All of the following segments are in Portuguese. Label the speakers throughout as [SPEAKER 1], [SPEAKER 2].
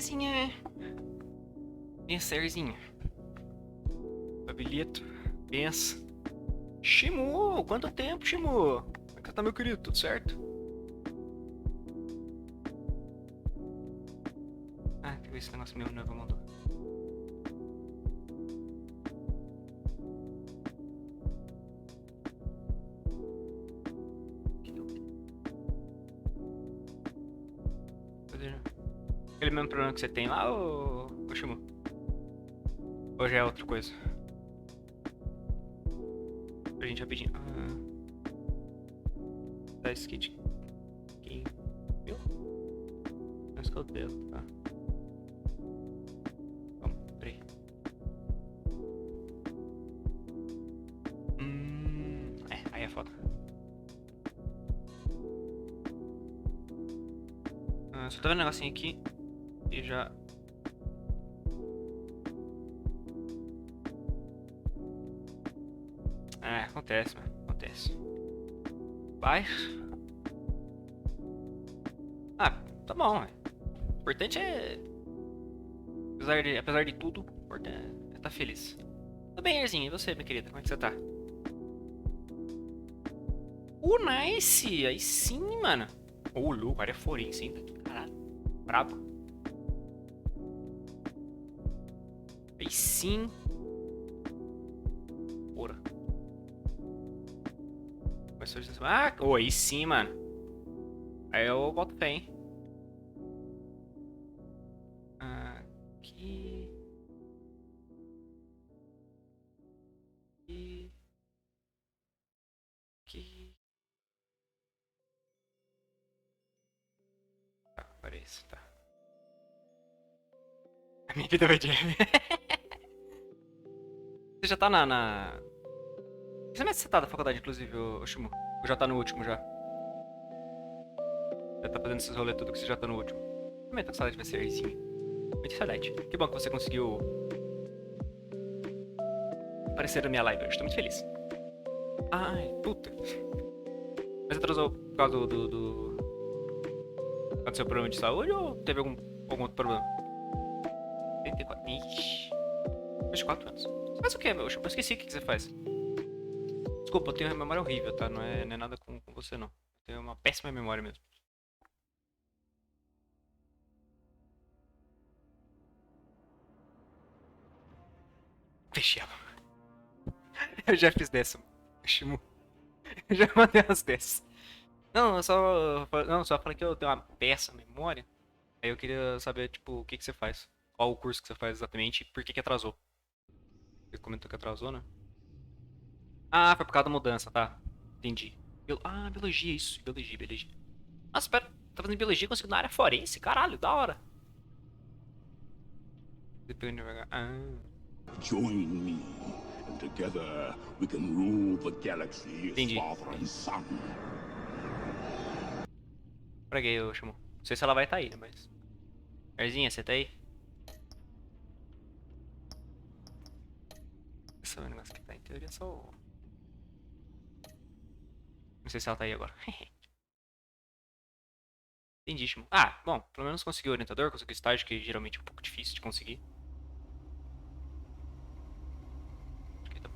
[SPEAKER 1] belezinha. Vencerzinho. Habilito. Pensa. Shimu! Quanto tempo, Shimu? Como é que tá, meu querido? Tudo certo? Ah, deixa eu ver esse negócio meu novo mandou. Aquele mesmo problema que você tem lá, ou Shimu? Ou já é outra coisa? Pra gente rapidinho. Tá skid. Quem? Viu? Acho que é o dela, tá? Vamos, peraí. Aí é foda. Só tô vendo um negocinho aqui e já. Acontece, mano. Acontece. Vai. Tá bom, velho. O importante é. Apesar de tudo, o importante é estar feliz. Tudo bem, Erzinho. E você, minha querida? Como é que você tá? Nice! Aí sim, mano. Louco, área forense ainda. Caralho. Brabo. Aí sim. Ora. Aí sim, mano. Aí eu boto fé, hein. Aqui. Aqui. Tá, parece, tá. A minha vida vai de. Você já tá na. Que semestre você tá da faculdade, inclusive, ô Shimu? Ou já tá no último já? Já tá fazendo esses rolês tudo que você já tá no último. Também tô com saudade de você, Erzinho. Muito excelente. Que bom que você conseguiu aparecer na minha live hoje. Tô muito feliz. Ai, puta. Mas atrasou por causa do seu problema de saúde ou teve algum outro problema? 34. Ixi. 24 anos. Você faz o que, meu? Eu esqueci o que você faz. Desculpa, eu tenho uma memória horrível, tá? Não é nada com você, não. Eu tenho uma péssima memória mesmo. Fechei. Eu já fiz dessa. Shimu. Eu já mandei umas dessas. Não, só falei que eu tenho uma péssima memória. Aí eu queria saber, tipo, o que você faz. Qual o curso que você faz exatamente e por que atrasou. Você comentou que atrasou, né? Foi por causa da mudança, tá. Entendi. Biologia, isso. Biologia. Nossa, pera. Tá fazendo biologia e conseguiu na área forense? Caralho, da hora. Depende devagar.
[SPEAKER 2] Join me, and together we can rule the galaxy as
[SPEAKER 1] Entendi.
[SPEAKER 2] father and son.
[SPEAKER 1] Fraguei, eu chamo. Não sei se ela vai estar aí, né, mas. Erzinha, você tá aí? Esse é o negócio que tá em teoria só. Não sei se ela tá aí agora. Entendi, Shimo. Bom, pelo menos conseguiu o orientador, conseguiu estágio, que geralmente é um pouco difícil de conseguir. Acho que tá,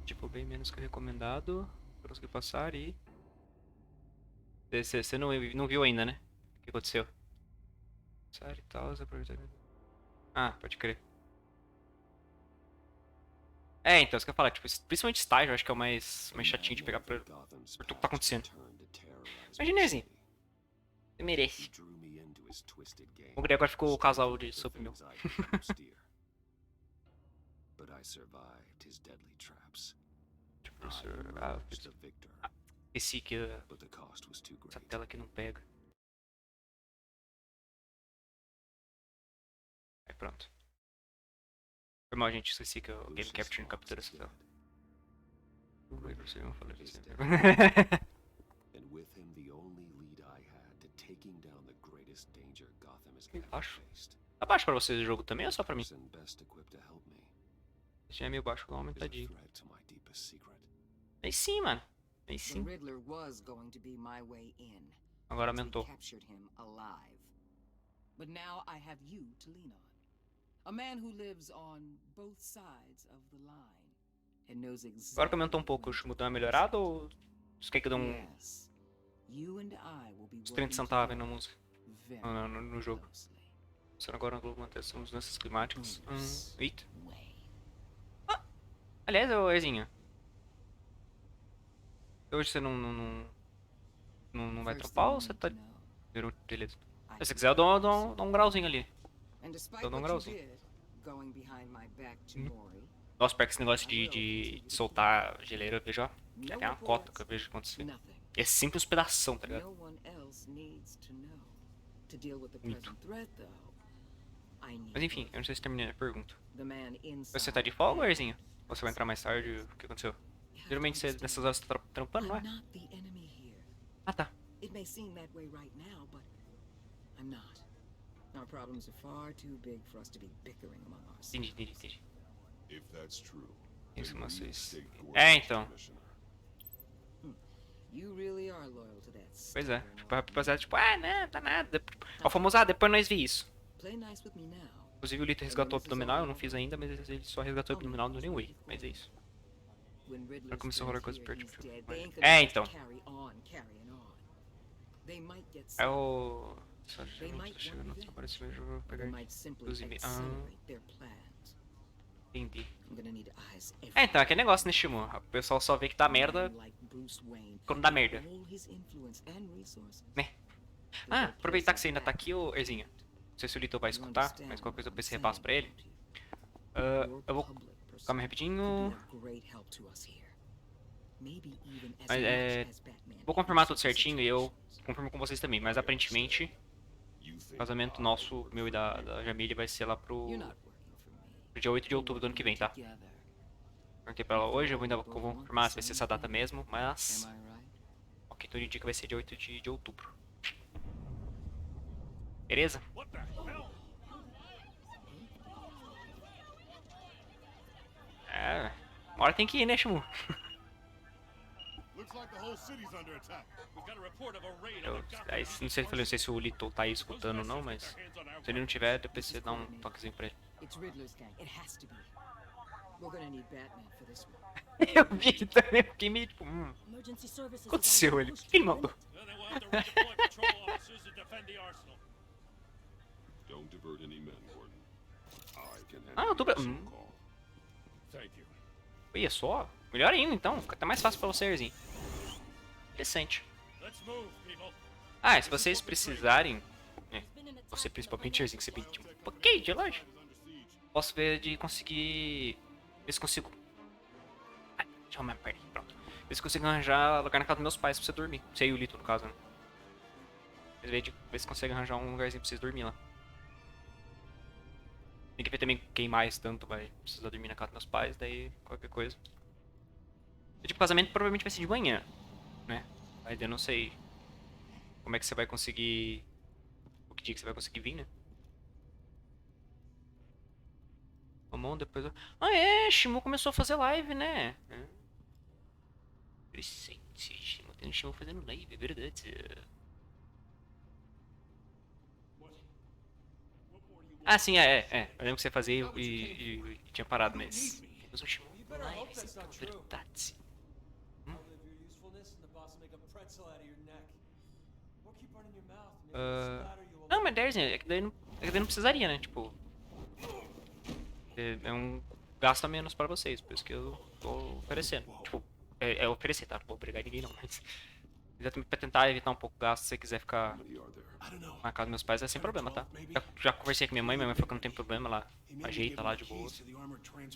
[SPEAKER 1] tipo, bem menos que o recomendado. Consegui passar e. Você não viu ainda, né? O que aconteceu? Passar e tal, aproveitamento. Pode crer. Então, isso que eu ia falar, tipo, principalmente estágio, eu acho que é o mais chatinho de pegar por tudo que tá acontecendo. Imagina, Erzinho. Você merece. O Greg agora ficou o casal de sopa meu. Esqueci que essa tela aqui não pega. Aí pronto. Foi mal, gente, esqueci que o Game Capture não captura essa tela. Baixo? Tá baixo pra vocês o jogo também ou só pra mim? Esse já é meio baixo, vou dar uma aumentadinha. Aí sim, mano. Aí sim. Agora aumentou.
[SPEAKER 3] But now I have you to lean on. A man who lives on both sides of the line and knows exactly.
[SPEAKER 1] Agora que aumentou um pouco, o Shimu deu uma melhorada ou você quer que dê um.
[SPEAKER 3] Yes. You and I will be
[SPEAKER 1] Uns 30 centavos aí na música? No jogo. Só agora no Globo manter as mudanças climáticas. Eita. Ah, aliás, ô Erzinho. Hoje você não vai trampar ou você tá. Virou, beleza. Se você quiser, eu dou um grauzinho ali. Eu dou um grauzinho. Nossa, perto esse negócio de soltar a geleira, eu vejo, ó. Já tem uma cota que eu vejo acontecer. E é sempre uns pedação, tá ligado? Muito. Mas enfim, eu não sei se terminei a pergunta. Você tá de folga, Erzinho? Ou você vai entrar mais tarde? O que aconteceu? Geralmente você, nessas horas você tá trampando, não é? Ah, tá.
[SPEAKER 3] It may seem that way right now, but I'm not. Our problems are far too big for us to be bickering among ourselves.
[SPEAKER 1] Entendi.
[SPEAKER 2] If that's true,
[SPEAKER 1] Isso,
[SPEAKER 2] then you
[SPEAKER 1] vocês.
[SPEAKER 2] stay course,
[SPEAKER 1] É, então.
[SPEAKER 2] Commissioner.
[SPEAKER 3] You really are loyal to that.
[SPEAKER 1] Pois é. Tipo, a rapaziada, tipo, não, tá nada. É o famoso, depois nós vi isso.
[SPEAKER 3] Play nice with me now.
[SPEAKER 1] Inclusive o Lito resgatou o abdominal, eu não fiz ainda, mas ele só resgatou o abdominal do New Way. Mas é isso. Já começou a rolar coisa perto. É, então. É o. Só chegando no aparecimento, eu vou pegar os e-mails. Entendi. É, então, aquele negócio, né, Shimu? O pessoal só vê que dá merda quando dá merda. Né? Ah, aproveitar que você ainda tá aqui, ô Erzinho. Não sei se o Lito vai escutar, mas qualquer coisa eu pensei repasso pra ele. Eu vou. Calma aí rapidinho. Mas vou confirmar tudo certinho e eu confirmo com vocês também, mas aparentemente o casamento nosso, meu e da Jamile, vai ser lá pro dia 8 de outubro do ano que vem, tá? Marquei pra ela hoje, eu ainda vou confirmar se vai ser essa data mesmo, mas ok, tudo indica que vai ser dia 8 de outubro. Beleza? Uma hora tem que ir, né, Shimu? Aí, não sei se o Lito tá aí escutando ou não, mas se ele não tiver, depois você dá um toquezinho pra ele. Eu vi ele também, fiquei meio tipo, aconteceu ele? O que ele mandou? Eu tô... Olha só, melhor ainda então, fica até mais fácil pra você, Erzinho. Interessante. E se vocês precisarem, você principalmente, Erzinho, que você pediu um pouquinho de loja, posso ver de conseguir, ver se consigo, deixa eu me apertar aqui, pronto. Ver se consigo arranjar lugar na casa dos meus pais pra você dormir, você e o Lito no caso, né? Ver se consegue arranjar um lugarzinho pra vocês dormir lá. Tem que ver também quem mais tanto vai precisar dormir na casa dos meus pais, daí qualquer coisa. E, tipo, o casamento provavelmente vai ser de manhã, né? Aí eu não sei como é que você vai conseguir... O que dia que você vai conseguir vir, né? Vamos depois... Shimu começou a fazer live, né? Interessante, Shimu tem um Shimu fazendo live, é verdade. Sim, eu lembro que você fazia e tinha parado, mas... Temos um Shimu live, é verdade. Não, mas é que daí não precisaria, né? Tipo... É um gasto a menos pra vocês, por isso que eu tô oferecendo. Tipo, oferecer, tá? Não vou obrigar ninguém não, mas... Exatamente pra tentar evitar um pouco o gasto, se você quiser ficar na casa dos meus pais, é sem problema, tá? Já conversei com minha mãe falou que não tem problema, ela ajeita lá de boa.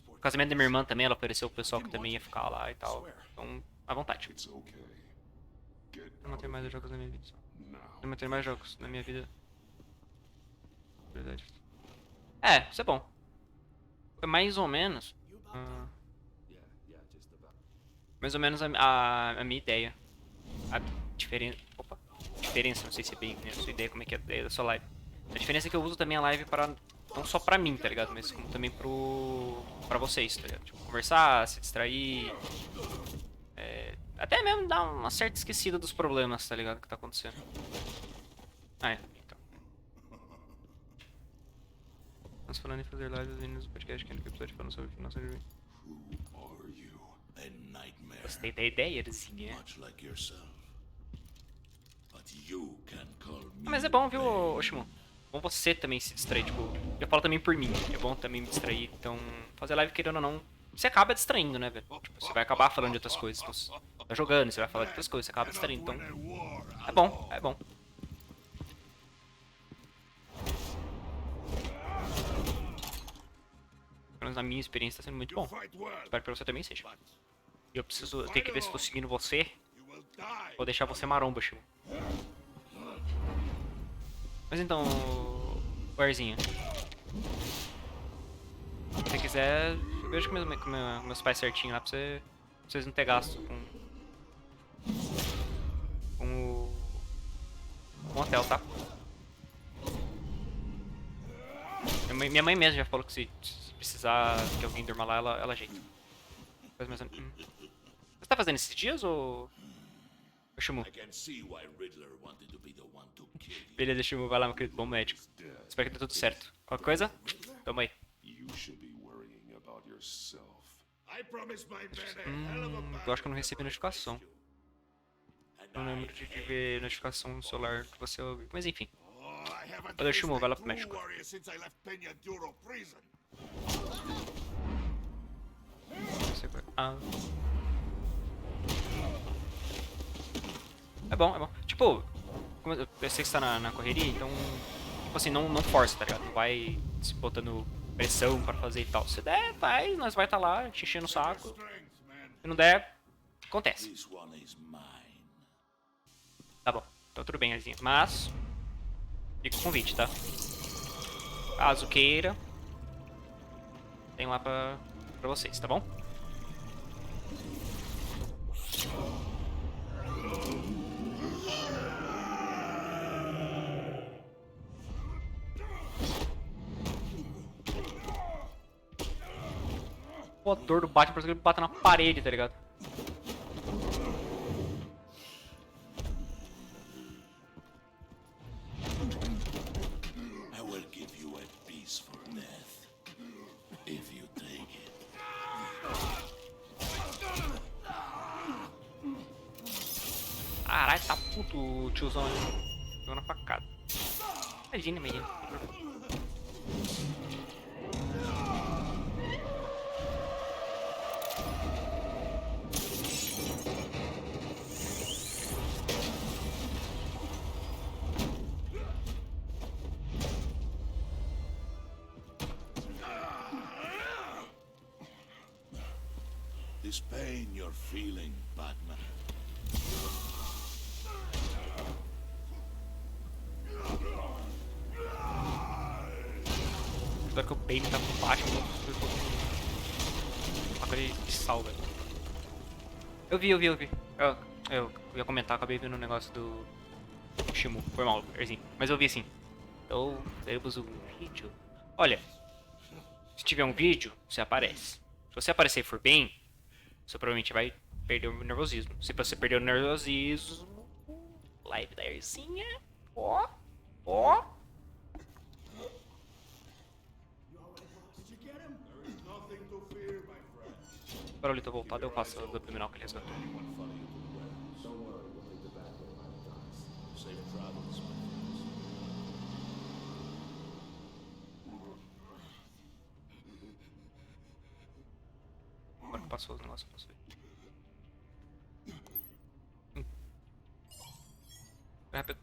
[SPEAKER 1] O casamento da minha irmã também, ela ofereceu pro pessoal que também ia ficar lá e tal. Então, à vontade. Eu não tenho mais jogos na minha vida. Eu não tenho mais jogos na minha vida. Verdade. Isso é bom. Foi mais ou menos... mais ou menos a minha ideia. A diferença, não sei se é bem, né? A sua ideia, como é que é a ideia da sua live. A diferença é que eu uso também a live para, não só pra mim, tá ligado? Mas como também pra vocês, tá ligado? Tipo, conversar, se distrair. Até mesmo dar uma certa esquecida dos problemas, tá ligado? Que tá acontecendo. Então. Nós falando em fazer lives e nos podcasts, que é no episódio falando sobre nossa vida.
[SPEAKER 2] Who are you? A nightmare.
[SPEAKER 1] Gostei da ideiazinha.
[SPEAKER 2] Much like yourself. But you can call me
[SPEAKER 1] Mas é bom, viu,
[SPEAKER 2] pain.
[SPEAKER 1] Oshimon? É bom você também se distrair, tipo, eu falo também por mim, é bom também me distrair, então, fazer live querendo ou não, você acaba distraindo, né, velho? Tipo, você vai acabar falando de outras coisas, então, você tá jogando, você vai falar de outras coisas, você acaba distraindo, então, é bom, é bom. Pelo menos na minha experiência tá sendo muito bom, espero que pra você também seja. E eu tenho que ver se tô seguindo você, vou deixar você maromba, Shimon. Mas então, Warzinha, se você quiser, eu vejo com meus pais certinho lá pra vocês não ter gasto com o hotel, tá? Minha mãe mesmo já falou que se precisar que alguém durma lá, ela ajeita. Você tá fazendo esses dias ou... Shimu?
[SPEAKER 2] I can see why Riddler wanted to be the one to kill you.
[SPEAKER 1] Beleza, Shimu, vai lá, meu querido, bom médico. Espero que dê tudo certo. Qualquer coisa, tamo aí.
[SPEAKER 2] You should be worrying about yourself. I promised my men a hell of a
[SPEAKER 1] Eu acho que eu não recebi notificação. Não lembro de ver notificação no celular que você ouviu. Mas enfim. Valeu, Shimu, vai lá pro México. Ah. É bom, é bom. Tipo, como eu sei que você tá na correria, então, tipo assim, não força, tá ligado? Não vai se botando pressão pra fazer e tal. Se der, vai, nós vai estar lá, te enchendo o saco. Se não der, acontece.
[SPEAKER 2] This one is mine.
[SPEAKER 1] Tá bom, então tudo bem, Arzinha. Mas, fica o convite, tá? Caso queira, tem lá pra vocês, tá bom? O motor do Batman parece que ele bate na parede, tá ligado?
[SPEAKER 2] I will give you a peaceful death if you take it.
[SPEAKER 1] Caralho, tá puto o tiozão ali. Pegou na facada. Imagina, menino.
[SPEAKER 2] This pain you're feeling, Batman.
[SPEAKER 1] Agora que o Bane tá por baixo, agora ele de sal, velho. Eu vi. Eu ia comentar, acabei vendo o negócio do Shimu. Foi mal, Erzinho. Mas eu vi assim. Então, teremos um vídeo. Olha, se tiver um vídeo, você aparece. Se você aparecer e for bem, você provavelmente vai perder o nervosismo. Se você perder o nervosismo, live da Erzinha. Ó. Para o Lito voltar, eu faço do abdominal que ele resgatou.
[SPEAKER 2] Safe travels, my friends.
[SPEAKER 1] Agora que passou os negócios, eu posso ver. Rápido.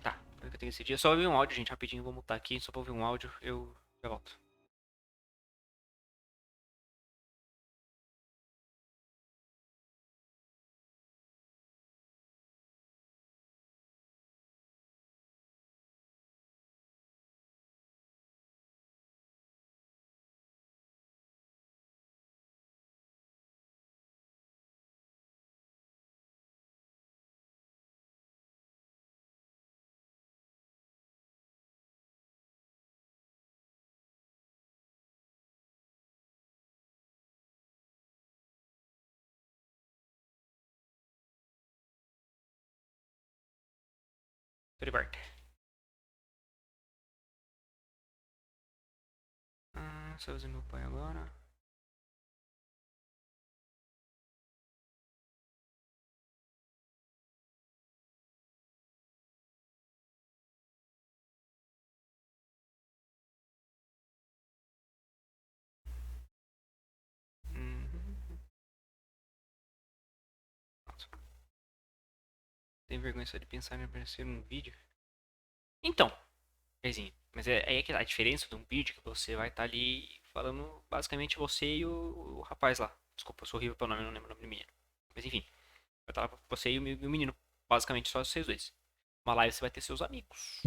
[SPEAKER 1] Tá, o que eu tenho esse dia? Só ouvir um áudio, gente, rapidinho. Vou mutar aqui, só pra ouvir um áudio, eu já volto. Tô de volta. Só usar meu pai agora. Uhum. Pronto. Tem vergonha só de pensar em aparecer um vídeo? Então, Pezinho, mas é que a diferença de um vídeo que você vai estar ali falando basicamente você e o rapaz lá. Desculpa, eu sou horrível pelo nome, eu não lembro o nome do menino. Mas enfim, vai estar lá você e o menino. Basicamente só vocês dois. Uma live você vai ter seus amigos.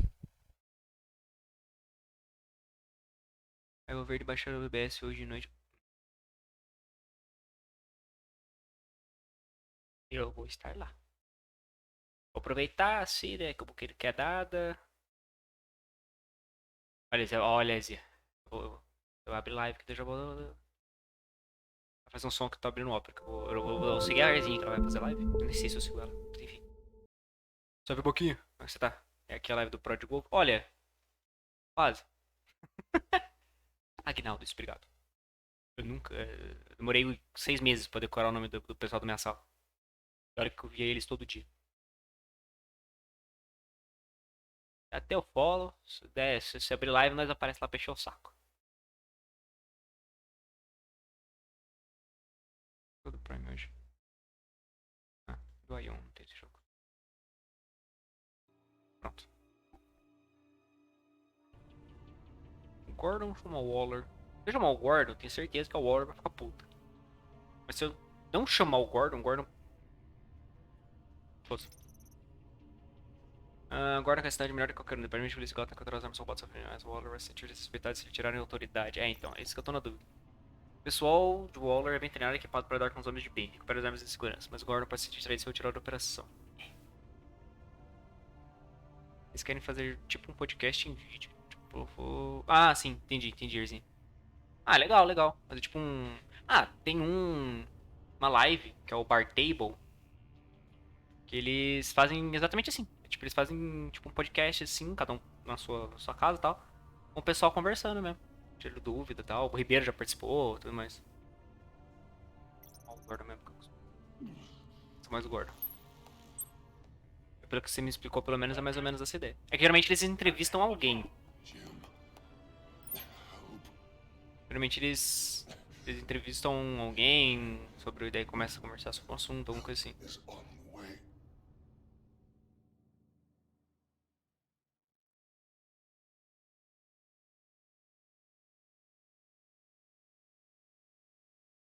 [SPEAKER 1] Aí eu vou ver de baixar o OBS hoje de noite. Eu vou estar lá. Vou aproveitar assim, né? Que eu vou querer dada. Olha, Zé, olha, Zé. Eu abro live que eu já vou fazer um som que eu tô abrindo o Opera. Eu vou seguir a Arzinha que ela vai fazer live. Eu nem sei se eu sigo ela. Mas enfim. Sobe um pouquinho. Como é que você tá? É aqui a live do Prodigal. Olha, quase. Agnaldo, isso, obrigado. Eu nunca. Demorei 6 meses pra decorar o nome do pessoal da minha sala. Olha que eu via eles todo dia. Até eu follow. Se abrir live, nós aparece lá pra encher o saco. Todo Prime hoje. Ah, do Ion, não tem esse jogo. Pronto. O Gordon chama o Waller. Se eu chamar o Gordon, tenho certeza que o Waller vai ficar puto. Mas se eu não chamar o Gordon. Foda-se. Gordon com a cidade melhor que qualquer um. Departamento de polícia igual tá contra as armas são pode sofrer. Mas o Waller vai se sentir desrespeitado se lhe tirarem a autoridade. É, então, é isso que eu tô na dúvida. O pessoal de Waller é bem treinado e equipado para lidar com os homens de bem, recupera as armas de segurança. Mas o Gordon pode se sentir traído se eu tirar da operação. Eles querem fazer tipo um podcast em vídeo. Tipo, ah, sim, entendi, Erzinho. Ah, legal, legal. Fazer tipo um. Ah, tem uma live, que é o Bar Table, que eles fazem exatamente assim. Tipo, eles fazem tipo um podcast assim, cada um na sua casa e tal. Com o pessoal conversando mesmo. Tiro dúvida e tal. O Ribeiro já participou e tudo mais. Ó, o Gordo mesmo. Sou mais o Gordo. Pelo que você me explicou, pelo menos é mais ou menos essa ideia. É que geralmente eles entrevistam alguém. Geralmente eles entrevistam alguém sobre e daí começa a conversar sobre um assunto, alguma coisa assim.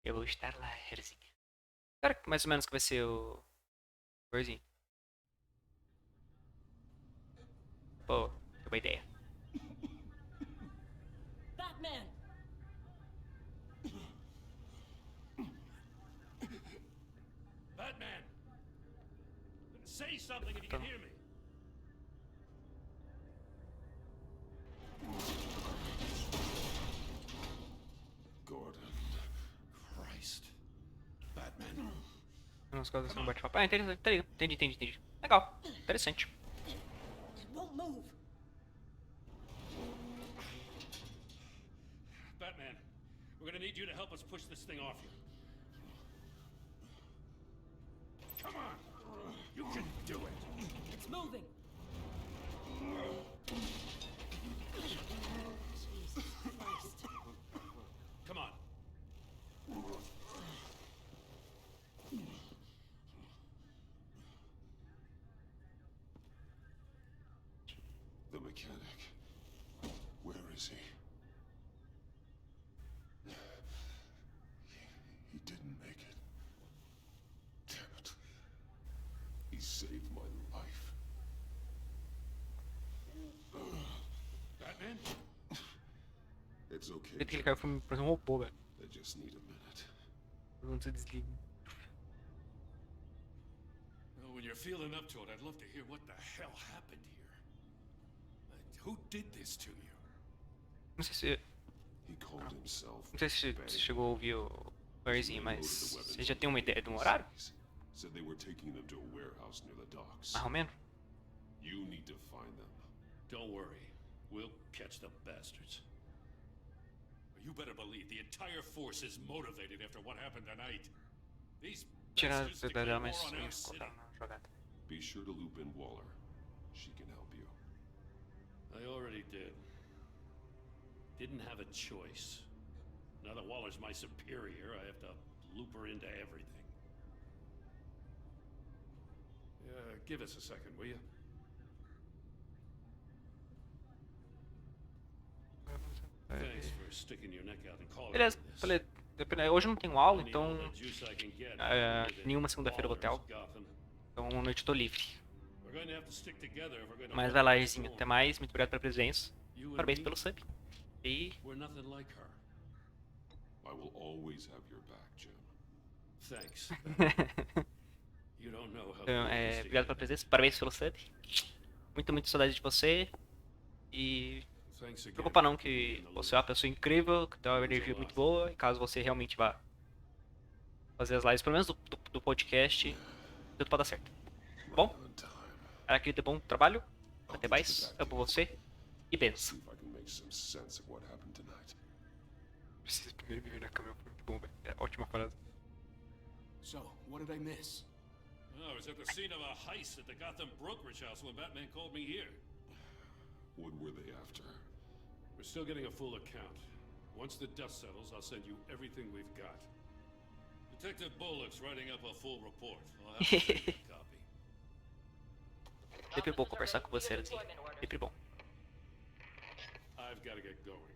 [SPEAKER 1] Eu vou estar lá, Herzinha. Cara, mais ou menos que vai ser o Herzinho. Pô, tem uma ideia.
[SPEAKER 4] Batman!
[SPEAKER 2] Batman! Say something if you
[SPEAKER 1] Então,
[SPEAKER 2] can hear me. Gordon. Christ. Batman.
[SPEAKER 1] umas coisas assim no bate-papo. Ah, entendi. Legal, interessante.
[SPEAKER 4] It won't move.
[SPEAKER 2] Batman, we're gonna need you to help us push this thing off you. Come on! You can do it!
[SPEAKER 4] It's moving. Jesus Christ.
[SPEAKER 2] Come on. The mechanic. Where is he? He didn't make it. Damn it. He saved my life. Batman? It's
[SPEAKER 1] O
[SPEAKER 2] okay.
[SPEAKER 1] jeito que ele caiu foi pra um robô, velho.
[SPEAKER 2] I just need a minute.
[SPEAKER 1] Não se desliga.
[SPEAKER 2] Well, when you're feeling up to it, I'd love to hear what the hell happened here. Who did this to you?
[SPEAKER 1] Não sei se.
[SPEAKER 2] He called himself.
[SPEAKER 1] Não sei se você chegou a ouvir o Herzinho, mas você já tem uma ideia de um horário?
[SPEAKER 2] Said they were taking them to a warehouse near the docks.
[SPEAKER 1] Mais ou menos?
[SPEAKER 2] You need to find them. Don't worry. We'll catch the bastards. Are You better believe the entire force is motivated after what happened tonight. These
[SPEAKER 1] Tirar
[SPEAKER 2] bastards
[SPEAKER 1] da
[SPEAKER 2] declared
[SPEAKER 1] mais
[SPEAKER 2] war on our
[SPEAKER 1] uns
[SPEAKER 2] city.
[SPEAKER 1] colocar na jogada.
[SPEAKER 5] Be sure to loop in Waller. She can help you.
[SPEAKER 2] I already did. Didn't have a choice. Now that Waller's my superior, I have to loop her into everything. Give us a second, will you? Thanks for sticking your neck out and calling me
[SPEAKER 1] Beleza,
[SPEAKER 2] this.
[SPEAKER 1] falei, hoje não tenho aula,
[SPEAKER 2] Any
[SPEAKER 1] então
[SPEAKER 2] all the juice I can get,
[SPEAKER 1] nenhuma segunda-feira eu vou ter aula.
[SPEAKER 2] Gotham.
[SPEAKER 1] Então à noite eu tô livre.
[SPEAKER 2] We're going to have to stick together if we're going to
[SPEAKER 1] Mas vai lá, Irzinho, até mais, muito obrigado pela presença. Parabéns pelo sub. E
[SPEAKER 2] We're nothing like her.
[SPEAKER 5] I will always have your back, Jim.
[SPEAKER 2] Thanks. You don't know how
[SPEAKER 1] então,
[SPEAKER 2] good this
[SPEAKER 1] obrigado pela
[SPEAKER 2] is.
[SPEAKER 1] presença, parabéns pelo sub. Muito saudade de você. E
[SPEAKER 2] Thanks
[SPEAKER 1] não
[SPEAKER 2] again
[SPEAKER 1] preocupa não
[SPEAKER 2] for
[SPEAKER 1] que
[SPEAKER 2] keeping me in the
[SPEAKER 1] você é uma pessoa incrível, que tem uma energia muito boa. E caso você realmente vá fazer as lives, pelo menos do podcast, tudo pode dar certo. Bom,
[SPEAKER 5] On time.
[SPEAKER 1] era aquele bom trabalho. Até mais, amo você e benção.
[SPEAKER 5] See if I can make some sense of what happened tonight.
[SPEAKER 1] Preciso primeiro me ver na câmera, foi muito bom, velho. É ótima frase.
[SPEAKER 6] So, what did I miss?
[SPEAKER 2] Oh, I was at the scene of a heist at the Gotham brokerage house when Batman called me here.
[SPEAKER 5] What were they after?
[SPEAKER 2] We're still getting a full account. Once the dust settles, I'll send you everything we've got. Detective Bullock's writing up a full report. I'll have to send you a copy.
[SPEAKER 1] Sempre bom conversar com você, Irzinho. Sempre bom.
[SPEAKER 2] I've got to get going.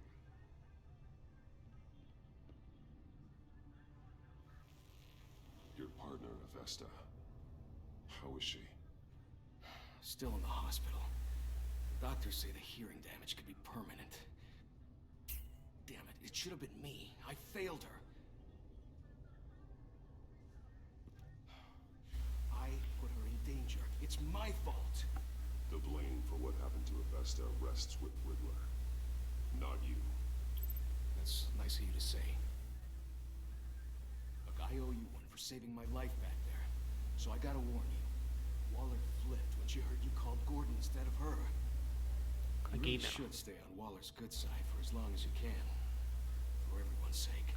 [SPEAKER 5] Your partner, Avesta. How is she?
[SPEAKER 6] Still in the hospital. Doctors say the hearing damage could be permanent. Damn it, it should have been me. I failed her. I put her in danger. It's my fault.
[SPEAKER 5] The blame for what happened to Avesta rests with Riddler. Not you.
[SPEAKER 6] That's nice of you to say. Look, I owe you one for saving my life back there. So I gotta warn you. Waller flipped when she heard you called Gordon instead of her. You really should stay on Waller's good side for as long as you can. For everyone's sake.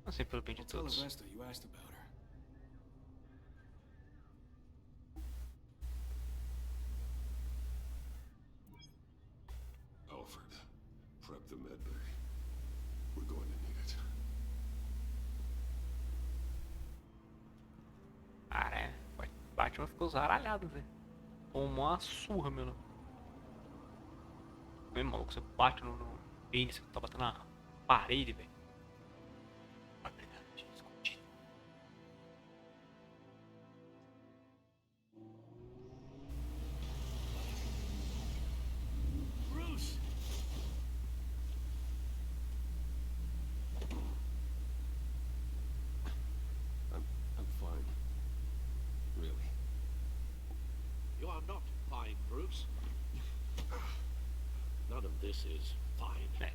[SPEAKER 1] Não sei pelo bem de
[SPEAKER 6] Tell
[SPEAKER 1] todos.
[SPEAKER 6] Avesta you asked about her.
[SPEAKER 5] Alfred, prep the med bay. We're going to need it.
[SPEAKER 1] Cara, Batman ficou zaralhado, velho. Tomou uma surra, meu. Meu maluco, você bate no pênis, você tá batendo na parede, velho. Escondido.
[SPEAKER 2] Bruce!
[SPEAKER 5] I'm fine. Really.
[SPEAKER 7] You are not fine, Bruce. None of this is fine.
[SPEAKER 1] É,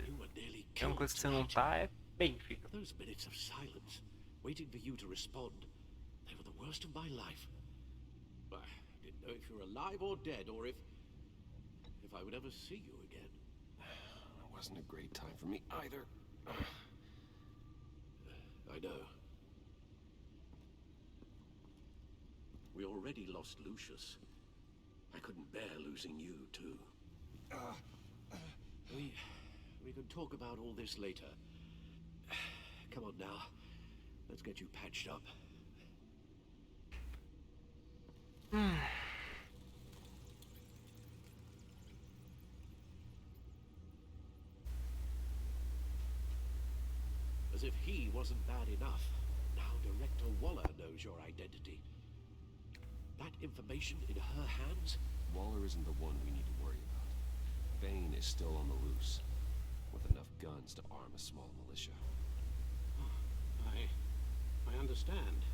[SPEAKER 7] You were nearly
[SPEAKER 1] é uma
[SPEAKER 7] killed
[SPEAKER 1] coisa que você não
[SPEAKER 7] tonight.
[SPEAKER 1] tá, é bem, filho.
[SPEAKER 7] Those minutes of silence, waiting for you to respond, they were the worst of my life. I didn't know if you were alive or dead, or if I would ever see you again.
[SPEAKER 5] It wasn't a great time for me either.
[SPEAKER 7] I know. We already lost Lucius. I couldn't bear losing you, too. We can talk about all this later. Come on now. Let's get you patched up. As if he wasn't bad enough. Now Director Waller knows your identity. That information in her hands?
[SPEAKER 5] Waller isn't the one we need to worry about. Bane is still on the loose, with enough guns to arm a small militia.
[SPEAKER 7] I understand.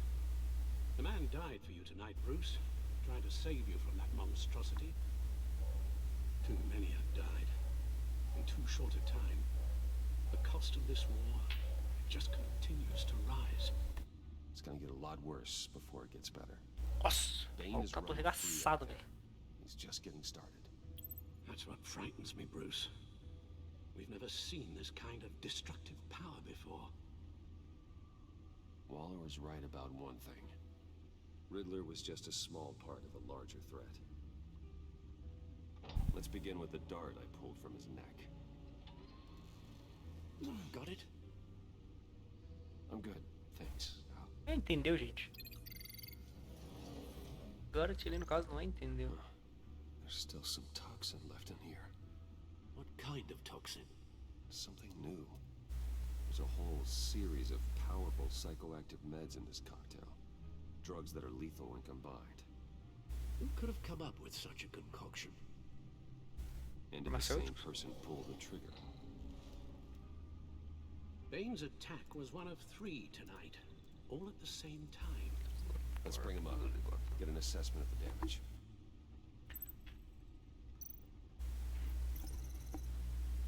[SPEAKER 7] The man died for you tonight, Bruce. Trying to save you from that monstrosity. Too many have died. In too short a time. The cost of this war just continues to rise.
[SPEAKER 5] It's gonna get a lot worse before it gets better.
[SPEAKER 1] Nossa,
[SPEAKER 5] Bane
[SPEAKER 1] o
[SPEAKER 5] is
[SPEAKER 1] tá todo
[SPEAKER 5] running free
[SPEAKER 1] arregaçado,
[SPEAKER 5] out there.
[SPEAKER 1] velho.
[SPEAKER 5] He's just getting started.
[SPEAKER 7] That's what frightens me, Bruce. We've never seen this kind of destructive power before.
[SPEAKER 5] Waller was right about one thing. Riddler was just a small part of a larger threat. Let's begin with the dart I pulled from his neck. Got it? I'm good, thanks.
[SPEAKER 1] Entendeu, gente? Agora ele no caso não entendeu.
[SPEAKER 5] There's still some toxin left in here.
[SPEAKER 7] What kind of toxin?
[SPEAKER 5] Something new. There's a whole series of powerful psychoactive meds in this cocktail. Drugs that are lethal when combined.
[SPEAKER 7] Who could have come up with such a concoction?
[SPEAKER 5] And did the same person pull the trigger?
[SPEAKER 7] Bane's attack was one of 3 tonight, all at the same time.
[SPEAKER 5] Let's bring him up. Get an assessment of the damage.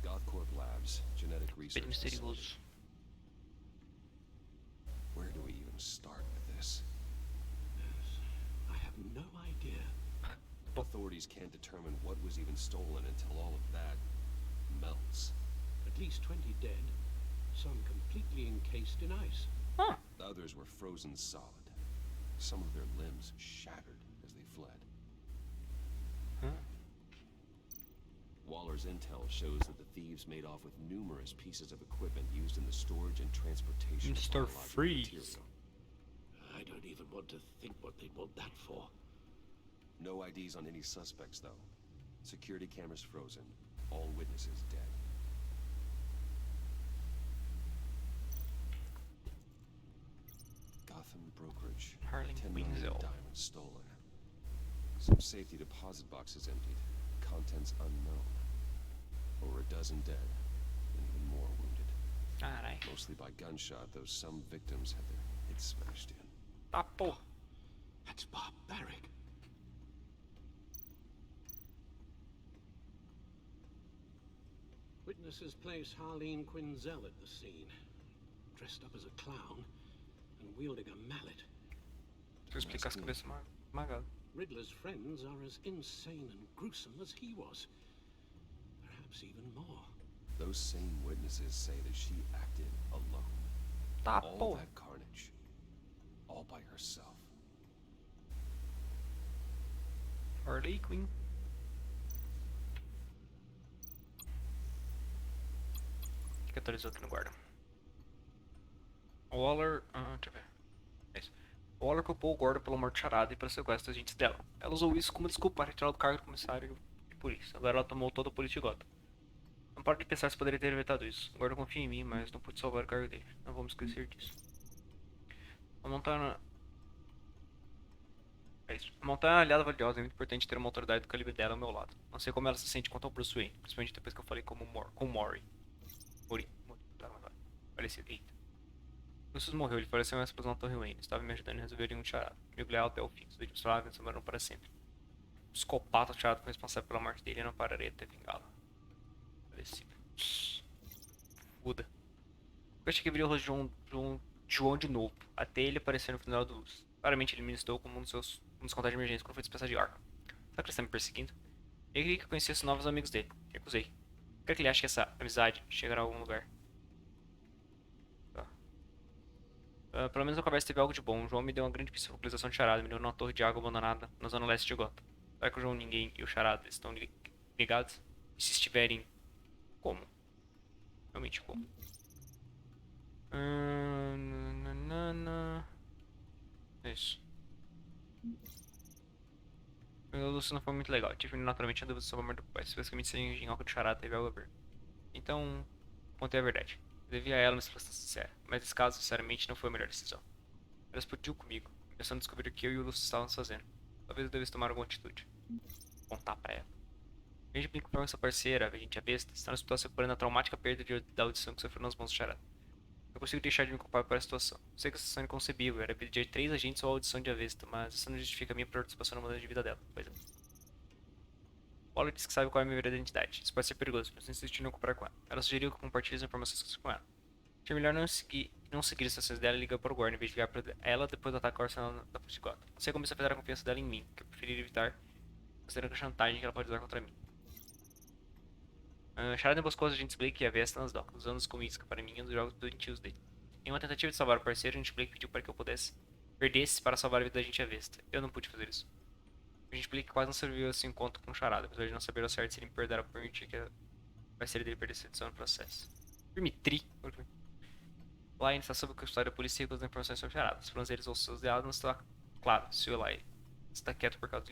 [SPEAKER 5] Gothcorp Labs, genetic research facility. Where do we even start with this?
[SPEAKER 7] I have no idea.
[SPEAKER 5] Authorities can't determine what was even stolen until all of that melts.
[SPEAKER 7] At least 20 dead, some completely encased in ice.
[SPEAKER 1] Huh.
[SPEAKER 5] Others were frozen solid. Some of their limbs shattered as they fled.
[SPEAKER 1] Huh.
[SPEAKER 5] Waller's intel shows that the thieves made off with numerous pieces of equipment used in the storage and transportation of
[SPEAKER 1] Mr.
[SPEAKER 5] biological
[SPEAKER 1] Freeze.
[SPEAKER 5] material.
[SPEAKER 7] I don't even want to think what they'd want that for.
[SPEAKER 5] No IDs on any suspects, though. Security cameras frozen. All witnesses dead. Gotham brokerage.
[SPEAKER 1] Harlan
[SPEAKER 5] 10 million
[SPEAKER 1] Quinzel.
[SPEAKER 5] diamonds stolen. Some safety deposit boxes emptied. Contents unknown. Over a dozen dead, and even more wounded.
[SPEAKER 1] Carai.
[SPEAKER 5] Mostly by gunshot, though some victims had their heads smashed in.
[SPEAKER 1] Tá, pô.
[SPEAKER 7] That's barbaric. Witnesses place Harleen Quinzel at the scene, dressed up as a clown and wielding a mallet.
[SPEAKER 1] Deixa eu explicar as cabeças magadas.
[SPEAKER 7] Riddler's friends are as insane and gruesome as he was. Perhaps even more.
[SPEAKER 5] Those same witnesses say that she acted alone.
[SPEAKER 1] Tá,
[SPEAKER 5] All
[SPEAKER 1] pô.
[SPEAKER 5] that carnage. All by herself.
[SPEAKER 1] Harley Quinn. O que atualizou aqui no guarda? Waller. Deixa eu ver. É isso. Waller culpou o Gordon pela morte charada e pelo sequestro dos agentes dela. Ela usou isso como desculpa para retirar do cargo do comissário de polícia. Agora ela tomou toda a polícia de Gotham. Não paro de pensar se poderia ter evitado isso. O Gordon confia em mim, mas não pude salvar o cargo dele. Não vamos esquecer disso. A montanha é uma aliada valiosa. É muito importante ter uma autoridade do calibre dela ao meu lado. Não sei como ela se sente quanto ao Bruce Wayne, principalmente depois que eu falei com o Mori. Falecido. Eita. Lucius morreu, ele faleceu em uma explosão na Torre Wayne. Estava me ajudando a resolver um charada. Amigo leal até o fim. Os vídeos falavam sobraram para sempre. O psicopata charada foi responsável pela morte dele e não pararei até vingá-la. Falecido. Fuda. Eu achei que viria o rosto de João de novo, até ele aparecer no final do Luz. Claramente ele me listou como um dos contatos de emergência quando foi dispensado de Arkham. Será que ele está me perseguindo? Ele queria que eu conhecesse novos amigos dele. Recusei. Quer que ele ache que essa amizade chegará a algum lugar? Pelo menos a conversa teve algo de bom. O João me deu uma grande pista de localização de charada, me deu numa torre de água abandonada na zona leste de Gotham. Será que o João, ninguém e o charada estão ligados? E se estiverem, como? Realmente como? É isso. O Lúcio não foi muito legal. Tive naturalmente a dúvida sobre a morte do pai. Se basicamente sem engenhoca do charada teve algo a ver. Então, contei a verdade. Eu devia a ela uma expressão sincera, mas nesse caso, sinceramente, não foi a melhor decisão. Ela explodiu comigo, pensando em descobrir o que eu e o Lúcio estávamos fazendo. Talvez eu devesse tomar alguma atitude. Contar pra ela. A gente brinca com essa parceira, a gente é besta, está na situação por a traumática perda da audição que sofreu nas mãos do charada. Não consigo deixar de me culpar por essa situação. Sei que a situação é inconcebível, era pedir 3 agentes ou a audição de avesta, mas isso não justifica a minha participação na mudança de vida dela. Pois é. Waller disse que sabe qual é a minha verdadeira identidade. Isso pode ser perigoso, mas insisti em não comparar com ela. Ela sugeriu que eu compartilhe as informações com ela. Achei melhor não seguir as instruções dela e ligar para o Gordon, em vez de ligar para ela depois do ataque ao arsenal da polícia de Gotham. Você começou a afetar a confiança dela em mim, que eu preferi evitar, considerando a chantagem que ela pode usar contra mim. Charada emboscou os agentes Blake e a Vesta nas docas, usando-os como isca para mim e os jogos doentios dele. Em uma tentativa de salvar o parceiro, o agente Blake pediu para que eu perdesse para salvar a vida da agente Avesta. Eu não pude fazer isso. O agente Blake quase não serviu esse encontro com Charada, apesar de não saber ao certo se ele me perdera por permitir que a parceira dele perdesse a edição no processo. Permitri. Lion está sob custódia da polícia e recusa informações sobre Charada. Os planos deles ou seus aliados não estão claro se o Eli está quieto por causa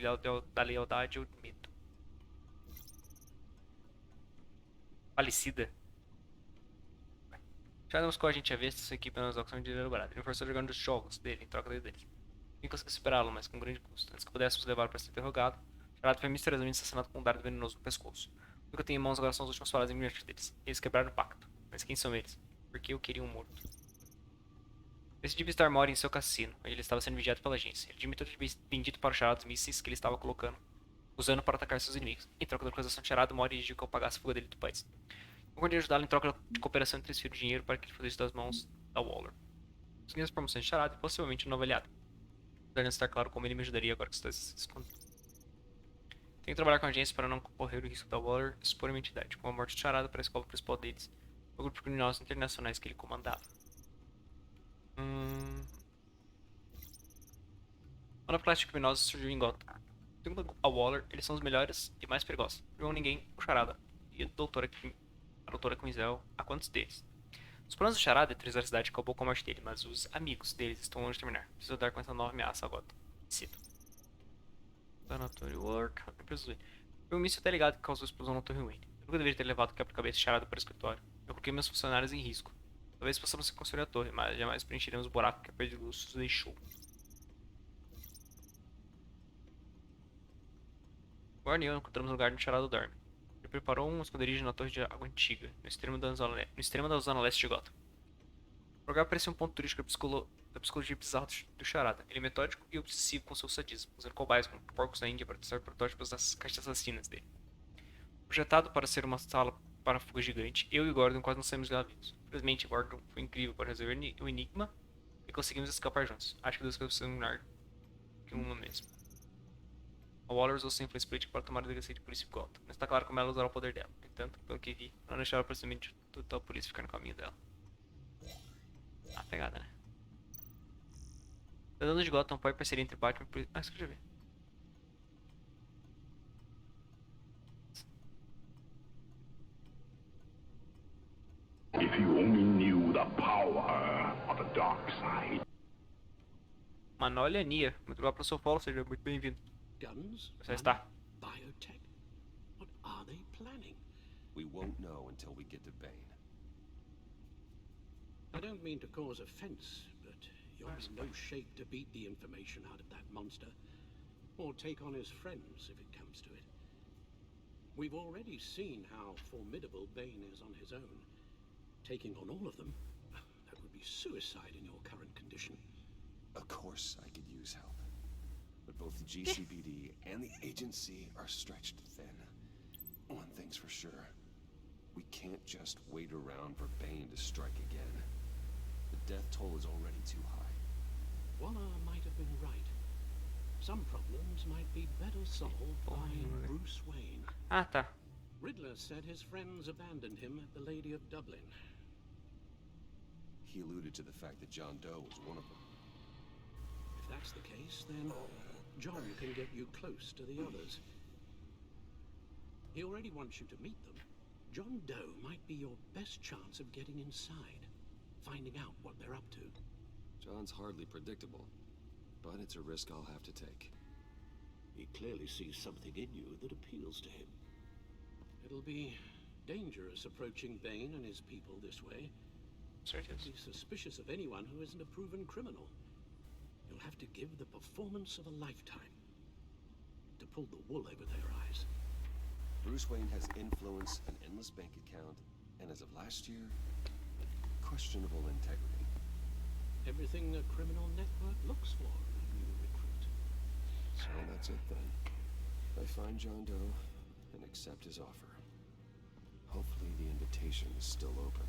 [SPEAKER 1] da lealdade ou do medo. Falecida. Charada buscou a gente a Vesta e sua equipe nas audições de elaborado. Ele forçou a jogar nos jogos dele em troca deles. Nem consegui superá-lo, mas com grande custo. Antes que pudéssemos levá-lo para ser interrogado, Charada foi misteriosamente assassinado com um dardo venenoso no pescoço. O que eu tenho em mãos agora são as últimas palavras imediatas deles. Eles quebraram o pacto. Mas quem são eles? Por que eu queria um morto? Decidi visitar Mori em seu cassino, onde ele estava sendo vigiado pela agência. Ele admitiu ter vendido para o Charada os mísseis que ele estava usando para atacar seus inimigos. Em troca da acusação de Charada, Mori exigiu que eu pagasse a fuga dele do país. Eu concordei ajudá-lo em troca de cooperação e transfiro dinheiro para que ele fugisse das mãos da Waller. Consegui as promoções de Charada e possivelmente um novo aliado. Apesar de não estar claro como ele me ajudaria agora que estou escondido. Tenho que trabalhar com a agência para não correr o risco da Waller expor a minha entidade, com a morte de Charada para a escola principal deles, o grupo de criminosos internacionais que ele comandava. Uma nova classe de criminosos surgiu em Gotham. Segundo a Waller, eles são os melhores e mais perigosos. Não ninguém, o Charada e a doutora Quinzel, a quantos deles? Os planos do Charada de terrorizar a cidade acabou com a morte dele, mas os amigos deles estão longe de terminar. Preciso dar com essa nova ameaça a Gotham. Cito. Sanatório Work. Foi um míssil ligado que causou a explosão na Torre Wayne. Eu nunca deveria ter levado o quebra-cabeça Charada para o escritório. Eu coloquei meus funcionários em risco. Talvez possamos reconstruir a torre, mas jamais preencheremos o buraco que a perda de luz nos deixou. Warren e eu encontramos um lugar onde o Charada dorme. Ele preparou um esconderijo na torre de água antiga, no extremo da zona leste de Gotham. O lugar parecia um ponto turístico da psicologia bizarra do Charada. Ele é metódico e obsessivo com seu sadismo, usando cobaias como porcos da Índia para testar protótipos das caixas assassinas dele. Projetado para ser uma sala para fuga gigante, eu e Gordon quase não saímos de lá vivos. Infelizmente, Gordon foi incrível para resolver o enigma e conseguimos escapar juntos. Acho que duas coisas precisam melhor que uma mesmo. A Waller usou sua influência política para tomar a delegacia de polícia em Gotham. Não está claro como ela usará o poder dela. No entanto, pelo que vi, ela não deixará aproximadamente toda a polícia ficar no caminho dela. Ah, pegada, né? Cidadãos de Gotham apoia a parceria entre Batman e polícia. Ah, isso que eu já vi.
[SPEAKER 8] If you only knew the power of the dark side.
[SPEAKER 1] Manolha Nia, muito obrigado pelo seu follow, seja muito bem-vindo.
[SPEAKER 7] Guns?
[SPEAKER 1] Você está.
[SPEAKER 7] Biotech? What are they planning?
[SPEAKER 5] We won't know until we get to Bane.
[SPEAKER 7] I don't mean to cause offense, but you're in no shape to beat the information out of that monster, or take on his friends if it comes to it. We've already seen how formidable Bane is on his own. Taking on all of them, that would be suicide in your current condition.
[SPEAKER 5] Of course I could use help. But both the GCPD and the agency are stretched thin. One thing's for sure. We can't just wait around for Bane to strike again. The death toll is already too high.
[SPEAKER 7] Waller might have been right. Some problems might be better solved by Bruce Wayne.
[SPEAKER 1] Ah, tá.
[SPEAKER 7] Riddler said his friends abandoned him at the Lady of Dublin.
[SPEAKER 5] He alluded to the fact that John Doe was one of them.
[SPEAKER 7] If that's the case, then John can get you close to the others. He already wants you to meet them. John Doe might be your best chance of getting inside, finding out what they're up to.
[SPEAKER 5] John's hardly predictable, but it's a risk I'll have to take.
[SPEAKER 7] He clearly sees something in you that appeals to him. It'll be dangerous approaching Bane and his people this way. Be suspicious of anyone who isn't a proven criminal. You'll have to give the performance of a lifetime to pull the wool over their eyes.
[SPEAKER 5] Bruce Wayne has influence, an endless bank account, and as of last year, questionable integrity.
[SPEAKER 7] Everything a criminal network looks for in a new recruit.
[SPEAKER 5] So that's it then. I find John Doe and accept his offer. Hopefully the invitation is still open.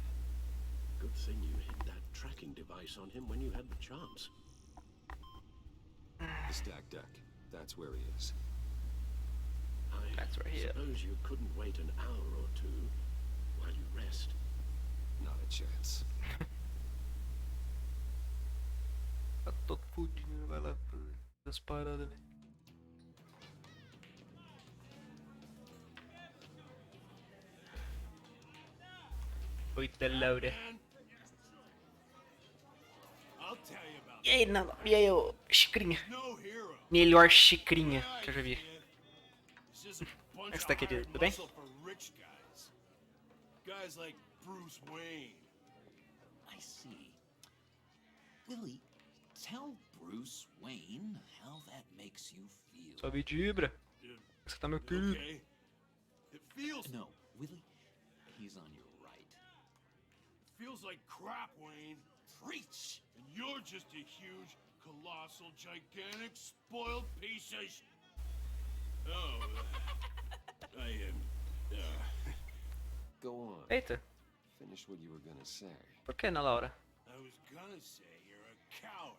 [SPEAKER 7] Good thing you hid that tracking device on him when you had the chance.
[SPEAKER 5] The stack deck. That's where he is.
[SPEAKER 7] I
[SPEAKER 1] That's where he is.
[SPEAKER 7] suppose you couldn't wait an hour or two
[SPEAKER 6] rest.
[SPEAKER 5] Not a chance.
[SPEAKER 1] Tá todo fudido, vai lá das paradas, velho. Oi, da Laura.
[SPEAKER 2] I'll tell you about
[SPEAKER 1] E aí, não, e aí, ô, xicrinha.
[SPEAKER 2] no hero.
[SPEAKER 1] Melhor xicrinha que eu já vi.
[SPEAKER 2] It's just a bunch
[SPEAKER 1] Essa daqui,
[SPEAKER 2] of hired
[SPEAKER 1] tudo bem?
[SPEAKER 2] muscle for rich guys. Guys like Bruce Wayne.
[SPEAKER 9] I see. Willie, tell Bruce Wayne how that makes you feel.
[SPEAKER 1] Só vibra. Você tá meu querido.
[SPEAKER 2] Okay. It feels
[SPEAKER 9] No, Willie, he's on your right.
[SPEAKER 2] feels like crap, Wayne.
[SPEAKER 9] Preach!
[SPEAKER 2] And you're just a huge, colossal, gigantic, spoiled piece of Oh, I am.
[SPEAKER 5] Go on.
[SPEAKER 1] Eita,
[SPEAKER 5] Finish what you were gonna say.
[SPEAKER 1] por que não, Laura?
[SPEAKER 2] I was gonna say you're a coward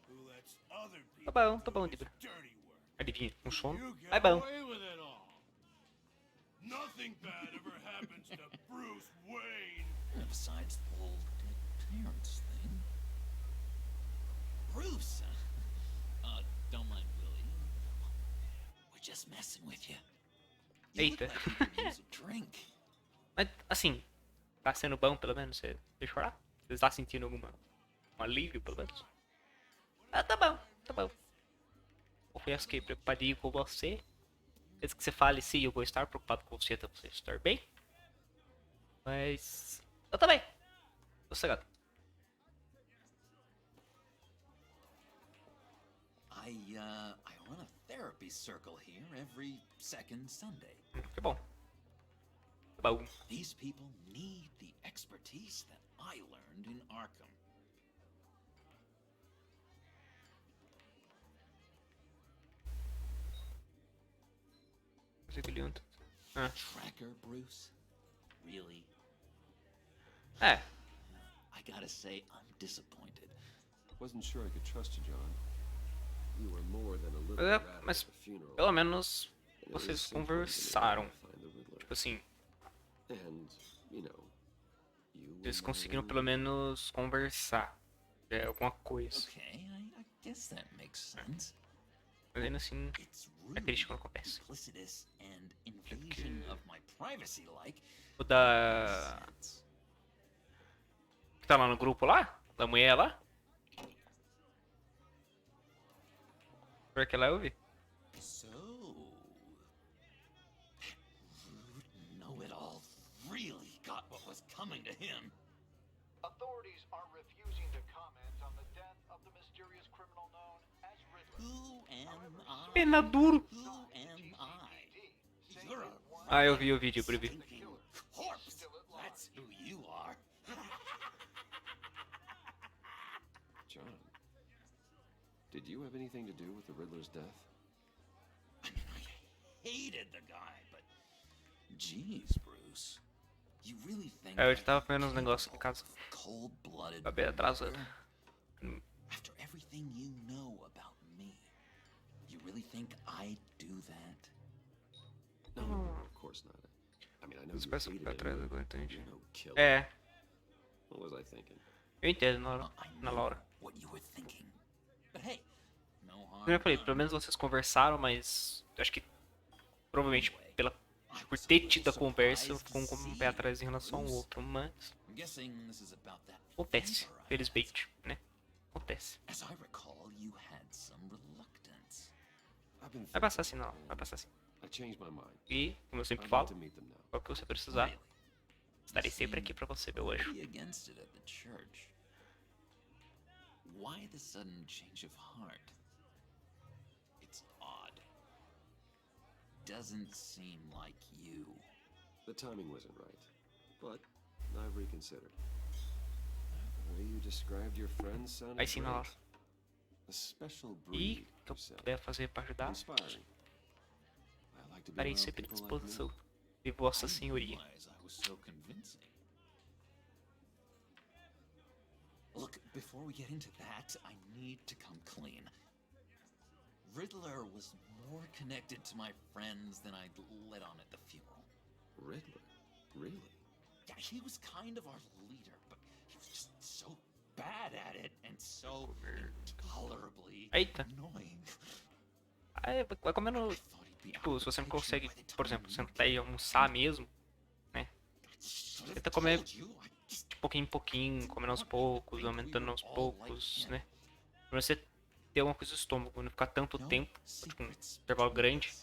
[SPEAKER 2] who lets other
[SPEAKER 1] Tá
[SPEAKER 2] people
[SPEAKER 1] bom,
[SPEAKER 2] do
[SPEAKER 1] Dibra.
[SPEAKER 2] his dirty work.
[SPEAKER 1] Adivinha, um sono?
[SPEAKER 2] You get
[SPEAKER 1] Vai bom.
[SPEAKER 2] away with it all. Nothing bad ever happens to Bruce Wayne.
[SPEAKER 9] And besides the whole dead parents thing. Bruce! Don't mind Willie. We're just messing with you. You look
[SPEAKER 1] Eita.
[SPEAKER 9] like you could use a drink.
[SPEAKER 1] Mas, assim, tá sendo bom, pelo menos? Você deixa chorar? Você está sentindo um alívio, pelo menos? Ah, tá bom, tá bom. Confesso que preocupadinho com você. Desde que você fale sim, eu vou estar preocupado com você até você estar bem. Mas... eu também. Tô sossegado.
[SPEAKER 9] I run a therapy circle here every second Sunday.
[SPEAKER 1] Que bom. Tá bom.
[SPEAKER 9] These people need the expertise that I learned in Arkham.
[SPEAKER 1] Ah.
[SPEAKER 9] Tracker, Bruce? Really?
[SPEAKER 1] É,
[SPEAKER 9] I gotta say, I'm disappointed.
[SPEAKER 5] Wasn't sure I could trust you, John. You were more than a little
[SPEAKER 1] É,
[SPEAKER 5] erratic
[SPEAKER 1] mas
[SPEAKER 5] at the funeral.
[SPEAKER 1] pelo menos
[SPEAKER 5] and it was
[SPEAKER 1] vocês
[SPEAKER 5] simpler than
[SPEAKER 1] conversaram.
[SPEAKER 5] able to find the Riddler.
[SPEAKER 1] Tipo assim,
[SPEAKER 5] And, you know, you were
[SPEAKER 1] eles
[SPEAKER 5] my
[SPEAKER 1] conseguiram
[SPEAKER 5] only-
[SPEAKER 1] pelo menos conversar. É alguma coisa.
[SPEAKER 9] Okay, I guess that makes sense.
[SPEAKER 1] Mas ainda assim,
[SPEAKER 9] It's
[SPEAKER 1] é
[SPEAKER 9] rude,
[SPEAKER 1] triste quando acontece.
[SPEAKER 9] duplicitous, and invasion of my privacy like.
[SPEAKER 1] O da...
[SPEAKER 9] sense.
[SPEAKER 1] que tá lá no grupo lá? Da mulher lá? Por que lá eu vi?
[SPEAKER 9] So, rude know-it-all really got what was coming to him.
[SPEAKER 10] Authorities are refusing to comment on the death of the mysterious criminal known as Riddler.
[SPEAKER 9] Who am I?
[SPEAKER 1] Pena duro.
[SPEAKER 9] Who am I? You're a
[SPEAKER 1] Ah, eu vi o vídeo, por vi.
[SPEAKER 9] stinking corpse. That's who you are.
[SPEAKER 5] John, did you have anything to do with the Riddler's death?
[SPEAKER 9] I mean, I hated the guy, but jeez, Bruce, you really think
[SPEAKER 1] É, eu
[SPEAKER 9] I
[SPEAKER 1] já tava vendo uns
[SPEAKER 9] capable
[SPEAKER 1] negócios em casa.
[SPEAKER 9] of cold-blooded
[SPEAKER 1] Tá bem atrasado.
[SPEAKER 9] murder? After everything you know about me, you really think I'd do that?
[SPEAKER 5] No, of course not. I mean, I know
[SPEAKER 1] Os
[SPEAKER 5] you
[SPEAKER 1] peças
[SPEAKER 5] hated
[SPEAKER 1] pra
[SPEAKER 5] him,
[SPEAKER 1] trás
[SPEAKER 5] but
[SPEAKER 1] agora, entendi.
[SPEAKER 5] you're no killer.
[SPEAKER 1] É,
[SPEAKER 5] What was I thinking?
[SPEAKER 1] eu entendo na,
[SPEAKER 9] I
[SPEAKER 1] na
[SPEAKER 9] know
[SPEAKER 1] Laura.
[SPEAKER 9] what you were thinking, but hey, no harm
[SPEAKER 1] Como eu falei,
[SPEAKER 9] done.
[SPEAKER 1] pelo menos vocês conversaram, mas eu acho que provavelmente
[SPEAKER 9] Anyway, I
[SPEAKER 1] por
[SPEAKER 9] was a
[SPEAKER 1] ter
[SPEAKER 9] little
[SPEAKER 1] tido a conversa, eu
[SPEAKER 9] surprised
[SPEAKER 1] fico
[SPEAKER 9] to
[SPEAKER 1] com um
[SPEAKER 9] see
[SPEAKER 1] pé atrás em relação ao
[SPEAKER 9] Bruce.
[SPEAKER 1] outro, mas
[SPEAKER 9] I'm guessing this is about that
[SPEAKER 1] acontece,
[SPEAKER 9] favor I
[SPEAKER 1] felizmente, né? Acontece.
[SPEAKER 9] asked. As I recall, you had some reluctance.
[SPEAKER 5] I've been
[SPEAKER 1] Vai passar
[SPEAKER 5] thinking,
[SPEAKER 1] assim, não, vai passar assim.
[SPEAKER 5] I changed my mind.
[SPEAKER 1] E, como eu sempre
[SPEAKER 5] I'd
[SPEAKER 1] falo,
[SPEAKER 5] like to meet them now.
[SPEAKER 1] qual que você precisar,
[SPEAKER 9] Really?
[SPEAKER 1] estarei sempre aqui pra você, meu anjo.
[SPEAKER 9] Pretty against it at the church. Why the sudden change of heart? It's odd. Doesn't seem like you.
[SPEAKER 5] The timing wasn't right, but I've reconsidered. The way you described your friends sounded
[SPEAKER 1] Aí sim, na hora.
[SPEAKER 5] great. A special
[SPEAKER 1] E
[SPEAKER 5] breed,
[SPEAKER 1] que eu
[SPEAKER 5] you said.
[SPEAKER 1] puder fazer pra ajudar,
[SPEAKER 5] Inspiring. I like to be
[SPEAKER 1] estarei
[SPEAKER 5] around
[SPEAKER 1] sempre à
[SPEAKER 5] people like me.
[SPEAKER 1] disposição de Vossa
[SPEAKER 9] I
[SPEAKER 1] Senhoria.
[SPEAKER 9] didn't realize I was so convincing. Look, before we get into that, I need to come clean. Riddler was more connected to my friends than I'd let on at the funeral.
[SPEAKER 5] Riddler? Really?
[SPEAKER 9] Yeah, he was kind of our leader, but he was just so bad at it and so intolerably
[SPEAKER 1] Eita.
[SPEAKER 9] annoying.
[SPEAKER 1] Aí vai comendo. Tipo, se você não consegue, por exemplo, sentar e almoçar mesmo, né? Tenta comer de pouquinho em pouquinho, comendo aos poucos, aumentando aos poucos, né? Pra você ter alguma coisa no estômago, não ficar tanto tempo, tipo, um intervalo grande,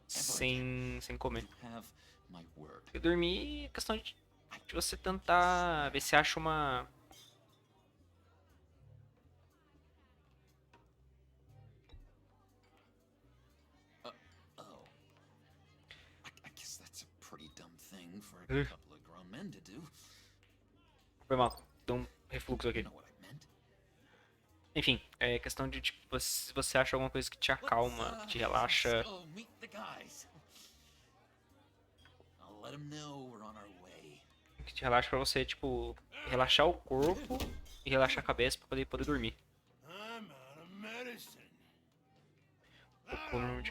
[SPEAKER 1] sem comer. E dormir é questão de você tentar ver se acha uma. Foi mal, deu um refluxo aqui. Enfim, é questão de tipo, se você acha alguma coisa que te acalma, que te relaxa. Que te relaxa pra você, tipo, relaxar o corpo e relaxar a cabeça pra poder dormir.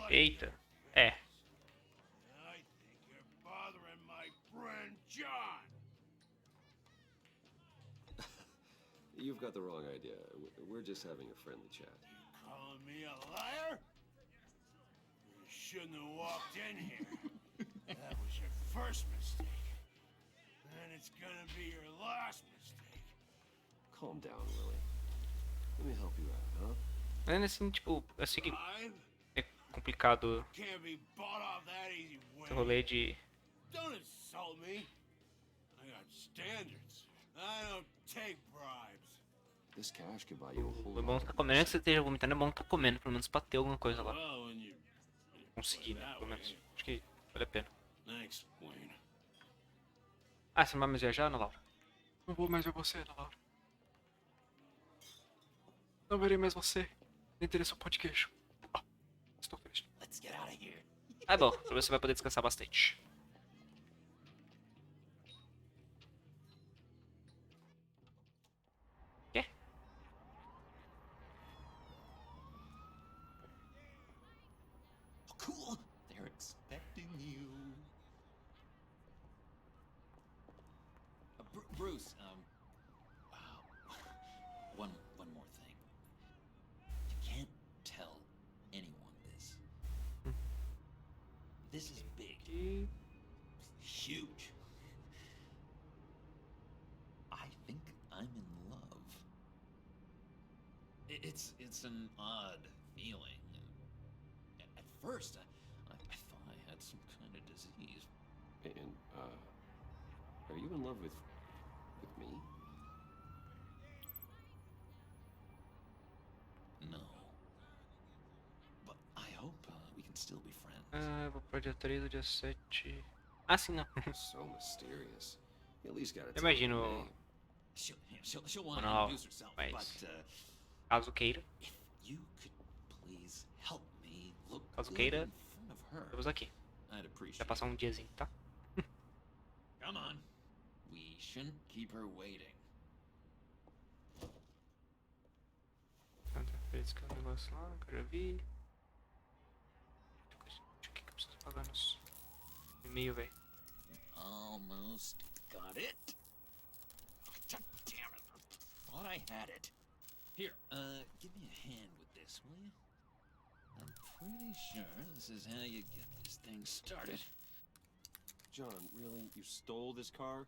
[SPEAKER 1] Eita, é.
[SPEAKER 5] You've got the wrong idea. We're just having a friendly chat.
[SPEAKER 2] Calling me a liar? You shouldn't have walked in here. That was your first mistake. And it's gonna be your last mistake.
[SPEAKER 5] Calm down, Willie. Let me help you out, huh?
[SPEAKER 1] Mas assim, tipo, eu sei que é complicado
[SPEAKER 2] Can't be bought off that easy
[SPEAKER 1] esse
[SPEAKER 2] way.
[SPEAKER 1] rolê de.
[SPEAKER 2] Don't insult me. I got standards. I don't take bribes.
[SPEAKER 5] This cash could buy you a whole
[SPEAKER 1] É bom
[SPEAKER 5] lot.
[SPEAKER 1] tá comendo, que você esteja vomitando, é bom tá comendo, pelo menos pra ter alguma coisa lá.
[SPEAKER 2] Well, when you
[SPEAKER 1] Conseguir, né? Pelo menos. Acho que vale a pena.
[SPEAKER 2] Thanks, Wayne.
[SPEAKER 1] Ah, você não vai mais viajar, Ana Laura? Não vou mais ver você, Ana Laura. Não verei mais você. Nem terei seu pão de queijo. Oh, estou feliz.
[SPEAKER 9] Let's get out of here.
[SPEAKER 1] Ah, é bom, você vai poder descansar bastante. Quê?
[SPEAKER 9] Oh, cool. They're expecting you. Bruce, one more thing. You can't tell anyone this. This is big. Huge. I think I'm in love. It's an odd feeling. At first, I thought I had some kind of disease.
[SPEAKER 5] And, are you in love with me?
[SPEAKER 9] No. But I hope we can still be friends.
[SPEAKER 1] Ah, eu vou pro dia 3 ou dia 7. Ah, sim, não.
[SPEAKER 5] So mysterious. You at least gotta
[SPEAKER 1] Eu
[SPEAKER 5] tell me your
[SPEAKER 1] imagino.
[SPEAKER 5] name.
[SPEAKER 9] She'll want to
[SPEAKER 1] Não,
[SPEAKER 9] introduce herself,
[SPEAKER 1] mas
[SPEAKER 9] but
[SPEAKER 1] caso queira,
[SPEAKER 9] if you could please help me look
[SPEAKER 1] caso
[SPEAKER 9] good
[SPEAKER 1] queira,
[SPEAKER 9] in front of her,
[SPEAKER 1] estamos aqui.
[SPEAKER 9] I'd
[SPEAKER 1] Vai
[SPEAKER 9] appreciate
[SPEAKER 1] passar um diazinho, tá?
[SPEAKER 9] it. Come on. We shouldn't keep her waiting.
[SPEAKER 1] Esse que é o negócio lá, que eu já vi. O que eu preciso pagar nos e-mail, velho?
[SPEAKER 9] Almost got it. God damn it. I thought I had it. Here, give me a hand with this, will you? I'm pretty sure this is how you get this thing started.
[SPEAKER 5] John, really? You stole this car?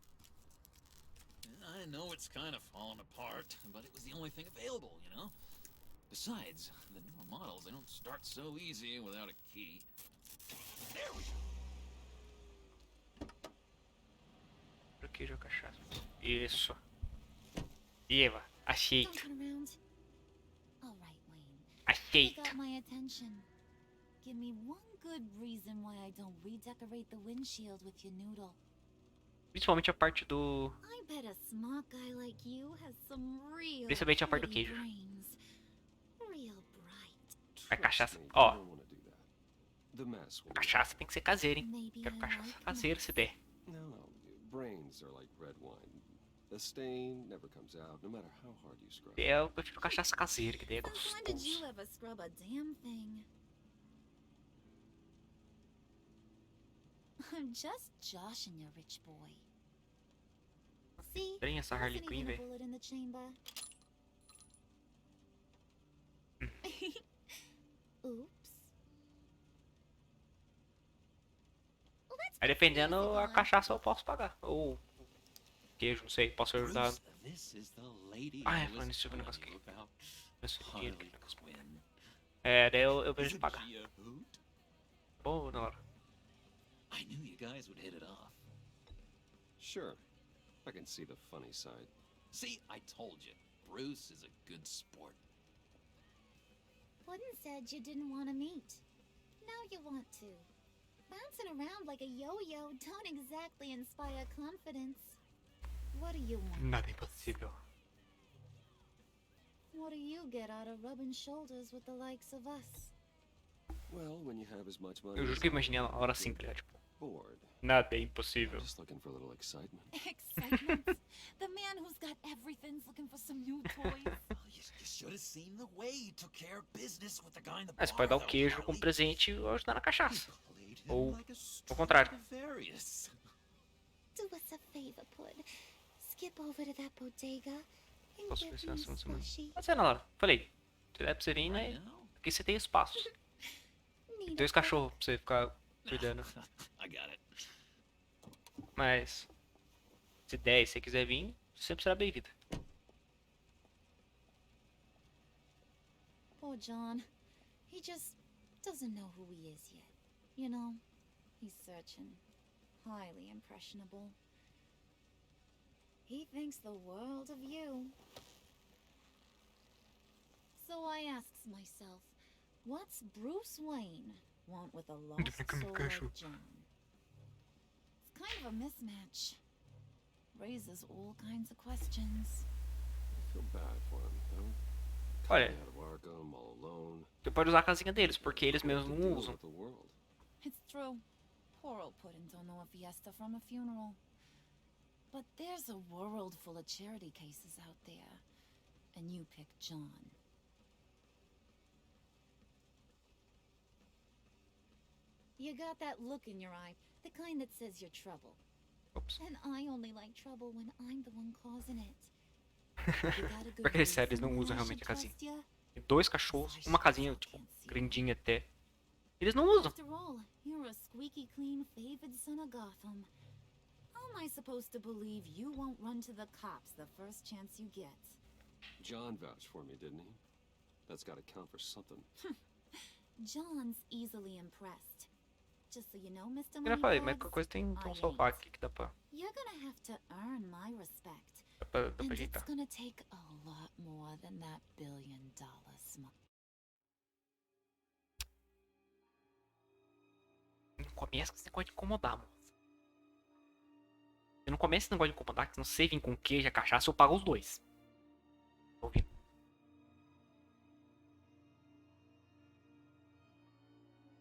[SPEAKER 9] I know it's kind of falling apart, but it was the only thing available, you know? Besides, the newer models, they don't start so easy without a key. There we go.
[SPEAKER 1] Pra que jogar cachaça? Isso. Eva, aceito.
[SPEAKER 11] Don't turn around. All right, Wayne. You
[SPEAKER 1] Aceito.
[SPEAKER 11] got my attention. Give me one good reason why I don't redecorate the windshield with your noodle.
[SPEAKER 1] Principalmente a parte do.
[SPEAKER 11] I bet a smart guy like you has some real
[SPEAKER 1] Principalmente a parte do
[SPEAKER 11] pretty
[SPEAKER 1] queijo.
[SPEAKER 11] brains. Real bright.
[SPEAKER 1] A cachaça.
[SPEAKER 5] Trust me,
[SPEAKER 1] Ó,
[SPEAKER 5] you don't wanna do that. The mess will be
[SPEAKER 1] cachaça tem que ser caseira, hein?
[SPEAKER 11] Maybe
[SPEAKER 1] Quero
[SPEAKER 11] I
[SPEAKER 1] cachaça
[SPEAKER 11] like
[SPEAKER 1] caseira se der.
[SPEAKER 5] No. Brains are like red wine. The stain never comes out, no matter how hard you scrub.
[SPEAKER 1] Eu prefiro cachaça caseira, que daí é
[SPEAKER 11] Since when did you
[SPEAKER 1] gostoso.
[SPEAKER 11] ever scrub a damn thing? I'm just joshing you, rich boy. See,
[SPEAKER 1] Estranha essa
[SPEAKER 11] there
[SPEAKER 1] Harley
[SPEAKER 11] wasn't
[SPEAKER 1] Quinn,
[SPEAKER 11] even a
[SPEAKER 1] velho.
[SPEAKER 11] bullet in the chamber. Oops. Well, that's
[SPEAKER 1] Aí
[SPEAKER 11] good for
[SPEAKER 1] dependendo,
[SPEAKER 11] music
[SPEAKER 1] a
[SPEAKER 11] on.
[SPEAKER 1] cachaça eu posso pagar. Ou queijo, não sei, posso ajudar.
[SPEAKER 9] Bruce, this is the lady
[SPEAKER 1] Ah,
[SPEAKER 9] I
[SPEAKER 1] é, falando
[SPEAKER 9] was
[SPEAKER 1] nisso, eu vi um
[SPEAKER 9] telling
[SPEAKER 1] negócio
[SPEAKER 9] you
[SPEAKER 1] aqui.
[SPEAKER 9] about.
[SPEAKER 1] Isso, dinheiro,
[SPEAKER 9] Harley
[SPEAKER 1] que negócio.
[SPEAKER 9] Quinn.
[SPEAKER 1] É, daí eu vejo de
[SPEAKER 9] Isn't
[SPEAKER 1] pagar.
[SPEAKER 9] she a hoot?
[SPEAKER 1] Bom, na hora.
[SPEAKER 9] I knew you guys would hit it off.
[SPEAKER 5] Sure. I can see the funny side.
[SPEAKER 9] See, I told you. Bruce is a good sport.
[SPEAKER 11] Puddin said you didn't want to meet. Now you want to. Bouncing around like a yo-yo don't exactly inspire confidence. What do you want?
[SPEAKER 1] Nada impossível.
[SPEAKER 11] What do you get out of rubbing shoulders with the likes of us?
[SPEAKER 5] Well, when you have as much money
[SPEAKER 1] Eu juro
[SPEAKER 5] as
[SPEAKER 1] que
[SPEAKER 5] I
[SPEAKER 1] eu imaginei
[SPEAKER 5] do,
[SPEAKER 1] ela a hora
[SPEAKER 5] you
[SPEAKER 1] assim,
[SPEAKER 5] get
[SPEAKER 1] tá ligado? Tipo,
[SPEAKER 5] bored.
[SPEAKER 1] nada é
[SPEAKER 5] I'm
[SPEAKER 1] impossível.
[SPEAKER 5] just looking for a little excitement.
[SPEAKER 11] Excitement? The man who's got everything's looking for some new toys.
[SPEAKER 9] Well, you should have seen the way he took care of business with the guy in the
[SPEAKER 1] Mas você
[SPEAKER 9] bar,
[SPEAKER 1] pode dar o
[SPEAKER 9] though,
[SPEAKER 1] queijo como
[SPEAKER 9] Harley.
[SPEAKER 1] presente e ajudar na cachaça.
[SPEAKER 9] Played him
[SPEAKER 1] Ou
[SPEAKER 9] like a
[SPEAKER 1] ao contrário.
[SPEAKER 9] Stradivarius.
[SPEAKER 11] Do us a favor, Pud. Skip over to that bodega and
[SPEAKER 1] Posso ver
[SPEAKER 11] give
[SPEAKER 1] se
[SPEAKER 11] me
[SPEAKER 1] é
[SPEAKER 11] a
[SPEAKER 1] assim, semana.
[SPEAKER 11] slushy.
[SPEAKER 1] Mas é na hora. Falei. Se der pra você vir,
[SPEAKER 9] I
[SPEAKER 1] né?
[SPEAKER 9] know.
[SPEAKER 1] Aqui você tem espaço.
[SPEAKER 11] Need a
[SPEAKER 1] 2 cachorros pra você ficar cuidando.
[SPEAKER 9] I got it.
[SPEAKER 1] Mas se der e você quiser vir, sempre será bem-vindo.
[SPEAKER 11] Poor John. He just doesn't know who he is yet. You know, he's searching. Highly impressionable. He thinks the world of you. So I asks myself, what's Bruce Wayne want with a lost soul like John? It's kind of a mismatch. Raises all kinds of questions.
[SPEAKER 5] I feel bad for him, though.
[SPEAKER 1] Olha,
[SPEAKER 5] Coming out of Arkham all alone.
[SPEAKER 1] você pode usar a casinha deles, porque eles mesmos
[SPEAKER 5] To
[SPEAKER 1] não
[SPEAKER 5] deal
[SPEAKER 1] usam.
[SPEAKER 5] with the world.
[SPEAKER 11] It's true. Poor old Puddin' don't know a fiesta from a funeral. But there's a world full of charity cases out there. And you pick John. You got that look in your eye, the kind that says you're trouble.
[SPEAKER 1] Ops.
[SPEAKER 11] And I only like trouble when I'm the one causing it. You got a good
[SPEAKER 1] Porque sério, eles
[SPEAKER 11] reason
[SPEAKER 1] não
[SPEAKER 11] why
[SPEAKER 1] usam
[SPEAKER 11] I
[SPEAKER 1] realmente a
[SPEAKER 11] should
[SPEAKER 1] casinha.
[SPEAKER 11] trust ya?
[SPEAKER 1] Tem 2 cachorros, uma casinha, tipo, grandinha até. Eles não usam.
[SPEAKER 11] After all, you're a squeaky clean favored son of Gotham. How am I supposed to believe you won't run to the cops the first chance you get?
[SPEAKER 5] John vouched for me, didn't he? That's gotta count for something.
[SPEAKER 11] John's easily impressed. Just so you know, Mr.
[SPEAKER 1] Eu já falei, mas
[SPEAKER 11] Moneybags,
[SPEAKER 1] qualquer coisa tem um
[SPEAKER 11] I
[SPEAKER 1] sofá
[SPEAKER 11] ain't.
[SPEAKER 1] aqui que dá pra
[SPEAKER 11] You're gonna have to earn my respect.
[SPEAKER 1] dá pra
[SPEAKER 11] And it's
[SPEAKER 1] ajeitar.
[SPEAKER 11] gonna take a lot more than that $1 billion smoke.
[SPEAKER 1] Não começa com esse negócio de incomodar, moça. Você não começa esse negócio de incomodar, que senão você vem com queijo e a cachaça, eu pago os 2. Tô ouvindo?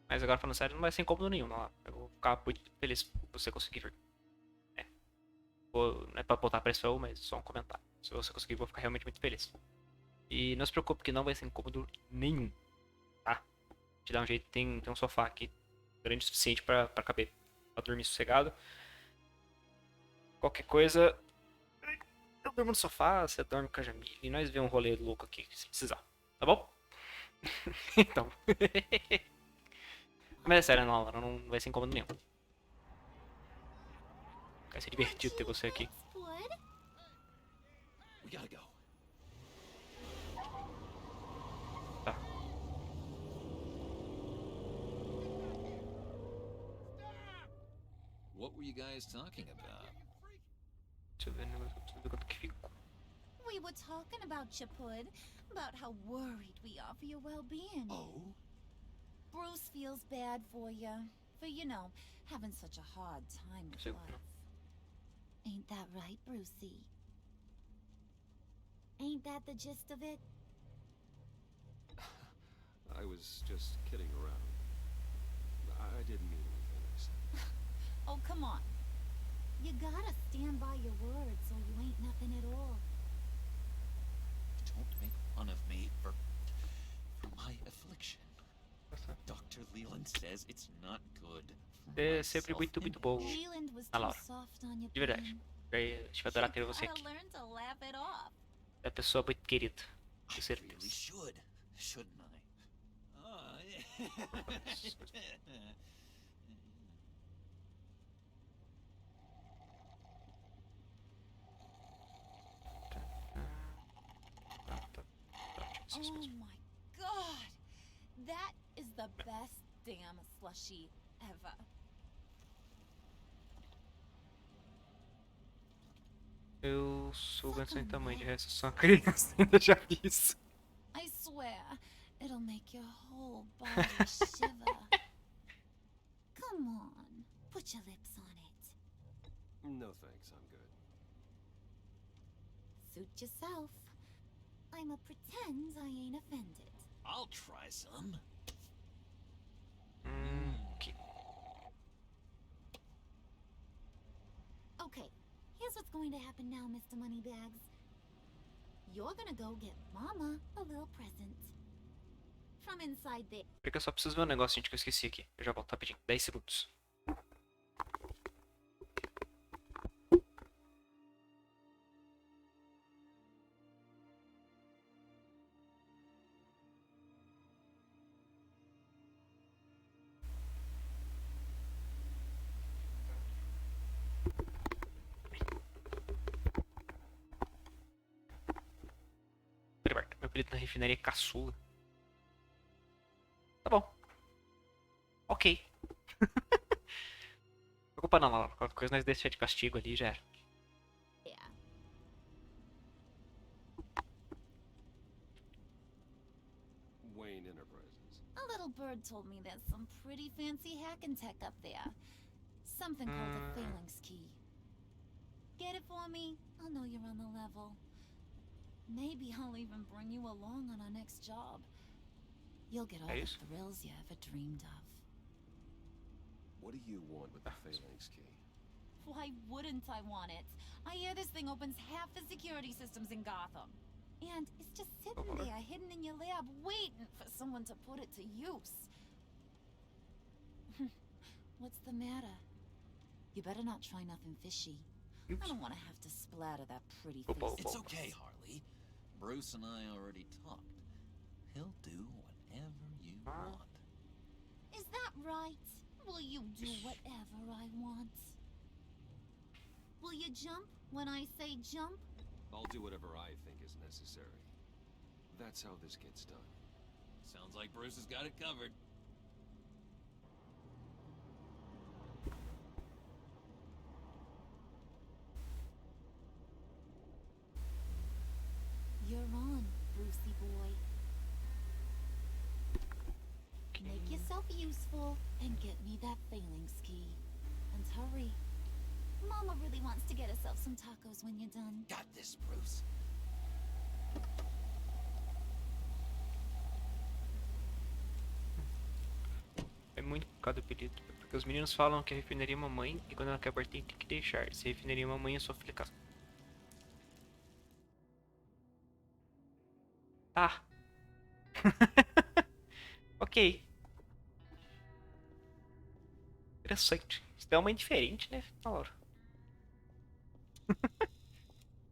[SPEAKER 1] Mas agora falando sério, não vai ser incômodo nenhum, não. Eu vou ficar muito feliz se você conseguir vir. É. Não é pra botar pressão, mas só um comentário. Se você conseguir, eu vou ficar realmente muito feliz. E não se preocupe que não vai ser incômodo nenhum, tá? Te dar um jeito, tem um sofá aqui grande o suficiente pra caber, pra dormir sossegado. Qualquer coisa, eu durmo no sofá, você dorme com a Jamile e nós vemos um rolê louco aqui, se precisar, tá bom? Então. Mas é sério, não vai ser incômodo nenhum. Vai ser divertido ter você aqui.
[SPEAKER 11] Bud?
[SPEAKER 9] We gotta go.
[SPEAKER 1] Tá.
[SPEAKER 9] What were you guys talking about?
[SPEAKER 1] Deixa eu ver quanto que ficou.
[SPEAKER 11] We were talking about you, Pud. About how worried we are for your well-being.
[SPEAKER 9] Oh?
[SPEAKER 11] Bruce feels bad for you. For, you know, having such a hard time with
[SPEAKER 1] Sure.
[SPEAKER 11] life. Ain't that right, Brucey? Ain't that the gist of it?
[SPEAKER 5] I was just kidding around. I didn't mean anything I said.
[SPEAKER 11] Oh, come on. You gotta stand by your words or you ain't nothing at all.
[SPEAKER 9] Don't make fun of me for my affliction. Dr. Leland says it's not good for
[SPEAKER 1] É
[SPEAKER 9] my
[SPEAKER 1] sempre muito
[SPEAKER 9] self-image.
[SPEAKER 1] bom.
[SPEAKER 11] Leland was
[SPEAKER 1] Ah,
[SPEAKER 11] too
[SPEAKER 1] Laura.
[SPEAKER 11] soft on you,
[SPEAKER 1] De verdade.
[SPEAKER 11] Pen.
[SPEAKER 1] A gente vai adorar ter você aqui.
[SPEAKER 11] Learn to laugh it off.
[SPEAKER 1] É uma pessoa muito querida. Com
[SPEAKER 9] Really
[SPEAKER 1] certeza.
[SPEAKER 9] should, shouldn't I?
[SPEAKER 11] Oh my god! That is the best damn slushy ever.
[SPEAKER 1] Eu sou grande sem tamanho, de resto eu sou uma criança, ainda já vi isso.
[SPEAKER 11] I swear, it'll make your whole body shiver. Come on, put your lips on it.
[SPEAKER 5] No thanks, I'm good.
[SPEAKER 11] Suit yourself. I'ma pretend I ain't offended.
[SPEAKER 9] I'll try some.
[SPEAKER 1] Ok.
[SPEAKER 11] Okay, here's what's going to happen now, Mr. Moneybags. You're gonna go get Mama a little present. From inside there.
[SPEAKER 1] Porque eu só preciso ver um negócio, gente, que eu esqueci aqui. Eu já volto rapidinho. 10 segundos. Meu apelido na refinaria é caçula. Tá bom. Ok. Não preocupa não, Laura. Qualquer coisa nós deixamos de castigo ali já era.
[SPEAKER 11] Yeah.
[SPEAKER 5] Wayne Enterprises.
[SPEAKER 11] A little bird told me there's some pretty fancy hacking tech up there. Something called a phalanx key. Get it for me? I'll know you're on the level. Maybe I'll even bring you along on our next job. You'll get all the thrills you ever dreamed of.
[SPEAKER 5] What do you want with the phalanx key?
[SPEAKER 11] Why wouldn't I want it? I hear this thing opens half the security systems in Gotham. And it's just sitting there, hidden in your lab, waiting for someone to put it to use. What's the matter? You better not try nothing fishy. I don't want to have to splatter that pretty face.
[SPEAKER 9] It's okay, Harley. Bruce and I already talked. He'll do whatever you want.
[SPEAKER 11] Is that right? Will you do whatever I want? Will you jump when I say jump?
[SPEAKER 5] I'll do whatever I think is necessary. That's how this gets done.
[SPEAKER 9] Sounds like Bruce has got it covered.
[SPEAKER 11] You're on, Brucey boy. Make yourself useful and get me that phalanx key. And hurry. Mama really wants to get herself some tacos when you're done.
[SPEAKER 9] Got this, Bruce.
[SPEAKER 1] É muito complicado o apelido. Porque os meninos falam que a refinaria é mamãe e quando ela quer partir tem que deixar. Se a refinaria é mamãe, eu sou filha casa. Tá. Ok. Interessante. Isso é uma diferente, né, Laura?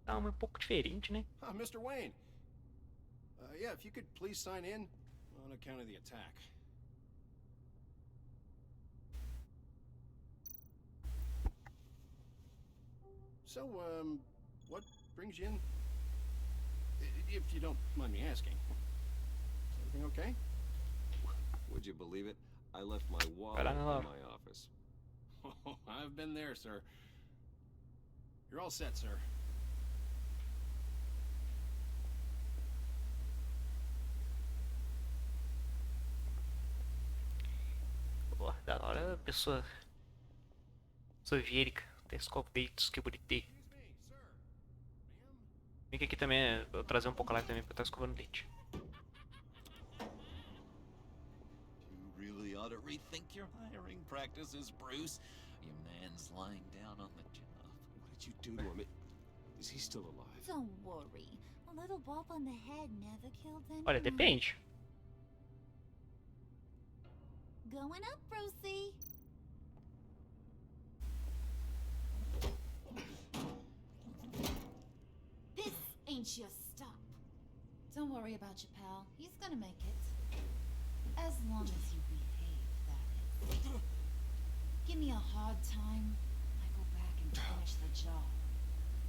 [SPEAKER 1] É uma um pouco diferente, né?
[SPEAKER 6] Mr. Wayne. Yeah, if you could please sign in on account of the attack. So, what brings you in? If you don't mind me asking. Is everything okay?
[SPEAKER 5] Would you believe it? I left my wallet in my office.
[SPEAKER 6] Oh, I've been there, sir. You're all set, sir.
[SPEAKER 1] Pô, da hora, pessoa soviética, tem escopeitos, que bonitinho. Vem aqui também, vou trazer um pouco lá também pra eu estar escovando dente.
[SPEAKER 9] You really ought to rethink your hiring practices, Bruce. Your man's lying down on the job.
[SPEAKER 5] What did you do to him? Is he still alive?
[SPEAKER 11] Don't worry. A little bump on the head never killed anyone.
[SPEAKER 1] Olha, depende.
[SPEAKER 11] Going up, Brucey. ain't you? Stop. Don't worry about your pal. He's gonna make it. As long as you behave, that is. Give me a hard time, I go back and finish the job.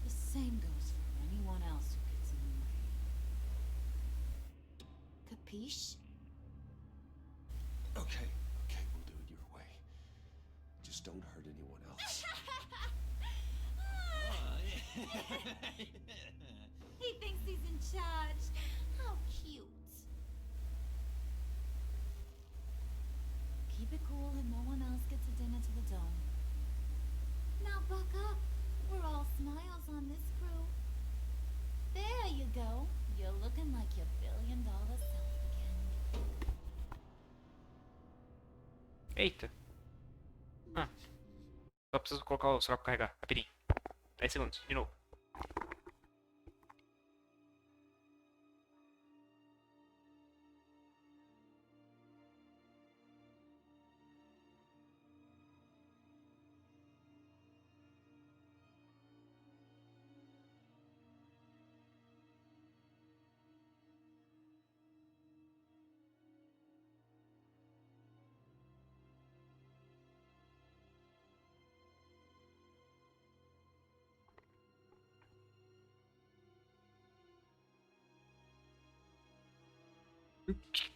[SPEAKER 11] The same goes for anyone else who gets in the way. Capiche?
[SPEAKER 5] Okay, we'll do it your way. Just don't hurt anyone else.
[SPEAKER 11] He thinks he's in charge. How cute. Keep it cool and no one else gets a dinner to the dome. Now buck up. We're all smiles on this crew. There you go. You're looking like your billion-dollar self again.
[SPEAKER 1] Eita. Ah. Só preciso colocar o celular pra carregar. Rapidinho. 10 segundos. De novo.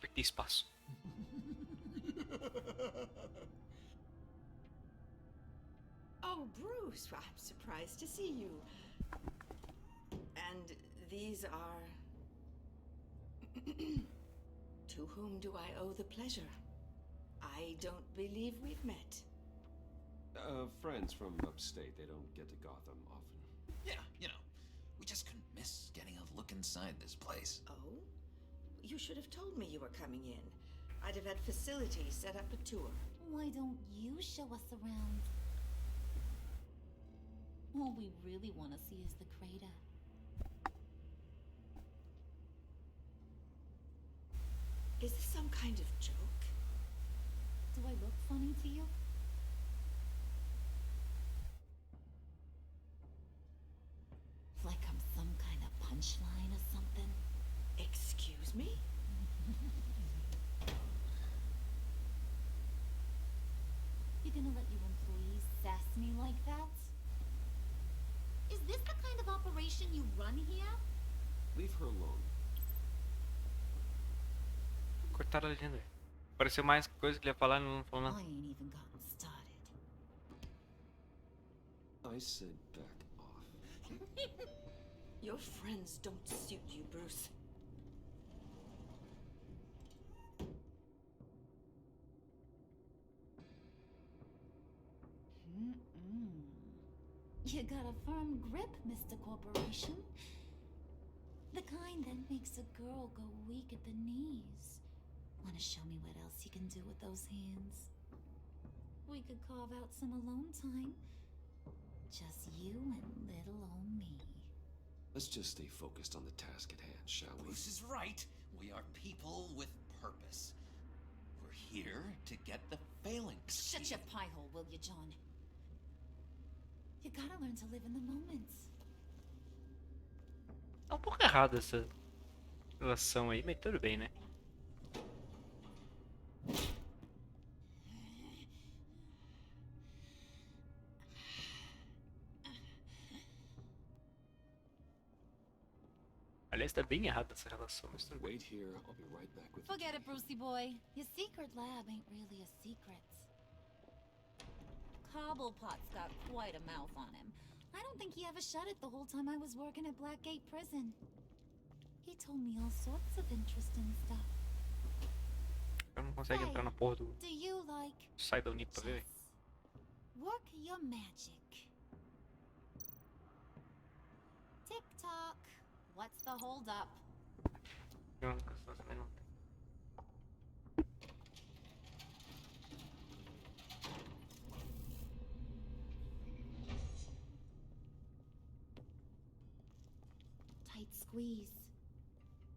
[SPEAKER 1] Perdi espaço.
[SPEAKER 3] Oh, Bruce, I'm surprised to see you. And these are... To whom do I owe the pleasure? I don't believe we've met.
[SPEAKER 5] Friends from upstate. They don't get to Gotham often.
[SPEAKER 9] Yeah, you know, we just couldn't miss getting a look inside this place.
[SPEAKER 3] Oh? You should have told me you were coming in. I'd have had facilities set up a tour.
[SPEAKER 11] Why don't you show us around? All we really want to see is the crater.
[SPEAKER 3] Is this some kind of joke?
[SPEAKER 11] Do I look funny to you? Like I'm some kind of punchline or something?
[SPEAKER 3] Excuse me?
[SPEAKER 11] You gonna let your employees sass me like that? Is this the kind of operation you run here?
[SPEAKER 5] Leave her alone.
[SPEAKER 1] Cortaram a legenda. Pareceu mais coisa que ele ia falar e não falou
[SPEAKER 11] I
[SPEAKER 1] nada.
[SPEAKER 11] ain't even gotten started.
[SPEAKER 5] I said back off.
[SPEAKER 3] Your friends don't suit you, Bruce.
[SPEAKER 11] You got a firm grip, Mr. Corporation. The kind that makes a girl go weak at the knees. Wanna show me what else you can do with those hands? We could carve out some alone time. Just you and little old me.
[SPEAKER 5] Let's just stay focused on the task at hand, shall we?
[SPEAKER 9] Bruce is right. We are people with purpose. We're here to get the phalanx.
[SPEAKER 11] Shut your pie hole, will you, John? You gotta learn to live in the moment.
[SPEAKER 1] Tá um pouco errado essa relação aí, mas tudo bem, né? Aliás, tá bem errada essa relação, mas tudo bem.
[SPEAKER 5] Wait here. I'll be right back with
[SPEAKER 11] Forget it, Brucey boy. Your secret lab ain't really a secret. Cobblepot's got quite a mouth on him. I don't think he ever shut it the whole time I was working at Blackgate Prison. He told me all sorts of interesting stuff.
[SPEAKER 1] Eu não consigo entrar na porra do...
[SPEAKER 11] Do you like...
[SPEAKER 1] Sai da Unip pra ver.
[SPEAKER 11] Work your magic. Tick-tock. What's the hold-up?
[SPEAKER 1] Não, também não tem.
[SPEAKER 11] Tight squeeze.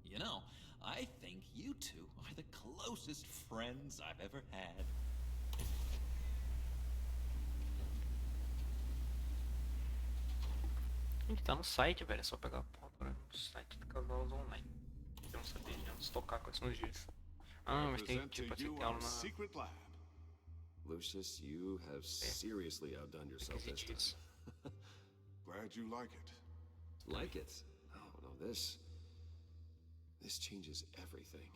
[SPEAKER 9] You know, I think you two are the closest friends I've ever had.
[SPEAKER 1] Gente, tá no site, velho. É só pegar a pauta no site do Cavalos Online. Eu não sabia de onde estocar quais são os dias. Ah, mas tem tipo assim, tem aula na.
[SPEAKER 5] Lucius, you have seriously outdone yourself this time.
[SPEAKER 2] Glad you like it.
[SPEAKER 5] Like it? Oh, no, this changes everything.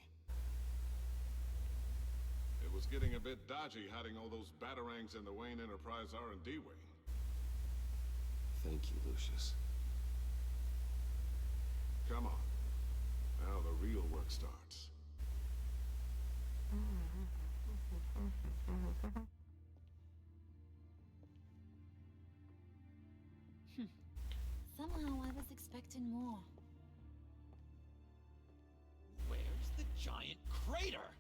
[SPEAKER 2] It was getting a bit dodgy hiding all those batarangs in the Wayne Enterprise R&D wing.
[SPEAKER 5] Thank you, Lucius.
[SPEAKER 2] Come on. Now the real work starts.
[SPEAKER 11] Somehow I was expecting more.
[SPEAKER 9] Where's the giant crater?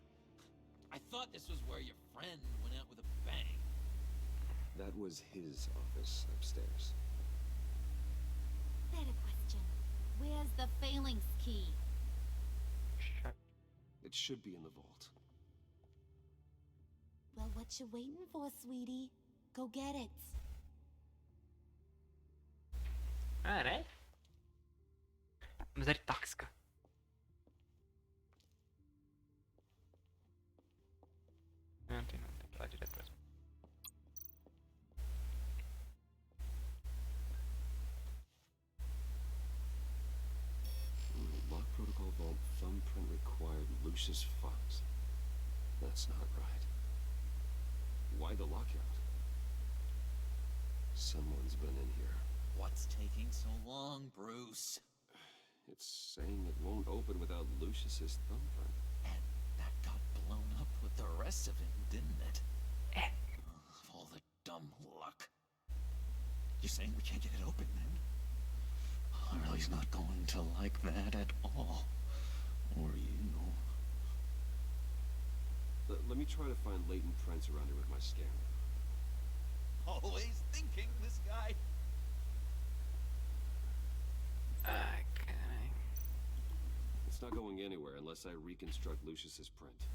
[SPEAKER 9] I thought this was where your friend went out with a bang.
[SPEAKER 5] That was his office upstairs.
[SPEAKER 11] Better question. Where's the phalanx key?
[SPEAKER 5] It should be in the vault.
[SPEAKER 11] Well, what you waiting for, sweetie? Go get it.
[SPEAKER 1] Caralho. Miséria tóxica. Não, tem que ir lá direto mesmo.
[SPEAKER 5] Lock protocol vault thumbprint required Lucius Fox. That's not right. Why the lockout? Someone's been in here.
[SPEAKER 9] What's taking so long, Bruce?
[SPEAKER 5] It's saying it won't open without Lucius's thumbprint.
[SPEAKER 9] And that got blown up with the rest of it, didn't it? All the dumb luck. You're saying we can't get it open, then? Harley's not going to like that at all. Or you.
[SPEAKER 5] Let me try to find latent prints around here with my scanner.
[SPEAKER 9] Always thinking, this guy.
[SPEAKER 1] Okay.
[SPEAKER 5] It's not going anywhere unless I reconstruct Lucius's print.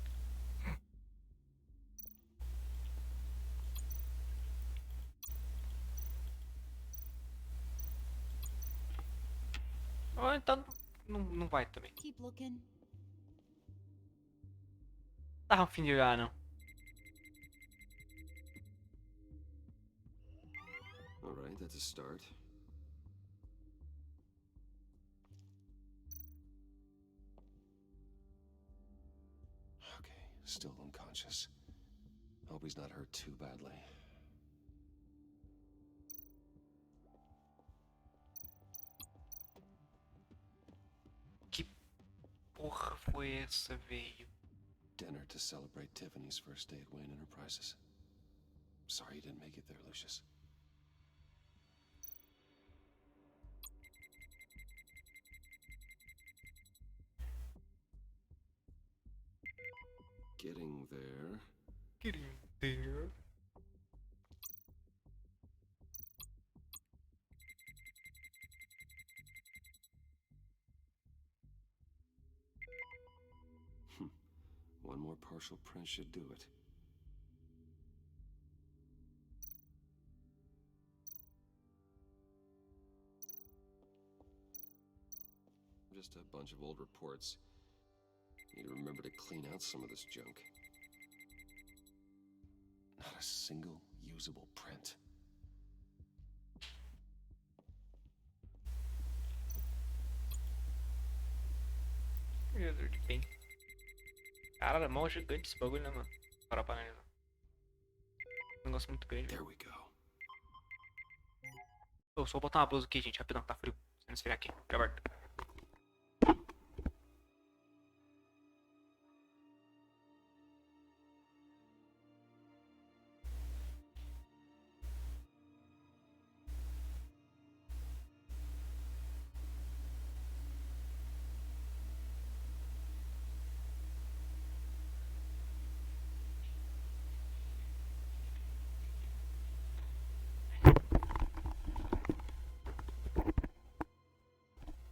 [SPEAKER 1] Ou então não vai também.
[SPEAKER 11] Keep looking.
[SPEAKER 1] Tá um fim de jogar, não.
[SPEAKER 5] Alright, that's a start. Okay, still unconscious. Hope he's not hurt too badly.
[SPEAKER 1] Que porra foi essa, velho?
[SPEAKER 5] Dinner to celebrate Tiffany's first day at Wayne Enterprises. Sorry you didn't make it there, Lucius. Getting there.
[SPEAKER 1] Getting there.
[SPEAKER 5] One more partial print should do it. Just a bunch of old reports. Need to remember to clean out some of this junk. Not a single usable print.
[SPEAKER 1] Jesus de bem. Cara, é mó gigante esse bagulho, né, mano? Para analisar. Um negócio muito grande.
[SPEAKER 5] There we go.
[SPEAKER 1] Eu só vou botar uma blusa aqui, gente, rapidão, tá frio. Se não esfriar aqui. Acabar.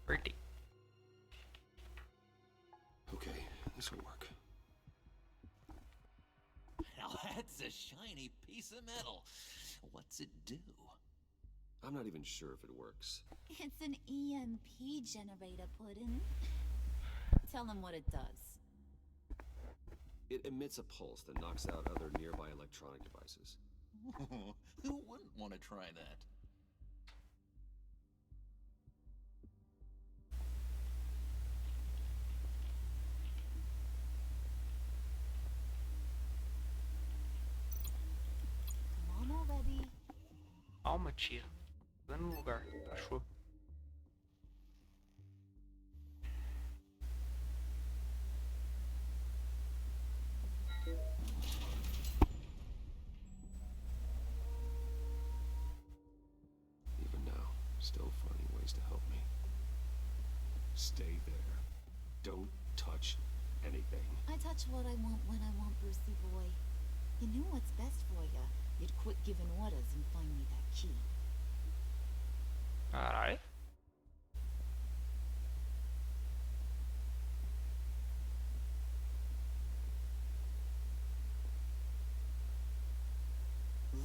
[SPEAKER 1] Apertei.
[SPEAKER 5] Okay, this will work.
[SPEAKER 9] Now that's a shiny piece of metal. What's it do?
[SPEAKER 5] I'm not even sure if it works.
[SPEAKER 11] It's an EMP generator, Puddin'. Tell him what it does.
[SPEAKER 5] It emits a pulse that knocks out other nearby electronic devices.
[SPEAKER 9] Who wouldn't want to try that?
[SPEAKER 11] Come on already.
[SPEAKER 1] Calma, tia. Tá no lugar. Achou.
[SPEAKER 5] Even now, still finding ways to help me. Stay there. Don't touch anything.
[SPEAKER 11] I touch what I want when I want, Brucey boy. You knew what's best for you. You'd quit giving orders and find me that key.
[SPEAKER 1] Caralho.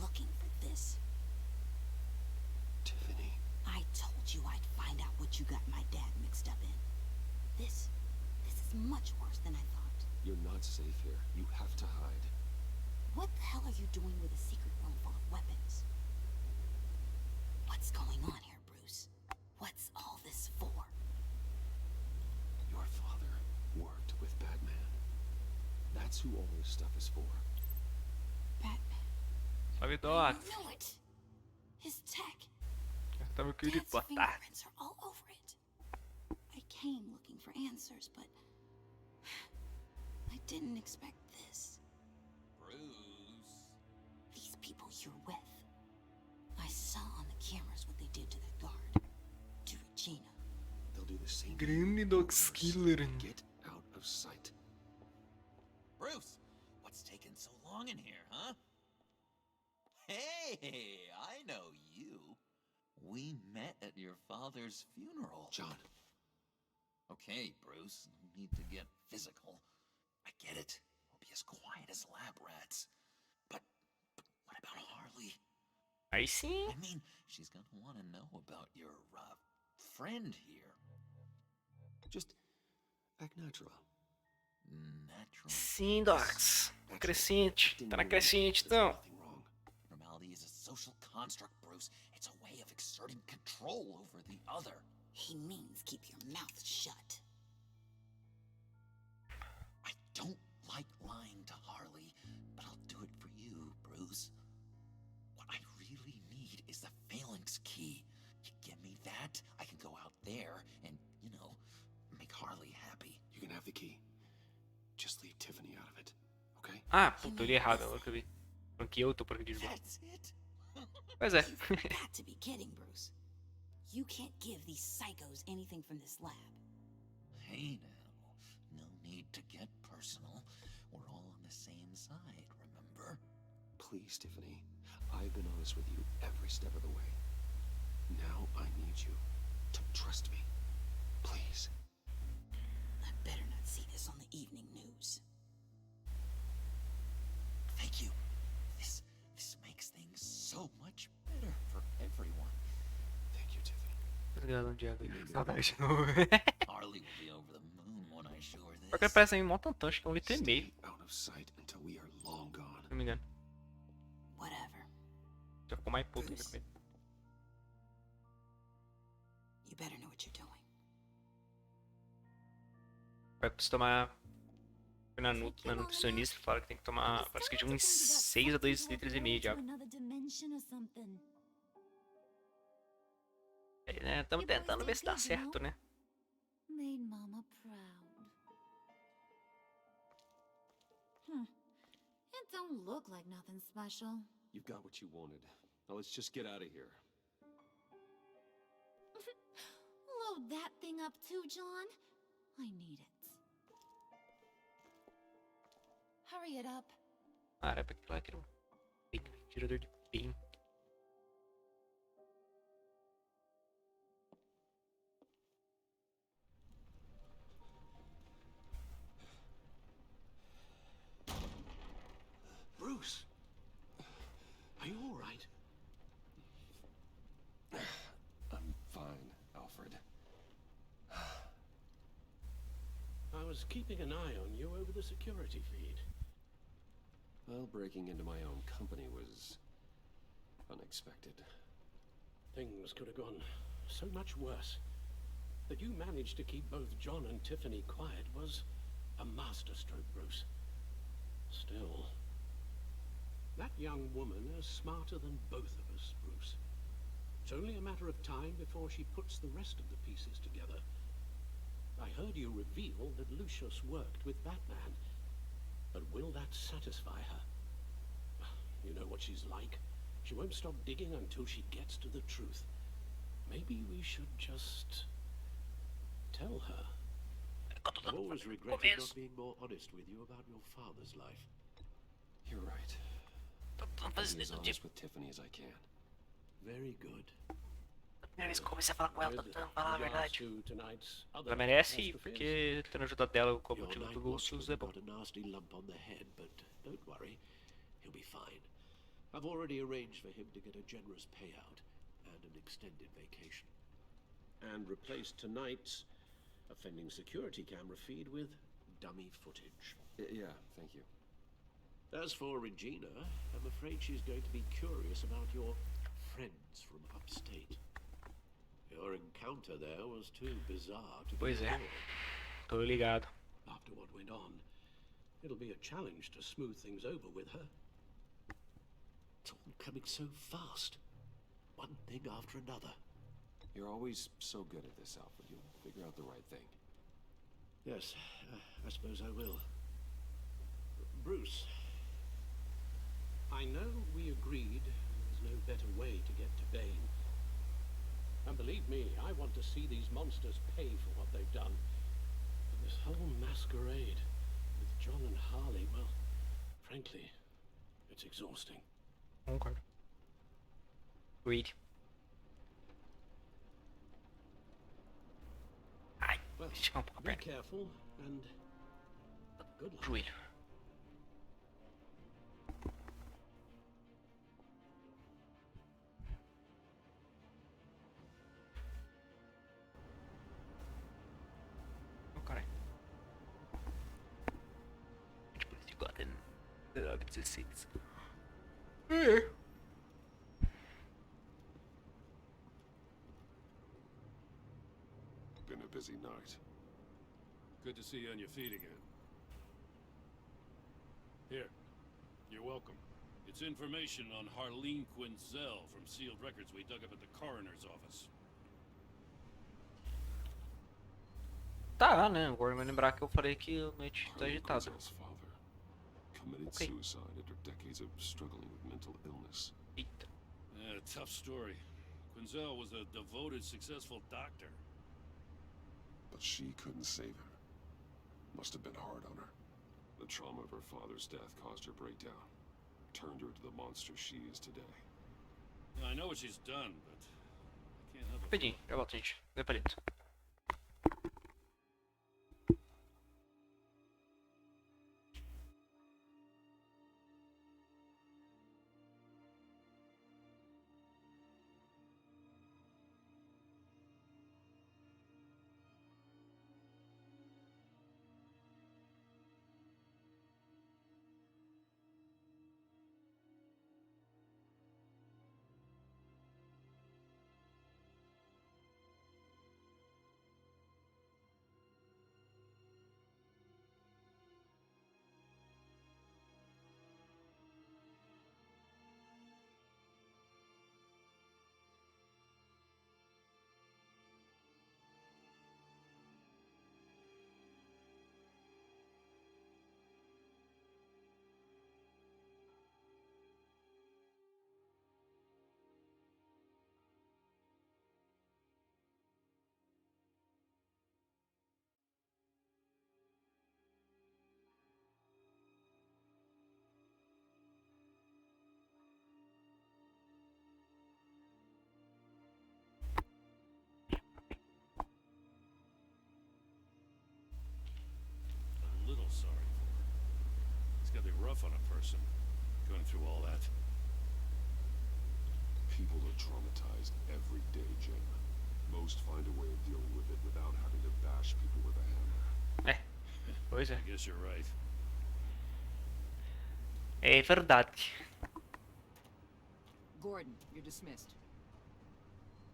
[SPEAKER 3] Looking for this.
[SPEAKER 5] Tiffany.
[SPEAKER 3] I told you I'd find out what you got my dad mixed up in. This is much worse than I thought.
[SPEAKER 5] You're not safe here. You have to hide.
[SPEAKER 3] What the hell are you doing with a secret room full of weapons? What's going on here, Bruce? What's all this for?
[SPEAKER 5] Your father worked with Batman. That's who all this stuff is for.
[SPEAKER 3] Batman.
[SPEAKER 1] Sabe,
[SPEAKER 3] I
[SPEAKER 1] Doc?
[SPEAKER 3] knew it. His tech.
[SPEAKER 1] Tá meu querido,
[SPEAKER 3] Dad's
[SPEAKER 1] boa tarde.
[SPEAKER 3] fingerprints are all over it. I came looking for answers, but I didn't expect this.
[SPEAKER 9] Bruce.
[SPEAKER 3] These people you're with. I saw on the cameras what they did to that guard. To Regina.
[SPEAKER 5] They'll do the same.
[SPEAKER 1] Grande Dog Skiller.
[SPEAKER 5] Get out of sight.
[SPEAKER 9] Bruce, what's taking so long in here, huh? Hey, I know you. We met at your father's funeral.
[SPEAKER 5] John.
[SPEAKER 9] Okay, Bruce, no need to get physical. I get it. We'll be as quiet as lab rats. But what about Harley?
[SPEAKER 1] Aí sim.
[SPEAKER 9] I mean, she's gonna want to know about your, friend here.
[SPEAKER 5] Just act natural.
[SPEAKER 9] Natural.
[SPEAKER 1] Sim, Docs. Crescente. Tá na crescente, então.
[SPEAKER 5] Nothing wrong.
[SPEAKER 9] Normality is a social construct, Bruce. It's a way of exerting control over the other.
[SPEAKER 3] He means keep your mouth shut.
[SPEAKER 9] I don't like lying to Harley, but I'll do it for you, Bruce. What I really need is the phalanx key. You give me that, I can go out there and, make Harley happy.
[SPEAKER 5] You can have the key. Just leave Tiffany out of it, okay?
[SPEAKER 1] Ah, puta, eu li errado, agora que eu vi. Falando que eu tô por aqui de novo.
[SPEAKER 9] That's it.
[SPEAKER 1] Pois é.
[SPEAKER 3] You've got to be kidding, Bruce. You can't give these psychos anything from this lab.
[SPEAKER 9] Hey now, no need to get personal. We're all on the same side, remember?
[SPEAKER 5] Please, Tiffany. I've been honest with you every step of the way. Now I need you to trust me. Please.
[SPEAKER 3] I better not see this on the evening news.
[SPEAKER 9] Thank you. This makes things so much better for everyone.
[SPEAKER 5] Thank you, Tiffany.
[SPEAKER 1] Obrigado, Diego. Saudade de novo.
[SPEAKER 9] Harley will be over the moon when I show her this.
[SPEAKER 1] Porque parece aí mó tantão, acho que é um litro e meio.
[SPEAKER 5] Stay out of sight until we are long gone.
[SPEAKER 1] Se não me engano.
[SPEAKER 3] Whatever.
[SPEAKER 1] Já ficou mais puto ainda com ele.
[SPEAKER 3] You better know what you're doing.
[SPEAKER 1] Vai precisar tomar. Fui na nutricionista e falaram que tem que tomar. Parece que de uns 6 a 2 litros e meio de água. É, né? Estamos tentando ver se dá certo, né?
[SPEAKER 11] Made Mama proud. It don't look like nothing special.
[SPEAKER 5] You've got what you wanted. Now let's just get out of here.
[SPEAKER 11] Load that thing up too, John. I need it. Hurry it up.
[SPEAKER 1] Ah, era pra aquilo lá que era um tirador de pin.
[SPEAKER 6] Bruce, are you all right?
[SPEAKER 7] was keeping an eye on you over the security feed.
[SPEAKER 5] Well, breaking into my own company was unexpected.
[SPEAKER 7] Things could have gone so much worse. That you managed to keep both John and Tiffany quiet was a masterstroke, Bruce. Still, that young woman is smarter than both of us, Bruce. It's only a matter of time before she puts the rest of the pieces together. I heard you reveal that Lucius worked with Batman. But will that satisfy her? You know what she's like. She won't stop digging until she gets to the truth. Maybe we should just tell her.
[SPEAKER 6] I've always regretted not being more honest with you about your father's life.
[SPEAKER 5] You're right. I'll be as honest with Tiffany as I can.
[SPEAKER 6] Very good.
[SPEAKER 1] Primeira vez que eu comecei a falar com ela, tô tentando falar a verdade. Ela
[SPEAKER 7] Ela
[SPEAKER 1] merece, porque tendo ajudado dela como motivo do Lucius é bom.
[SPEAKER 6] Got a nasty lump on the head, but don't worry, he'll be fine. I've already arranged for him to get a generous payout and an extended vacation.
[SPEAKER 7] And replace tonight's offending security camera feed with dummy footage.
[SPEAKER 5] Yeah, thank you.
[SPEAKER 6] As for Regina, I'm afraid she's going to be curious about your friends from upstate. Your encounter there was too bizarre to be
[SPEAKER 1] Pois é,
[SPEAKER 6] ignored.
[SPEAKER 1] tô ligado.
[SPEAKER 7] After what went on, it'll be a challenge to smooth things over with her.
[SPEAKER 6] It's all coming so fast. One thing after another.
[SPEAKER 5] You're always so good at this, Alfred. You'll figure out the right thing.
[SPEAKER 6] Yes, I suppose I will. Bruce.
[SPEAKER 7] I know we agreed there's no better way to get to Bane. And believe me, I want to see these monsters pay for what they've done. But this whole masquerade with John and Harley, well, frankly, it's exhausting.
[SPEAKER 1] Concordo. Read. Ai,
[SPEAKER 7] Well,
[SPEAKER 1] deixa eu um pouco a
[SPEAKER 7] be
[SPEAKER 1] perna.
[SPEAKER 7] careful and good luck.
[SPEAKER 1] Joelho. Oh, caralho. Tipo, esse Gotham 16.
[SPEAKER 5] Been a busy night.
[SPEAKER 2] Good to see you on your feet again. Here, you're welcome. It's information on Harleen Quinzel from sealed records we dug up at the coroner's office.
[SPEAKER 1] Tá, né? Agora me lembrar que eu falei que o net tá
[SPEAKER 5] Harlan
[SPEAKER 1] agitado.
[SPEAKER 5] Quinzel's father committed
[SPEAKER 1] Okay.
[SPEAKER 5] suicide after decades of struggling with mental illness.
[SPEAKER 1] Eita.
[SPEAKER 2] Yeah, tough story. Quinzel was a devoted, successful doctor.
[SPEAKER 5] But she couldn't save her. Must have been hard on her. The trauma of her father's death caused her breakdown. Turned her into the monster she is today.
[SPEAKER 2] Now, I know what she's done, but I can't help it.
[SPEAKER 1] Rapidinho, já volto, gente. Vem palito.
[SPEAKER 2] A little sorry for her. It's gotta be rough on a person, going through all that.
[SPEAKER 5] People are traumatized every day, Jim. Most find a way of dealing with it without having to bash people with a hammer.
[SPEAKER 1] Pois é.
[SPEAKER 2] I guess you're right.
[SPEAKER 1] É verdade.
[SPEAKER 3] Gordon, you're dismissed.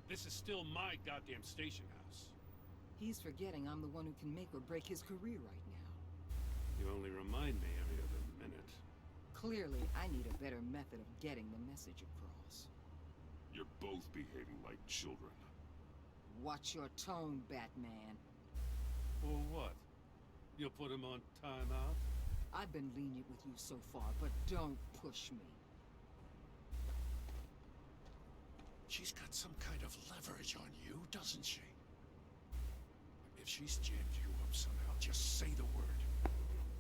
[SPEAKER 2] This is still my goddamn station house.
[SPEAKER 3] He's forgetting I'm the one who can make or break his career right now.
[SPEAKER 2] You only remind me every other minute.
[SPEAKER 3] Clearly, I need a better method of getting the message across.
[SPEAKER 5] You're both behaving like children.
[SPEAKER 3] Watch your tone, Batman.
[SPEAKER 2] For what? You'll put him on timeout?
[SPEAKER 3] I've been lenient with you so far, but don't push me.
[SPEAKER 2] She's got some kind of leverage on you, doesn't she? If she's jammed you up somehow, just say the word.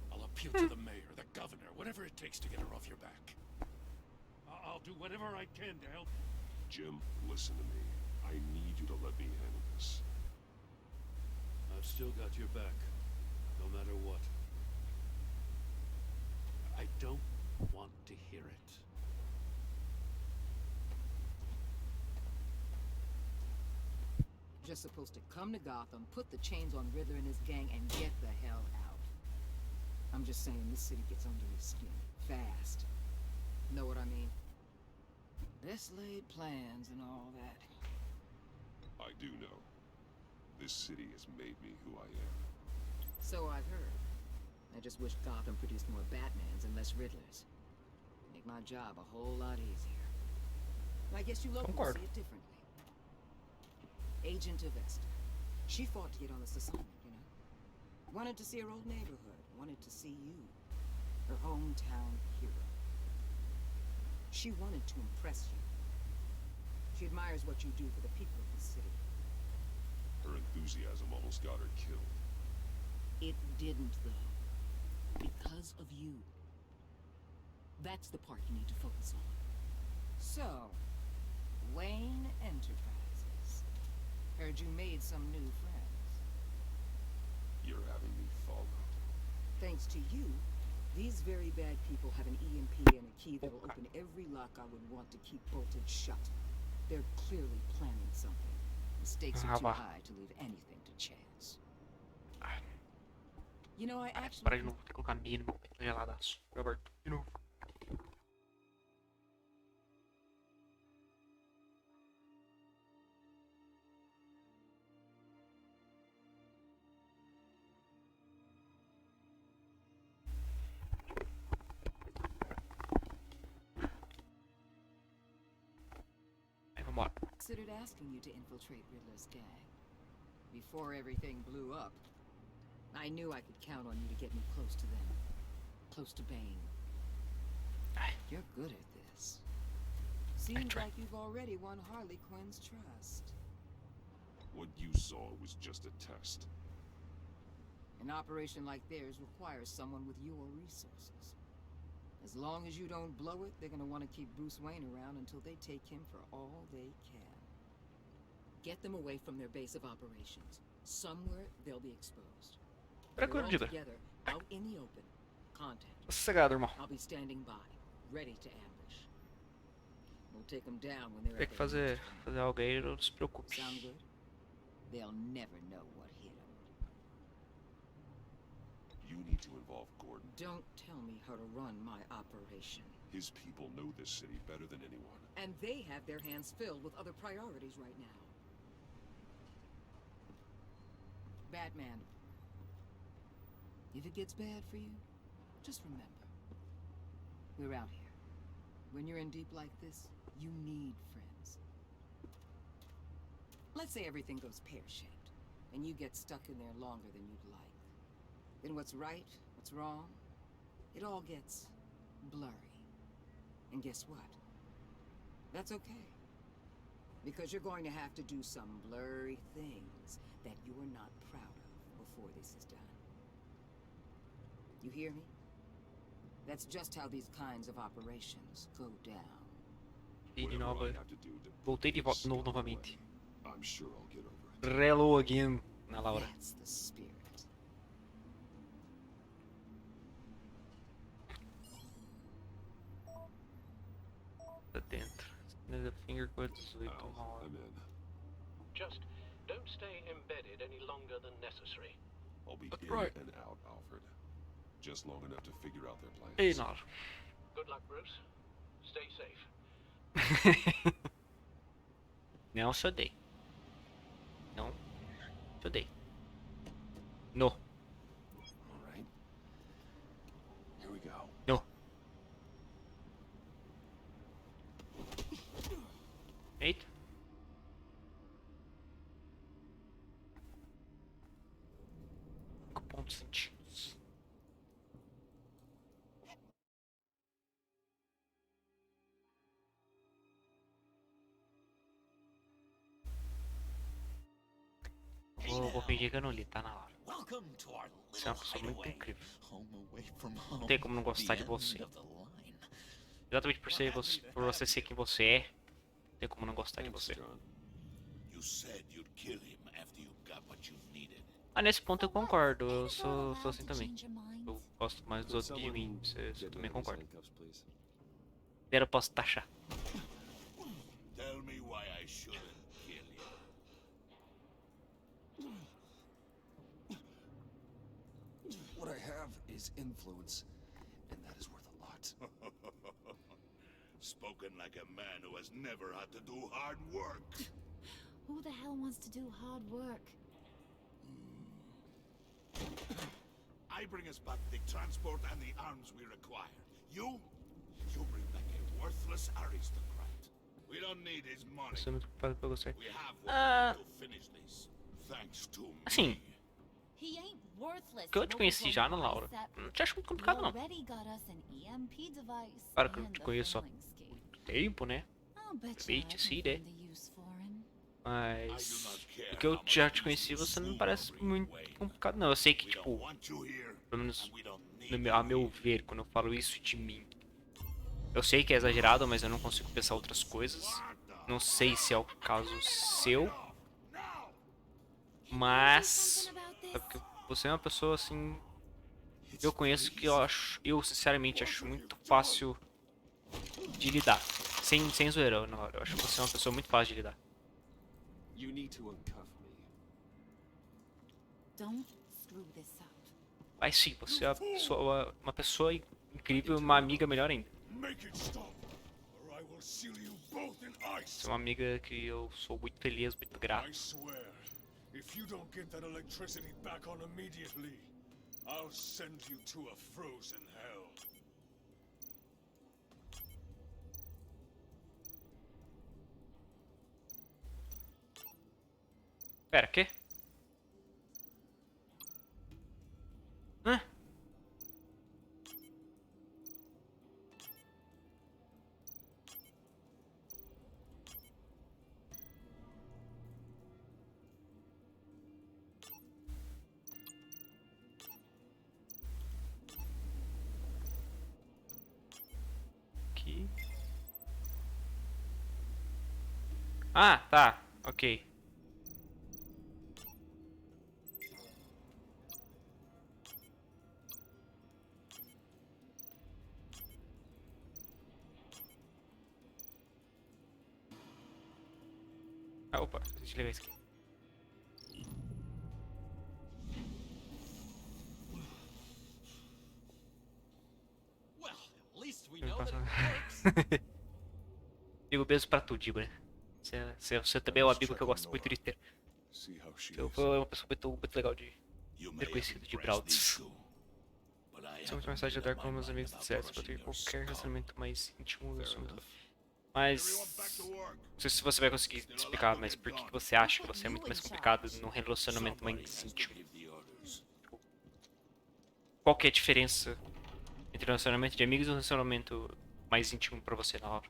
[SPEAKER 2] I'll appeal to the mayor, the governor, whatever it takes to get her off your back. I'll do whatever I can to help.
[SPEAKER 5] Jim, listen to me. I need you to let me handle this.
[SPEAKER 2] I've still got your back, no matter what. I don't want to hear it.
[SPEAKER 3] Just supposed to come to Gotham, put the chains on Riddler and his gang, and get the hell out. I'm just saying, this city gets under his skin. Fast. Know what I mean? Best laid plans and all that.
[SPEAKER 5] I do know. This city has made me who I am.
[SPEAKER 3] So I've heard. I just wish Gotham produced more Batmans and less Riddlers. Make my job a whole lot easier. I guess you locals see it differently. Agent Avesta. She fought to get on this assignment, you know? Wanted to see her old neighborhood. Wanted to see you. Her hometown hero. She wanted to impress you. She admires what you do for the people of the city.
[SPEAKER 5] Her enthusiasm almost got her killed.
[SPEAKER 3] It didn't, though. Because of you. That's the part you need to focus on. So, Wayne Enterprises. Heard you made some new friends.
[SPEAKER 5] You're having me followed.
[SPEAKER 3] Thanks to you, these very bad people have an EMP and a key that'll open every lock I would want to keep bolted shut. They're clearly planning something. The stakes are too high to leave anything to chance. You know, I actually...
[SPEAKER 1] Para de novo, tem que colocar mínimo geladaço. Roberto, de novo. Aí, vambora.
[SPEAKER 3] Considered asking you to infiltrate Riddler's gang. Before everything blew up, I knew I could count on you to get me close to them. Close to Bane. You're good at this. Seems like you've already won Harley Quinn's trust.
[SPEAKER 5] What you saw was just a test.
[SPEAKER 3] An operation like theirs requires someone with your resources. As long as you don't blow it, they're gonna want to keep Bruce Wayne around until they take him for all they can. Get them away from their base of operations. Somewhere they'll be exposed. They're all together, out in the open. Contact.
[SPEAKER 1] Sossegado, irmão.
[SPEAKER 3] I'll be standing by, ready to ambush. We'll take them down when they're
[SPEAKER 1] Tem que fazer algo aí, não se preocupe.
[SPEAKER 3] Sound good? They'll never know what hit them.
[SPEAKER 5] You need to involve Gordon.
[SPEAKER 3] Don't tell me how to run my operation.
[SPEAKER 5] His people know this city better than anyone.
[SPEAKER 3] And they have their hands filled with other priorities right now. Batman. If it gets bad for you, just remember. We're out here. When you're in deep like this, you need friends. Let's say everything goes pear-shaped, and you get stuck in there longer than you'd like. Then what's right, what's wrong, it all gets blurry. And guess what? That's okay. Because you're going to have to do some blurry things that you're not proud of before this is done. You hear me? That's just how these kinds of operations go down.
[SPEAKER 1] Vídeo nova. Voltei de volta novamente.
[SPEAKER 5] I'm sure I'll get over it.
[SPEAKER 1] Relogin na Laura.
[SPEAKER 3] That's the spirit.
[SPEAKER 1] Tá dentro. The finger quotes 18
[SPEAKER 5] I'm in.
[SPEAKER 7] Just don't stay embedded any longer than necessary.
[SPEAKER 5] I'll be be
[SPEAKER 1] That's
[SPEAKER 5] in
[SPEAKER 1] right.
[SPEAKER 5] and out, Alfred. Just long enough to figure out their plans.
[SPEAKER 1] Ei, Nara.
[SPEAKER 7] Good luck, Bruce. Stay safe.
[SPEAKER 1] Não se odeie. Não se odeie. No.
[SPEAKER 5] All right. Here we go.
[SPEAKER 1] No. Eita. Pontos centímetros. Vou fingir que eu não li, tá na hora.
[SPEAKER 9] Welcome to our
[SPEAKER 1] Você é uma
[SPEAKER 9] little
[SPEAKER 1] pessoa muito
[SPEAKER 9] hideaway.
[SPEAKER 1] incrível.
[SPEAKER 9] Home away from
[SPEAKER 1] Não
[SPEAKER 9] home.
[SPEAKER 1] tem como não gostar de
[SPEAKER 9] The
[SPEAKER 1] você.
[SPEAKER 9] end of the line.
[SPEAKER 1] Exatamente por você ser quem você é, não tem como não gostar de você.
[SPEAKER 5] John.
[SPEAKER 2] You said you'd kill him after you got what you needed.
[SPEAKER 1] Ah, nesse ponto eu concordo, eu
[SPEAKER 11] Ain't it
[SPEAKER 1] sou
[SPEAKER 11] allowed
[SPEAKER 1] assim
[SPEAKER 11] to
[SPEAKER 1] também.
[SPEAKER 11] change your mind?
[SPEAKER 1] Eu gosto mais dos outros de mim, você
[SPEAKER 5] Get
[SPEAKER 1] também
[SPEAKER 5] down his
[SPEAKER 1] concorda.
[SPEAKER 5] handcuffs, please.
[SPEAKER 1] Primeiro eu posso taxar.
[SPEAKER 2] Tell me why I shouldn't kill you.
[SPEAKER 5] What I have is influence, and that is worth a lot.
[SPEAKER 2] Spoken like a man who has never had to do hard work.
[SPEAKER 11] Who the hell wants to do hard work?
[SPEAKER 2] I bring us back the transport and the arms we require. You bring back a worthless aristocrat. We don't need his money.
[SPEAKER 1] Eu sou muito culpado por você.
[SPEAKER 2] We have what we need to finish this. Thanks to me.
[SPEAKER 1] Assim,
[SPEAKER 11] He ain't worthless.
[SPEAKER 1] o que eu te conheci já, Ana Laura, não te acho muito complicado não.
[SPEAKER 11] Already got us an EMP device
[SPEAKER 1] Claro que eu
[SPEAKER 11] and
[SPEAKER 1] te
[SPEAKER 11] the
[SPEAKER 1] conheço há
[SPEAKER 11] failing scheme.
[SPEAKER 1] muito tempo, né?
[SPEAKER 11] I'll bet
[SPEAKER 1] Bem
[SPEAKER 11] you I
[SPEAKER 1] te
[SPEAKER 11] can
[SPEAKER 1] sei, né?
[SPEAKER 11] find the use for him.
[SPEAKER 1] Mas o que eu já te conheci, você não me parece muito complicado não. Eu sei que,
[SPEAKER 2] We don't
[SPEAKER 1] tipo,
[SPEAKER 2] want you here,
[SPEAKER 1] pelo menos
[SPEAKER 2] and we don't need
[SPEAKER 1] no
[SPEAKER 2] you
[SPEAKER 1] meu, a meu
[SPEAKER 2] here.
[SPEAKER 1] ver, quando eu falo isso de mim, eu sei que é exagerado, mas eu não consigo pensar outras coisas. Não sei se é o caso seu, mas é porque você é uma pessoa assim, eu conheço que eu sinceramente acho muito fácil de lidar. Sem zoeira, na hora. Eu acho que você é uma pessoa muito fácil de lidar.
[SPEAKER 5] You need to uncuff me.
[SPEAKER 11] Don't screw this up.
[SPEAKER 1] Mas sim, você é uma pessoa incrível e uma amiga melhor ainda.
[SPEAKER 2] Make it stop, or I will seal you both in ice.
[SPEAKER 1] Você é uma amiga que eu sou muito feliz, muito grato.
[SPEAKER 2] I swear, if you don't get that electricity back on immediately, I'll send you to a frozen hell.
[SPEAKER 1] Pera, quê? Hã? Aqui. Ah, tá. Ok. Ah, opa, deixa eu ligar isso aqui.
[SPEAKER 9] Well, at least we know that it works.
[SPEAKER 1] Amigo mesmo pra tudo, digo, né? Você também é um amigo que eu gosto muito de ter.
[SPEAKER 5] See how she
[SPEAKER 1] Eu
[SPEAKER 5] is.
[SPEAKER 1] sou uma pessoa muito legal de
[SPEAKER 2] You may
[SPEAKER 1] ter
[SPEAKER 2] have
[SPEAKER 1] conhecido de
[SPEAKER 2] impressed
[SPEAKER 1] Brauds.
[SPEAKER 2] these two, but I
[SPEAKER 1] Sou muito
[SPEAKER 2] haven't
[SPEAKER 1] mais fácil de
[SPEAKER 2] made
[SPEAKER 1] lidar
[SPEAKER 2] up
[SPEAKER 1] com
[SPEAKER 2] my
[SPEAKER 1] meus
[SPEAKER 2] mind
[SPEAKER 1] amigos
[SPEAKER 2] about
[SPEAKER 1] de sexo, pra
[SPEAKER 2] crushing
[SPEAKER 1] ter
[SPEAKER 2] your
[SPEAKER 1] qualquer
[SPEAKER 2] skull.
[SPEAKER 1] relacionamento mais íntimo. Eu
[SPEAKER 5] Fair
[SPEAKER 1] sou muito...
[SPEAKER 5] enough.
[SPEAKER 1] Mas...
[SPEAKER 2] Everyone back to work.
[SPEAKER 1] Não sei se você vai conseguir explicar, mas por que você acha que você é muito mais complicado num relacionamento
[SPEAKER 2] Somebody
[SPEAKER 1] mais
[SPEAKER 2] has to
[SPEAKER 1] íntimo?
[SPEAKER 2] give the orders.
[SPEAKER 1] Qual que é a diferença entre um relacionamento de amigos e um relacionamento mais íntimo pra você na hora?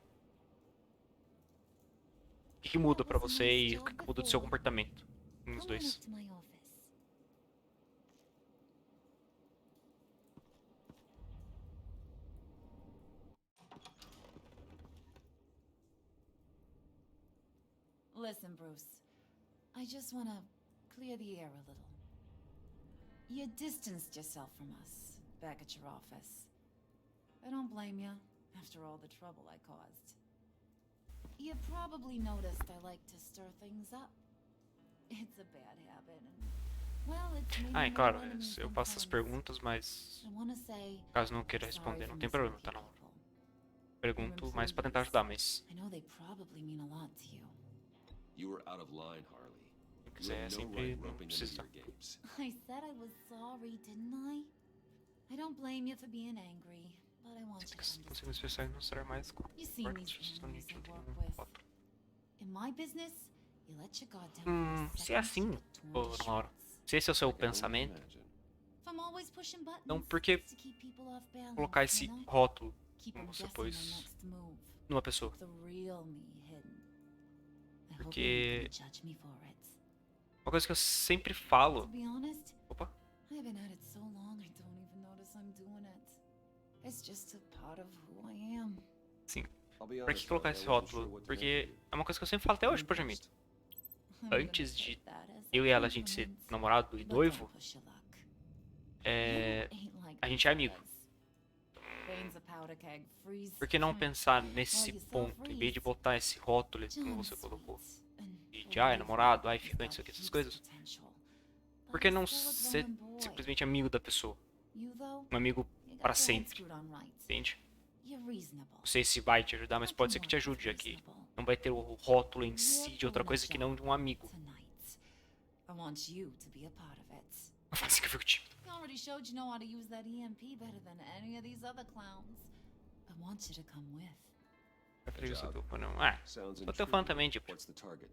[SPEAKER 1] O que muda pra você e o que muda do seu comportamento nos
[SPEAKER 11] Come on
[SPEAKER 1] dois?
[SPEAKER 11] up to my office. Listen, Bruce. I just want to clear the air a little. You distanced yourself from us back at your office. I don't blame you after all the trouble I caused. You probably noticed I like to stir things up. It's a bad habit, and Well, it's made
[SPEAKER 1] Ah,
[SPEAKER 11] me
[SPEAKER 1] e claro,
[SPEAKER 11] more enemies
[SPEAKER 1] eu
[SPEAKER 11] than
[SPEAKER 1] faço as
[SPEAKER 11] friends.
[SPEAKER 1] perguntas, mas
[SPEAKER 11] I wanna say
[SPEAKER 1] caso não queira
[SPEAKER 11] I'm sorry
[SPEAKER 1] responder,
[SPEAKER 11] for
[SPEAKER 1] não tem problema, tá?
[SPEAKER 11] misleading
[SPEAKER 1] Não.
[SPEAKER 11] people.
[SPEAKER 1] Pergunto
[SPEAKER 11] Your
[SPEAKER 1] mais pra tentar
[SPEAKER 11] employees.
[SPEAKER 1] ajudar, mas
[SPEAKER 11] I know they probably mean a lot to you.
[SPEAKER 5] You were out of line, Harley.
[SPEAKER 1] quem
[SPEAKER 5] You
[SPEAKER 1] quiser
[SPEAKER 5] have no
[SPEAKER 1] sempre
[SPEAKER 5] right
[SPEAKER 1] não
[SPEAKER 5] roping them into
[SPEAKER 1] precisa.
[SPEAKER 5] your games.
[SPEAKER 11] I said I was sorry, didn't I? I don't blame you for being angry, but I want you to
[SPEAKER 1] Conseguimos
[SPEAKER 11] understand.
[SPEAKER 1] especiais mostrar mais
[SPEAKER 11] You seen
[SPEAKER 1] cortes
[SPEAKER 11] these
[SPEAKER 1] estão
[SPEAKER 11] animals I
[SPEAKER 1] nítidos
[SPEAKER 11] work
[SPEAKER 1] no
[SPEAKER 11] with.
[SPEAKER 1] foto.
[SPEAKER 11] In my business, you let your guard down for a
[SPEAKER 1] Se é
[SPEAKER 11] second,
[SPEAKER 1] assim,
[SPEAKER 11] you get torn
[SPEAKER 1] ô,
[SPEAKER 11] to
[SPEAKER 1] Laura,
[SPEAKER 11] shreds.
[SPEAKER 1] se esse é o seu
[SPEAKER 5] I can only
[SPEAKER 1] pensamento,
[SPEAKER 5] imagine.
[SPEAKER 11] If I'm always pushing buttons
[SPEAKER 1] então por que
[SPEAKER 11] to keep people off balance,
[SPEAKER 1] colocar esse
[SPEAKER 11] you know?
[SPEAKER 1] rótulo,
[SPEAKER 11] Keep
[SPEAKER 1] como
[SPEAKER 11] 'em
[SPEAKER 1] você
[SPEAKER 11] guessing my
[SPEAKER 1] pôs
[SPEAKER 11] next move.
[SPEAKER 1] numa pessoa?
[SPEAKER 11] The real me hidden. I hope
[SPEAKER 1] Porque
[SPEAKER 11] you're not gonna judge me for it.
[SPEAKER 1] uma coisa que eu sempre
[SPEAKER 11] To
[SPEAKER 1] falo.
[SPEAKER 11] be honest,
[SPEAKER 1] Opa,
[SPEAKER 11] I've been at it so long I don't even notice I'm doing it. It's just a part of who I am.
[SPEAKER 1] sim.
[SPEAKER 5] I'll be
[SPEAKER 1] Pra
[SPEAKER 5] honest,
[SPEAKER 1] que colocar
[SPEAKER 5] Harley,
[SPEAKER 1] esse
[SPEAKER 5] I wasn't sure
[SPEAKER 1] rótulo?
[SPEAKER 5] what to make
[SPEAKER 1] Porque
[SPEAKER 5] of you.
[SPEAKER 1] é uma coisa que eu sempre falo até hoje pro Jamie.
[SPEAKER 11] I'm gonna
[SPEAKER 1] Antes de
[SPEAKER 11] take that as a
[SPEAKER 1] eu e ela a gente ser
[SPEAKER 11] compliment,
[SPEAKER 1] namorado e
[SPEAKER 11] but
[SPEAKER 1] noivo,
[SPEAKER 11] don't push your luck.
[SPEAKER 1] é,
[SPEAKER 11] You ain't like
[SPEAKER 1] a gente é amigo.
[SPEAKER 11] others. Bane's a powder keg, freeze.
[SPEAKER 1] Por que não pensar
[SPEAKER 11] Well,
[SPEAKER 1] nesse
[SPEAKER 11] you saw
[SPEAKER 1] ponto, em vez de
[SPEAKER 11] freeze.
[SPEAKER 1] botar esse rótulo, como
[SPEAKER 11] John's
[SPEAKER 1] você colocou,
[SPEAKER 11] sweet, and
[SPEAKER 1] de ai, namorado, ai,
[SPEAKER 11] he's
[SPEAKER 1] ficante,
[SPEAKER 11] got
[SPEAKER 1] isso aqui, essas
[SPEAKER 11] heaps
[SPEAKER 1] coisas?
[SPEAKER 11] of potential. But
[SPEAKER 1] Por que
[SPEAKER 11] he's
[SPEAKER 1] não
[SPEAKER 11] still a
[SPEAKER 1] ser
[SPEAKER 11] growing boy.
[SPEAKER 1] simplesmente amigo da pessoa?
[SPEAKER 11] You, though,
[SPEAKER 1] Um amigo
[SPEAKER 11] you
[SPEAKER 1] para
[SPEAKER 11] got your head
[SPEAKER 1] sempre,
[SPEAKER 11] screwed on right.
[SPEAKER 1] entende?
[SPEAKER 11] You're reasonable.
[SPEAKER 1] Não sei se vai te ajudar, mas pode ser que te ajude, já que não vai ter o rótulo em si de outra coisa que não de um amigo.
[SPEAKER 11] Tonight, I want you to be a part of it.
[SPEAKER 1] Não faz assim que eu fico tímido.
[SPEAKER 11] You already showed you know how to use that EMP better than any of these other clowns. I want you to come with.
[SPEAKER 1] Eu falei isso, eu tô falando. Ah,
[SPEAKER 5] Sounds
[SPEAKER 1] sou teu fã
[SPEAKER 5] intriguing.
[SPEAKER 1] também, tipo.
[SPEAKER 5] What's the target?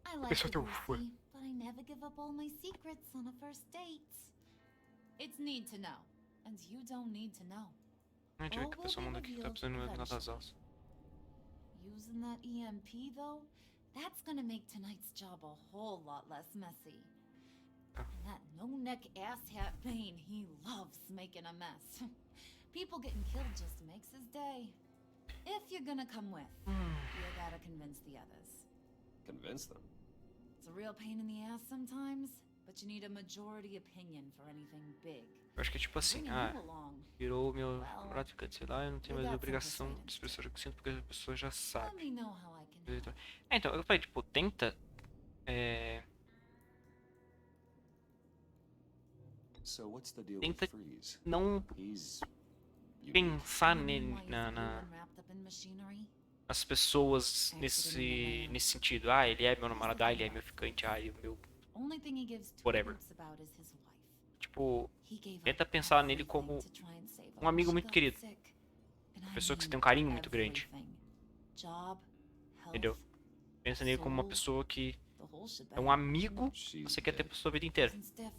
[SPEAKER 11] I like
[SPEAKER 1] Pessoal
[SPEAKER 11] you,
[SPEAKER 1] teu fã.
[SPEAKER 11] Lucy, but I never give up all my secrets on a first date. It's need to know, and you don't need to know.
[SPEAKER 1] A gente vê que a pessoa manda aqui que tá precisando de uma das aulas.
[SPEAKER 11] Using that EMP, though, that's gonna make tonight's job a whole lot less messy.
[SPEAKER 1] Ah.
[SPEAKER 11] And that no-neck asshat Bane, he loves making a mess. People getting killed just makes his day. If you're gonna come with, you gotta convince the others.
[SPEAKER 5] Convince them.
[SPEAKER 11] It's a real pain in the ass sometimes, but you need a majority opinion for anything big.
[SPEAKER 1] Eu acho que é tipo assim,
[SPEAKER 11] Bringing
[SPEAKER 1] ah,
[SPEAKER 11] you along.
[SPEAKER 1] virou meu namorado ficante, sei lá, eu não tenho mais obrigação de expressar o que sinto porque a pessoa já
[SPEAKER 11] Let
[SPEAKER 1] sabe.
[SPEAKER 11] me know how I can help.
[SPEAKER 1] Então, eu falei, tipo, tenta.
[SPEAKER 5] So what's the deal
[SPEAKER 1] Tenta
[SPEAKER 5] with Freeze?
[SPEAKER 1] não
[SPEAKER 5] He's
[SPEAKER 1] pensar
[SPEAKER 11] You
[SPEAKER 1] nele,
[SPEAKER 11] mean why he's everyone wrapped up in machinery?
[SPEAKER 1] nas pessoas nesse sentido. Ah, ele é meu namorado, ah, ele é meu ficante, ah, ele é meu.
[SPEAKER 11] Only thing he gives two
[SPEAKER 1] Whatever.
[SPEAKER 11] hoots about is his wife.
[SPEAKER 1] Tipo,
[SPEAKER 11] He gave up
[SPEAKER 1] tenta pensar nele como
[SPEAKER 11] everything to try and save her
[SPEAKER 1] um amigo
[SPEAKER 11] when
[SPEAKER 1] muito
[SPEAKER 11] she got
[SPEAKER 1] querido.
[SPEAKER 11] sick. And
[SPEAKER 1] Uma
[SPEAKER 11] I
[SPEAKER 1] pessoa que você
[SPEAKER 11] mean
[SPEAKER 1] tem um carinho muito grande.
[SPEAKER 11] everything. Job,
[SPEAKER 1] Entendeu?
[SPEAKER 11] health,
[SPEAKER 1] Pensa nele como uma
[SPEAKER 11] soul,
[SPEAKER 1] pessoa que
[SPEAKER 11] the whole shebang.
[SPEAKER 1] é um amigo que
[SPEAKER 5] she's
[SPEAKER 1] você quer ter
[SPEAKER 5] dead.
[SPEAKER 1] pra sua vida inteira.
[SPEAKER 11] Isn't stiff.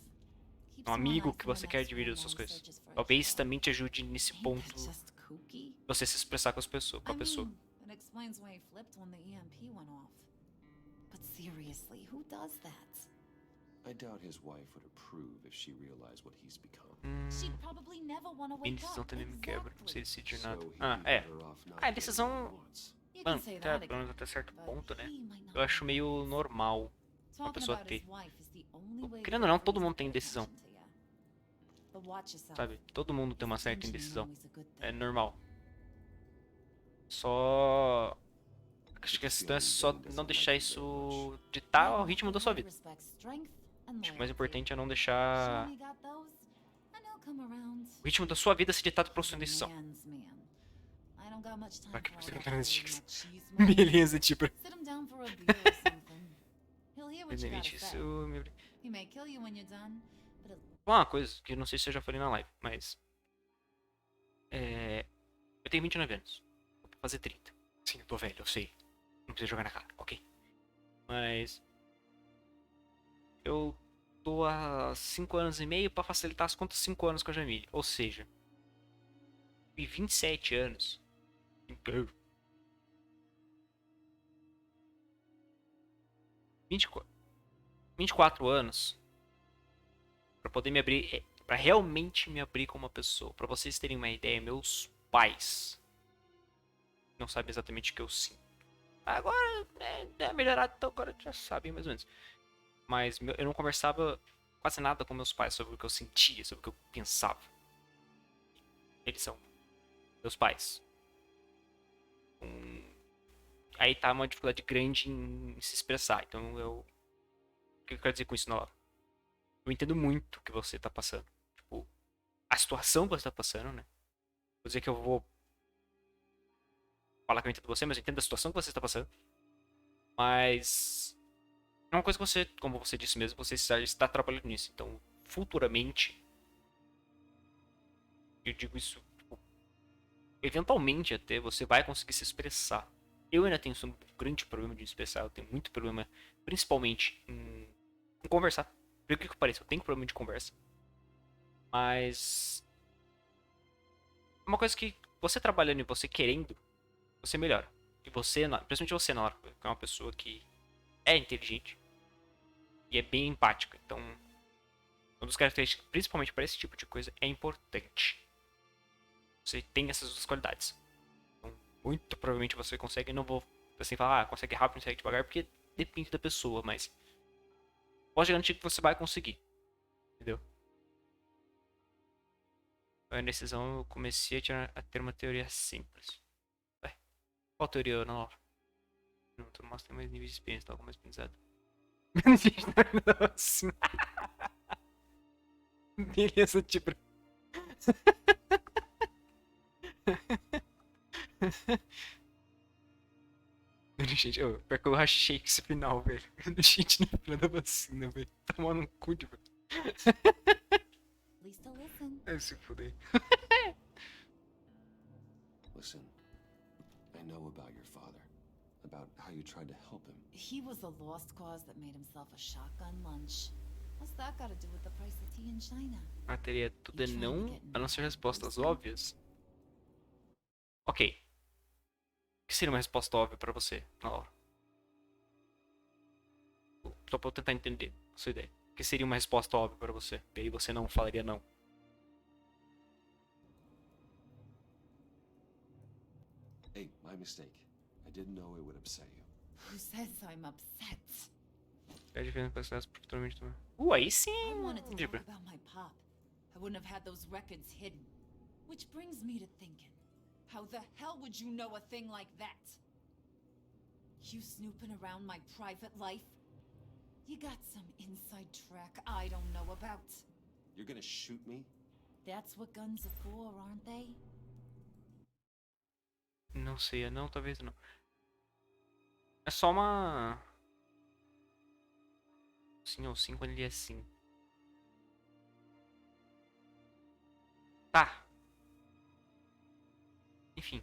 [SPEAKER 11] Keeps
[SPEAKER 1] Um
[SPEAKER 11] him on
[SPEAKER 1] amigo
[SPEAKER 11] ice
[SPEAKER 1] que
[SPEAKER 11] when
[SPEAKER 1] você
[SPEAKER 11] the
[SPEAKER 1] quer
[SPEAKER 11] next
[SPEAKER 1] dividir
[SPEAKER 11] one
[SPEAKER 1] as suas
[SPEAKER 11] now
[SPEAKER 1] coisas.
[SPEAKER 11] searches for a
[SPEAKER 1] Talvez
[SPEAKER 11] cure.
[SPEAKER 1] também te ajude nesse
[SPEAKER 11] Ain't
[SPEAKER 1] ponto
[SPEAKER 11] that just kooky?
[SPEAKER 1] você se expressar com as pessoas, com a
[SPEAKER 11] I
[SPEAKER 1] pessoa.
[SPEAKER 11] mean, it explains why he flipped when the EMP went off. But seriously, who does that?
[SPEAKER 5] I doubt his wife would approve if she realized what he's become.
[SPEAKER 11] She'd probably never want to
[SPEAKER 1] Minha
[SPEAKER 11] wake
[SPEAKER 1] decisão
[SPEAKER 11] up.
[SPEAKER 1] também me quebra, não sei
[SPEAKER 11] Exactly.
[SPEAKER 1] decidir
[SPEAKER 5] So
[SPEAKER 1] nada.
[SPEAKER 5] he'd
[SPEAKER 1] Ah,
[SPEAKER 5] be
[SPEAKER 1] é.
[SPEAKER 5] better off not
[SPEAKER 1] Ah, a
[SPEAKER 5] getting
[SPEAKER 1] decisão.
[SPEAKER 5] what he wants.
[SPEAKER 11] You can
[SPEAKER 1] Mano,
[SPEAKER 11] say
[SPEAKER 1] até,
[SPEAKER 11] that
[SPEAKER 1] pelo menos
[SPEAKER 11] again,
[SPEAKER 1] até certo
[SPEAKER 11] but
[SPEAKER 1] ponto, né?
[SPEAKER 11] he might not
[SPEAKER 1] Eu acho
[SPEAKER 11] agree.
[SPEAKER 1] meio normal uma
[SPEAKER 11] Talking
[SPEAKER 1] pessoa
[SPEAKER 11] about his
[SPEAKER 1] ter.
[SPEAKER 11] wife is the only way
[SPEAKER 1] Querendo ou não,
[SPEAKER 11] to
[SPEAKER 1] todo
[SPEAKER 11] get
[SPEAKER 1] mundo tem
[SPEAKER 11] Freeze
[SPEAKER 1] decisão.
[SPEAKER 11] attention to ya. But watch yourself.
[SPEAKER 1] Sabe? Todo mundo tem uma
[SPEAKER 11] His
[SPEAKER 1] certa
[SPEAKER 11] attention
[SPEAKER 1] indecisão.
[SPEAKER 11] ain't always a good thing.
[SPEAKER 1] É normal. Só. Acho que a questão é só não deixar isso ditar o ritmo da sua vida.
[SPEAKER 11] Respects strength and
[SPEAKER 1] Acho que o mais
[SPEAKER 11] loyalty.
[SPEAKER 1] importante é não
[SPEAKER 11] Show
[SPEAKER 1] deixar
[SPEAKER 11] me got those, and he'll come around.
[SPEAKER 1] o ritmo da sua vida ser ditado pela sua
[SPEAKER 11] He's a
[SPEAKER 1] indecisão.
[SPEAKER 11] man's man. I don't got much time
[SPEAKER 1] Pra que
[SPEAKER 11] for all
[SPEAKER 1] você
[SPEAKER 11] that
[SPEAKER 1] tá nesse
[SPEAKER 11] holding
[SPEAKER 1] chiques?
[SPEAKER 11] machismo.
[SPEAKER 1] Beleza, tipo.
[SPEAKER 11] Sit him down for a beer or something. He'll hear what you gotta
[SPEAKER 1] Evidentemente, isso
[SPEAKER 11] say.
[SPEAKER 1] me.
[SPEAKER 11] He may kill you when you're done, but
[SPEAKER 1] Uma coisa que eu não sei se eu já falei na live, mas. Eu tenho 29 anos. Vou fazer 30. Sim, eu tô velho, eu sei. Não precisa jogar na cara, ok? Mas. Eu tô há 5 anos e meio pra facilitar as contas 5 anos com a Jamile. Ou seja. E 27 anos. 24 anos. Pra poder me abrir. Pra realmente me abrir como uma pessoa. Pra vocês terem uma ideia, meus pais não sabem exatamente o que eu sinto. Agora é melhorado, então agora já sabem mais ou menos. Mas eu não conversava quase nada com meus pais sobre o que eu sentia, sobre o que eu pensava. Eles são meus pais. Aí tá uma dificuldade grande em se expressar. Então eu. O que eu quero dizer com isso, Nora? Eu entendo muito o que você tá passando. Tipo, a situação que você tá passando, né? Vou dizer que eu vou falar que eu entendo você, mas eu entendo a situação que você está passando. Mas é uma coisa que você, como você disse mesmo, você está trabalhando nisso. Então, futuramente, eu digo isso, tipo, eventualmente até você vai conseguir se expressar. Eu ainda tenho um grande problema de expressar, eu tenho muito problema, principalmente em conversar. Por que pareça, eu tenho problema de conversa. Mas é uma coisa que você trabalhando e você querendo, você melhora. E você, principalmente você, na hora, que é uma pessoa que é inteligente e é bem empática. Então, uma das características, principalmente para esse tipo de coisa, é importante. Você tem essas duas qualidades. Então, muito provavelmente você consegue. Não vou assim falar, consegue rápido, consegue devagar, porque depende da pessoa, mas posso garantir que você vai conseguir. Entendeu? A decisão eu comecei a ter uma teoria simples. Ué, qual teoria não? Não, tu mostra tem mais níveis de experiência, tá algo mais pensado. Nossa. Beleza, tipo. Gente, pior que eu rachei com esse final, velho. Gente, na fila da vacina, velho. Tomar no cu, tipo.
[SPEAKER 11] At least to listen.
[SPEAKER 1] Ai, se fuder.
[SPEAKER 5] Listen, I know about your father, about how you tried to help him.
[SPEAKER 11] He was a lost cause that made himself a shotgun lunch. What's that got to do with the price of tea in China?
[SPEAKER 1] A teoria tudo é não, a não ser respostas óbvias. Ok. O que seria uma resposta óbvia pra você, na hora? Só pra eu tentar entender a sua ideia. O que seria uma resposta óbvia pra você? E aí você não falaria não.
[SPEAKER 5] Hey, my mistake. I didn't know it would upset you.
[SPEAKER 11] Who says I'm upset?
[SPEAKER 1] É diferente pra ser futuramente também. Aí sim!
[SPEAKER 11] I wanted to talk
[SPEAKER 1] Tipo.
[SPEAKER 11] about my pop. I wouldn't have had those records hidden. Which brings me to thinking, how the hell would you know a thing like that? You snooping around my private life? You got some inside track I don't know about.
[SPEAKER 5] You're gonna shoot me?
[SPEAKER 11] That's what guns are for, aren't they?
[SPEAKER 1] Não sei, não, talvez não. É só uma. Sim ou sim quando ele é sim. Tá. Enfim.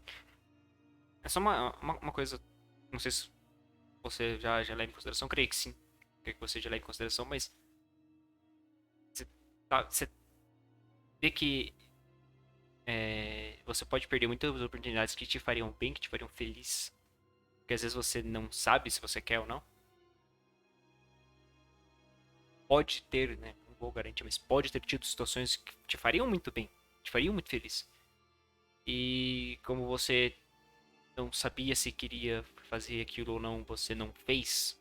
[SPEAKER 1] É só uma coisa. Não sei se você já leva em consideração. Creio que sim. Creio que você já leva em consideração, mas. Você vê que. Você pode perder muitas oportunidades que te fariam bem, que te fariam feliz. Porque às vezes você não sabe se você quer ou não. Pode ter, né? Não vou garantir, mas pode ter tido situações que te fariam muito bem, te fariam muito feliz. E como você não sabia se queria fazer aquilo ou não, você não fez.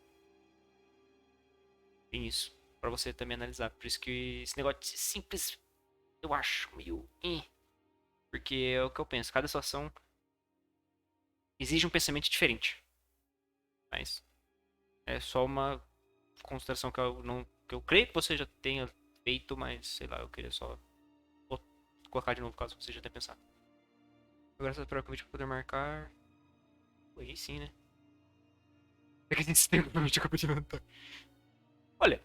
[SPEAKER 1] Tem isso pra você também analisar. Por isso que esse negócio de ser simples, eu acho meio. Porque é o que eu penso. Cada situação exige um pensamento diferente. Mas é só uma consideração que eu não. Que eu creio que você já tenha feito, mas sei lá, eu queria só. Vou colocar de novo caso você já tenha pensado. Agora você espera o convite pra poder marcar. Aí sim, né? É que esse tempo provavelmente acabou de inventar. Olha.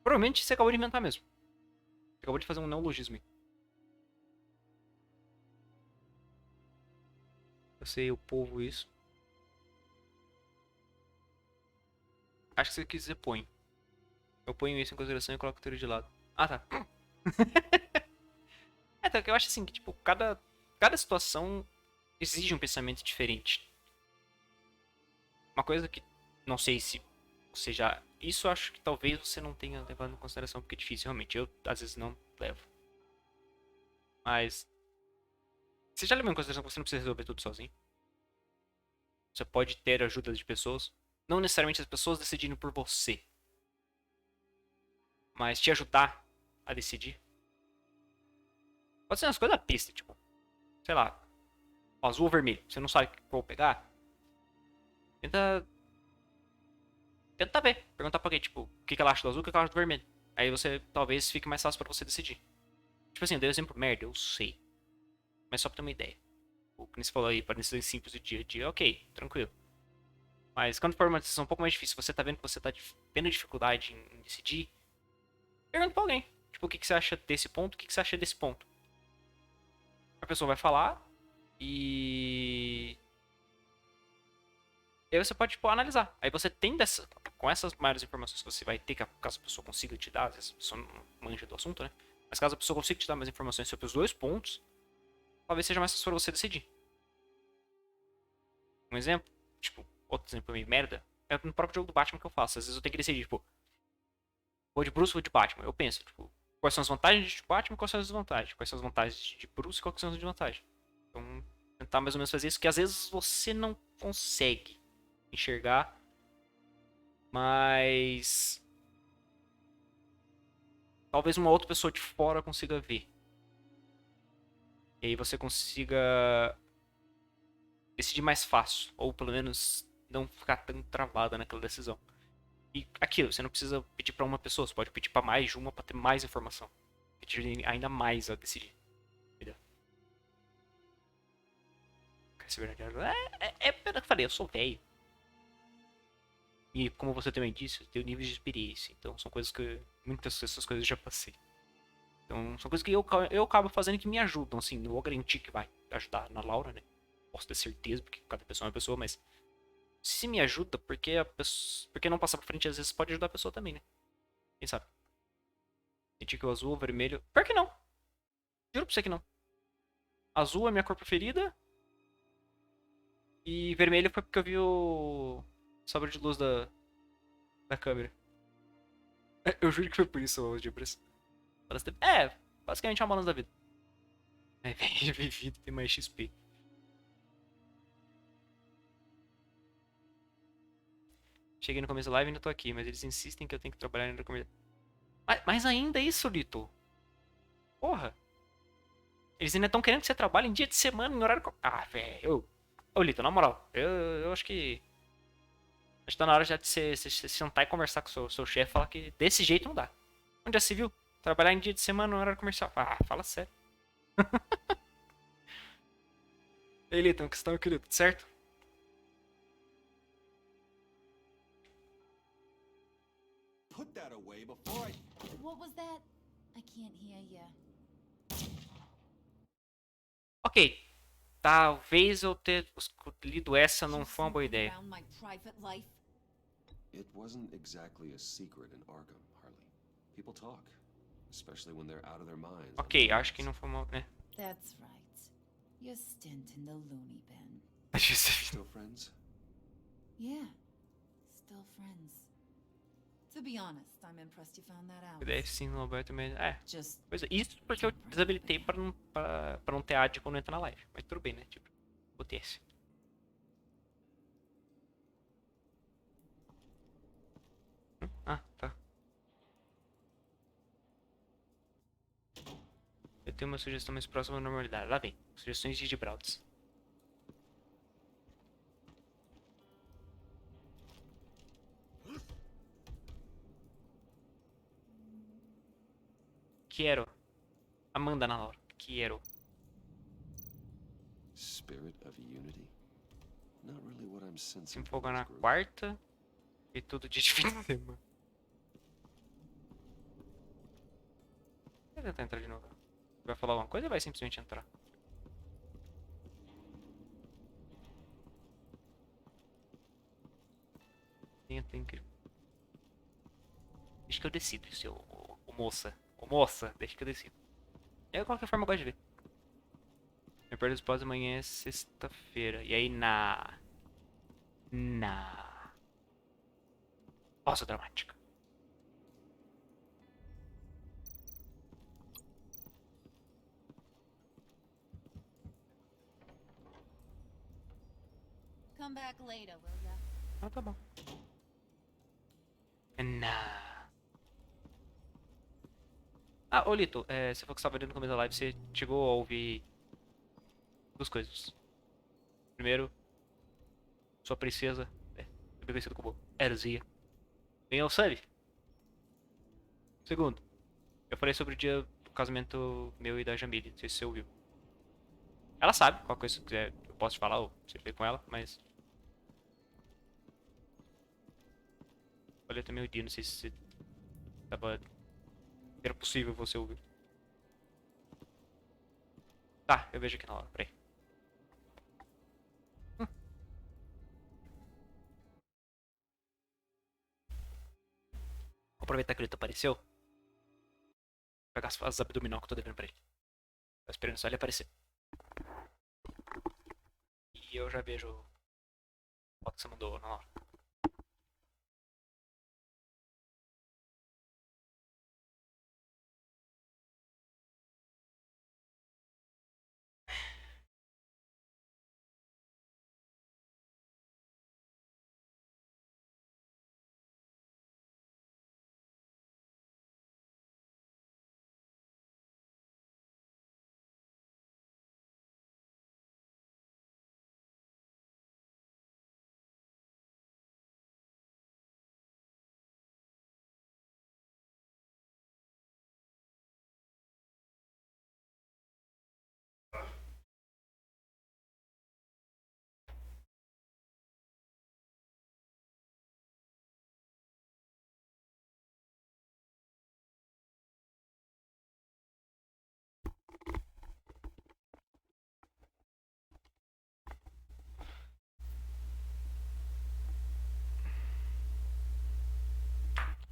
[SPEAKER 1] Provavelmente você acabou de inventar mesmo. Você acabou de fazer um neologismo aí. Eu sei, o povo isso. Acho que você quis dizer põe. Eu ponho isso em consideração e coloco o teoria de lado. Ah, tá. Então, eu acho assim que, tipo, cada situação exige um pensamento diferente. Uma coisa que não sei se você já. Isso eu acho que talvez você não tenha levado em consideração, porque é difícil, realmente. Eu, às vezes, não levo. Mas. Você já levou em consideração que você não precisa resolver tudo sozinho? Você pode ter ajuda de pessoas. Não necessariamente as pessoas decidindo por você. Mas te ajudar a decidir. Pode ser umas coisas da pista, tipo. Sei lá. Azul ou vermelho. Você não sabe qual pegar. Tenta ver. Perguntar pra alguém, tipo, o que ela acha do azul e o que ela acha do vermelho. Aí você, talvez, fique mais fácil pra você decidir. Tipo assim, eu dei um exemplo merda, eu sei. Mas só pra ter uma ideia. O que você falou aí, para decisões simples do dia a dia, ok, tranquilo. Mas quando for uma decisão um pouco mais difícil, você tá vendo que você tá tendo dificuldade em decidir, pergunta pra alguém. Tipo, o que você acha desse ponto, o que você acha desse ponto. A pessoa vai falar e... E aí você pode, tipo, analisar. Aí você tem dessa... Com essas maiores informações que você vai ter, caso a pessoa consiga te dar, às vezes a pessoa não manja do assunto, né? Mas caso a pessoa consiga te dar mais informações sobre os dois pontos, talvez seja mais fácil pra você decidir. Um exemplo, tipo, outro exemplo meio merda, é no próprio jogo do Batman que eu faço. Às vezes eu tenho que decidir, tipo, vou de Bruce ou vou de Batman. Eu penso, tipo, quais são as vantagens de Batman e quais são as desvantagens. Quais são as vantagens de Bruce e quais são as desvantagens. Então, tentar mais ou menos fazer isso, que às vezes você não consegue enxergar, mas talvez uma outra pessoa de fora consiga ver. E aí você consiga decidir mais fácil, ou pelo menos não ficar tão travada naquela decisão. E aquilo, você não precisa pedir pra uma pessoa, você pode pedir pra mais de uma pra ter mais informação. Pedir ainda mais a decidir. Entendeu? É pelo que eu falei, eu sou velho. E como você também disse, eu tenho níveis de experiência. Então são coisas que. Muitas dessas coisas eu já passei. Então são coisas que eu acabo fazendo que me ajudam, assim. Não vou garantir que vai ajudar na Laura, né? Posso ter certeza, porque cada pessoa é uma pessoa, mas. Se me ajuda, porque a pessoa. Porque não passar pra frente às vezes pode ajudar a pessoa também, né? Quem sabe? Senti que o azul, o vermelho. Pior que não. Juro pra você que não. Azul é minha cor preferida. E vermelho foi porque eu vi o. Sobra de luz da câmera. Eu juro que foi por isso, os Dibras. É, basicamente é uma balança da vida. É, vivido tem mais XP. Cheguei no começo da live e ainda tô aqui, mas eles insistem que eu tenho que trabalhar ainda com. Mas ainda é isso, Lito. Porra. Eles ainda estão querendo que você trabalhe em dia de semana, em horário. Ah, velho. Ô, Lito, na moral, eu acho que. Acho que tá na hora já de você sentar e conversar com o seu chefe e falar que desse jeito não dá. Onde já se viu? Trabalhar em dia de semana no horário comercial. Ah, fala sério. Ei, Lito, uma questão, querido, tudo certo?
[SPEAKER 5] Put that away before I...
[SPEAKER 11] What was that? I can't hear ya.
[SPEAKER 1] Ok. Talvez eu ter lido essa não
[SPEAKER 3] You
[SPEAKER 1] foi uma boa
[SPEAKER 3] snooping
[SPEAKER 1] ideia.
[SPEAKER 3] around my private life?
[SPEAKER 5] It wasn't exactly a secret in Arkham, Harley. People talk, especially when they're out of their minds.
[SPEAKER 1] Ok, acho que não foi uma. Né?
[SPEAKER 11] That's right. Your stint in the loony bin.
[SPEAKER 5] Still friends?
[SPEAKER 11] Yeah, still friends. To be honest, I'm impressed you found that out.
[SPEAKER 1] Deve sim, Roberto mesmo. É.
[SPEAKER 11] Just
[SPEAKER 1] Pois é, isso porque eu desabilitei pra não ter ad quando entra na live. Mas tudo bem, né? Tipo, acontece. Ah, tá. Eu tenho uma sugestão mais próxima da normalidade. Lá vem. Sugestões de Gibraltar. Quero. Amanda na Laura. Quero.
[SPEAKER 5] Spirit of unity? Not really what I'm
[SPEAKER 1] Se
[SPEAKER 5] sensing.
[SPEAKER 1] empolga na quarta. E tudo de fim de semana. Vai tentar entrar de novo. Vai falar alguma coisa ou vai simplesmente entrar? Tenta, incrível. Deixa que eu decido, seu ô moça. Ô moça, deixa que eu decido. De qualquer forma eu gosto de ver. Meu perto dos pós amanhã é sexta-feira. E aí na pausa dramática.
[SPEAKER 11] come back later, will ya?
[SPEAKER 1] Ah, tá bom. Ah, ô Lito, você falou que você estava vendo no começo da live, você chegou a ouvir duas coisas. Primeiro, sua princesa, também conhecida como Erzia, ganhou o sub. Segundo, eu falei sobre o dia do casamento meu e da Jamile, não sei se você ouviu. Ela sabe, qualquer coisa que quiser, eu posso te falar ou você vê com ela, mas... Falei também o dia, não sei se tava... Era possível você ouvir. Tá, eu vejo aqui na hora, peraí. Vou aproveitar que ele apareceu. Vou pegar as abdominal que eu tô devendo pra ele. Tô esperando só ele aparecer. E eu já vejo a foto que você mandou na hora.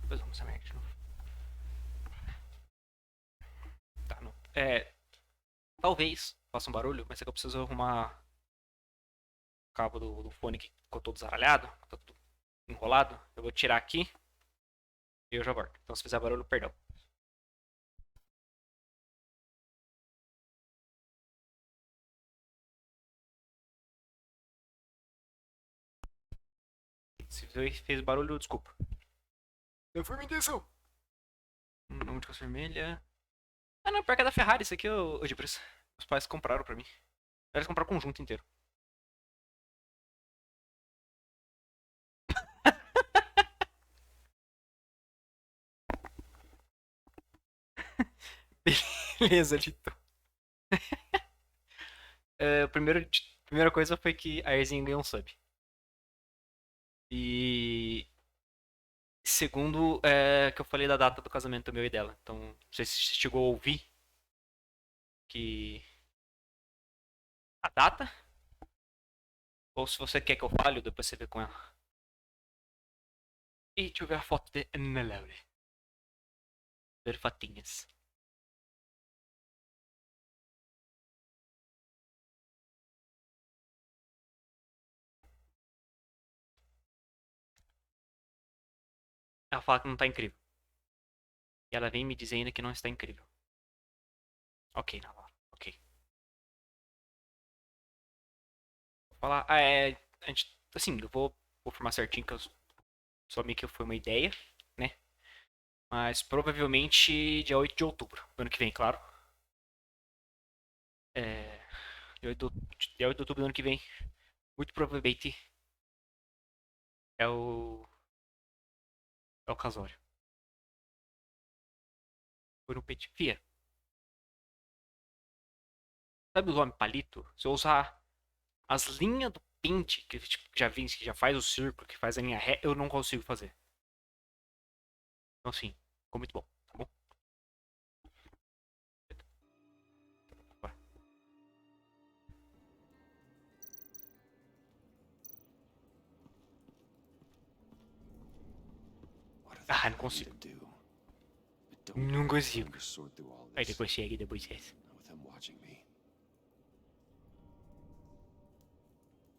[SPEAKER 1] Depois vamos saber de novo. Tá, não. Talvez faça um barulho, mas é que eu preciso arrumar o cabo do fone que ficou todo zaralhado, tá tudo enrolado. Eu vou tirar aqui e eu já volto. Então se fizer barulho, perdão. Se fez barulho, desculpa. Não foi minha intenção. Nome de calça vermelha. Ah não, pior que é da Ferrari, isso aqui é de preço. Os pais compraram pra mim. Eles compraram o conjunto inteiro. Beleza, Lito. A primeira coisa foi que a Erzinha ganhou um sub. E segundo, que eu falei da data do casamento meu e dela. Então, não sei se você chegou a ouvir que a data, ou se você quer que eu fale, depois você vê com ela. E deixa eu ver a foto de Ana Laura. Ver fotinhas. Ela fala que não tá incrível. E ela vem me dizendo que não está incrível. Ok, não, ok. Vou falar, a gente, assim, vou formar certinho que eu só meio que foi uma ideia, né? Mas provavelmente dia 8 de outubro, do ano que vem, claro. É, dia 8 de outubro do ano que vem, muito provavelmente é o casório. Foi no pente. Fia, sabe o nome palito? Se eu usar as linhas do pente, que tipo, já vi, que já faz o círculo, que faz a linha ré, eu não consigo fazer. Então assim, ficou muito bom, tá bom? Bora. Ah, não consigo. Não consigo. Aí depois chega e depois esquece.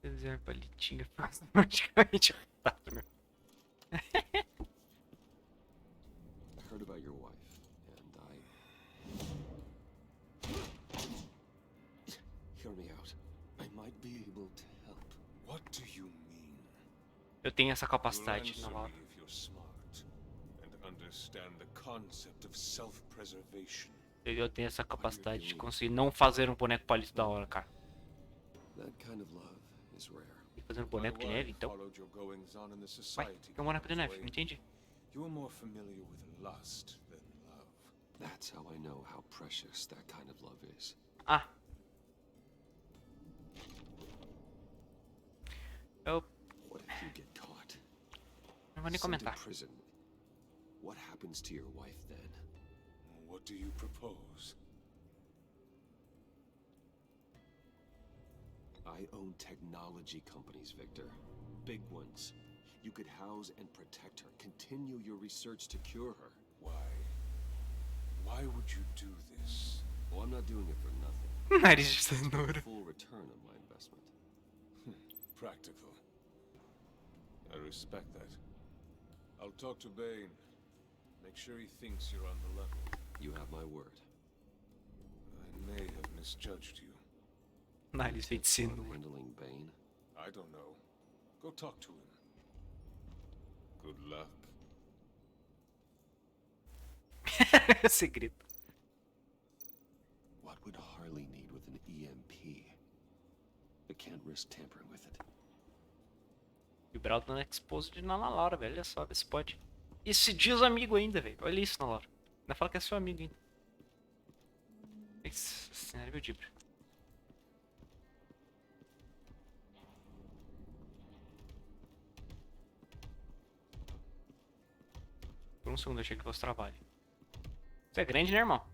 [SPEAKER 1] Desenhar palitinho faz praticamente retado, meu.
[SPEAKER 5] I heard about your wife, and hear me out. I might be able to help.
[SPEAKER 2] What do you mean?
[SPEAKER 1] Eu tenho essa
[SPEAKER 2] You'll
[SPEAKER 1] capacidade,
[SPEAKER 2] answer
[SPEAKER 1] na
[SPEAKER 2] me
[SPEAKER 1] hora.
[SPEAKER 2] if you're smart and understand the concept of self-preservation.
[SPEAKER 1] Eu tenho essa capacidade de conseguir não fazer um boneco palito da hora, cara.
[SPEAKER 5] That kind of love is rare.
[SPEAKER 1] E fazer um boneco de neve, então. Ué, é um boneco de neve, não entendi.
[SPEAKER 2] You are more familiar with lust than
[SPEAKER 5] That's how I know how precious that kind of love is.
[SPEAKER 1] Ah. Eu
[SPEAKER 5] What if you get caught?
[SPEAKER 1] não vou nem
[SPEAKER 5] Sent to
[SPEAKER 1] comentar.
[SPEAKER 5] prison. What happens to your wife then?
[SPEAKER 2] What do you propose?
[SPEAKER 5] I own technology companies, Victor. Big ones. You could house and protect her. Continue your research to cure her.
[SPEAKER 2] Why? Why would you do this?
[SPEAKER 5] Well, I'm not doing it for nothing.
[SPEAKER 1] Nariz de
[SPEAKER 5] It's for
[SPEAKER 1] cenoura.
[SPEAKER 5] the full return on my investment.
[SPEAKER 2] Practical. I respect that. I'll talk to Bane. Make sure he thinks you're on the level.
[SPEAKER 5] You have my word.
[SPEAKER 2] I may have misjudged you.
[SPEAKER 1] Nariz feito de
[SPEAKER 5] On
[SPEAKER 1] cenoura.
[SPEAKER 5] handling Bane?
[SPEAKER 2] I don't know. Go talk to him. Good luck.
[SPEAKER 1] Segredo.
[SPEAKER 5] What would Harley need with an EMP? I can't risk tampering with it.
[SPEAKER 1] E o Brau dando exposed na Laura, velho. Olha só, vê se pode. E se diz amigo ainda, velho. Olha isso na Laura. Ainda fala que é seu amigo ainda. Esse cenário é o Dibra. Por um segundo eu achei que fosse trabalho. Você é grande, né, irmão?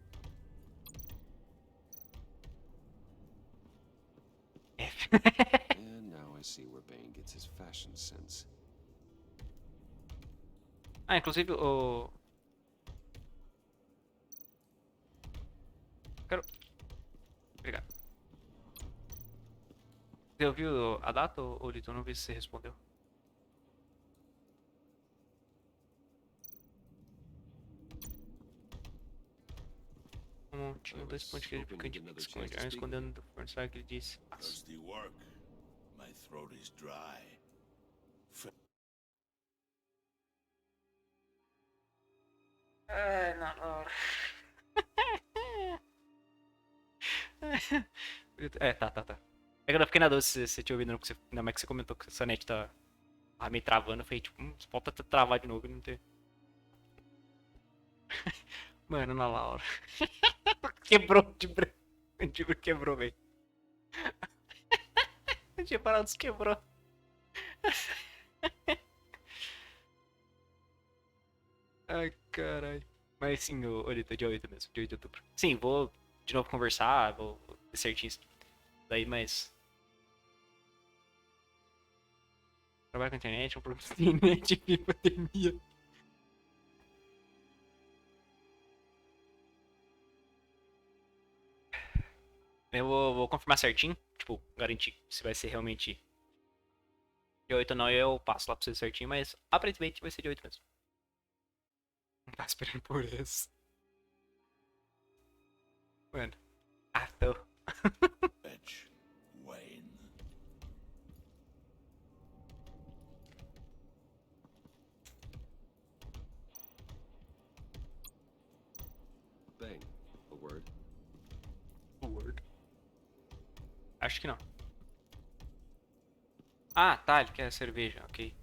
[SPEAKER 1] F.
[SPEAKER 5] And now I see where Bane gets his fashion sense.
[SPEAKER 1] Ah, inclusive o... Quero... Obrigado. Você ouviu a data, ô Lito? Eu não vi se você respondeu. Tinha dois pontos de queijo picante que esconde. Aí escondendo do forno, sabe o que ele disse?
[SPEAKER 2] Does the work? My throat is dry.
[SPEAKER 1] Ai, não, Laura. Tá. É que eu fiquei na dúvida se você tinha ouvido, não, porque você, ainda mais que você comentou que sua net tá meio travando. Eu falei, tipo, falta travar de novo e não ter. Mano, na Laura. Quebrou de branco. O Dibra quebrou, velho. Eu tinha parado, se quebrou. Ai, caralho. Mas sim, olha, tô dia 8 mesmo, dia 8 de outubro. Sim, vou de novo conversar, vou ver certinho isso daí, mas... Trabalho com a internet, um problema de internet e pandemia. Eu vou confirmar certinho, tipo, garantir se vai ser realmente dia 8 ou não, eu passo lá pra você certinho, mas aparentemente vai ser dia 8 mesmo. Não tá esperando por isso. Mano. Ah, tô.
[SPEAKER 2] Fetch Wayne.
[SPEAKER 5] Bane, a word.
[SPEAKER 1] Word. Acho que não. Ah, tá, ele quer cerveja, ok.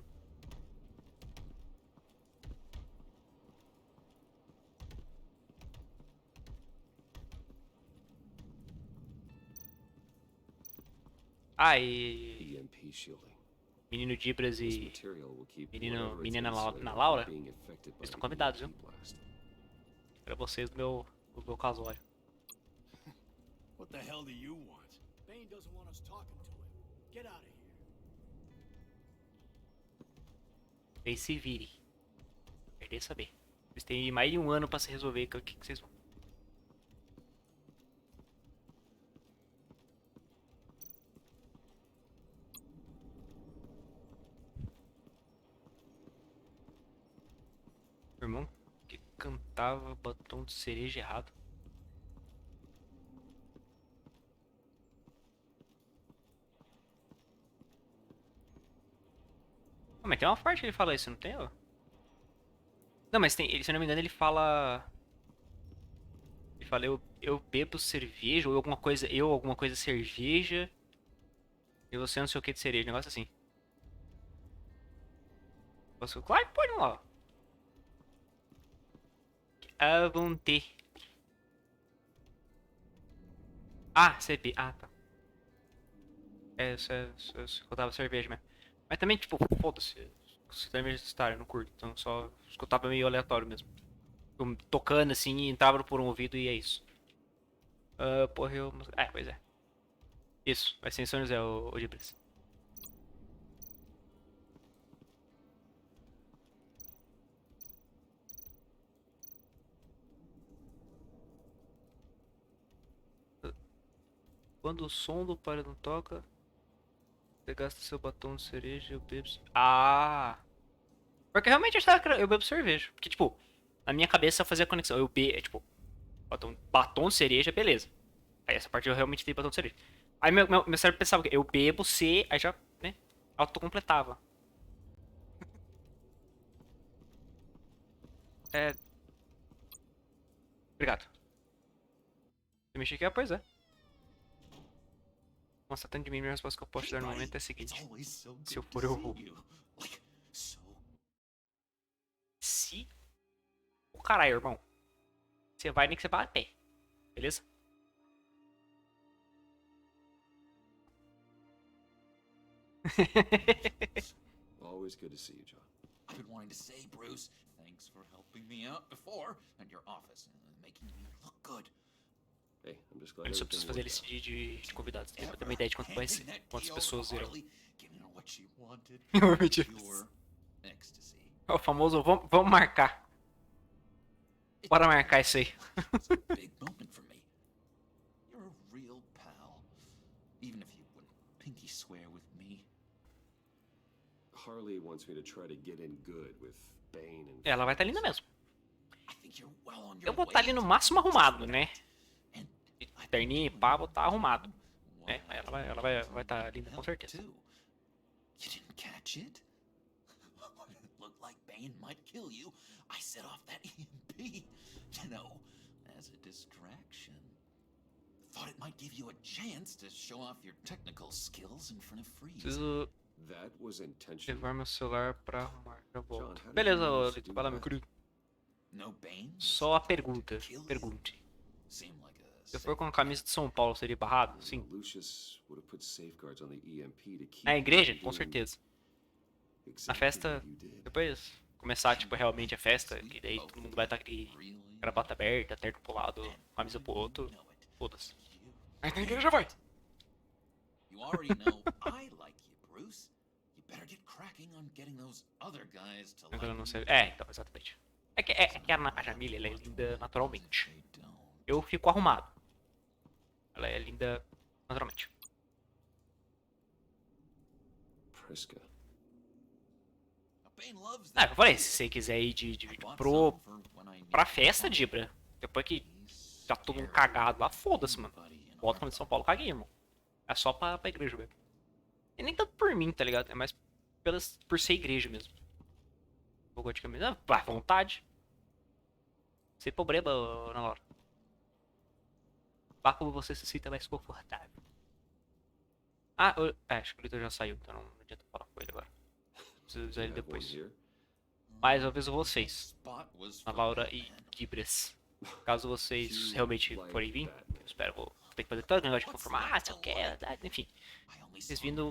[SPEAKER 1] Ah, e...
[SPEAKER 5] EMP shielding.
[SPEAKER 1] Menino Dibras
[SPEAKER 5] This
[SPEAKER 1] e
[SPEAKER 5] material will keep
[SPEAKER 1] menino,
[SPEAKER 5] whatever it's
[SPEAKER 1] menina
[SPEAKER 5] insulated
[SPEAKER 1] na
[SPEAKER 5] from
[SPEAKER 1] Laura,
[SPEAKER 5] being affected by
[SPEAKER 1] eles estão
[SPEAKER 5] the
[SPEAKER 1] convidados, viu?
[SPEAKER 5] EMP blast.
[SPEAKER 1] Pra vocês do meu casório.
[SPEAKER 2] What the hell do you want?
[SPEAKER 6] Bane doesn't want us talking to him. Get out of here.
[SPEAKER 1] Vocês se virem. Perder saber. Vocês têm mais de um ano pra se resolver o que vocês vão. Meu irmão que cantava batom de cereja errado. Ah, mas tem uma parte que ele fala isso, não tem? Ó? Não, mas tem, se eu não me engano, ele fala. Ele fala, eu bebo cerveja, ou alguma coisa cerveja. E você não sei o que de cereja, um negócio assim. Claro que pode lá. À vontade. Ah, CB. Ah, tá. Eu escutava cerveja mesmo. Mas também, tipo, foda-se. Cerveja Star, eu não curto. Então só escutava meio aleatório mesmo. Tocando assim, entrava por um ouvido e é isso. Porra, eu. É, pois é. Isso, vai ser em São José, o Dibras. Quando o som do palha não toca, você gasta seu batom de cereja e eu bebo. Ah! Porque realmente eu bebo cerveja. Porque, tipo, na minha cabeça eu fazia a conexão. Eu bebo, tipo, batom de cereja, beleza. Aí essa parte eu realmente dei batom de cereja. Aí meu cérebro pensava que eu bebo C, aí já, né, autocompletava. É. Obrigado. Você mexeu aqui? Ah, pois é. Nossa, tanto de mim, a resposta que eu posso dar no momento é a seguinte: se eu for, eu vou. Se. O caralho, irmão. Você vai nem que você vá a pé. Beleza?
[SPEAKER 5] Always good to see you, John.
[SPEAKER 9] I've been wanting to say, Bruce, thanks for helping me out before at your office and making me look good.
[SPEAKER 5] Hey, I'm just glad
[SPEAKER 1] Eu só preciso fazer ele de convidados. Tem pra ter uma ideia de quanto vai ser. Quantas pessoas irão. É o famoso, vamos marcar. Bora marcar isso aí.
[SPEAKER 9] Big moment for me. You're a real pal. Even if you wouldn't pinky swear with me.
[SPEAKER 5] Harley wants me to try to get in good with Bane and
[SPEAKER 1] Ela vai estar linda mesmo.
[SPEAKER 9] I think you're well on your
[SPEAKER 1] Eu vou estar ali no máximo arrumado, né? Terninho e pá, vou estar arrumado. É, ela vai estar linda com certeza.
[SPEAKER 9] You didn't catch it? It looked like Bane might kill you. I set off that EMP, you know, as a distraction. Thought it might give you a chance to show off your technical skills in front of Freeze.
[SPEAKER 1] Preciso
[SPEAKER 5] that was intentional.
[SPEAKER 1] levar meu celular pra arrumar. Já volto. Beleza, Lito, vai lá, meu querido.
[SPEAKER 9] No Bane?
[SPEAKER 1] Só a pergunta. Pergunte. Se eu for com a camisa de São Paulo, seria barrado? Sim. Na igreja? Com certeza. Na festa, depois começar, tipo, realmente a festa, que daí todo mundo vai estar aqui, gravata aberta, terno pro lado, camisa pro outro, foda-se. Mas na igreja vai!
[SPEAKER 9] You already know I like you, Bruce. You better get cracking on getting those other guys to like you.
[SPEAKER 1] Então, exatamente. É que a Jamila, ela é linda naturalmente. Eu fico arrumado. Ela é linda naturalmente.
[SPEAKER 5] Priska.
[SPEAKER 1] Eu falei, se você quiser ir pra festa, Dibra, depois que tá todo mundo cagado lá, foda-se, mano. Volta pra São Paulo, caguei, irmão. É só pra igreja mesmo. E nem tanto por mim, tá ligado? É mais por ser igreja mesmo. Vou de camisa. À vontade. Sem problema, Ana Laura. Vá como você se sinta mais confortável. Acho que o Lito já saiu, então não adianta falar com ele agora. Preciso usar ele depois. Mas eu aviso vocês, Ana Laura e Dibras. Caso vocês realmente forem vir, eu espero, vou ter que fazer todo o negócio de confirmar, se eu quero, enfim. Vocês vindo,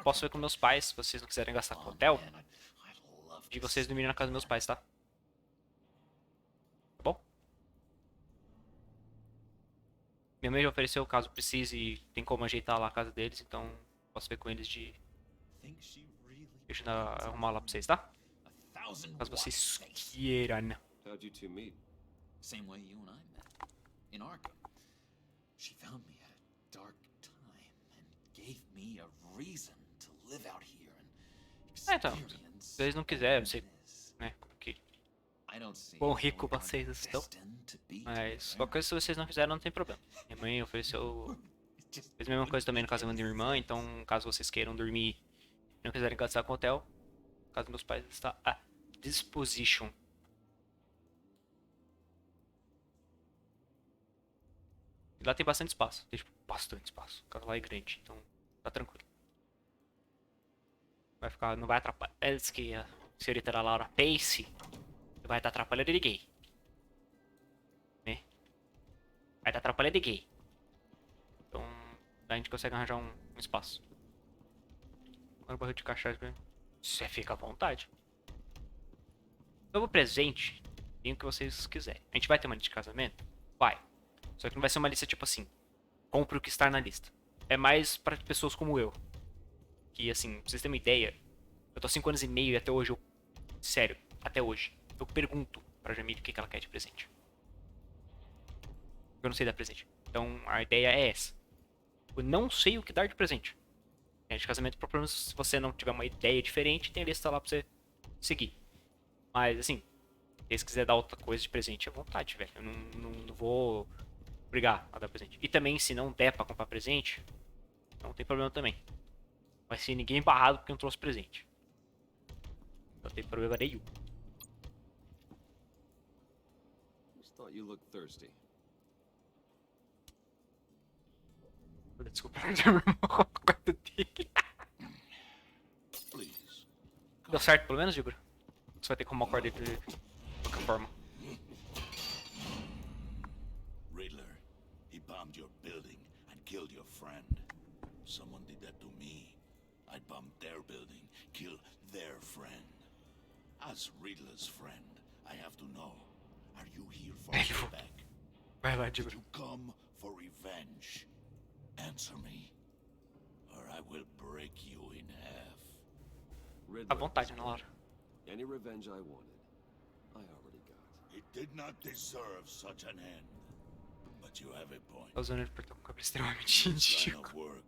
[SPEAKER 1] posso ver com meus pais, se vocês não quiserem gastar com hotel. De vocês dormirem na casa dos meus pais, tá? Tá bom? Minha mãe já ofereceu, caso precise, tem como ajeitar lá a casa deles, então posso ver com eles de... Deixa eu arrumar lá pra vocês, tá? Caso vocês queiram.
[SPEAKER 5] How'd you two meet?
[SPEAKER 9] Same way you and I met. In Arkham. She found me at a dark time and gave me a reason to live out here and
[SPEAKER 1] Então, se eles não quiserem, eu sei, né, que quão rico vocês estão. Mas qualquer coisa, se vocês não quiserem, não tem problema. Minha mãe ofereceu... Fez a mesma coisa também no casamento da minha irmã, então caso vocês queiram dormir e não quiserem gastar com hotel, a casa dos meus pais está à disposition. E lá tem bastante espaço, tem tipo, bastante espaço. A casa lá é grande, então tá tranquilo. Não vai atrapalhar. Ela disse que a senhorita Laura Pace vai estar atrapalhando ninguém. Né? Vai estar atrapalhando ninguém. a gente consegue arranjar um espaço. Agora o barril de cachaça, você fica à vontade. Novo presente, tem o que vocês quiserem. A gente vai ter uma lista de casamento? Vai. Só que não vai ser uma lista tipo assim, compre o que está na lista. É mais para pessoas como eu. Que assim, pra vocês terem uma ideia, eu tô há 5 anos e meio e até hoje eu... Sério, até hoje. Eu pergunto pra Jamile o que ela quer de presente. Eu não sei dar presente. Então a ideia é essa. Eu não sei o que dar de presente. De casamento, pelo menos se você não tiver uma ideia diferente, tem a lista lá pra você seguir. Mas assim, se você quiser dar outra coisa de presente, é à vontade, velho. Eu não vou obrigar a dar presente. E também, se não der pra comprar presente, não tem problema também. Vai ser ninguém barrado porque não trouxe presente. Não tem problema nenhum.
[SPEAKER 5] Just thought you looked thirsty.
[SPEAKER 1] Desculpa, eu corta dele. Deu certo pelo menos, Igor? Você vai ter como acordar de qualquer forma.
[SPEAKER 2] Riddler, he bombed your building and killed your friend. Someone did that to me. I bombed their building, kill their friend. As Riddler's friend, I have to know. Are you here for payback?
[SPEAKER 1] Vai lá,
[SPEAKER 2] Did
[SPEAKER 1] Igor.
[SPEAKER 2] you come for revenge? Answer me, or I will break you in half.
[SPEAKER 1] À vontade, na hora.
[SPEAKER 5] Any revenge I wanted, I already got.
[SPEAKER 2] It did not deserve such an end, but you have a point.
[SPEAKER 1] Tá usando ele porque tá com o cabelo extremamente
[SPEAKER 2] This line
[SPEAKER 1] índico.
[SPEAKER 2] of work,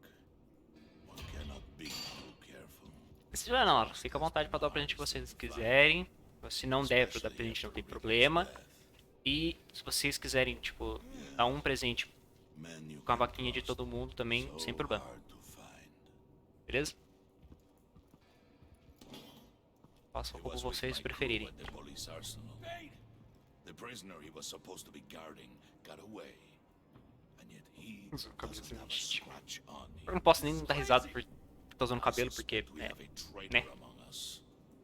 [SPEAKER 2] one cannot be too careful.
[SPEAKER 1] Se tiver na hora, fica à vontade pra dar o presente que vocês quiserem. Se não der pra dar presente, não tem problema. E se vocês quiserem, tipo, dar um presente com a vaquinha de todo mundo também, sem problema. Beleza? Façam como vocês preferirem.
[SPEAKER 2] The prisoner he was supposed to be guarding got away. And yet he
[SPEAKER 1] Usa o cabelo
[SPEAKER 2] doesn't have a scratch on him.
[SPEAKER 1] Eu não posso nem dar risada por estar usando cabelo, porque,
[SPEAKER 2] We have a traitor
[SPEAKER 1] né?
[SPEAKER 2] among us.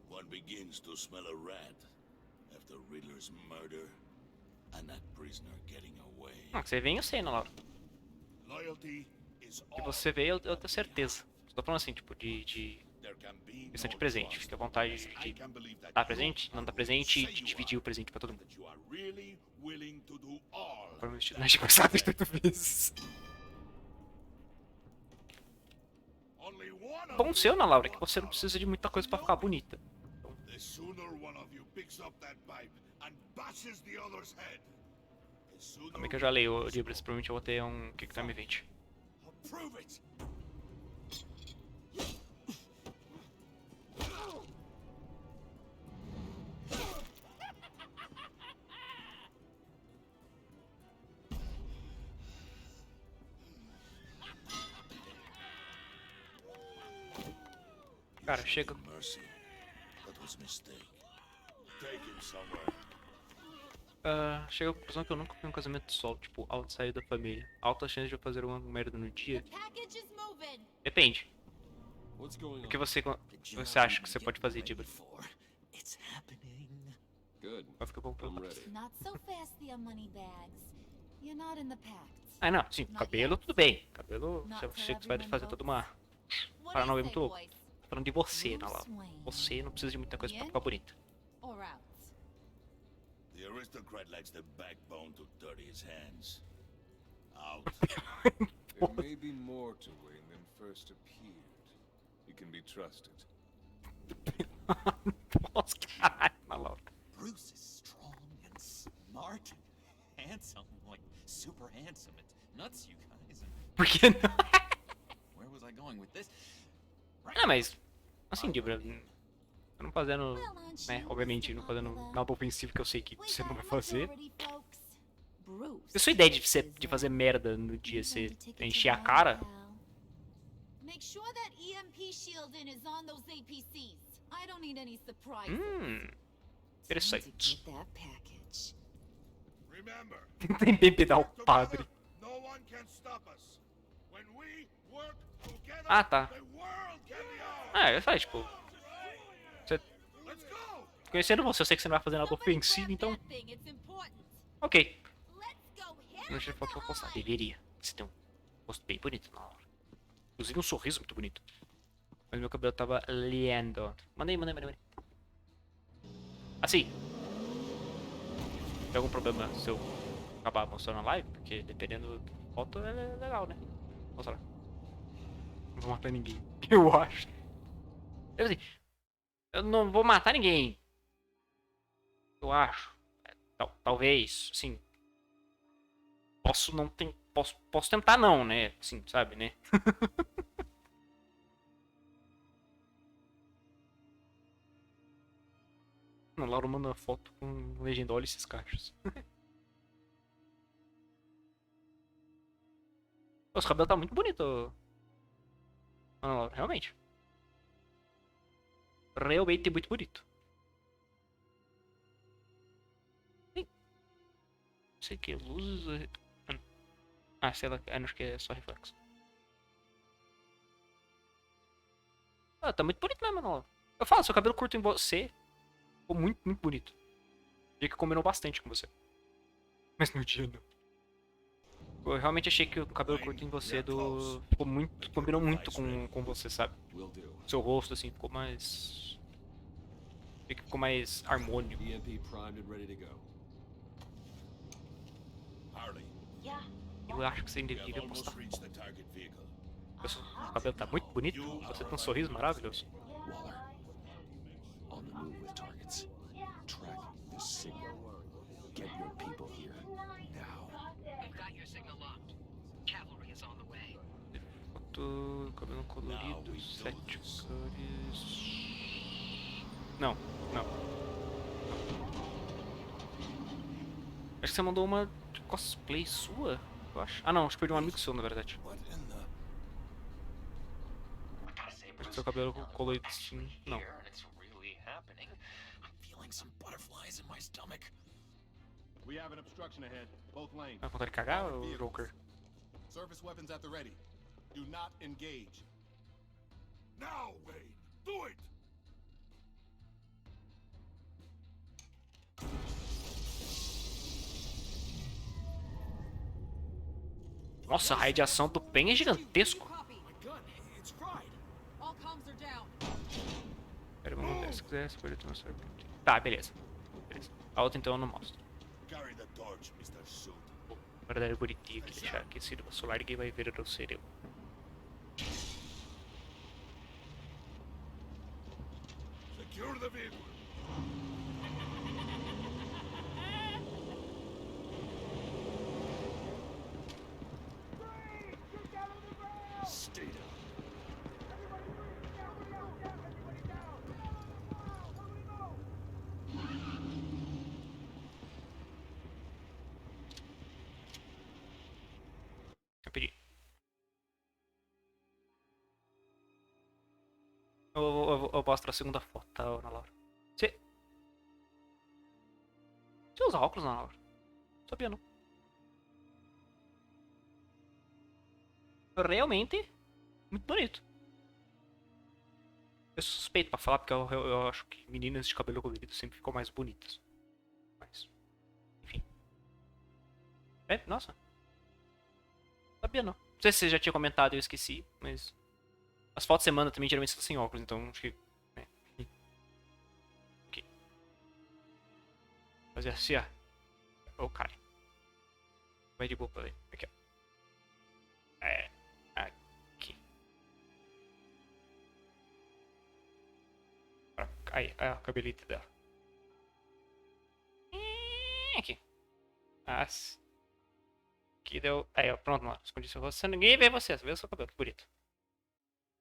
[SPEAKER 2] One begins to smell a rat after Riddler's murder and that prisoner getting away.
[SPEAKER 1] Você vem, eu sei, na hora.
[SPEAKER 2] Loyalty is
[SPEAKER 1] Que
[SPEAKER 2] all.
[SPEAKER 1] você veio, eu tenho certeza. Só tô falando assim, tipo, de
[SPEAKER 2] There can be
[SPEAKER 1] questão de
[SPEAKER 2] no
[SPEAKER 1] presente.
[SPEAKER 2] trust
[SPEAKER 1] Fique à vontade
[SPEAKER 2] unless I
[SPEAKER 1] de
[SPEAKER 2] can believe that
[SPEAKER 1] dar
[SPEAKER 2] you
[SPEAKER 1] presente, não
[SPEAKER 2] are
[SPEAKER 1] dar
[SPEAKER 2] who
[SPEAKER 1] presente
[SPEAKER 2] you
[SPEAKER 1] e
[SPEAKER 2] say
[SPEAKER 1] de
[SPEAKER 2] you
[SPEAKER 1] dividir
[SPEAKER 2] are.
[SPEAKER 1] o presente pra todo mundo.
[SPEAKER 2] That you are really willing to do all.
[SPEAKER 1] Foi meu vestido mais gostado de 8 vezes.
[SPEAKER 2] Only one of
[SPEAKER 1] Bom
[SPEAKER 2] you
[SPEAKER 1] seu, Ana Laura, que
[SPEAKER 2] will
[SPEAKER 1] você não
[SPEAKER 2] follow.
[SPEAKER 1] precisa de muita coisa pra ficar bonita.
[SPEAKER 2] The sooner one of you picks up that pipe and bashes the other's head, the sooner
[SPEAKER 1] Também que eu já leio o Libras, provavelmente eu vou ter um Kick Time Event.
[SPEAKER 2] I'll prove it.
[SPEAKER 1] Cara, chega.
[SPEAKER 2] Mercy. That was mistake. Take him somewhere.
[SPEAKER 1] Chega a conclusão que eu nunca fui um casamento solo, tipo, outside da família. Alta chance de eu fazer alguma merda no dia.
[SPEAKER 11] Package is moving.
[SPEAKER 1] Depende.
[SPEAKER 5] What's going
[SPEAKER 1] O que
[SPEAKER 5] on?
[SPEAKER 1] você acha que você pode fazer, Dibra?
[SPEAKER 9] It's happening.
[SPEAKER 5] Good.
[SPEAKER 1] Vai ficar bom
[SPEAKER 5] I'm
[SPEAKER 1] pelo
[SPEAKER 5] ready.
[SPEAKER 11] Not so fast, the Moneybags. You're not in the pact.
[SPEAKER 1] Ah, não, sim, cabelo tudo bem. Cabelo, você vai fazer toda uma.
[SPEAKER 11] What
[SPEAKER 1] Para
[SPEAKER 11] do
[SPEAKER 1] não
[SPEAKER 11] you
[SPEAKER 1] ver
[SPEAKER 11] say,
[SPEAKER 1] muito louco.
[SPEAKER 11] boys?
[SPEAKER 1] Tô falando de você, Ana Laura.
[SPEAKER 11] Bruce Wayne.
[SPEAKER 1] Você não precisa de muita coisa pra
[SPEAKER 11] In
[SPEAKER 1] ficar bonita.
[SPEAKER 11] or out?
[SPEAKER 2] The aristocrat lacks the backbone to dirty his hands. Out.
[SPEAKER 6] There may be more to Wayne than first appeared. You can be trusted.
[SPEAKER 1] Nossa, caralho, Ana Laura.
[SPEAKER 9] Bruce is strong and smart and handsome, like super handsome. It's nuts, you guys. And
[SPEAKER 1] Por que não?
[SPEAKER 9] where was I going with this?
[SPEAKER 1] Ah, mas. Assim, Dibra. Eu não fazendo. Né, obviamente, não fazendo nada ofensivo que eu sei que você não vai fazer.
[SPEAKER 11] Bruce.
[SPEAKER 1] A sua ideia de fazer merda no dia, você encher a cara.
[SPEAKER 11] Make sure that EMP shielding is on those APCs. I don't need any surprises.
[SPEAKER 1] Interessante.
[SPEAKER 3] Get that package.
[SPEAKER 2] Remember,
[SPEAKER 1] Tem bem pedar o padre.
[SPEAKER 2] no one can stop us. When we work together,
[SPEAKER 1] Ah, tá.
[SPEAKER 2] the world can be ours.
[SPEAKER 1] Ah, eu falei, tipo. Você,
[SPEAKER 2] Let's go.
[SPEAKER 1] conhecendo você, eu sei que você não vai fazer nada
[SPEAKER 11] Nobody
[SPEAKER 1] ofensivo,
[SPEAKER 11] grab
[SPEAKER 1] então.
[SPEAKER 11] that thing, it's important.
[SPEAKER 1] Ok.
[SPEAKER 11] Let's go hit
[SPEAKER 1] Não sei
[SPEAKER 11] him
[SPEAKER 1] qual que eu vou postar.
[SPEAKER 11] hard.
[SPEAKER 1] Deveria. Você tem um rosto bem bonito na hora. Inclusive um sorriso muito bonito. Mas meu cabelo tava lindo. Mandei. Assim. Tem algum problema se eu acabar mostrando a live? Porque dependendo da foto é legal, né? Mostrar. Não vou matar ninguém. Eu acho. Eu não vou matar ninguém. Eu acho. Talvez, assim. Posso tentar não, né? Assim, sabe, né? A Laura manda foto com legenda, olha esses cachos. Nossa, o cabelo tá muito bonito. Ana Laura, realmente. Realmente muito bonito. Não sei o que, luzes. Ah, sei lá, acho que é só reflexo. Ah, tá muito bonito mesmo, Ana Laura. Eu falo, seu cabelo curto em você ficou muito bonito. Dia que combinou bastante com você. Mas no dia não. Eu realmente achei que o cabelo curto em você ficou muito. Combinou muito com você, sabe? Seu rosto, assim, ficou mais. Achei que ficou mais harmônico. Eu acho que você ainda deveria postar foto. O cabelo tá muito bonito. Você tem um sorriso maravilhoso.
[SPEAKER 5] On the move with targets. Track the signal. Get your people here now.
[SPEAKER 3] We've got your signal locked. Cavalry is on the way.
[SPEAKER 1] Foto, cabelo colorido, 7 cores. Não. Acho que você mandou uma de cosplay sua, eu acho. Ah não, acho que foi de um amigo seu, na verdade. Acho que seu cabelo colorido assim, não. Vai contar de cagar ou Joker?
[SPEAKER 2] Surface weapons at the ready. Do not engage. Now, Wayne, do it!
[SPEAKER 1] Nossa, a radiação do PEN é gigantesco. Pera, vamos ver se quiser, se pode mostrar. Tá, beleza. A outra então eu não mostro. O verdadeiro bonitinho que deixar aqui, se o solar ninguém vai ver, não ser eu.
[SPEAKER 2] Secure the vehicle.
[SPEAKER 5] Stay down.
[SPEAKER 1] Rapidinho. Eu mostro a segunda foto, tá, Ana Laura? Você usa óculos, Ana Laura? Não sabia não. Realmente, muito bonito. Eu sou suspeito pra falar, porque eu acho que meninas de cabelo colorido sempre ficam mais bonitas. Mas, enfim. Nossa. Sabia não. Não sei se você já tinha comentado e eu esqueci, mas... As fotos de semana também geralmente são sem óculos, então acho que... Ok. Fazer assim, ó. Ô, cara. Vai de boa pra ver. Aqui, ó. Aqui. Aí, o cabelito dela. Aqui. Aqui deu... Aí, ó, pronto, Laura. Escondi seu rosto. Ninguém vê você. Vê o seu cabelo, que bonito.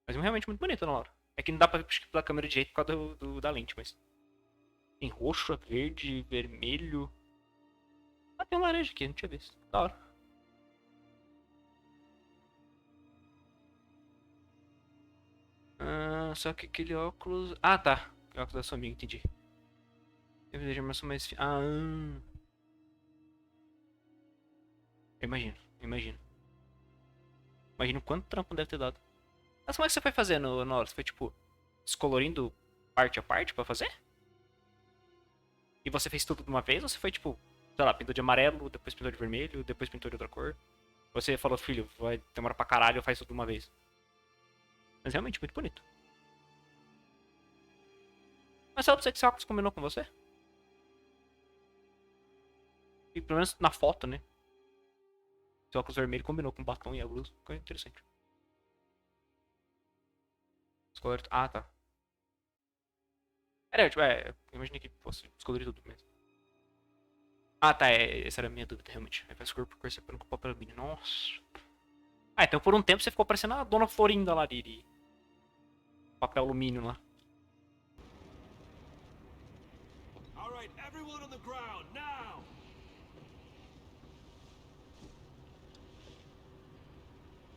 [SPEAKER 1] Mas é realmente muito bonito, Laura. É que não dá pra ver pela câmera de jeito por causa da lente, mas... Tem roxo, verde, vermelho... Ah, tem um laranja aqui, não tinha visto. Da hora. Só que aquele óculos... Ah, tá. O óculos da sua amiga, entendi. Eu vejo a armação mais... Imagino. Imagino quanto trampo deve ter dado. Mas como é que você foi fazendo, Nora? Você foi, tipo, descolorindo parte a parte pra fazer? E você fez tudo de uma vez? Ou você foi, tipo, sei lá, pintou de amarelo, depois pintou de vermelho, depois pintou de outra cor? Você falou, filho, vai demorar pra caralho, faz tudo de uma vez. Mas realmente muito bonito. Mas sabe pra você que esse óculos combinou com você? E pelo menos na foto, né? Esse óculos vermelho combinou com o batom e a blusa. Ficou interessante. Descolorido. Ah, tá. Era, tipo, eu imaginei que fosse descolorir tudo mesmo. Ah, tá, essa era a minha dúvida, realmente. Aí faz cor por cor, separando com papel alumínio. Nossa. Ah, então por um tempo você ficou parecendo a Dona Florinda lá de papel alumínio lá.
[SPEAKER 2] All right, everyone on the ground now.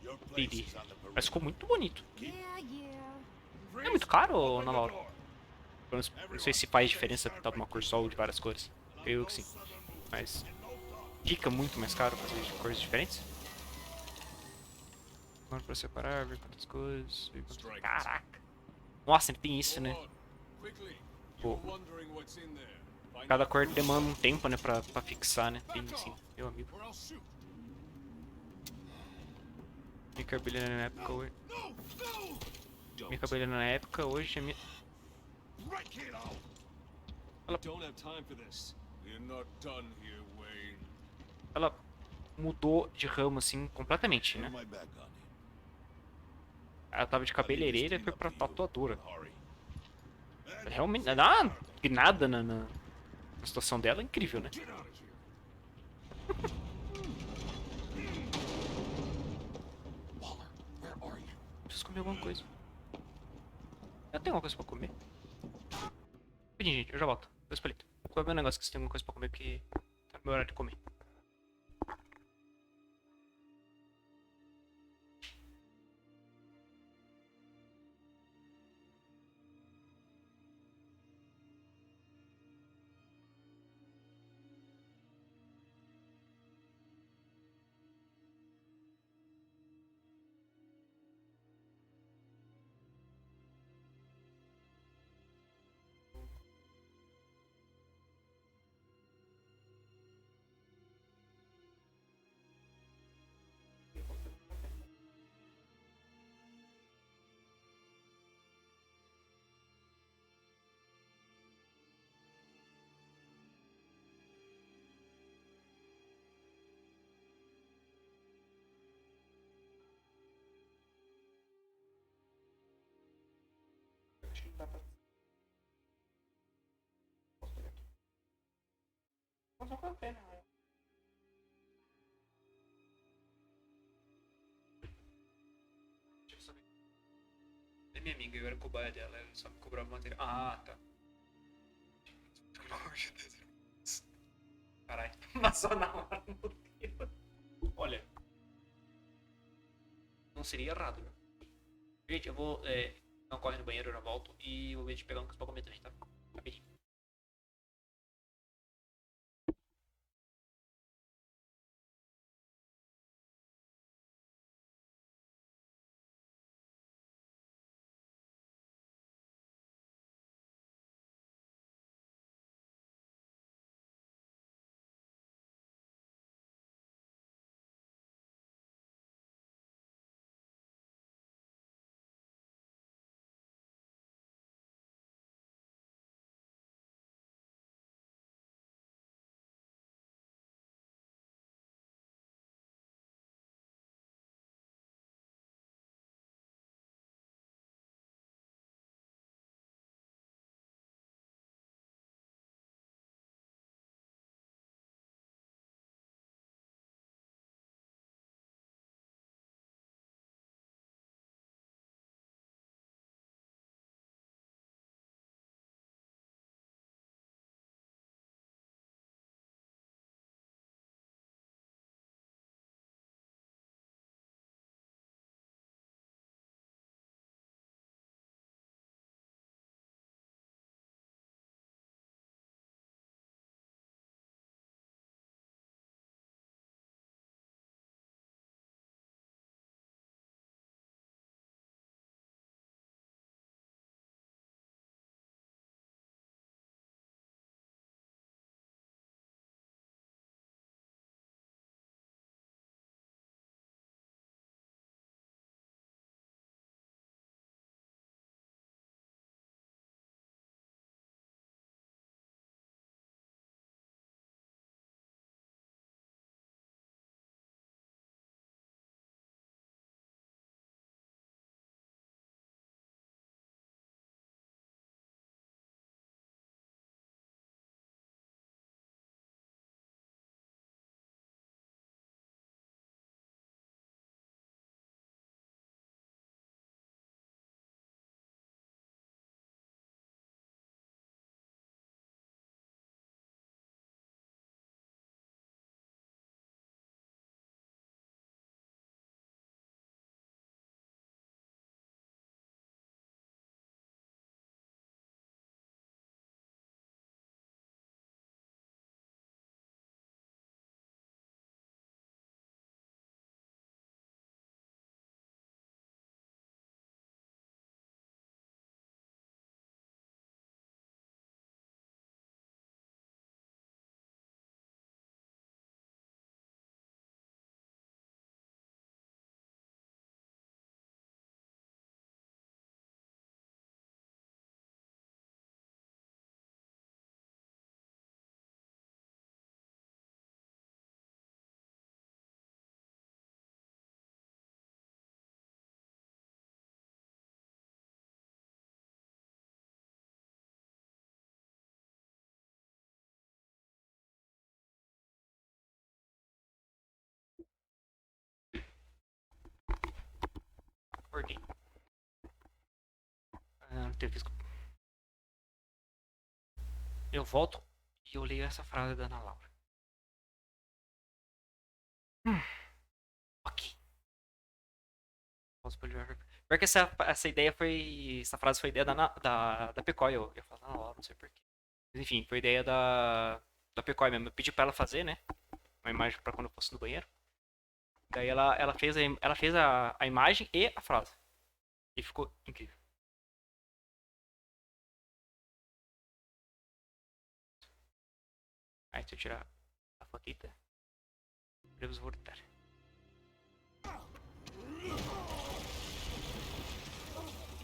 [SPEAKER 2] Your place
[SPEAKER 1] Didi.
[SPEAKER 2] is on the
[SPEAKER 1] Mas
[SPEAKER 2] perimeter.
[SPEAKER 1] ficou muito bonito.
[SPEAKER 11] Yeah, yeah.
[SPEAKER 1] É muito caro, na Laura? Não sei se faz diferença pintar de uma cor só ou de várias cores. Eu que sim. Mas fica muito mais caro fazer de cores diferentes. Agora pra separar, ver quantas coisas. Ver quantas... Caraca! Nossa, ele tem isso, né? Pô, cada cor demanda um tempo, né? Pra fixar, né? Tem sim, meu amigo. Minha cabeleira na época hoje. Minha cabeleira na época hoje é minha. Ela mudou de ramo assim completamente, né? Ela tava de cabeleireira e foi pra tatuadora. Realmente, dá uma guinada na situação dela, é incrível, né? Preciso comer alguma coisa. Eu tenho alguma coisa pra comer? Rapidinho, gente, eu já volto. Dois palitos. Vou ver um negócio que você tem alguma coisa pra comer, porque tá no meu horário de comer. Acho que dá pra... Posso pegar aqui. Vou só café, né? Deixa eu saber. É minha amiga, eu era cobaia dela, ela só me cobrava material. Ah, tá. Pelo amor de Deus. Caralho, passou na hora, meu Deus. Olha. Não seria errado, né? Gente, eu vou dar um corre no banheiro, eu já volto. E vou ver de pegar um coisa pra comer também, tá? Rapidinho. acordei. Não teve visto. Eu volto e eu leio essa frase da Ana Laura. Ok. Pior que essa ideia foi. Essa frase foi ideia da Pecói. Eu ia falar da Ana Laura, não sei porquê. Mas enfim, foi ideia da Pecói mesmo. Eu pedi pra ela fazer, né? Uma imagem pra quando eu fosse no banheiro. Daí ela fez a imagem e a frase. E ficou incrível. Aí se eu tirar a fotita, podemos voltar.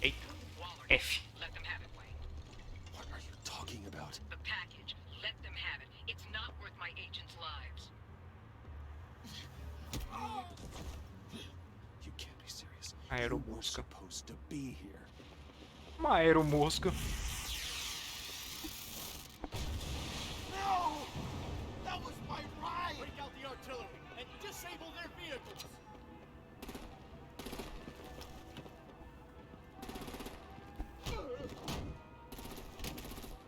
[SPEAKER 1] Eita. F.
[SPEAKER 5] What are you talking about?
[SPEAKER 3] The package. Let them have it. It's not worth my agents' lives.
[SPEAKER 5] You can't be serious. You were
[SPEAKER 1] Aeromosca.
[SPEAKER 5] supposed to be here.
[SPEAKER 1] Uma aeromosca.
[SPEAKER 2] No! That was my ride! Break out the artillery and disable their vehicles!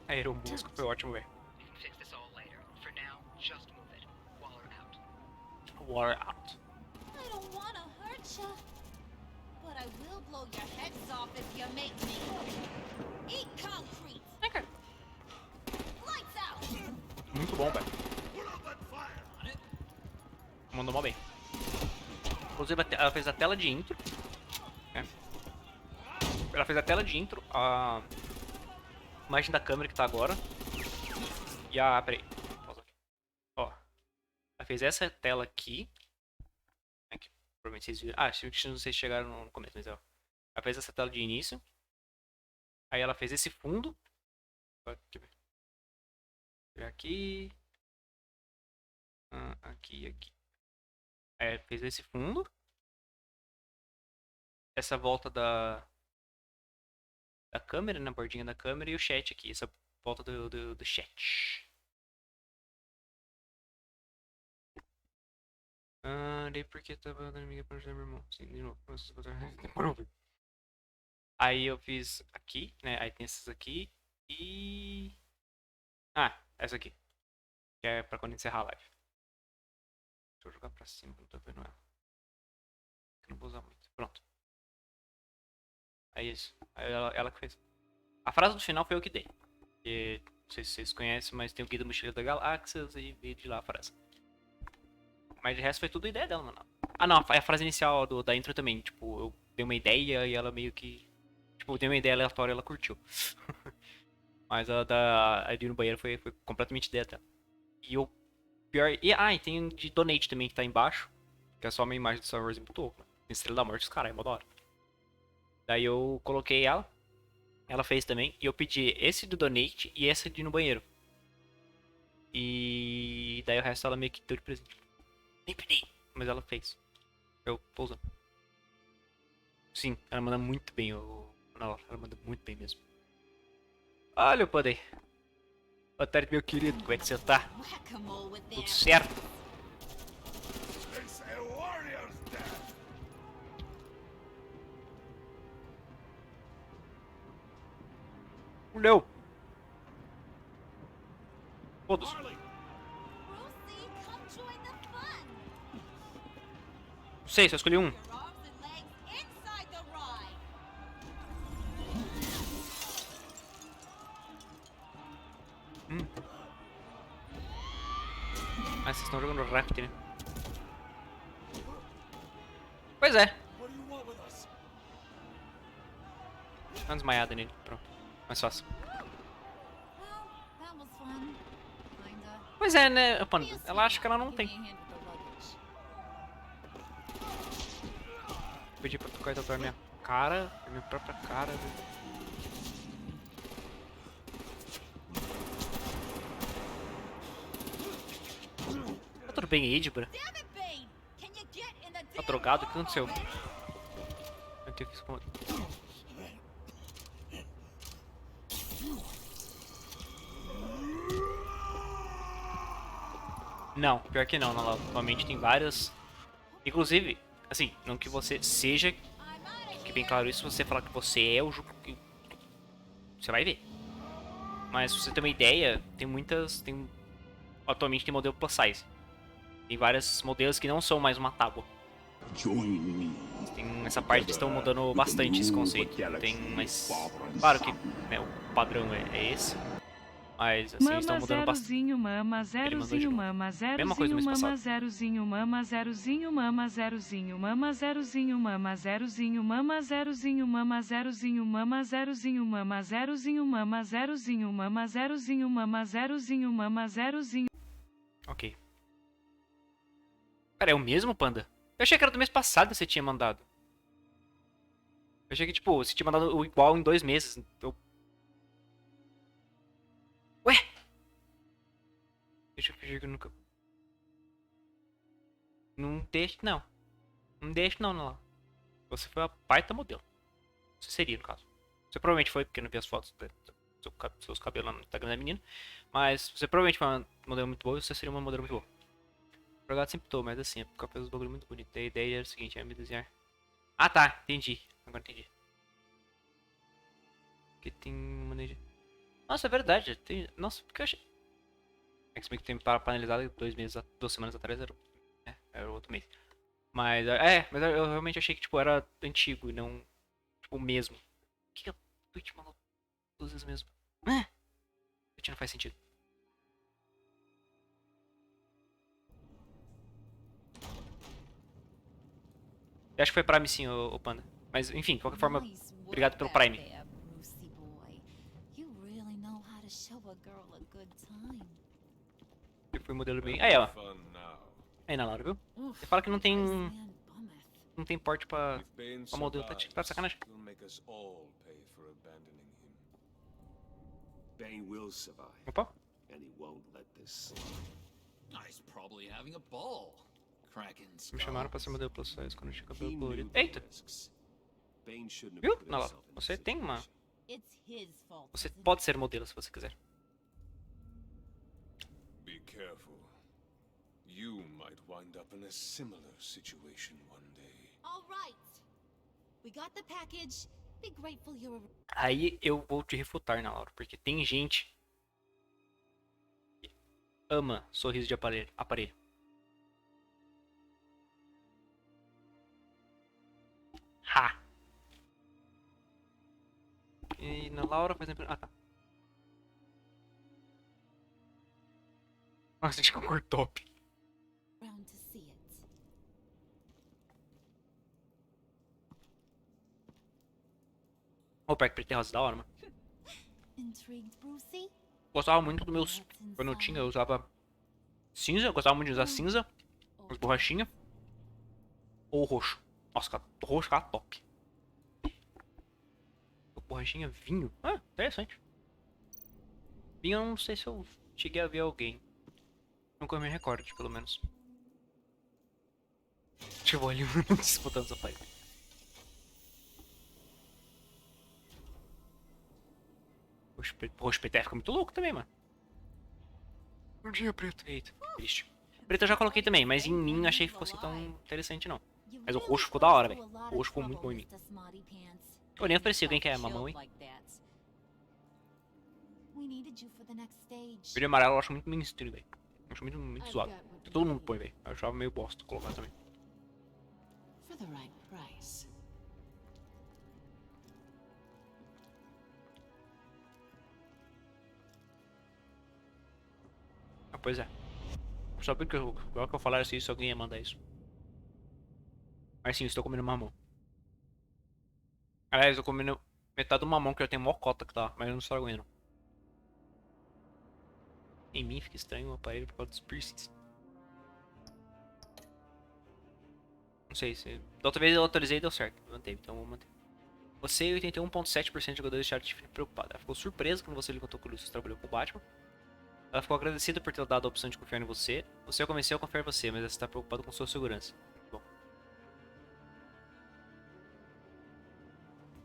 [SPEAKER 1] Aeromosca foi ótimo, velho.
[SPEAKER 3] We can fix this all later. For now, just move it. Waller out.
[SPEAKER 1] Water out.
[SPEAKER 11] I don't wanna hurt ya, but I will blow your heads off if you make me. Eat concrete.
[SPEAKER 1] Okay.
[SPEAKER 11] Lights out.
[SPEAKER 1] Muito bom, velho.
[SPEAKER 2] Put up that fire!
[SPEAKER 1] Mandou mal bem. Inclusive, ela fez a tela de intro. É. Ela fez a tela de intro, a imagem da câmera que tá agora. E a... peraí. Pausa aqui. Ó. Ela fez essa tela aqui. Aqui. Provavelmente vocês viram. Ah, não sei se chegaram no começo, mas ó. Ela fez essa tela de início. Aí ela fez esse fundo. Aqui. Aqui. Aqui, aqui. É, fez esse fundo. Essa volta da câmera, na bordinha da câmera. E o chat aqui, essa volta do chat. Daí porque tava dando amiga pra ajudar meu irmão. Sim, de novo. Aí eu fiz aqui, né? Aí tem essas aqui. E... ah, essa aqui. Que é pra quando encerrar a live. Deixa eu jogar pra cima que eu não tô vendo ela. Eu não vou usar muito. Pronto. É isso. Aí ela que fez. A frase do final foi eu que dei. E, não sei se vocês conhecem, mas tem o Guia da Mochila da Galáxias e veio de lá a frase. Mas de resto foi tudo ideia dela, mano. Ah não, a frase inicial da intro também. Tipo, eu dei uma ideia e ela meio que... tipo, eu dei uma ideia aleatória e ela curtiu. Mas a de ir no banheiro foi completamente ideia dela. E o pior... e tem de donate também que tá embaixo. Que é só uma imagem do Star Wars muito louco. Tem Estrela da Morte dos caras, é mó da hora. Daí eu coloquei ela. Ela fez também. E eu pedi esse do donate e esse de ir no banheiro. E daí o resto ela meio que deu de presente. Nem pedi, mas ela fez. Eu tô usando. Sim, ela manda muito bem ela manda muito bem mesmo. Olha o poder. Boa tarde, meu querido. Como é que você tá?
[SPEAKER 11] Whack-a-mole with
[SPEAKER 1] Tudo
[SPEAKER 11] them.
[SPEAKER 1] certo?
[SPEAKER 2] It's a warrior's death!
[SPEAKER 1] Não. Todos.
[SPEAKER 11] Brucey, come join the fun.
[SPEAKER 1] Não sei, só escolhi um.
[SPEAKER 11] Your arms and legs inside the ride.
[SPEAKER 1] Ah, vocês estão jogando Raft, né? Pois é.
[SPEAKER 2] What do you want with us?
[SPEAKER 1] Dá uma desmaiada nele. Pronto. Mais fácil.
[SPEAKER 11] Well, that was fun. Kinda.
[SPEAKER 1] Pois é, né, Panda?
[SPEAKER 11] Be a
[SPEAKER 1] Ela acha que ela não
[SPEAKER 11] sweetheart.
[SPEAKER 1] tem.
[SPEAKER 11] Give me a hand with the luggage.
[SPEAKER 1] Pedi pra tocar e tatuar minha cara. Minha própria cara. Velho. Tá tudo bem aí, Dibra?
[SPEAKER 11] Damn it, Bane! Can you get in the
[SPEAKER 1] Tá
[SPEAKER 11] damn
[SPEAKER 1] drogado? O que
[SPEAKER 11] car
[SPEAKER 1] aconteceu?
[SPEAKER 11] already?
[SPEAKER 1] Eu tenho que esconder. Não, pior que não, atualmente tem várias. Inclusive, assim, não que você seja
[SPEAKER 11] I'm outta
[SPEAKER 1] fique bem claro isso. Se você falar que você é o jogo, você vai ver. Mas se você ter uma ideia, tem muitas... Atualmente tem modelo plus size. Tem vários modelos que não são mais uma tábua. Tem essa parte que estão mudando bastante esse conceito. Tem mais... Claro que né, o padrão é esse. Mas assim, eles estão mudando bastante.
[SPEAKER 12] Mama zerozinho, mama zerozinho, mama zerozinho, mama zerozinho, mama zerozinho, mama zerozinho, mama zerozinho, mama zerozinho, mama zerozinho, mama zerozinho, mama zerozinho, mama zerozinho, mama zerozinho, mama zerozinho, mama zerozinho.
[SPEAKER 1] Ok. Cara, é o mesmo, Panda? Eu achei que era do mês passado que você tinha mandado. Eu achei que, tipo, você tinha mandado o igual em 2 meses. Ué? Deixa eu fingir que eu nunca... Não deixe, não. Não deixe, não, não. Você foi a baita modelo. Você seria, no caso. Você provavelmente foi, porque eu não vi as fotos dos seus cabelos lá no Instagram da menina. Mas você provavelmente foi uma modelo muito boa e você seria uma modelo muito boa. O gato sempre tô, mas assim, é porque eu fiz os bagulho muito bonito. A ideia era o seguinte, era me desenhar. Ah tá, entendi. Agora entendi. Porque tem manejo. Nossa, é verdade. Tem... Nossa, porque eu achei. É que se bem que tem para analisar 2 semanas atrás era outro mês. Mas mas eu realmente achei que tipo, era antigo e não tipo o mesmo. O que a Twitch mandou 2 vezes mesmo? Twitch não faz sentido. Eu acho que foi Prime sim, o Panda. Mas enfim, de qualquer forma, obrigado pelo Prime. Eu fui modelo bem. Aí, ó. Aí na Laura, viu? Você fala que não tem. Não tem porte pra modelo, tá de sacanagem. Opa. Me chamaram pra ser modelo plus size quando eu tinha cabelo colorido. Eita! Viu? Não, Laura, você tem uma... Você pode ser modelo se você quiser.
[SPEAKER 5] Be careful. You might wind up in a similar situation one day.
[SPEAKER 11] All right. We got the package. Be grateful you're...
[SPEAKER 1] Aí eu vou te refutar, na Laura, porque tem gente que ama sorriso de aparelho. Ha! E na Laura, por exemplo... Ah, tá. Nossa, de cor top. O pack preto e rosa da hora, mano. Gostava muito dos meus... Quando eu tinha, eu usava cinza. Eu gostava muito de usar cinza. As borrachinhas. Ou roxo. Nossa, cara, roxo ficava top. Borrachinha vinho. Ah, interessante. Vinho eu não sei se eu cheguei a ver alguém. Nunca me recordo, pelo menos. Deixa eu olhar disputando essa fight. Roxo preto fica muito louco também, mano. Um dia preto. Eita, triste. Preto eu já coloquei também, mas em mim eu achei que fosse tão interessante não. Mas o roxo ficou da hora, velho. O roxo ficou muito bom em mim. Eu nem ofereci alguém que é mamão, hein? Vídeo amarelo eu acho muito mainstream, velho. Eu acho muito zoado. Todo mundo põe, velho. Eu achava meio bosta colocar também. Ah, pois é. Só porque agora que eu falar assim, se alguém ia mandar isso. Mas sim, eu estou comendo mamão. Aliás, eu comendo metade do mamão que eu tenho mó cota que tá, mas eu não estrago ainda. Em mim fica estranho o aparelho por causa dos piercings. Não sei se... Da outra vez eu autorizei e deu certo. Manteve, então vou manter. Você e 81,7% de jogadores deixaram de ficar preocupado. Ela ficou surpresa quando você lhe contou que o Lucius trabalhou com o Batman. Ela ficou agradecida por ter dado a opção de confiar em você. Você a convenceu a confiar em você, mas ela está preocupada com sua segurança. Bom.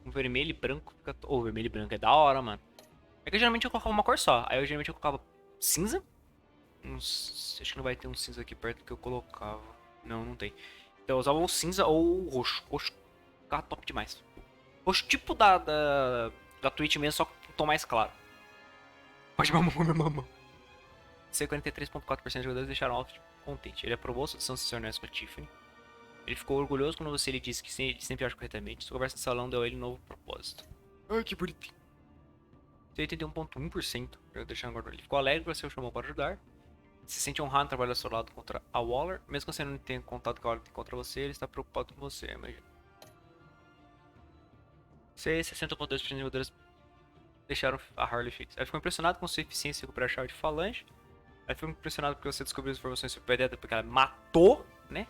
[SPEAKER 1] Um vermelho e branco fica... Oh, vermelho e branco é da hora, mano. É que geralmente eu colocava uma cor só. Aí eu geralmente colocava cinza. Acho que não vai ter um cinza aqui perto que eu colocava. Não, não tem. Então eu usava o cinza ou o roxo. Roxo ficava top demais. O tipo da Twitch mesmo, só com um tom mais claro. Pode mamar, meu mamão. 43,4% dos jogadores deixaram Alf contente. Ele aprovou sua decisão de ser honesto com a Tiffany. Ele ficou orgulhoso quando você lhe disse que ele sempre age corretamente. Sua conversa no salão deu a ele um novo propósito. Ai, que bonitinho. 81,1% deixando guardado. Ele ficou alegre quando você o chamou para ajudar. Se sente honrado em trabalhar ao seu lado contra a Waller. Mesmo que você não tenha contato com a Waller contra você, ele está preocupado com você, imagina. 60,2% dos jogadores deixaram a Harley fixa. Ela ficou impressionada com sua eficiência em recuperar a chave de falange. Ela ficou impressionada porque você descobriu as informações sobre o pai dela, porque ela matou, né?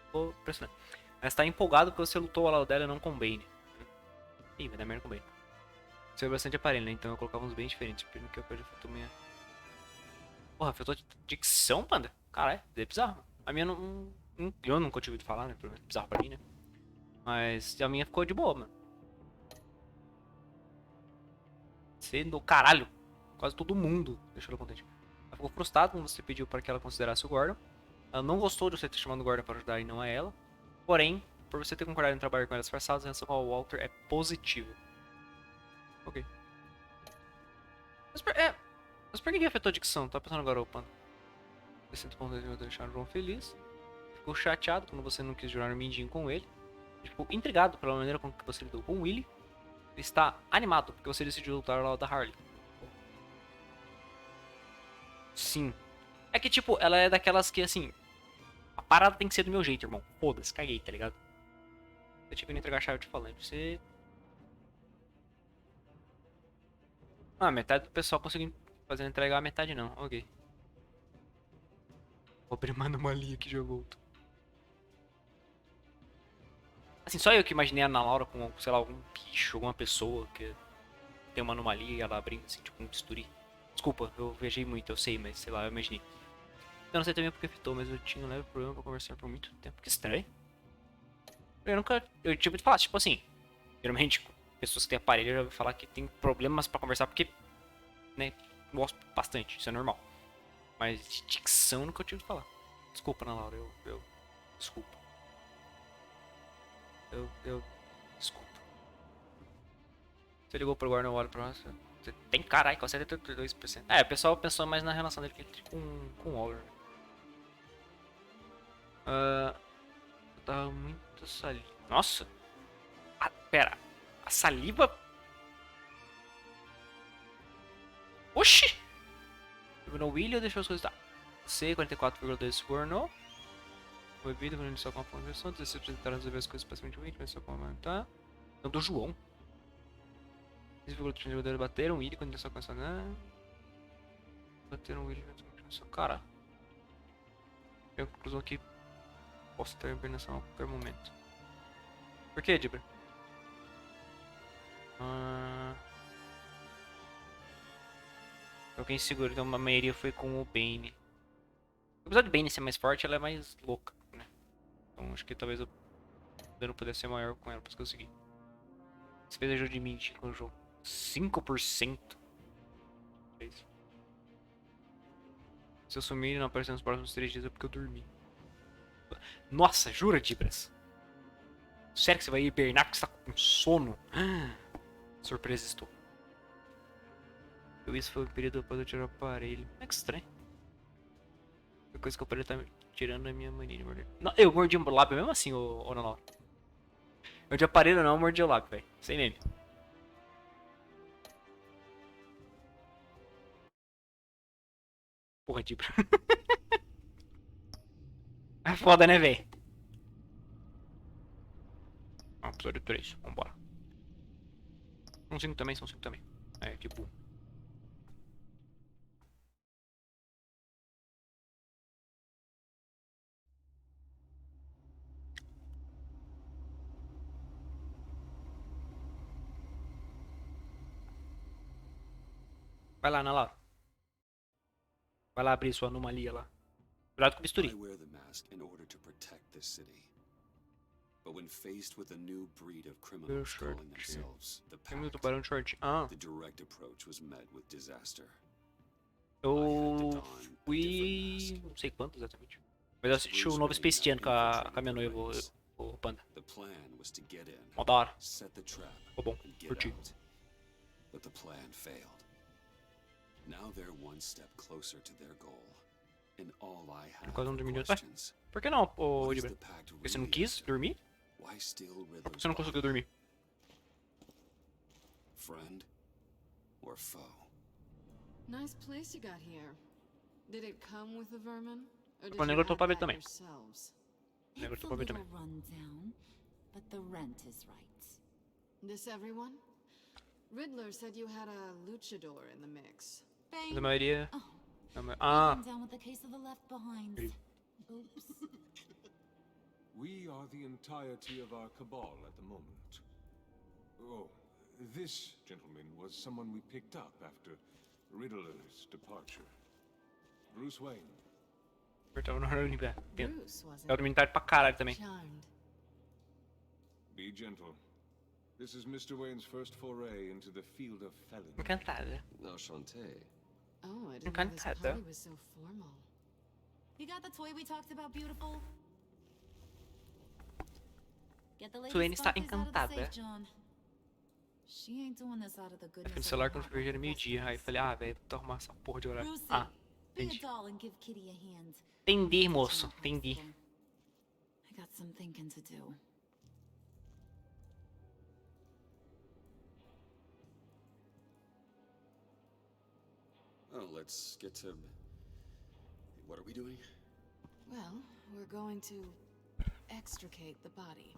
[SPEAKER 1] Ficou impressionante. Ela está empolgada porque você lutou ao lado dela e não com o Bane. Ih, vai dar merda com o Bane. Você é bastante aparelho, né? Então eu colocava uns bem diferentes. Pelo que eu perdi, afetou minha... Porra, afetou de dicção, panda? Caralho, é bizarro. A minha não... Eu nunca tinha ouvido falar, né? Pelo menos bizarro pra mim, né? Mas a minha ficou de boa, mano. Sendo caralho. Quase todo mundo deixou ela contente. Ela ficou frustrada quando você pediu para que ela considerasse o Gordon. Ela não gostou de você ter chamado o Gordon para ajudar e não a ela. Porém, por você ter concordado em trabalhar com ela disfarçada, a relação com o Walter é positiva. Ok. Mas por que afetou a dicção? Tá pensando agora, opa. 60,2 de deixar o João feliz. Ficou chateado quando você não quis jurar um mindinho com ele. Ficou intrigado pela maneira com que você lidou com o Willy. Ele está animado porque você decidiu lutar ao lado da Harley. Sim. É que, tipo, ela é daquelas que, assim... A parada tem que ser do meu jeito, irmão. Foda-se, caguei, tá ligado? Eu tive que entregar a chave de falante. Você... Ah, metade do pessoal conseguiu fazer entregar a metade não. Ok. Pobre anomalia que jogou. Assim, só eu que imaginei a Ana Laura com, sei lá, algum bicho, alguma pessoa que tem uma anomalia e ela abrindo assim, tipo um bisturi. Desculpa, eu viajei muito, eu sei, mas sei lá, eu imaginei. Eu não sei também porque afetou, mas eu tinha um leve problema pra conversar por muito tempo. Que estranho. Eu nunca... Eu tinha ouvido falar, tipo assim... Geralmente, pessoas que têm aparelho já ouviram falar que tem problemas pra conversar porque... Né, gosto bastante, isso é normal. Mas de dicção eu nunca tive de falar. Desculpa, Ana Laura, eu... Desculpa. Desculpa. Você ligou pro Gordon, olha pra nós. Você tem caralho, com 72%. É, o pessoal pensou mais na relação dele com o Waller. Eu tava muito saliva. Nossa! Ah, pera. A saliva? Oxi! Terminou o William ou deixou as coisas... Tá. C, 44,2 subornou. Bebida, quando iniciou com a conversão. 16% tentaram resolver as coisas pacificamente. Começou com aumentar. Não, do João. 15,3% de jogadores bateram o William quando iniciou a conversão. Bateram o William quando começou. Cara. Tem a conclusão que posso ter hibernação a qualquer momento. Por que, Dibra? Alguém segurou, então a maioria foi com o Bane. Apesar de Bane ser mais forte, ela é mais louca, né? Então acho que talvez o dano pudesse ser maior com ela, por isso que eu segui. Você fez ajuda de mentir com o jogo. 5%. É isso. Se eu sumir e não aparecer nos próximos 3 dias é porque eu dormi. Nossa, jura, Dibras? Sério que você vai hibernar porque você tá com sono? Surpresa, estou. Isso foi o período depois eu tirar o aparelho. É que estranho. A coisa que o aparelho tá tirando a minha mania de morder. Não, eu mordi o lábio mesmo assim, ô não. Eu de aparelho não, eu mordi o lábio, velho. Sem meme. Porra, Dibra. É foda, né, velho? Episódio 3, vambora. São 5 também, são 5 também. É, tipo... Vai lá, Ana Laura. Vai lá abrir sua anomalia lá. Cuidado com o bisturi.
[SPEAKER 5] I wear the mask in order to protect this city. But when faced with a new breed of criminals calling themselves the Pact, the direct approach was met with disaster.
[SPEAKER 1] Eu fui... não sei quanto exatamente. Mas eu assisti o novo Space Jam com a minha noiva, o Panda.
[SPEAKER 5] The plan was to get in,
[SPEAKER 1] Mó da hora.
[SPEAKER 5] set the trap,
[SPEAKER 1] Ficou bom.
[SPEAKER 5] and get
[SPEAKER 1] Curti.
[SPEAKER 5] out. But the plan failed. Now they're one step closer to their goal. And all I have
[SPEAKER 1] Quase
[SPEAKER 5] are
[SPEAKER 1] dormindo.
[SPEAKER 5] questions.
[SPEAKER 1] Por que não, ô
[SPEAKER 5] What is
[SPEAKER 1] Libra?
[SPEAKER 5] the pact
[SPEAKER 1] Porque você não
[SPEAKER 5] really
[SPEAKER 1] quis
[SPEAKER 5] after?
[SPEAKER 1] dormir?
[SPEAKER 5] Why steal Riddler's
[SPEAKER 1] Você não conseguiu dormir?
[SPEAKER 5] friend or foe?
[SPEAKER 13] Nice place you got here. Did it come with the vermin? Or did
[SPEAKER 1] O
[SPEAKER 13] you
[SPEAKER 1] negro tô
[SPEAKER 13] add
[SPEAKER 1] pra ver
[SPEAKER 13] that
[SPEAKER 1] também.
[SPEAKER 13] yourselves?
[SPEAKER 1] O negro
[SPEAKER 11] It's
[SPEAKER 1] tô
[SPEAKER 11] a
[SPEAKER 1] pra ver
[SPEAKER 11] little
[SPEAKER 1] também.
[SPEAKER 11] rundown, but the rent is right.
[SPEAKER 13] This everyone? Riddler said you had a luchador in the mix.
[SPEAKER 1] Mas a maioria...
[SPEAKER 11] Oh,
[SPEAKER 1] Ah,
[SPEAKER 11] I'm down with the case of the left behinds. Oops.
[SPEAKER 6] We are the entirety of our cabal at the moment. Oh, this gentleman was someone we picked up after Riddler's departure. Bruce Wayne.
[SPEAKER 1] apertava no hora de ligar.
[SPEAKER 13] Bruce, wasn't
[SPEAKER 1] Eu dormi tarde pra caralho também.
[SPEAKER 13] Charmed.
[SPEAKER 6] Be gentle. This is Mr. Wayne's first foray into the field of felony.
[SPEAKER 1] Encantada.
[SPEAKER 5] Enchanté.
[SPEAKER 13] Oh, I didn't know this
[SPEAKER 1] Encantada.
[SPEAKER 13] party was so formal.
[SPEAKER 11] You got the toy we talked about, beautiful? Get the lady
[SPEAKER 1] Suene está
[SPEAKER 11] Sparkles out of the
[SPEAKER 1] encantada.
[SPEAKER 11] safe, John. She ain't doing this out of the
[SPEAKER 1] Eu fui
[SPEAKER 11] goodness
[SPEAKER 1] no
[SPEAKER 11] of
[SPEAKER 1] celular
[SPEAKER 11] her
[SPEAKER 1] quando
[SPEAKER 11] heart.
[SPEAKER 1] fui ver era meio-dia. Aí eu falei, ah, velho, vou arrumar essa porra de horário.
[SPEAKER 11] Brucey,
[SPEAKER 1] Ah,
[SPEAKER 11] be a
[SPEAKER 1] entendi.
[SPEAKER 11] doll and give Kitty a hand.
[SPEAKER 1] Entendi, moço. Entendi.
[SPEAKER 11] I got some thinking to do.
[SPEAKER 5] Oh, let's get to... What are we doing?
[SPEAKER 13] Well, we're going to extricate the body.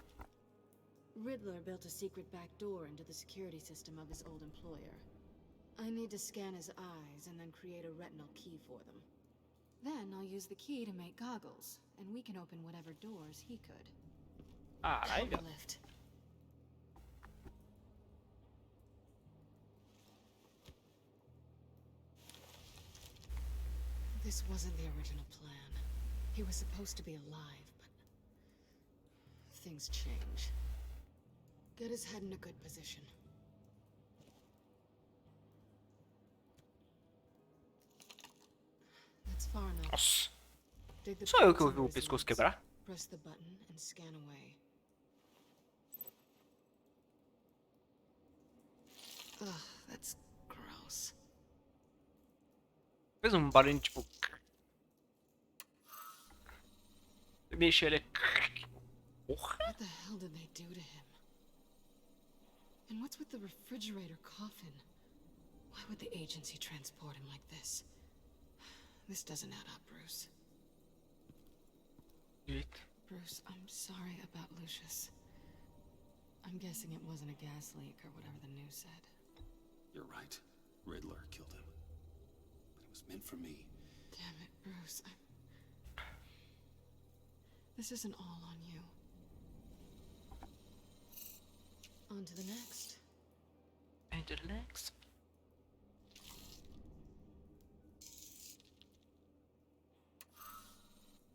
[SPEAKER 13] Riddler built a secret back door into the security system of his old employer. I need to scan his eyes and then create a retinal key for them. Then I'll use the key to make goggles, and we can open whatever doors he could.
[SPEAKER 1] Caralho.
[SPEAKER 13] Help lift. This wasn't the original plan. He was supposed to be alive, but things change. Get his head in a good position. That's far enough.
[SPEAKER 1] Nossa.
[SPEAKER 13] Dig the
[SPEAKER 1] Só eu que
[SPEAKER 13] pins
[SPEAKER 1] ouvi o
[SPEAKER 13] under his
[SPEAKER 1] pescoço
[SPEAKER 13] lids.
[SPEAKER 1] quebrar?
[SPEAKER 13] Press the button and scan away. Ugh, that's gross.
[SPEAKER 1] Fez um barulho tipo... Mexeu ele... Porra.
[SPEAKER 13] What the hell did they do to him? And what's with the refrigerator coffin? Why would the agency transport him like this? This doesn't add up, Bruce.
[SPEAKER 1] Eita.
[SPEAKER 13] Bruce, I'm sorry about Lucius. I'm guessing it wasn't a gas leak or whatever the news said.
[SPEAKER 5] You're right. Riddler killed him. But it was meant for me.
[SPEAKER 13] Damn it, Bruce. This isn't all on you. On to the next.
[SPEAKER 1] And to the next.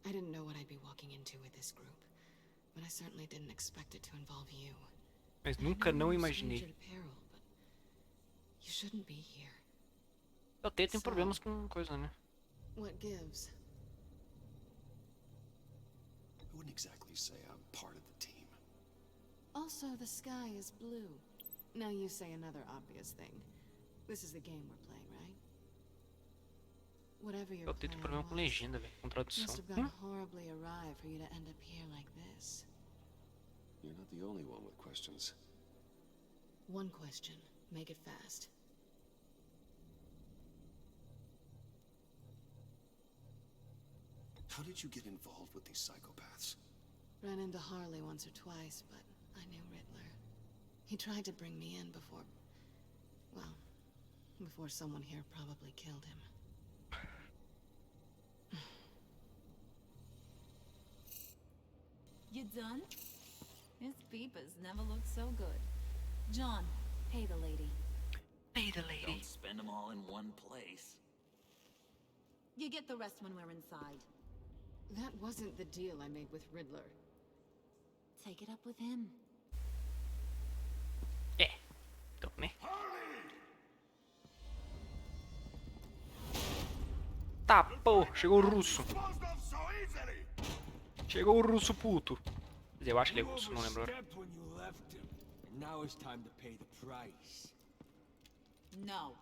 [SPEAKER 13] I didn't know what I'd be walking into with this group, but I certainly didn't expect it to involve you.
[SPEAKER 1] Mas nunca não imaginei.
[SPEAKER 13] You shouldn't be here.
[SPEAKER 1] Eu tenho problemas com coisa, né?
[SPEAKER 13] What gives?
[SPEAKER 5] I wouldn't exactly say I'm part of the team.
[SPEAKER 13] Also, the sky is blue. Now you say another obvious thing. This is the game we're playing, right? Whatever your
[SPEAKER 1] Eu tenho
[SPEAKER 13] plan
[SPEAKER 1] problema com
[SPEAKER 13] was,
[SPEAKER 1] legenda, velho, com tradução.
[SPEAKER 13] must have gone horribly awry for you to end up here like this.
[SPEAKER 5] You're not the only one with questions.
[SPEAKER 13] One question. Make it fast.
[SPEAKER 5] How did you get involved with these psychopaths?
[SPEAKER 13] Ran into Harley once or twice, but I knew Riddler. He tried to bring me in before... well, before someone here probably killed him.
[SPEAKER 11] You done? His peepers never looked so good. John, pay the lady.
[SPEAKER 1] Pay the lady.
[SPEAKER 9] Don't spend them all in one place.
[SPEAKER 11] You get the rest when we're inside.
[SPEAKER 13] That wasn't the deal I made with Riddler.
[SPEAKER 11] Take it up with him.
[SPEAKER 1] É. Então, né? Tá, pô, chegou o russo. Chegou o russo puto. Eu acho que ele é russo, não lembro agora.
[SPEAKER 6] Overstepped when you left him, and now it's time to pay the price.
[SPEAKER 11] No.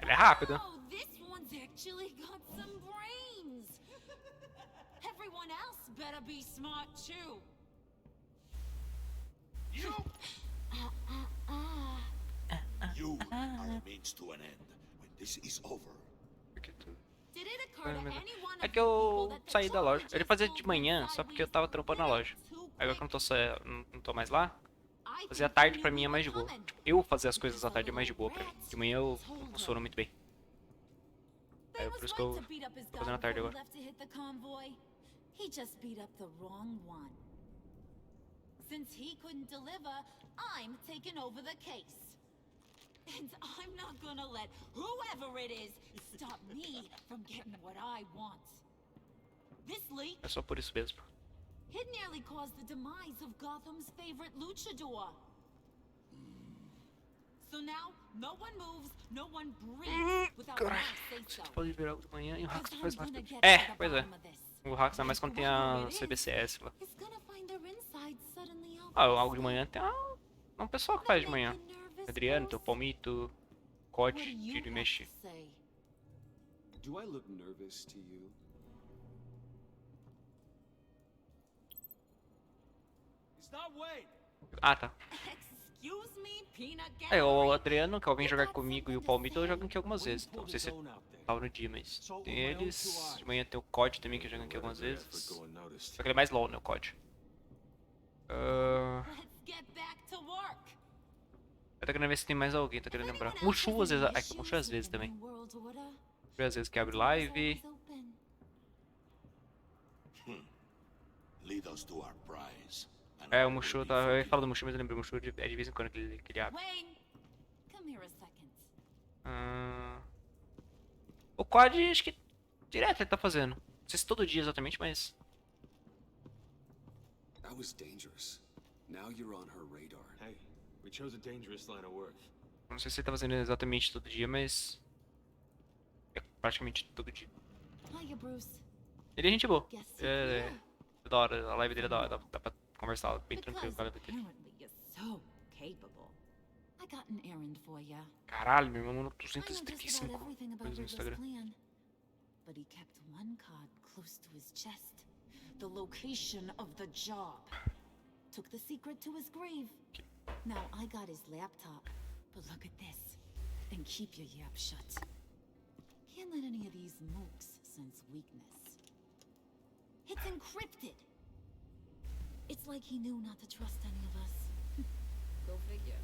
[SPEAKER 1] Ele é rápido.
[SPEAKER 11] Oh, this one's actually got some brains. Everyone else better be smart too.
[SPEAKER 2] You are a means to an end. When this is over,
[SPEAKER 11] Did it occur to anyone
[SPEAKER 1] É
[SPEAKER 11] of
[SPEAKER 1] que
[SPEAKER 11] you
[SPEAKER 1] eu
[SPEAKER 11] people that the
[SPEAKER 1] saí da loja.
[SPEAKER 11] charges
[SPEAKER 1] Ele fazia
[SPEAKER 11] will
[SPEAKER 1] de manhã, só porque eu tava trampando na loja. Aí agora que eu não tô mais lá,
[SPEAKER 11] I
[SPEAKER 1] fazer à
[SPEAKER 11] think
[SPEAKER 1] tarde
[SPEAKER 11] we
[SPEAKER 1] pra
[SPEAKER 11] knew
[SPEAKER 1] mim é
[SPEAKER 11] we
[SPEAKER 1] mais de
[SPEAKER 11] were
[SPEAKER 1] boa.
[SPEAKER 11] coming.
[SPEAKER 1] Tipo, eu fazer as coisas à tarde é mais de boa pra mim. De manhã eu não funciono muito bem. É por isso que eu tô fazendo à tarde agora.
[SPEAKER 11] Left to hit the convoy. He just beat up the wrong one. Since he couldn't deliver, I'm taking over the case. And I'm not gonna let whoever it is stop me from getting what I want. This leak,
[SPEAKER 1] É só por isso mesmo.
[SPEAKER 11] it nearly caused the demise of Gotham's favorite luchador. So now, no one moves, no one breathes without my say-so.
[SPEAKER 1] Pode virar algo de manhã e o Hax
[SPEAKER 11] Because
[SPEAKER 1] faz
[SPEAKER 11] I'm
[SPEAKER 1] mais.
[SPEAKER 11] gonna get
[SPEAKER 1] É,
[SPEAKER 11] to the
[SPEAKER 1] pois é.
[SPEAKER 11] bottom of this.
[SPEAKER 1] O Hax é mais quando tem a CBCS lá.
[SPEAKER 11] It's gonna find their inside suddenly
[SPEAKER 1] Ah, algo de manhã tem um pessoal que faz de manhã. Adriano, tem o Palmito,
[SPEAKER 11] What
[SPEAKER 1] Code,
[SPEAKER 11] do you
[SPEAKER 1] Tiro e
[SPEAKER 11] have
[SPEAKER 1] Mexe.
[SPEAKER 11] to say?
[SPEAKER 5] Do I look nervous to you?
[SPEAKER 6] It's not Wayne.
[SPEAKER 1] Ah, tá.
[SPEAKER 11] Excuse me, peanut
[SPEAKER 1] É, o
[SPEAKER 11] gallery.
[SPEAKER 1] Adriano, que vem jogar comigo, e o Palmito eu jogo aqui algumas vezes. Então, não sei se tava no dia, mas tem eles. De manhã tem o Code também, que eu jogo aqui algumas vezes. Só que ele é mais LOL, né, o Code.
[SPEAKER 11] Let's get back to work.
[SPEAKER 1] Eu tô querendo ver se tem mais alguém, tô querendo lembrar. Mushu às vezes. É, Mushu às vezes também. Às vezes que abre live.
[SPEAKER 2] lead us to our prize.
[SPEAKER 1] É, o Mushu, tá, eu ia falar do Mushu, mas eu lembrei o Mushu é de vez em quando que ele abre.
[SPEAKER 11] Wayne, come here a second.
[SPEAKER 1] O Code, acho que direto ele tá fazendo. Não sei se todo dia exatamente, mas.
[SPEAKER 5] That was dangerous. Now you're on her radar.
[SPEAKER 6] Hey, we chose a dangerous line of work.
[SPEAKER 1] Não sei se ele tá fazendo exatamente todo dia, mas. É praticamente todo dia.
[SPEAKER 11] Hiya, Bruce.
[SPEAKER 1] Ele é gente boa.
[SPEAKER 11] Guess who's
[SPEAKER 1] É
[SPEAKER 11] here?
[SPEAKER 1] da hora, a live dele é da hora, dá pra conversar bem tranquilo com a live dele.
[SPEAKER 11] Apparently you're so capable. I got an errand for ya.
[SPEAKER 1] Caralho, meu irmão,
[SPEAKER 11] I know just about
[SPEAKER 1] 235
[SPEAKER 11] everything about
[SPEAKER 1] coisas no
[SPEAKER 11] Riddler's
[SPEAKER 1] Instagram.
[SPEAKER 11] plan, but he kept one card close to his chest. The location of the job. Took the secret to his grave. Now I got his laptop, but look at this. And keep your yap shut. Can't let any of these mooks sense weakness. It's encrypted. It's like he knew not to trust any of us. Go figure.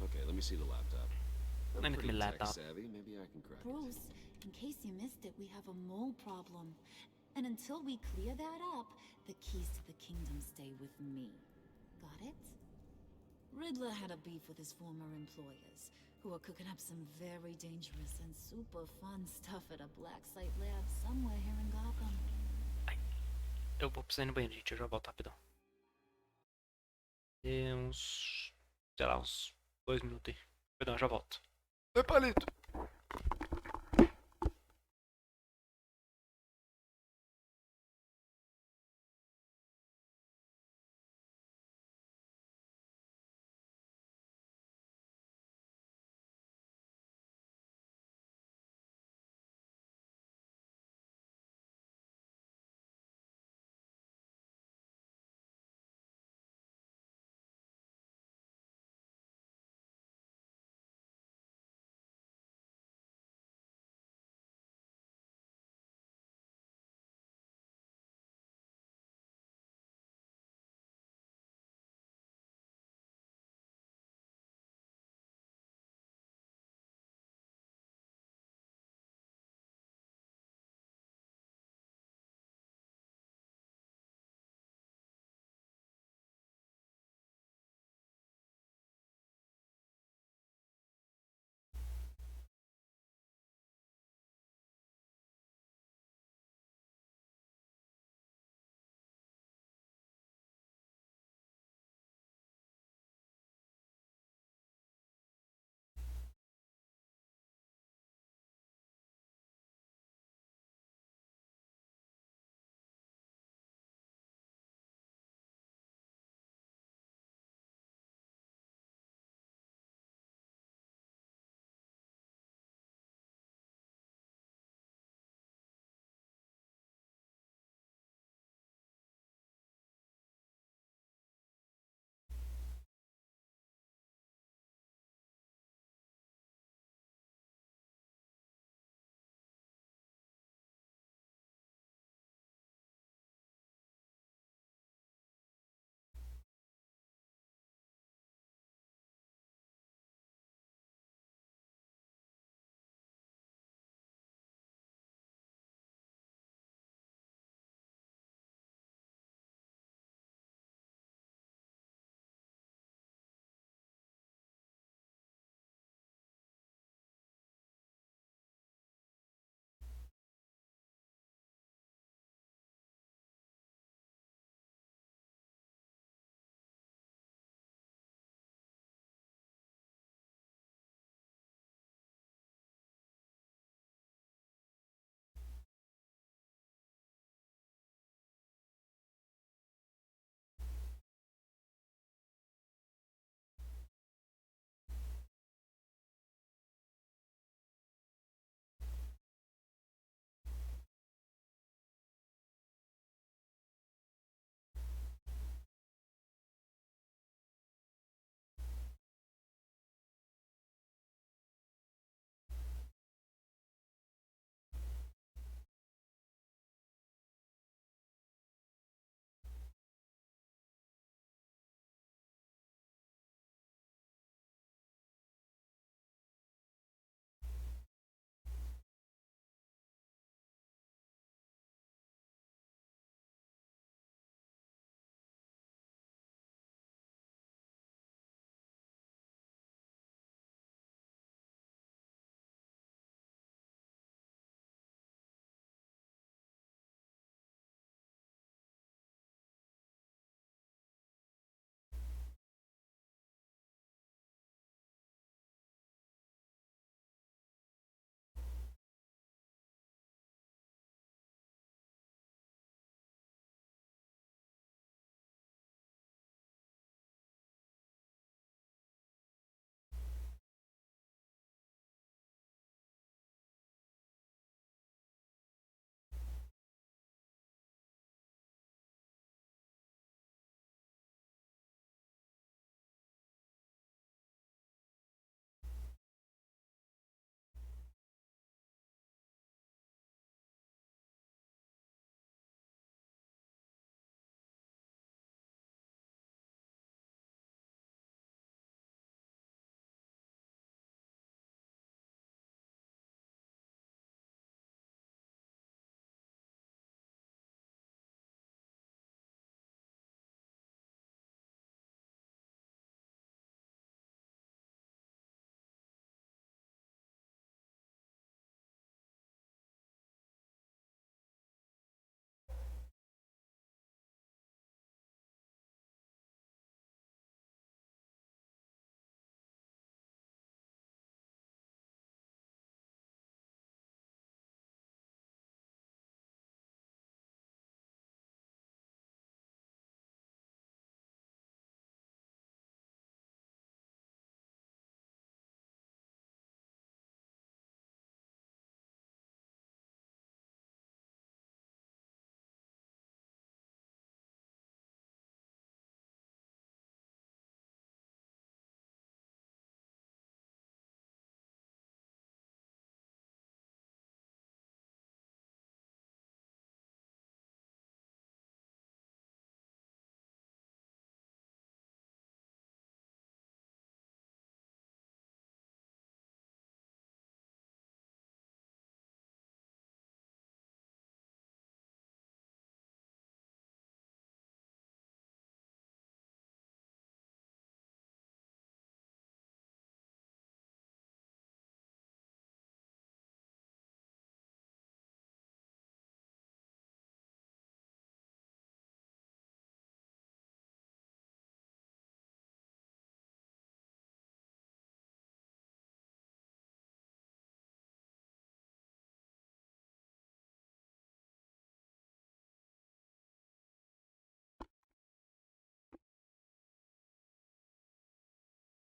[SPEAKER 5] Okay, let me see the laptop. I'm
[SPEAKER 1] Let me
[SPEAKER 5] pretty
[SPEAKER 1] see the laptop.
[SPEAKER 5] tech-savvy. Maybe I can crack it.
[SPEAKER 11] Bruce, in case you missed it, we have a mole problem. And until we clear that up, the keys to the kingdom stay with me. Got it? Riddler had a beef with his former employers, who are cooking up some very dangerous and super fun stuff at a black site lab somewhere here in Gotham.
[SPEAKER 1] Eu vou precisar ir no banheiro, gente, eu já volto rapidão. Tem uns. Sei lá, uns 2 minutos aí. Perdão, eu já volto. Oi, palito!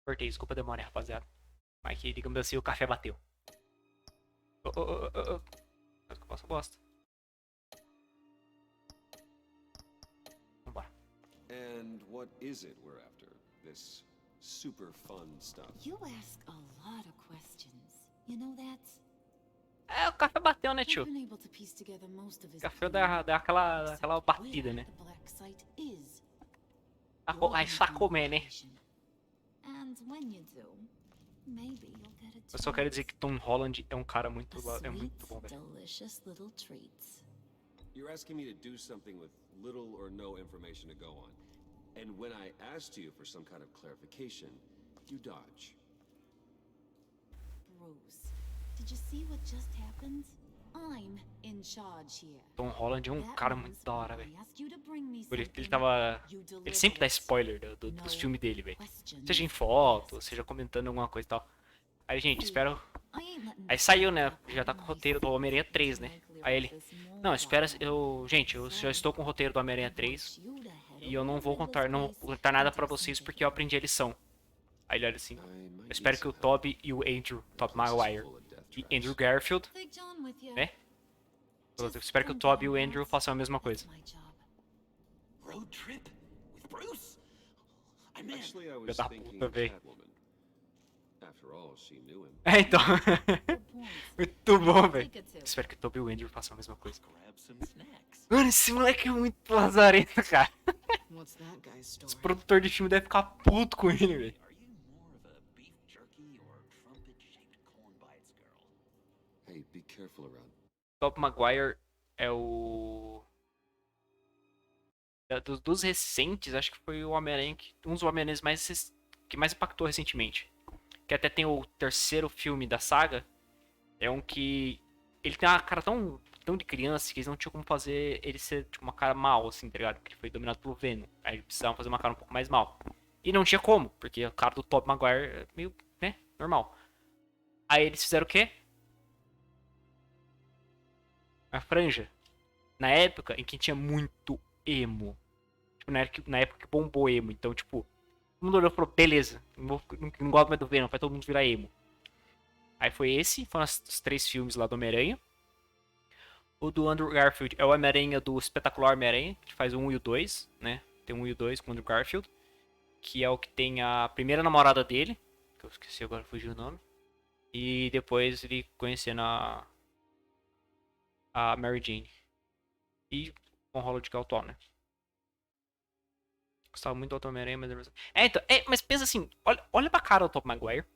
[SPEAKER 1] Cortei, desculpa a demora, rapaziada. Mas que, digamos assim, o café bateu. Mas que eu posso bosta. Vambora.
[SPEAKER 5] And what is it we're after? This super fun stuff.
[SPEAKER 11] You ask a lot of questions. You know that?
[SPEAKER 1] É, o café bateu, né, tio?
[SPEAKER 11] I've been able to piece together most of
[SPEAKER 1] O
[SPEAKER 11] his
[SPEAKER 1] café
[SPEAKER 11] plans,
[SPEAKER 1] dá aquela
[SPEAKER 11] except
[SPEAKER 1] batida,
[SPEAKER 11] where
[SPEAKER 1] né?
[SPEAKER 11] the black site is.
[SPEAKER 1] Aí sacou, né?
[SPEAKER 11] And when you do, maybe you'll get a
[SPEAKER 1] Eu só quero dizer que Tom Holland é um cara muito,
[SPEAKER 11] a
[SPEAKER 1] é muito
[SPEAKER 11] sweet,
[SPEAKER 1] bom, velho.
[SPEAKER 11] delicious little treats.
[SPEAKER 5] You're asking me to do something with little or no information to go on. And when I asked you for some kind of clarification, you dodge.
[SPEAKER 11] Bruce, did you see what just happened? I'm in charge here.
[SPEAKER 1] Tom Holland é um
[SPEAKER 11] That
[SPEAKER 1] cara
[SPEAKER 11] means
[SPEAKER 1] muito da hora,
[SPEAKER 11] when
[SPEAKER 1] velho.
[SPEAKER 11] I ask you to bring me
[SPEAKER 1] Ele
[SPEAKER 11] something,
[SPEAKER 1] tava.
[SPEAKER 11] you
[SPEAKER 1] Ele
[SPEAKER 11] deliver
[SPEAKER 1] sempre dá
[SPEAKER 11] it.
[SPEAKER 1] spoiler dos filmes dele, velho. Seja em foto, seja comentando alguma coisa e tal. Aí, gente, espero.
[SPEAKER 11] I ain't letting
[SPEAKER 1] Aí
[SPEAKER 11] this
[SPEAKER 1] saiu, né?
[SPEAKER 11] happen
[SPEAKER 1] Já tá com o
[SPEAKER 11] nice.
[SPEAKER 1] roteiro do Homem-Aranha 3, né? Aí ele. Não, espera. Gente, eu já estou com o roteiro do Homem-Aranha 3. E eu não vou contar nada pra vocês porque eu aprendi a lição. Aí ele olha assim. Eu espero que o Tobey e o Andrew, Tobey Maguire e Andrew Garfield,
[SPEAKER 11] Take John with you.
[SPEAKER 1] né? Eu espero que o Tobey e o Andrew façam a mesma coisa.
[SPEAKER 11] My job.
[SPEAKER 9] Road trip with Bruce? I'm in.
[SPEAKER 5] Actually, I
[SPEAKER 1] Filho
[SPEAKER 5] was
[SPEAKER 1] da
[SPEAKER 5] thinking
[SPEAKER 1] puta, velho.
[SPEAKER 5] Catwoman. After all, she knew him.
[SPEAKER 1] É, então. Muito bom, velho.
[SPEAKER 11] Take it to.
[SPEAKER 1] Espero que o Tobey e o Andrew façam a mesma coisa.
[SPEAKER 9] Grab some snacks.
[SPEAKER 1] Mano, esse moleque é muito lazarento, cara.
[SPEAKER 3] What's that guy's
[SPEAKER 1] Os
[SPEAKER 3] story?
[SPEAKER 1] produtores de filme devem ficar puto com ele, velho.
[SPEAKER 9] Are you more of a beef jerky or trumpet-shaped corn bites girl?
[SPEAKER 5] Hey, be careful around.
[SPEAKER 1] Tobey Maguire é o. Dos recentes, acho que foi o Homem-Aranha, um dos Homem-Aranhas que mais impactou recentemente. Que até tem o terceiro filme da saga. É um que. Ele tem uma cara tão de criança que eles não tinham como fazer ele ser tipo, uma cara mal, assim, tá ligado? Porque ele foi dominado pelo Venom. Aí eles precisavam fazer uma cara um pouco mais mal. E não tinha como, porque a cara do Tobey Maguire é meio, né, normal. Aí eles fizeram o quê? A franja. Na época em que tinha muito emo. Tipo, na época que bombou emo. Então, tipo, todo mundo olhou e falou, beleza, não gosto mais do Venom, vai todo mundo virar emo. Aí foram os 3 filmes lá do Homem-Aranha. O do Andrew Garfield é o Homem-Aranha do Espetacular Homem-Aranha, que faz o 1 e o 2, né? Tem o 1 e o 2 com o Andrew Garfield. Que é o que tem a primeira namorada dele, que eu esqueci agora, fugiu o nome. E depois ele conhecendo a Mary Jane. E com o Holland que é o Tom, né? Gostava muito do Homem-Aranha, mas... então, mas pensa assim, olha pra cara do Tobey Maguire.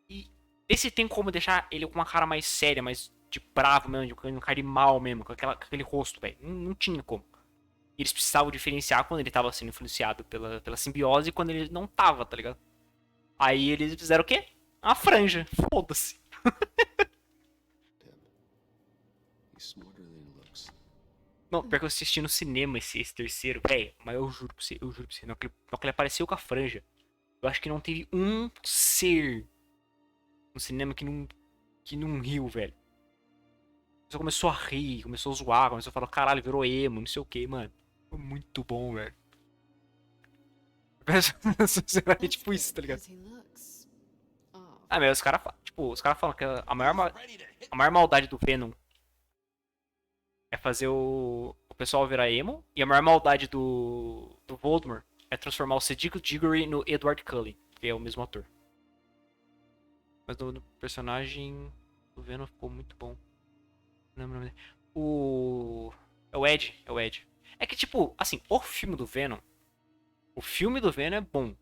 [SPEAKER 1] E esse tem como deixar ele com uma cara mais séria, mais de bravo mesmo, de um cara de mal mesmo, com aquele rosto, velho. Não tinha como. E eles precisavam diferenciar quando ele tava sendo influenciado pela simbiose e quando ele não tava, tá ligado? Aí eles fizeram o quê? Uma franja. Foda-se. Não, pior que eu assisti no cinema esse terceiro, velho. Mas eu juro pra você, não que ele apareceu com a franja. Eu acho que não teve um ser no cinema que não riu, velho. Só começou a rir, começou a zoar, começou a falar, caralho, virou emo, não sei o que, mano. Foi muito bom, velho. É tipo isso, tá ligado?
[SPEAKER 3] Because he looks off.
[SPEAKER 1] Ah, mas os caras falam que a maior maldade do Venom é fazer o pessoal virar emo. E a maior maldade do Voldemort é transformar o Cedric Diggory no Edward Cullen, que é o mesmo ator. Mas no personagem do Venom ficou muito bom. Não lembro o nome dele. É o Ed. É que, tipo, assim, o filme do Venom é bom.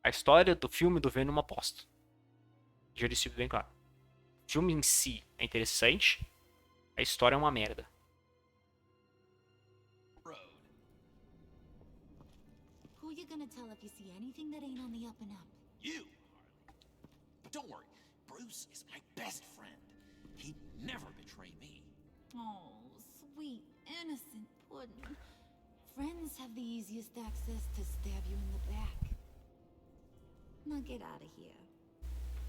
[SPEAKER 1] A história do filme do Venom é uma aposta. Já disse bem claro. O filme em si é interessante. A história é uma merda.
[SPEAKER 11] Who you gonna tell if you see anything that ain't on the up and up?
[SPEAKER 9] You, Harley. But don't worry, Bruce is my best friend. He'd never betray me.
[SPEAKER 11] Oh, sweet, innocent pudding. Friends have the easiest access to stab you in the back. Now get out of here.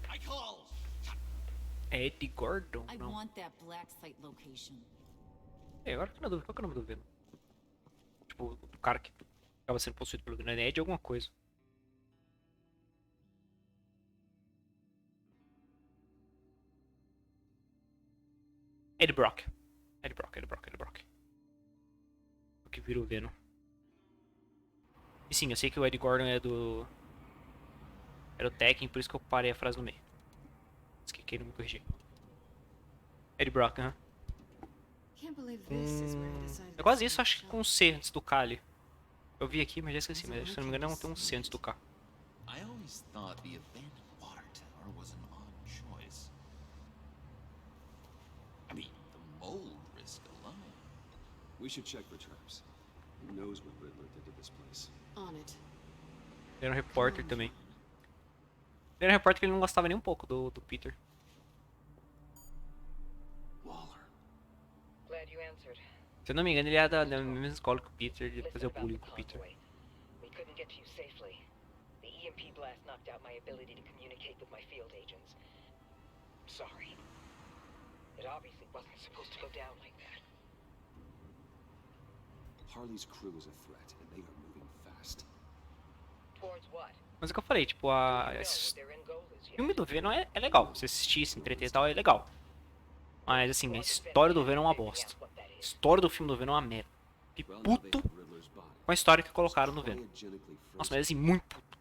[SPEAKER 9] I call.
[SPEAKER 1] É Ed Gordon?
[SPEAKER 11] I
[SPEAKER 1] Não.
[SPEAKER 11] want that black site location.
[SPEAKER 1] Agora que na dúvida, qual que é o nome do Venom? Tipo, o cara que acaba sendo possuído pelo Venom é Ed alguma coisa. Ed Brock. Ed Brock. O que vira o Venom. E sim, eu sei que o Ed Gordon é do... Era o Tekken, por isso que eu parei a frase no meio. Esqueci, não me corrigi. Ed Brock, aham. É quase isso, acho que com um C antes do K ali. Eu vi aqui, mas já esqueci. Mas se não me engano, não tem um C antes do K.
[SPEAKER 9] I always thought the abandoned water tower was an odd choice. I mean, the mold risk alone.
[SPEAKER 5] We should check for traps. Who knows what Riddler did to this place?
[SPEAKER 13] On it.
[SPEAKER 1] Ele era um repórter também. Ele era um repórter que ele não gostava nem um pouco do Peter.
[SPEAKER 14] Glad you answered.
[SPEAKER 1] Se eu não me engano, ele era da mesma escola que o Peter, ele fazia bullying com o Peter.
[SPEAKER 14] We couldn't get to you safely. The EMP blast knocked out my ability to communicate with my field agents. Sorry. It obviously wasn't supposed to go down like that.
[SPEAKER 5] Harley's crew is a threat, and they are moving fast.
[SPEAKER 14] Towards what?
[SPEAKER 1] Mas é o que eu falei, tipo, o filme do Venom é legal. Você assistir, se entreter e tal, é legal. Mas assim, a história do Venom é uma bosta. A história do filme do Venom é uma merda. Fiquei puto com a história que colocaram no Venom. Nossa, mas assim, muito puto.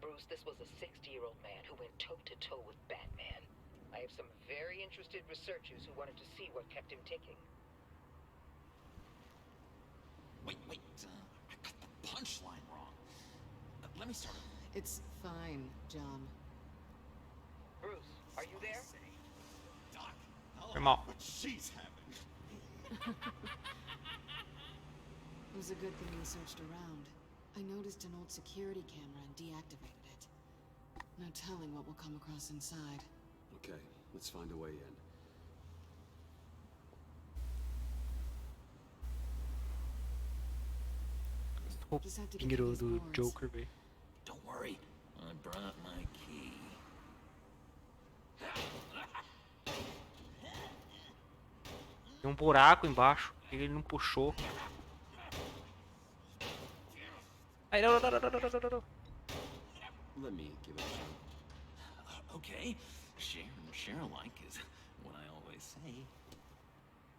[SPEAKER 14] Bruce, this was a 60-year-old man who went toe-to-toe with Batman. I have some very interested researchers who wanted to see what kept him ticking.
[SPEAKER 9] Wait, I got the punchline wrong. Let me start.
[SPEAKER 3] It's fine, John.
[SPEAKER 14] Bruce, are you there?
[SPEAKER 9] Doc,
[SPEAKER 1] Foi mal.
[SPEAKER 9] what she's having.
[SPEAKER 3] It was a good thing we searched around. I noticed an old security camera and deactivated it. No telling what we'll come across inside.
[SPEAKER 5] Okay, let's find a way in.
[SPEAKER 1] Roupinha do Joker, velho.
[SPEAKER 9] Don't worry, I brought my key.
[SPEAKER 1] Tem um buraco embaixo, ele não puxou. Ai, não.
[SPEAKER 5] Let me give it a shot.
[SPEAKER 9] Okay, share alike is what I always say.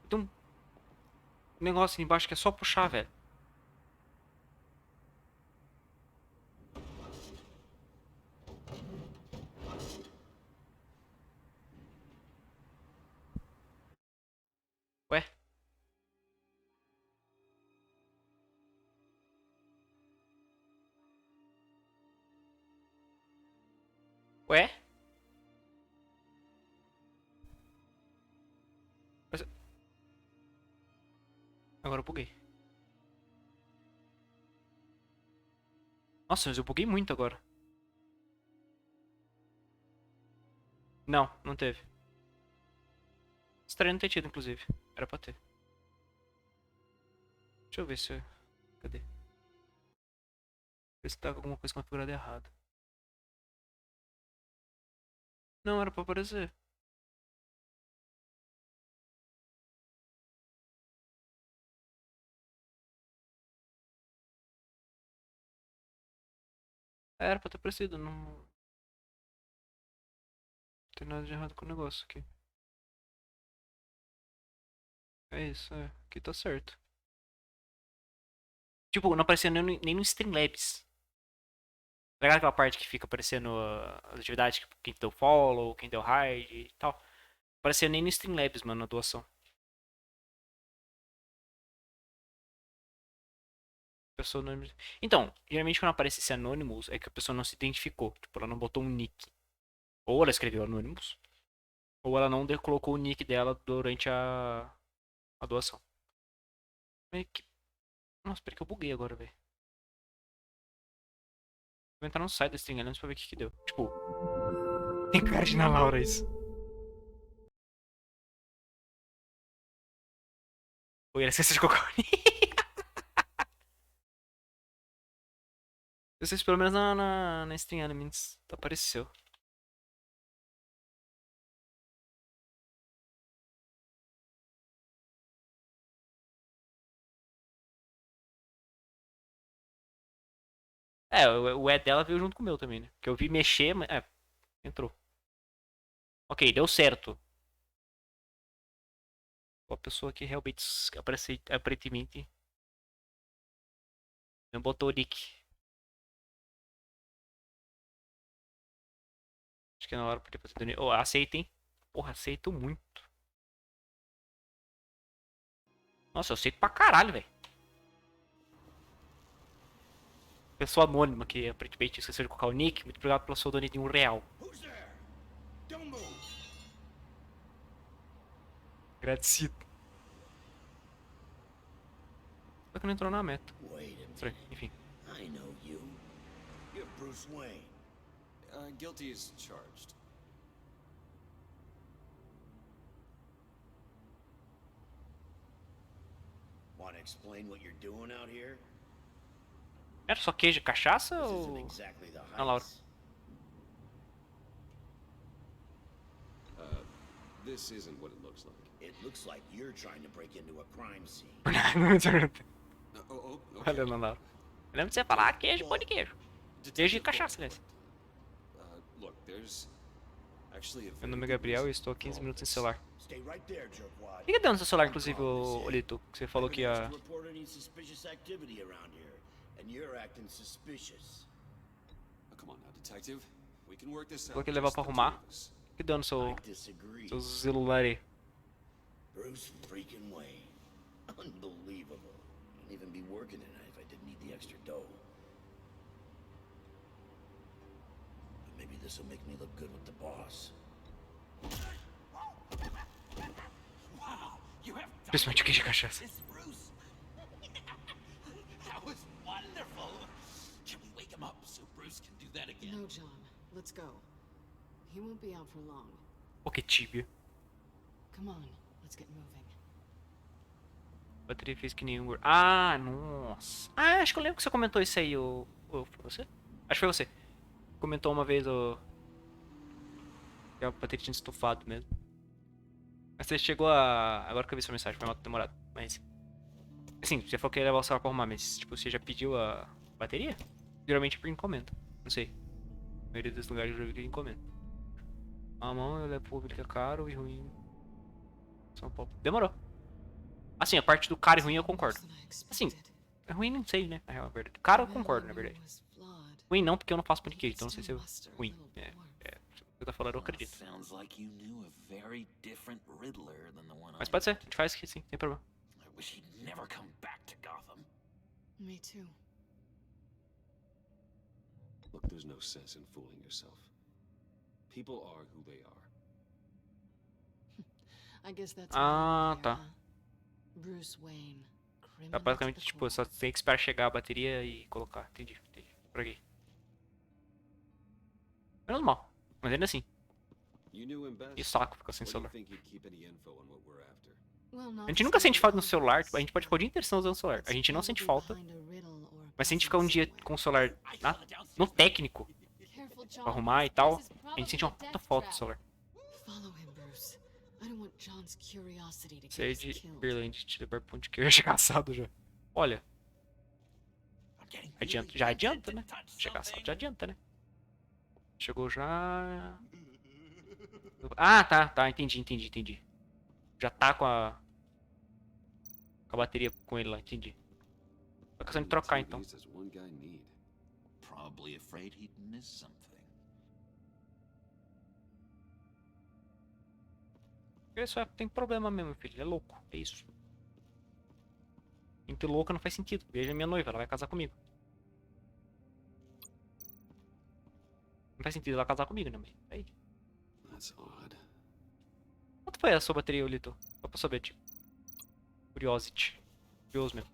[SPEAKER 1] Tem um negócio ali embaixo que é só puxar, velho. Ué? Ué? Mas... Agora eu buguei. Nossa, mas eu buguei muito agora. Não teve. Estranho não ter tido, inclusive. Era pra ter. Deixa eu ver se... Cadê? Ver se tá alguma coisa configurada errada. Não, era pra aparecer. Era pra ter aparecido, não tem nada de errado com o negócio aqui. É isso, é. Aqui tá certo. Tipo, não aparecia nem no Streamlabs. Tá ligado aquela parte que fica aparecendo as atividades, tipo, quem deu follow, quem deu hide e tal. Não aparecia nem no Streamlabs, mano, na doação. Pessoa anônima. Então, geralmente quando aparece esse Anonymous é que a pessoa não se identificou. Tipo, ela não botou um nick. Ou ela escreveu Anonymous, ou ela não colocou o nick dela durante a doação. Meio que... Nossa, peraí que eu buguei agora, velho. Vou entrar no site da String Elements pra ver o que deu. Tipo... Tem cara de Ana Laura isso. Ou ela esqueceu de colocar o nick. Eu sei se pelo menos na String Elements apareceu. É, o E dela veio junto com o meu também, né? Porque eu vi mexer, mas... É, entrou. Ok, deu certo. Uma pessoa que realmente aparentemente não botou o nick. Acho que é na hora pra fazer donate. Oh, aceitem. Porra, aceito muito. Nossa, eu aceito pra caralho, velho. Pessoa anônima que aparentemente esqueceu de colocar o nick. Muito obrigado pelo seu donate de R$1. Agradecido. Só que não entrou na meta. Enfim.
[SPEAKER 2] I know you. You're Bruce Wayne.
[SPEAKER 5] Guilty as charged.
[SPEAKER 2] Want to explain what you're doing out here?
[SPEAKER 1] Era só queijo e cachaça
[SPEAKER 2] This isn't
[SPEAKER 1] ou...
[SPEAKER 2] exactly the
[SPEAKER 1] Não, Laura.
[SPEAKER 2] heights.
[SPEAKER 5] This isn't what it looks like.
[SPEAKER 2] It looks like you're trying to break into a crime scene.
[SPEAKER 1] Valeu, não, Laura. Eu lembro de você falar queijo, pão de queijo. Queijo e cachaça, aliás.
[SPEAKER 5] Look, there's actually a
[SPEAKER 1] Meu nome é Gabriel e estou há 15 minutos sem celular.
[SPEAKER 2] Stay right there, jerkwad.
[SPEAKER 1] O que deu no seu celular, inclusive, ô Lito? Que você falou que ia...
[SPEAKER 2] Report any suspicious activity around here, and you're acting suspicious.
[SPEAKER 5] Come on now, detective. We can work this out.
[SPEAKER 1] Falou que ia levar pra arrumar. O que deu no seu celular aí?
[SPEAKER 2] Bruce freaking Wayne. Unbelievable. I'd even be working tonight if I didn't need the extra dough. But maybe this will make me look good with the boss.
[SPEAKER 9] Wow, you have
[SPEAKER 1] Principalmente o queijo e cachaça.
[SPEAKER 9] this, Bruce. That was wonderful. Can we wake him up so Bruce can do that again?
[SPEAKER 13] No, John. Let's go. He won't be out for long.
[SPEAKER 1] Pô, que tíbia.
[SPEAKER 13] Come on, let's get moving.
[SPEAKER 1] Bateria fez que nenhum... Ah, nossa. Ah, acho que eu lembro que você comentou isso aí, o... Foi você? Acho que foi você. Comentou uma vez o... Que a bateria tinha estufado mesmo. Mas você chegou a... Agora que eu vi sua mensagem, foi muito demorado. Mas... Assim, você falou que ia levar o celular pra arrumar, mas tipo, você já pediu a bateria? Geralmente é por encomenda. Não sei. A maioria dos lugares eu já vi que encomenda. A mão eu levo público é caro e ruim. São Paulo. Demorou. Assim, a parte do caro e ruim eu concordo. Assim, é ruim não sei, né? Na real, é verdade. Caro eu concordo, na verdade. Ruim não, porque eu não faço pão de queijo, então não sei se é ruim. Se você tá falando, eu acredito.
[SPEAKER 9] Sounds like you knew a very different Riddler than the one
[SPEAKER 1] Mas pode ser, a gente faz que sim, sem problema.
[SPEAKER 9] I wish he'd never come back to Gotham.
[SPEAKER 13] Me too.
[SPEAKER 5] Look, there's no sense in fooling yourself. People are who they are.
[SPEAKER 13] I guess that's
[SPEAKER 1] Ah, tá.
[SPEAKER 13] Bruce Wayne.
[SPEAKER 1] Tá basicamente, tipo, só tem que esperar chegar a bateria e colocar. Entendi. Por aqui. Menos mal. Mas ainda assim. E saco ficar sem celular. A gente nunca sente falta no celular. Tipo, a gente pode ficar o dia inteiro usando o celular. A gente não sente falta. Mas se a gente ficar um dia com o celular no técnico, pra arrumar e tal, a gente sente uma puta falta do celular. Sair de Berlândia, te levar ponto de queijo caçado já. Olha. Já adianta, né? Chegar assado já adianta, né? Chegou já. Ah, tá. Entendi. Já tá com a bateria com ele lá, entendi. Tá questão de trocar então.
[SPEAKER 9] Probably afraid he'd miss something.
[SPEAKER 1] Ele só tem problema mesmo, filho. Ele é louco. É isso. Gente louca não faz sentido. Veja minha noiva, ela vai casar comigo. Não faz sentido ela casar comigo, né, mãe? Aí. Quanto foi a sua bateria, Lito? Só pra saber, tipo. Curiosity. Curioso mesmo.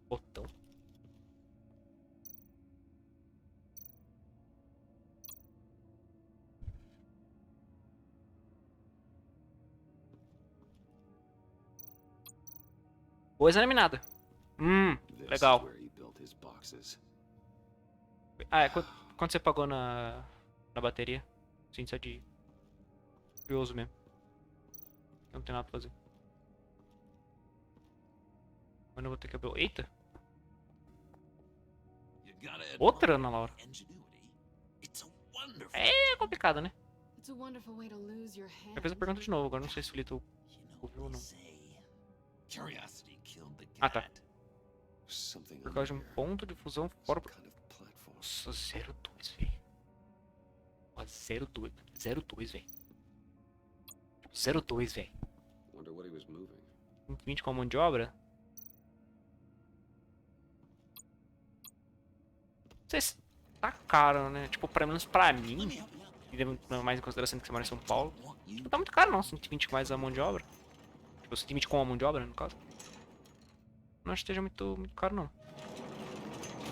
[SPEAKER 1] Botão. Boa examinada. Legal. Ah, quanto você pagou na bateria? Sim, só de curioso mesmo. Não tem nada pra fazer. Mas eu vou ter que abrir. Eita! Outra, Ana Laura? É complicado, né? Eu fiz a pergunta de novo, agora não sei se o Lito Ouviu ou não?
[SPEAKER 9] Curiosity killed the
[SPEAKER 1] Ah, tá.
[SPEAKER 9] cat.
[SPEAKER 1] Por causa de um ponto de fusão fora... Nossa, 02, velho. Ó, 02. 02, velho. 02, velho. 120 com a mão de obra? Não sei se tá caro, né? Tipo, pelo menos pra mim, e levando mais em consideração que você mora em São Paulo, tipo, tá muito caro não, 120 com mais a mão de obra. Tipo, 120 com a mão de obra, no caso. Não acho que esteja muito caro, não.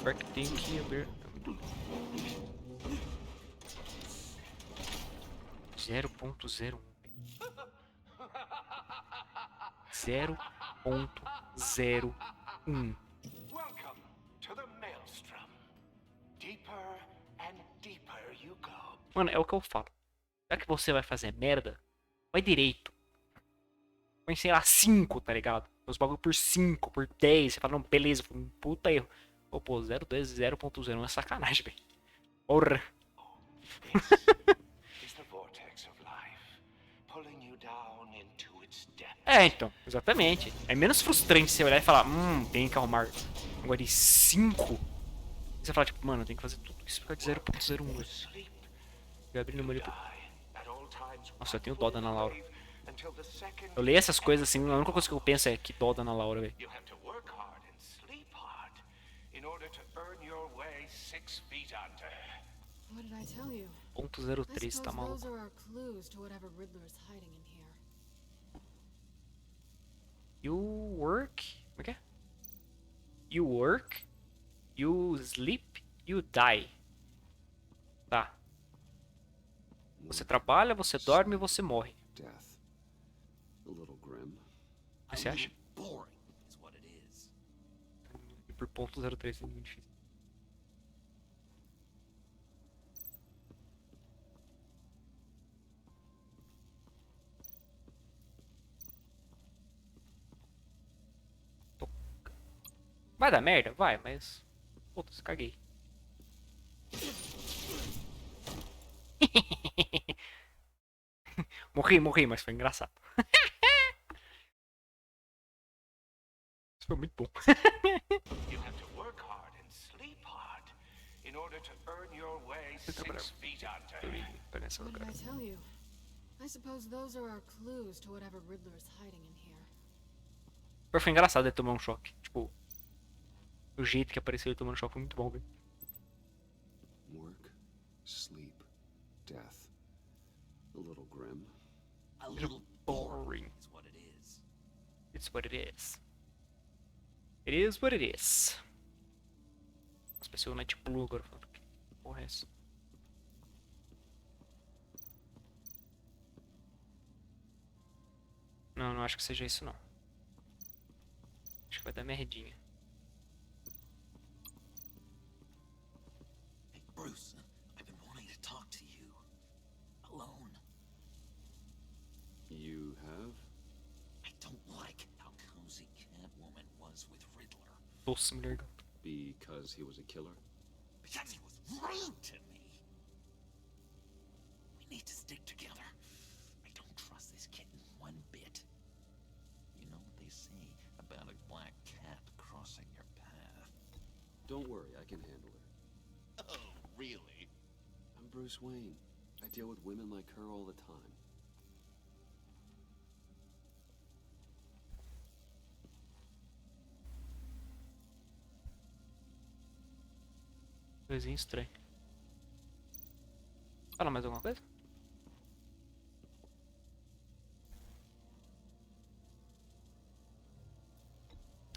[SPEAKER 1] Pior que tem que abrir... 0.01. 0.01.
[SPEAKER 2] Welcome to the maelstrom. Deeper and deeper you go.
[SPEAKER 1] Mano, é o que eu falo. Já que você vai fazer merda, vai direito. Põe, sei lá, 5, tá ligado? Os bagulho por 5, por 10. Você fala, não, beleza, foi um puta erro. Pô, 0.2, 0.01 é sacanagem, velho. Porra.
[SPEAKER 2] Is the vortex of life pulling you down into its depths.
[SPEAKER 1] É, então, exatamente. É menos frustrante você olhar e falar, tem que arrumar agora de 5. Você fala, tipo, mano, tem que fazer tudo isso por causa de 0.01, velho. Já abri no meu livro. Nossa, eu tenho dó da Ana Laura. Eu leio essas coisas assim, a única coisa que eu penso é que dó da Ana Laura, velho.
[SPEAKER 2] You have to work hard and sleep hard in order to earn your way 6 feet under.
[SPEAKER 13] What did I tell you?
[SPEAKER 1] 0.03, tá maluco.
[SPEAKER 13] Those are our clues to whatever Riddler is hiding in here.
[SPEAKER 1] You work... Como é que é? You work, you sleep, you die. Tá. Você trabalha, você dorme e você morre. O que você acha? E por ponto 03 é muito difícil. Vai dar merda? Vai, mas... Puta, caguei. Morri, mas foi engraçado. Isso foi muito bom.
[SPEAKER 2] You have to work hard and sleep hard in order to earn your way 6 feet under.
[SPEAKER 13] What did I tell you? I suppose those are our clues to whatever Riddler is hiding in here.
[SPEAKER 1] Foi engraçado ele tomar um choque. Tipo, o jeito que apareceu ele tomando choque foi muito bom, velho.
[SPEAKER 5] Work, sleep, death. A little grim.
[SPEAKER 9] A little boring is what it is.
[SPEAKER 1] It's what it is. It is what it is. Nossa, pareceu o Night Blue agora falando. Que porra é essa? Não, não acho que seja isso não. Acho que vai dar merdinha.
[SPEAKER 9] Hey, Bruce, I've been wanting to talk to you. Alone.
[SPEAKER 5] You have?
[SPEAKER 9] I don't like how cozy Catwoman was with Riddler.
[SPEAKER 1] Doce mulher gato.
[SPEAKER 5] Because he was a killer?
[SPEAKER 9] Because he was rude to me. We need to stick together. I don't trust this kitten one bit. You know what they say about a black cat crossing your path?
[SPEAKER 5] Don't worry, I can handle her.
[SPEAKER 9] Oh, really?
[SPEAKER 5] I'm Bruce Wayne. I deal with women like her all the time.
[SPEAKER 1] Coisinha estranha. Fala mais alguma coisa?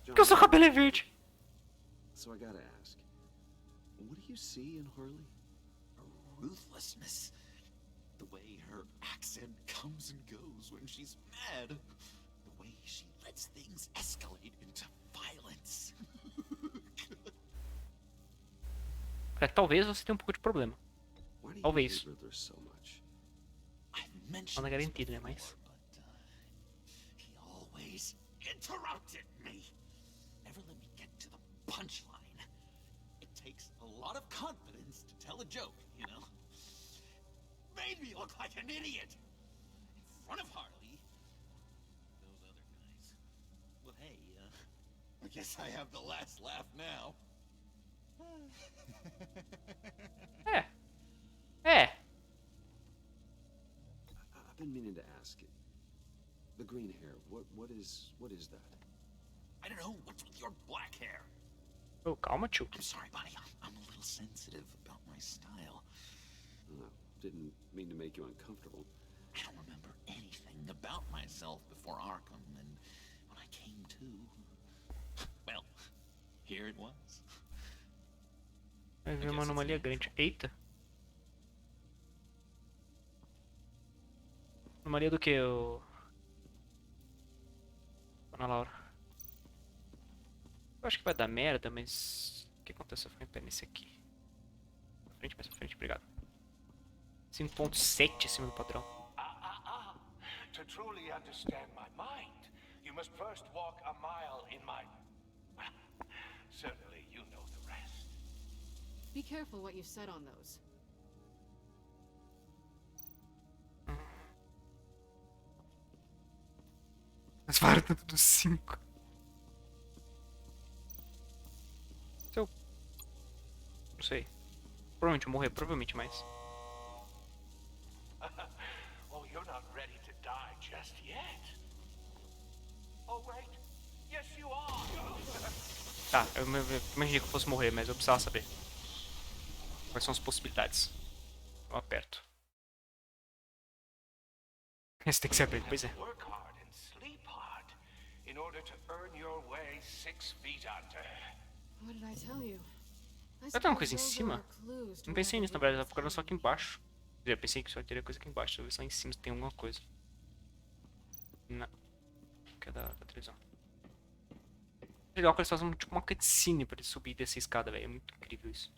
[SPEAKER 1] Por que o seu cabelo é verde?
[SPEAKER 5] So I gotta ask, what do you see in Harley?
[SPEAKER 9] A ruthlessness. The way her accent comes and goes when she's mad. The way she lets things escalate into violence.
[SPEAKER 1] É, talvez você tenha um pouco de problema. Talvez. Não é garantido, né? Mas...
[SPEAKER 9] He always interrupted me. Never let me get to the punchline. It takes a lot of confidence to tell a joke, you know? Made me look like an idiot. In front of Harley. guess I have the last laugh now.
[SPEAKER 5] I've been meaning to ask you. The green hair, what is that?
[SPEAKER 9] I don't know. What's with your black hair?
[SPEAKER 1] Oh, calma, tio.
[SPEAKER 9] I'm sorry, buddy. I'm a little sensitive about my style.
[SPEAKER 5] Didn't mean to make you uncomfortable.
[SPEAKER 9] I don't remember anything about myself before Arkham, and when I came to, well, here it was.
[SPEAKER 1] Vai ver uma anomalia grande. Eita. Anomalia do que, ô... Ana Laura? Eu acho que vai dar merda, mas... O que acontece se eu ficar nesse aqui? Pra frente, mais pra frente, obrigado. 5.7 acima do padrão.
[SPEAKER 2] To truly understand my mind, you must first walk a mile in my... Well, certainly you know the rest.
[SPEAKER 13] Be careful what you set on those.
[SPEAKER 1] Mas para tanto dos 5. Seu... Não sei. Provavelmente eu morrer, provavelmente mais.
[SPEAKER 2] Oh, you're not ready to die just yet. Oh, wait. Yes, you are.
[SPEAKER 1] Tá, eu imaginei que eu fosse morrer, mas eu precisava saber. Quais são as possibilidades? Eu aperto. Esse tem que ser aberto, pois é.
[SPEAKER 2] Work hard and sleep hard in order to earn your way 6 feet under.
[SPEAKER 13] What did I tell you?
[SPEAKER 1] Vai ter uma coisa em cima? Não pensei nisso, na verdade, eu tava procurando só aqui embaixo. Eu pensei que só teria coisa aqui embaixo. Deixa eu ver só em cima se tem alguma coisa. Não. Que é da televisão. Legal que eles fazem tipo uma cutscene pra ele subir e descer a escada, velho. É muito incrível isso.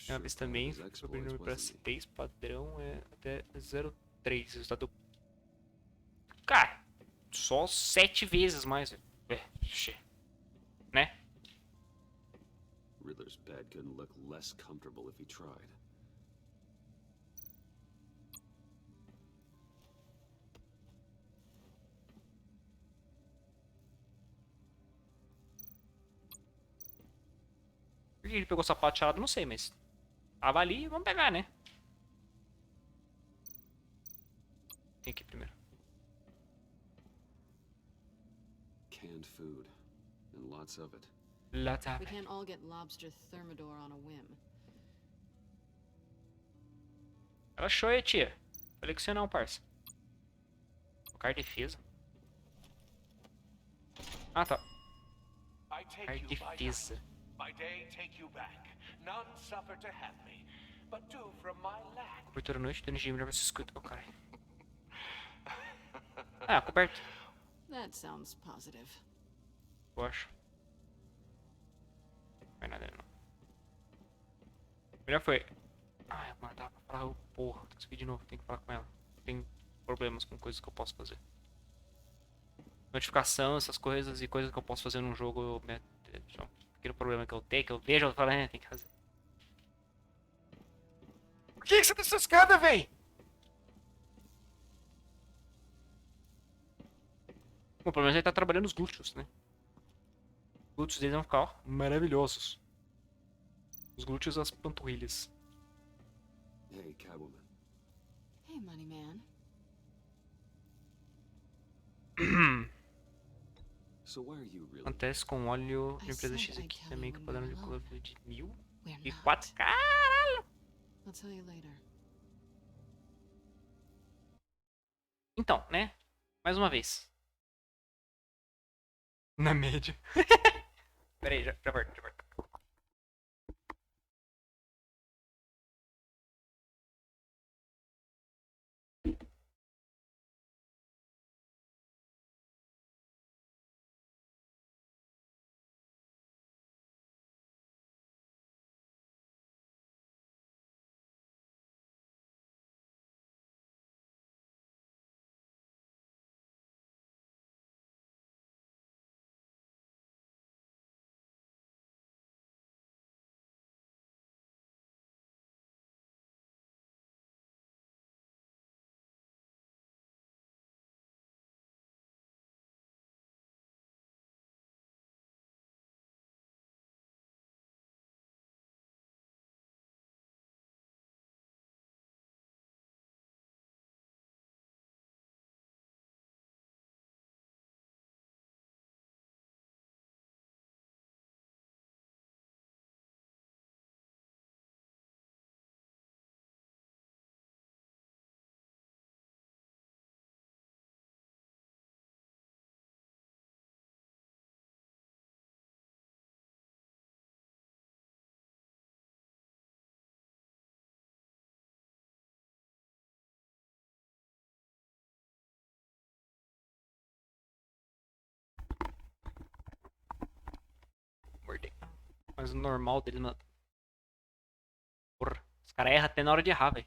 [SPEAKER 1] Uma vez também, sobrenome pra 6, padrão é até 03. Resultado. Cara, só 7 vezes mais, velho. Né?
[SPEAKER 5] Riddler's bed couldn't look less comfortable if he tried.
[SPEAKER 1] Por que ele pegou o sapato tirado? Não sei, mas tava ali, vamos pegar, né? Tem aqui primeiro.
[SPEAKER 5] Canned food, and lots of it.
[SPEAKER 13] We can't all get lobster thermidor on a whim.
[SPEAKER 1] Ela achou aí, tia. Falei que você não, parça. Colocar defesa. Ah, tá. Colocar defesa.
[SPEAKER 2] By day, take you back. None suffer to have me, but do from my lack.
[SPEAKER 1] Cobertura à noite, dano de melhor você escuta. Oh, caralho. Ah, coberto.
[SPEAKER 13] That sounds positive.
[SPEAKER 1] Eu acho. Não vai nada, não. Melhor foi. Ah, eu mandava pra falar, oh, porra, tem que subir de novo, tem que falar com ela. Tem problemas com coisas que eu posso fazer. Notificação, essas coisas e coisas que eu posso fazer num jogo. Aquele problema que eu tenho, que eu vejo, eu falo, tem que fazer. Por que você desceu a escada, véi? Bom, pelo menos ele tá trabalhando os glúteos, né? Os glúteos dele vão ficar, ó, maravilhosos. Os glúteos e as panturrilhas.
[SPEAKER 5] Hey, Catwoman.
[SPEAKER 13] Hey, money man.
[SPEAKER 5] So why are you really...
[SPEAKER 1] Acontece com óleo de empresa X aqui também, que o padrão de color de 1004. Caralho!
[SPEAKER 13] I'll tell you later.
[SPEAKER 1] Então, né? Mais uma vez. Na média. Pera aí, já volto. Mas o normal deles, mano. Porra, os caras erram até na hora de errar, velho.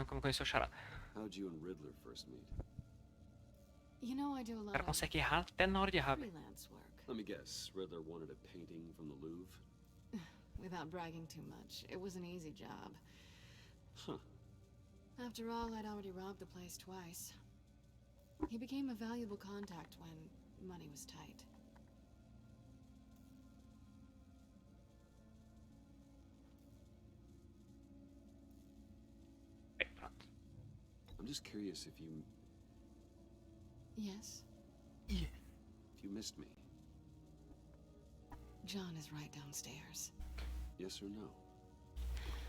[SPEAKER 1] Como conheceu o Charada?
[SPEAKER 5] How'd you and Riddler first meet?
[SPEAKER 13] You know, I do a
[SPEAKER 1] O
[SPEAKER 13] lot
[SPEAKER 1] cara
[SPEAKER 13] of
[SPEAKER 1] consegue errar até na hora de errar, velho.
[SPEAKER 13] freelance work.
[SPEAKER 5] Let me guess, Riddler wanted a painting from the Louvre?
[SPEAKER 13] Without bragging too much, it was an easy job.
[SPEAKER 5] Huh.
[SPEAKER 13] After all, I'd already robbed the place twice. He became a valuable contact when money was tight.
[SPEAKER 5] I'm just curious if you...
[SPEAKER 13] Yes?
[SPEAKER 5] If you missed me.
[SPEAKER 13] John is right downstairs.
[SPEAKER 5] Yes or no?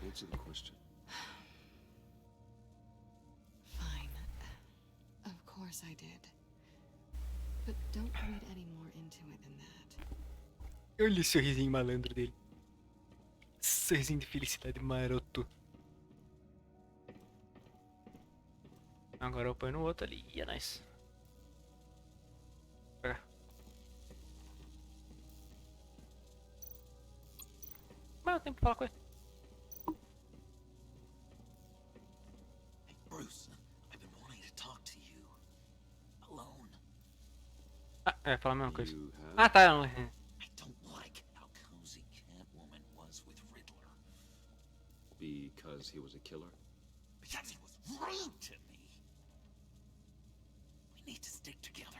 [SPEAKER 5] Answer the question.
[SPEAKER 13] Fine. Of course I did. But don't read any more into it than that.
[SPEAKER 1] Olha o sorrisinho malandro dele. Sorrisinho de felicidade maroto. Agora eu ponho no outro ali. E é nice. Pegar. Mas eu tenho que falar com ele.
[SPEAKER 9] Hey, Bruce, I've been wanting to talk to you. Alone.
[SPEAKER 1] Ah, é, falar a mesma coisa.
[SPEAKER 5] You have...
[SPEAKER 1] Ah, tá.
[SPEAKER 9] I don't like how cozy Catwoman was with Riddler.
[SPEAKER 5] Because he was a killer?
[SPEAKER 9] Because he was rude to me. We need to stick together.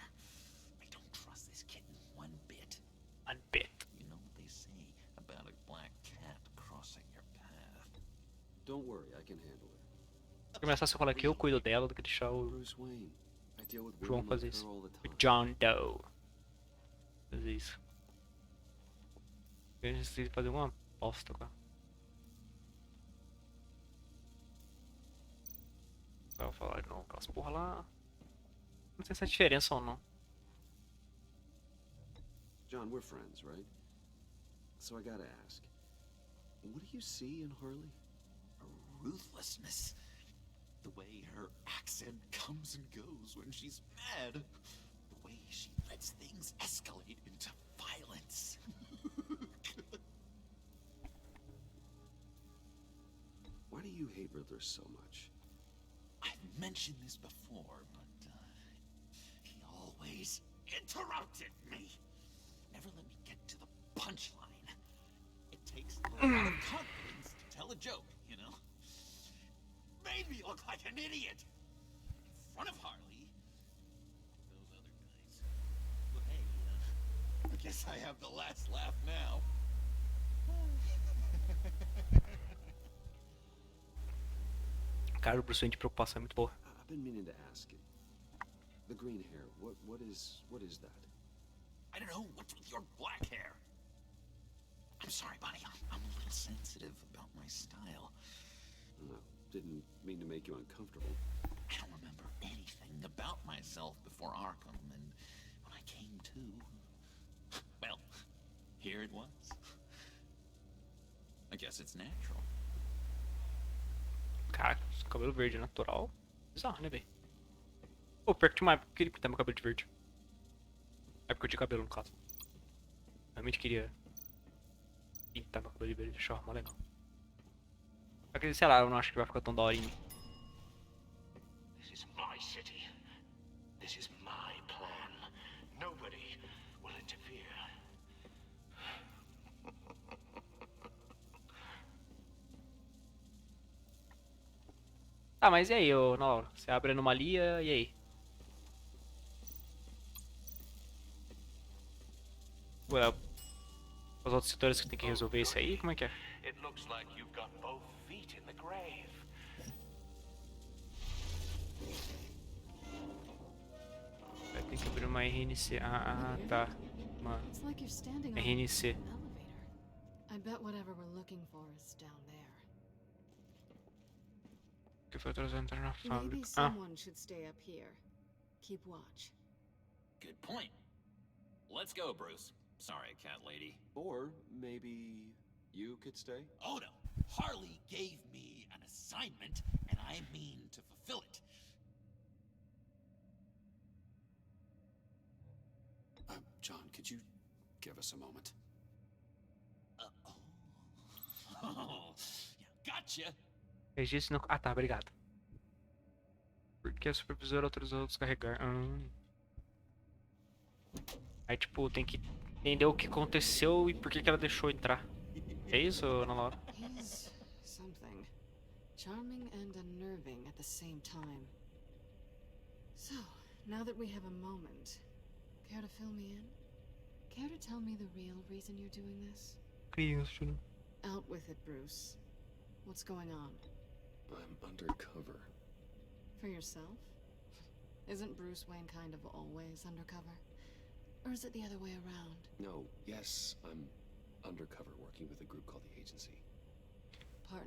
[SPEAKER 9] I don't trust this kitten one bit.
[SPEAKER 1] One bit.
[SPEAKER 9] You know what they say about a black cat crossing your path?
[SPEAKER 5] Don't worry, I can handle her.
[SPEAKER 1] É mais fácil eu falar que eu cuido dela do que deixar o
[SPEAKER 5] Bruce Wayne. I deal with
[SPEAKER 1] João
[SPEAKER 5] women
[SPEAKER 1] fazer
[SPEAKER 5] like
[SPEAKER 1] isso.
[SPEAKER 5] her all the
[SPEAKER 1] O
[SPEAKER 5] time.
[SPEAKER 1] John Doe. Fazer isso. Eu decidi fazer uma aposta com ela. Eu vou falar de novo aquelas porra lá. Não sei se é diferença ou não.
[SPEAKER 5] John, we're friends, right? So I gotta ask, what do you see in Harley?
[SPEAKER 9] Her ruthlessness. The way her accent comes and goes when she's mad. The way she lets things escalate into violence.
[SPEAKER 5] Why do you hate Riddler so much?
[SPEAKER 9] I've mentioned this before, but he always interrupted me. Never let me get to the punchline. It takes a lot of confidence to tell a joke, you know? Made me look like an idiot in front of Harley. Those other guys. But hey, I guess I have the last laugh now.
[SPEAKER 1] Cara, o Bruce Wayne de preocupação é muito boa.
[SPEAKER 5] I've been meaning to ask it. The green hair, what is that?
[SPEAKER 9] I don't know, what's with your black hair? I'm sorry, buddy, I'm a little sensitive about my style.
[SPEAKER 5] No, didn't mean to make you uncomfortable.
[SPEAKER 9] I don't remember anything about myself before Arkham, and when I came to, well, here it was. I guess it's natural.
[SPEAKER 1] Caraca, cabelo verde natural. Bizarro, né, velho? Pô, pior que tinha uma época que eu queria pintar meu cabelo de verde. É porque eu tinha cabelo, no caso. Realmente queria pintar meu cabelo de verde, achava mó legal. Só que, sei lá, eu não acho que vai ficar tão da hora em mim.
[SPEAKER 2] This is my city. This is my plan. Nobody will interfere.
[SPEAKER 1] Ah, mas e aí, ô Nora? Você abre a anomalia, e aí? Ué, os outros setores que tem que resolver isso aí, como é que é?
[SPEAKER 2] It looks like you've got both feet in the grave.
[SPEAKER 1] Vai ter que abrir uma RNC. Ah, tá. Uma
[SPEAKER 13] It's like you're standing on
[SPEAKER 1] RNC.
[SPEAKER 13] an elevator. I bet whatever we're looking for is down there.
[SPEAKER 1] Que foi trazendo entrar na
[SPEAKER 13] Maybe
[SPEAKER 1] fábrica.
[SPEAKER 13] someone should stay up here. Keep watch.
[SPEAKER 9] Good point. Let's go, Bruce. Sorry, cat lady.
[SPEAKER 5] Or maybe you could stay?
[SPEAKER 9] Oh no, Harley gave me an assignment, and I mean to fulfill it.
[SPEAKER 6] us a moment.
[SPEAKER 9] Oh, yeah, gotcha.
[SPEAKER 1] Registro no... Ah, tá, obrigado. Porque a supervisora autorizou descarregar. Aí, tipo, tem que entender o que aconteceu e por que ela deixou entrar. É isso, Ana Laura?
[SPEAKER 3] He's something. Charming and unnerving at the same time. So, now that we have a moment, care to fill me in? Care to tell me the real reason you're doing this?
[SPEAKER 1] Criança, né?
[SPEAKER 3] Out with it, Bruce. What's going on?
[SPEAKER 5] I'm undercover.
[SPEAKER 3] For yourself? Isn't Bruce Wayne kind of always undercover? Or is it the other way around?
[SPEAKER 5] No, yes, I'm undercover working with a group called the Agency.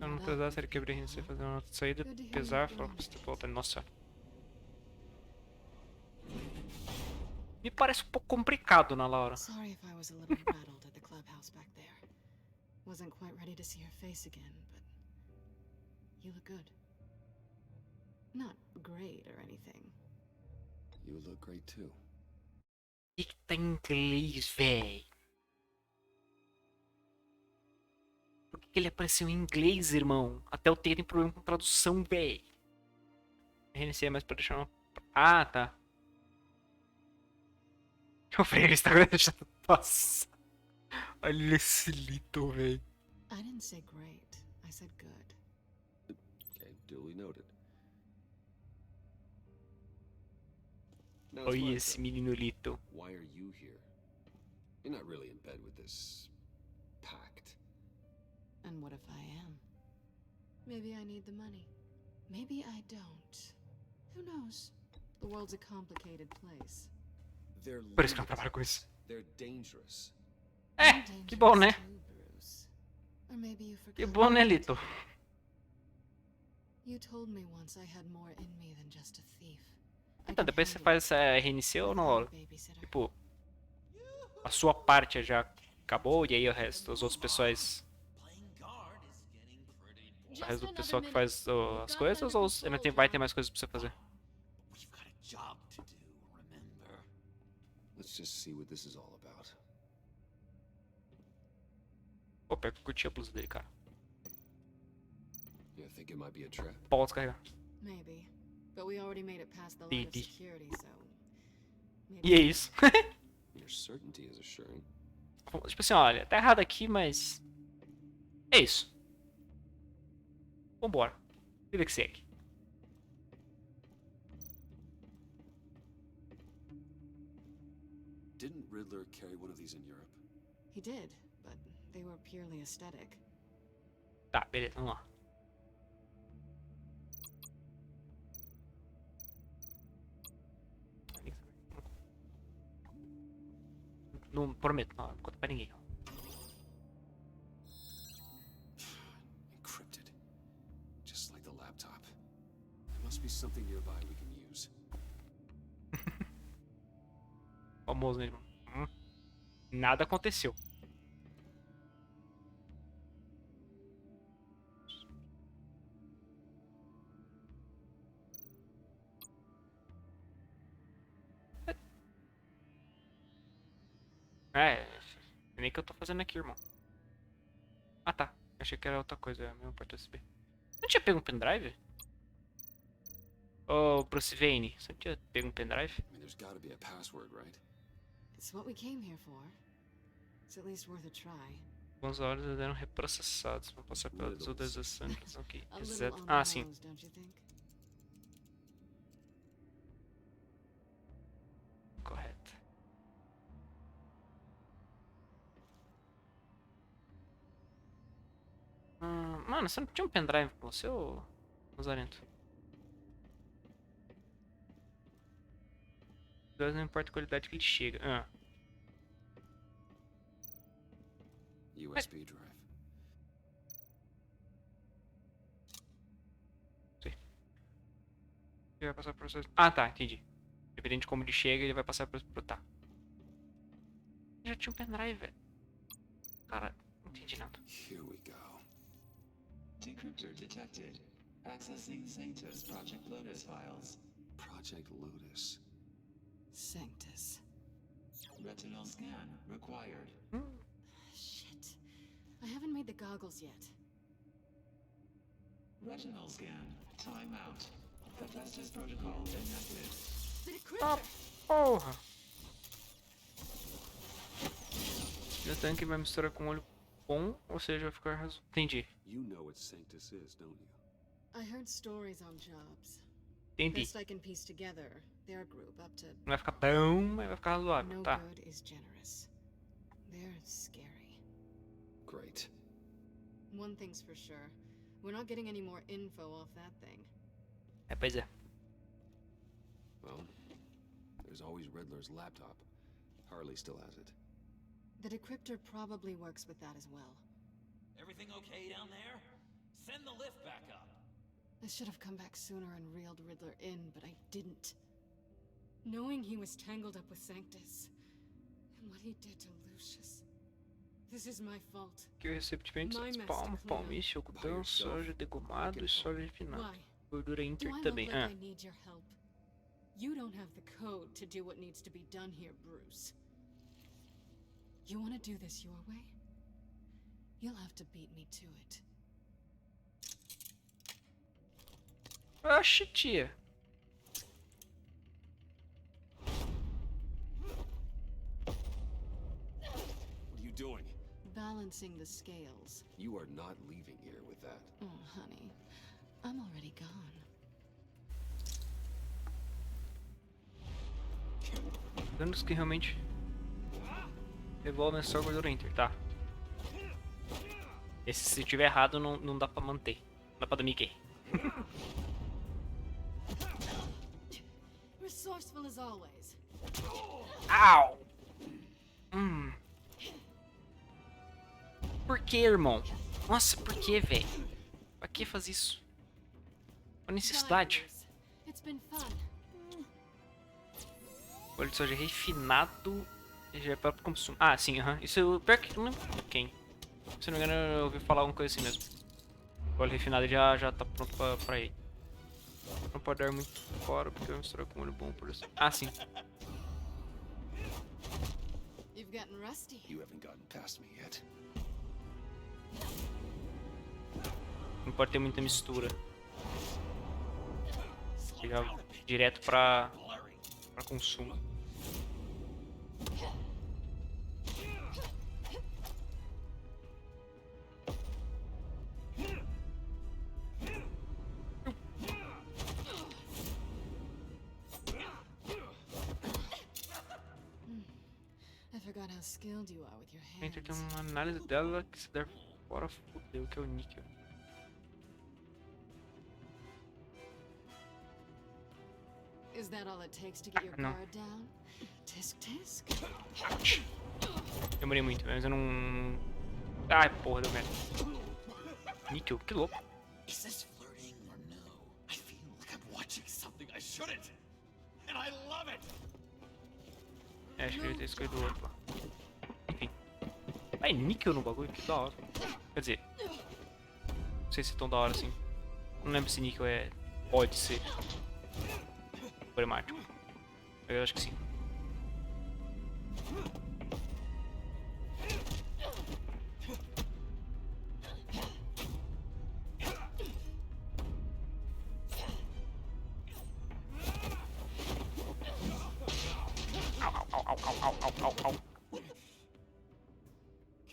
[SPEAKER 1] Eu não precisava ser que abrir você fazer uma saída, pesar, falar pra você voltar. Nossa. Me parece um pouco complicado, Ana Laura.
[SPEAKER 3] Sorry if I was a little rattled at the clubhouse back there. Wasn't quite ready to see your face again, but you look good. Not great or anything.
[SPEAKER 5] You look great too.
[SPEAKER 1] O que tá em inglês, véi? Por que ele apareceu em inglês, irmão? Até eu ter problema com tradução, véi. RNC é mais pra deixar uma... Ah, tá. O Freire está deixando passar. Olha esse lito, véi.
[SPEAKER 3] I didn't say great. I said good.
[SPEAKER 5] Okay, duly noted. Now it's
[SPEAKER 1] Olha
[SPEAKER 5] my
[SPEAKER 1] esse
[SPEAKER 5] turn.
[SPEAKER 1] menino lito.
[SPEAKER 5] Why are you here? You're not really in bed with this pact.
[SPEAKER 3] And what if I am? Maybe I need the money. Maybe I don't. Who knows? The world's a complicated place.
[SPEAKER 5] They're
[SPEAKER 1] Por isso que eu não trabalho com isso.
[SPEAKER 5] They're dangerous.
[SPEAKER 1] É, que bom, né?
[SPEAKER 3] Or maybe you forgot.
[SPEAKER 1] Que bom, né, Lito?
[SPEAKER 3] You told me once I had more in me than just a thief.
[SPEAKER 1] Então, depois você faz essa RNC ou não, Laura? Tipo, a sua parte já acabou e aí o resto, os outros pessoais... O resto do pessoal que faz as coisas ou ainda vai ter mais coisas pra você fazer?
[SPEAKER 5] Let's just see what this is all about.
[SPEAKER 1] Pô, pega que eu curti a blusa dele, cara.
[SPEAKER 5] You think it might be a trap?
[SPEAKER 1] Pode descarregar.
[SPEAKER 3] Maybe. But we already made it past the line of security, so...
[SPEAKER 1] E é isso.
[SPEAKER 5] Your certainty is assuring.
[SPEAKER 1] Tipo assim, olha, tá errado aqui, mas... É isso. Vambora. Vida que segue.
[SPEAKER 5] Didn't Riddler carry one of these in Europe?
[SPEAKER 3] He did, but they were purely aesthetic.
[SPEAKER 1] Tá, beleza, vamos lá. Não prometo, não conta pra ninguém.
[SPEAKER 5] Encrypted. Just like the laptop. There must be something nearby we can use.
[SPEAKER 1] Famoso, né? Nada aconteceu. É nem que eu tô fazendo aqui, irmão. Ah, tá. Achei que era outra coisa, é a mesma porta USB. Você não tinha pego um pendrive? Ô, Bruce Wayne, você não tinha pego um pendrive?
[SPEAKER 5] I mean, there's gotta be a password, right?
[SPEAKER 3] It's what we came here for. It's at least worth a try.
[SPEAKER 1] Alguns áudios eram reprocessados. Vão passar pela desautorização. Ok.
[SPEAKER 3] A little
[SPEAKER 1] Reset.
[SPEAKER 3] on
[SPEAKER 1] Ah,
[SPEAKER 3] the
[SPEAKER 1] sim.
[SPEAKER 3] nose, don't you think?
[SPEAKER 1] Correto. Mano, você não tinha um pendrive com você, ô Lazarento? Não importa a qualidade que ele chega.
[SPEAKER 5] USB drive.
[SPEAKER 1] Sim. Ele vai passar por processo. Ah, tá, entendi. Dependendo de como ele chega, ele vai passar pro tá. Já tinha um pendrive, velho. Cara, não entendi nada.
[SPEAKER 5] Here we go.
[SPEAKER 15] Decryptor detected. Accessing Sanctus Project Lotus files.
[SPEAKER 5] Project Lotus.
[SPEAKER 3] Sanctus.
[SPEAKER 15] Retinal scan required.
[SPEAKER 13] Shit. I haven't made the goggles yet.
[SPEAKER 15] Retinal scan. Timeout. Catastrophe protocol enacted.
[SPEAKER 13] The decryptor!
[SPEAKER 1] Porra! Meu tanque vai misturar com olho bom, ou seja, vai ficar raso. Entendi.
[SPEAKER 5] You know what Sanctus is, don't you?
[SPEAKER 13] I heard stories on jobs.
[SPEAKER 1] Entendi.
[SPEAKER 13] Best I can piece together, their group up to
[SPEAKER 1] Não vai ficar bom, mas vai ficar razoável,
[SPEAKER 13] no
[SPEAKER 1] tá?
[SPEAKER 13] good is generous. They're scary.
[SPEAKER 5] Great.
[SPEAKER 13] One thing's for sure. We're not getting any more info off that thing.
[SPEAKER 1] É, pois é.
[SPEAKER 5] Well, there's always Riddler's laptop. Harley still has it.
[SPEAKER 13] The decryptor probably works with that as well.
[SPEAKER 9] Everything okay down there? Send the lift back up.
[SPEAKER 13] I should have come back sooner and reeled Riddler in, but I didn't. Knowing he was tangled up with Sanctus, and what he did to Lucius. This is my fault.
[SPEAKER 1] Que eu recebo diferentes
[SPEAKER 13] My mess
[SPEAKER 1] palma,
[SPEAKER 13] to clean up.
[SPEAKER 1] palmiste, algodão, soja, degomado e soja refinado.
[SPEAKER 13] Why?
[SPEAKER 1] Gordura
[SPEAKER 13] Do
[SPEAKER 1] inter
[SPEAKER 13] I
[SPEAKER 1] também.
[SPEAKER 13] look like I need your help? You don't have the code to do what needs to be done here, Bruce. You want to do this your way? You'll have to beat me to it.
[SPEAKER 1] Oxe, tia.
[SPEAKER 5] What are you doing?
[SPEAKER 13] Balancing the scales.
[SPEAKER 5] You are not leaving here with that.
[SPEAKER 13] Oh, honey. I'm already gone.
[SPEAKER 1] Danos que realmente revolvem só gordura inter, tá? Esse se tiver errado não dá pra manter. Não dá pra dar Mickey.
[SPEAKER 13] Resourceful as always.
[SPEAKER 1] Au! Por que, irmão? Nossa, por que, velho? Pra que fazer isso? Qual a necessidade?
[SPEAKER 13] It's been fun.
[SPEAKER 1] Óleo de soja refinado já é próprio consumo. Ah, sim, aham. Isso eu... Pior que eu não lembro quem. Se não me engano, eu ouvi falar alguma coisa assim mesmo. O óleo refinado já tá pronto pra ir. Não pode dar muito fora, porque eu misturo com óleo bom por isso. Ah, sim.
[SPEAKER 13] You've gotten rusty.
[SPEAKER 5] You haven't gotten past me yet.
[SPEAKER 1] Não pode ter muita mistura. Já direto pra consumo.
[SPEAKER 13] I forgot how skilled you are with your hands.
[SPEAKER 1] Entra aqui uma análise dela que se der fora fudeu, que é o níquel.
[SPEAKER 13] Is that all it takes to get your guard down? Tisk tisk.
[SPEAKER 1] Ouch. Demorei muito, mas eu não... Ai, porra, deu merda. Níquel, que louco.
[SPEAKER 9] Is this flirting or no? I feel like I'm watching something I shouldn't. And I love it.
[SPEAKER 1] É, acho que eu ia ter escolhido o outro lá. Enfim. Ah, é níquel no bagulho? Que da hora. Quer dizer... Não sei se é tão da hora assim. Não lembro se níquel é... Pode ser problemático. Eu acho que sim.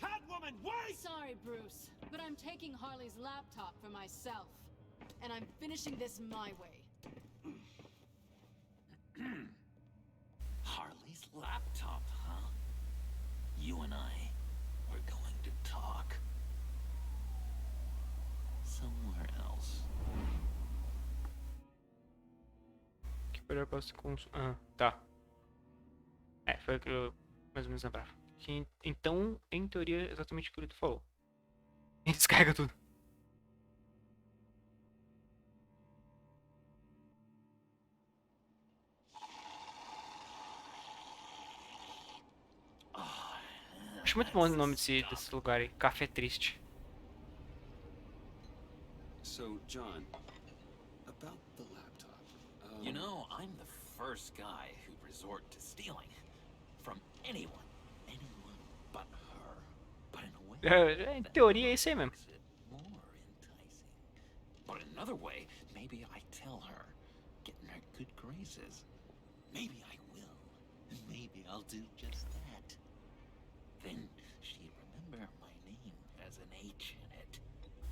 [SPEAKER 2] Catwoman, wait!
[SPEAKER 13] Sorry, Bruce, but I'm taking Harley's laptop for myself. And I'm finishing this my way.
[SPEAKER 9] Harley's laptop, huh? You and I, we're going to talk. Somewhere else.
[SPEAKER 1] Que melhor para se consumir. Ah, tá. É, foi o que eu mais ou menos lembrava. Que, então, em teoria, é exatamente o que tu falou. E descarga tudo. Acho muito bom o nome desse lugar aí, Café Triste.
[SPEAKER 5] So, John, about the laptop.
[SPEAKER 9] You know, I'm the first guy who'd resort to stealing. From anyone but her. But in a way,
[SPEAKER 1] Em teoria é isso aí mesmo.
[SPEAKER 9] more enticing. But in another way, maybe I tell her, get in her good graces. Maybe I will. And maybe I'll do just that. Then she'd remember my name as an H in it.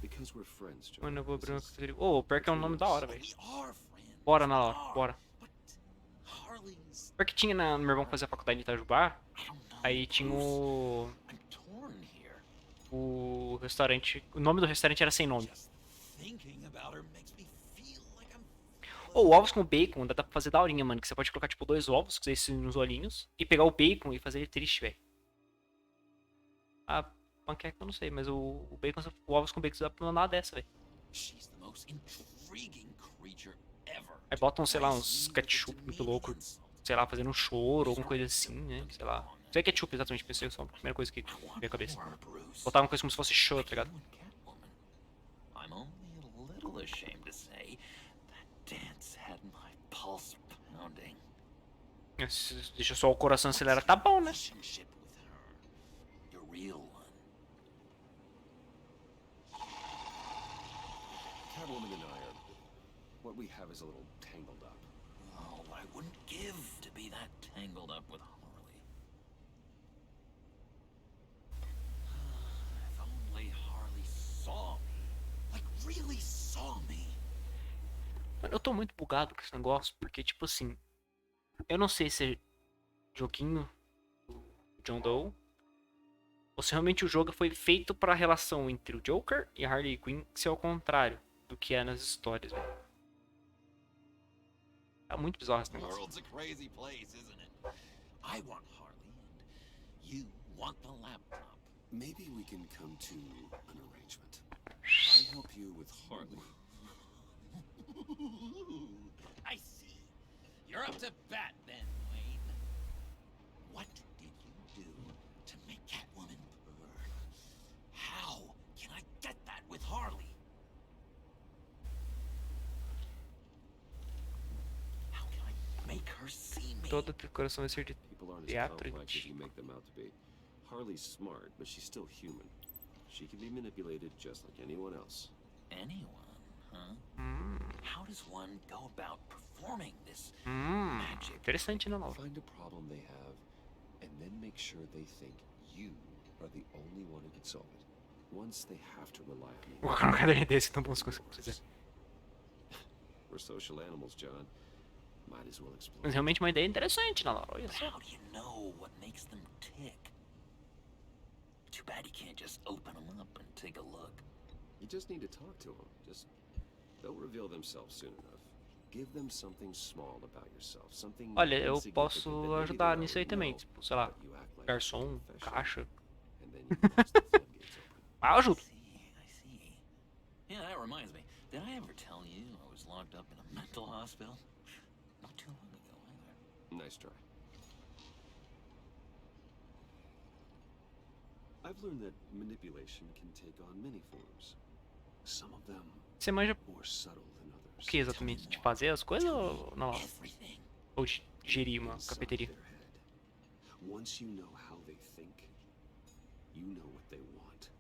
[SPEAKER 5] Because we're friends, John.
[SPEAKER 1] Mano, eu vou abrir uma cafeteria. Ô, pior que é um nome da hora, velho.
[SPEAKER 9] We are friends.
[SPEAKER 1] Bora na hora, bora.
[SPEAKER 9] Harley's.
[SPEAKER 1] Pior que tinha no meu irmão que fazia faculdade em Itajubá. Aí tinha o.
[SPEAKER 9] Torn here.
[SPEAKER 1] O restaurante. O nome do restaurante era sem nome.
[SPEAKER 9] Thinking about her makes me feel like I'm.
[SPEAKER 1] Ou ovos com bacon, dá pra fazer daorinha, mano. Que você pode colocar, tipo, 2 ovos, que esses nos olhinhos, e pegar o bacon e fazer ele triste, velho. A panqueca eu não sei, mas o bacon, o ovos com bacon dá pra mandar uma dessa, velho.
[SPEAKER 9] She's the most intriguing creature ever.
[SPEAKER 1] Aí botam, sei lá, uns ketchup muito louco, sei lá, fazendo um choro, alguma coisa assim, né? Sei lá. Não sei ketchup exatamente, pensei só a primeira coisa que veio à cabeça. Botar uma coisa como se fosse show, tá ligado?
[SPEAKER 9] I'm only a little ashamed to say that dance had my pulse pounding.
[SPEAKER 1] Deixa só o coração acelerar, tá bom, né?
[SPEAKER 9] Relationship with her, your real one.
[SPEAKER 5] Catwoman and I are... What we have is a little tangled up.
[SPEAKER 9] Oh, I wouldn't give to be that tangled up with Harley. If only Harley saw me. Like, really saw me.
[SPEAKER 1] Mano, eu tô muito bugado com esse negócio, porque, tipo assim... Eu não sei se é joguinho do John Doe, ou se realmente o jogo foi feito pra relação entre o Joker e a Harley Quinn ser ao contrário do que é nas histórias, velho. É muito bizarro esse
[SPEAKER 9] The
[SPEAKER 1] negócio.
[SPEAKER 9] world's a crazy place, isn't it? I want Harley, and you want the laptop.
[SPEAKER 5] Maybe we can come to an arrangement. I help you with Harley.
[SPEAKER 9] I see. You're up to bat then, Wayne. What did you do to make Catwoman purr? How can I get that with Harley? How can I make her see me?
[SPEAKER 1] Toda a decoração vai ser de
[SPEAKER 5] People aren't as
[SPEAKER 1] teatro.
[SPEAKER 5] complex as you make them out to be. Harley's smart, but she's still human. She can be manipulated just like anyone else.
[SPEAKER 9] Anyone, huh? How does one go about performing this magic?
[SPEAKER 1] Interessante, né, Laura?
[SPEAKER 5] Find a problem they have, and then make sure they think you are the only one who can solve it. Once they have to rely on you.
[SPEAKER 1] Vou colocar um caderno desse, tão bom as coisas que você fizer.
[SPEAKER 5] We're social animals, John. Might as well explore.
[SPEAKER 1] Mas realmente uma ideia interessante, né, Laura? Olha
[SPEAKER 9] But
[SPEAKER 1] só.
[SPEAKER 9] how do you know what makes them tick? Too bad you can't just open them up and take a look.
[SPEAKER 5] You just need to talk to them. They'll reveal themselves soon enough. Give them something small about yourself, something.
[SPEAKER 1] Olha, eu
[SPEAKER 5] insignificant
[SPEAKER 1] posso
[SPEAKER 5] that maybe
[SPEAKER 1] ajudar
[SPEAKER 5] they
[SPEAKER 1] nisso aí
[SPEAKER 5] already
[SPEAKER 1] também.
[SPEAKER 5] know,
[SPEAKER 1] Tipo, sei lá,
[SPEAKER 5] but you act like
[SPEAKER 1] garçom,
[SPEAKER 5] a professional,
[SPEAKER 1] caixa.
[SPEAKER 5] and then you bust the floodgates open.
[SPEAKER 1] Ah, eu ajudo.
[SPEAKER 9] I see. Yeah, that reminds me. Did I ever tell you I was locked up in a mental hospital? Not too long ago, either.
[SPEAKER 5] Nice try. I've learned that manipulation can take on many forms. Some of them
[SPEAKER 1] Você manja
[SPEAKER 5] more subtle than
[SPEAKER 1] o
[SPEAKER 5] others.
[SPEAKER 1] que exatamente? De fazer as coisas ou não?
[SPEAKER 9] Everything.
[SPEAKER 1] Ou de gerir uma
[SPEAKER 5] Inside
[SPEAKER 1] cafeteria?
[SPEAKER 5] their head. Once you know how they think, you know what they want,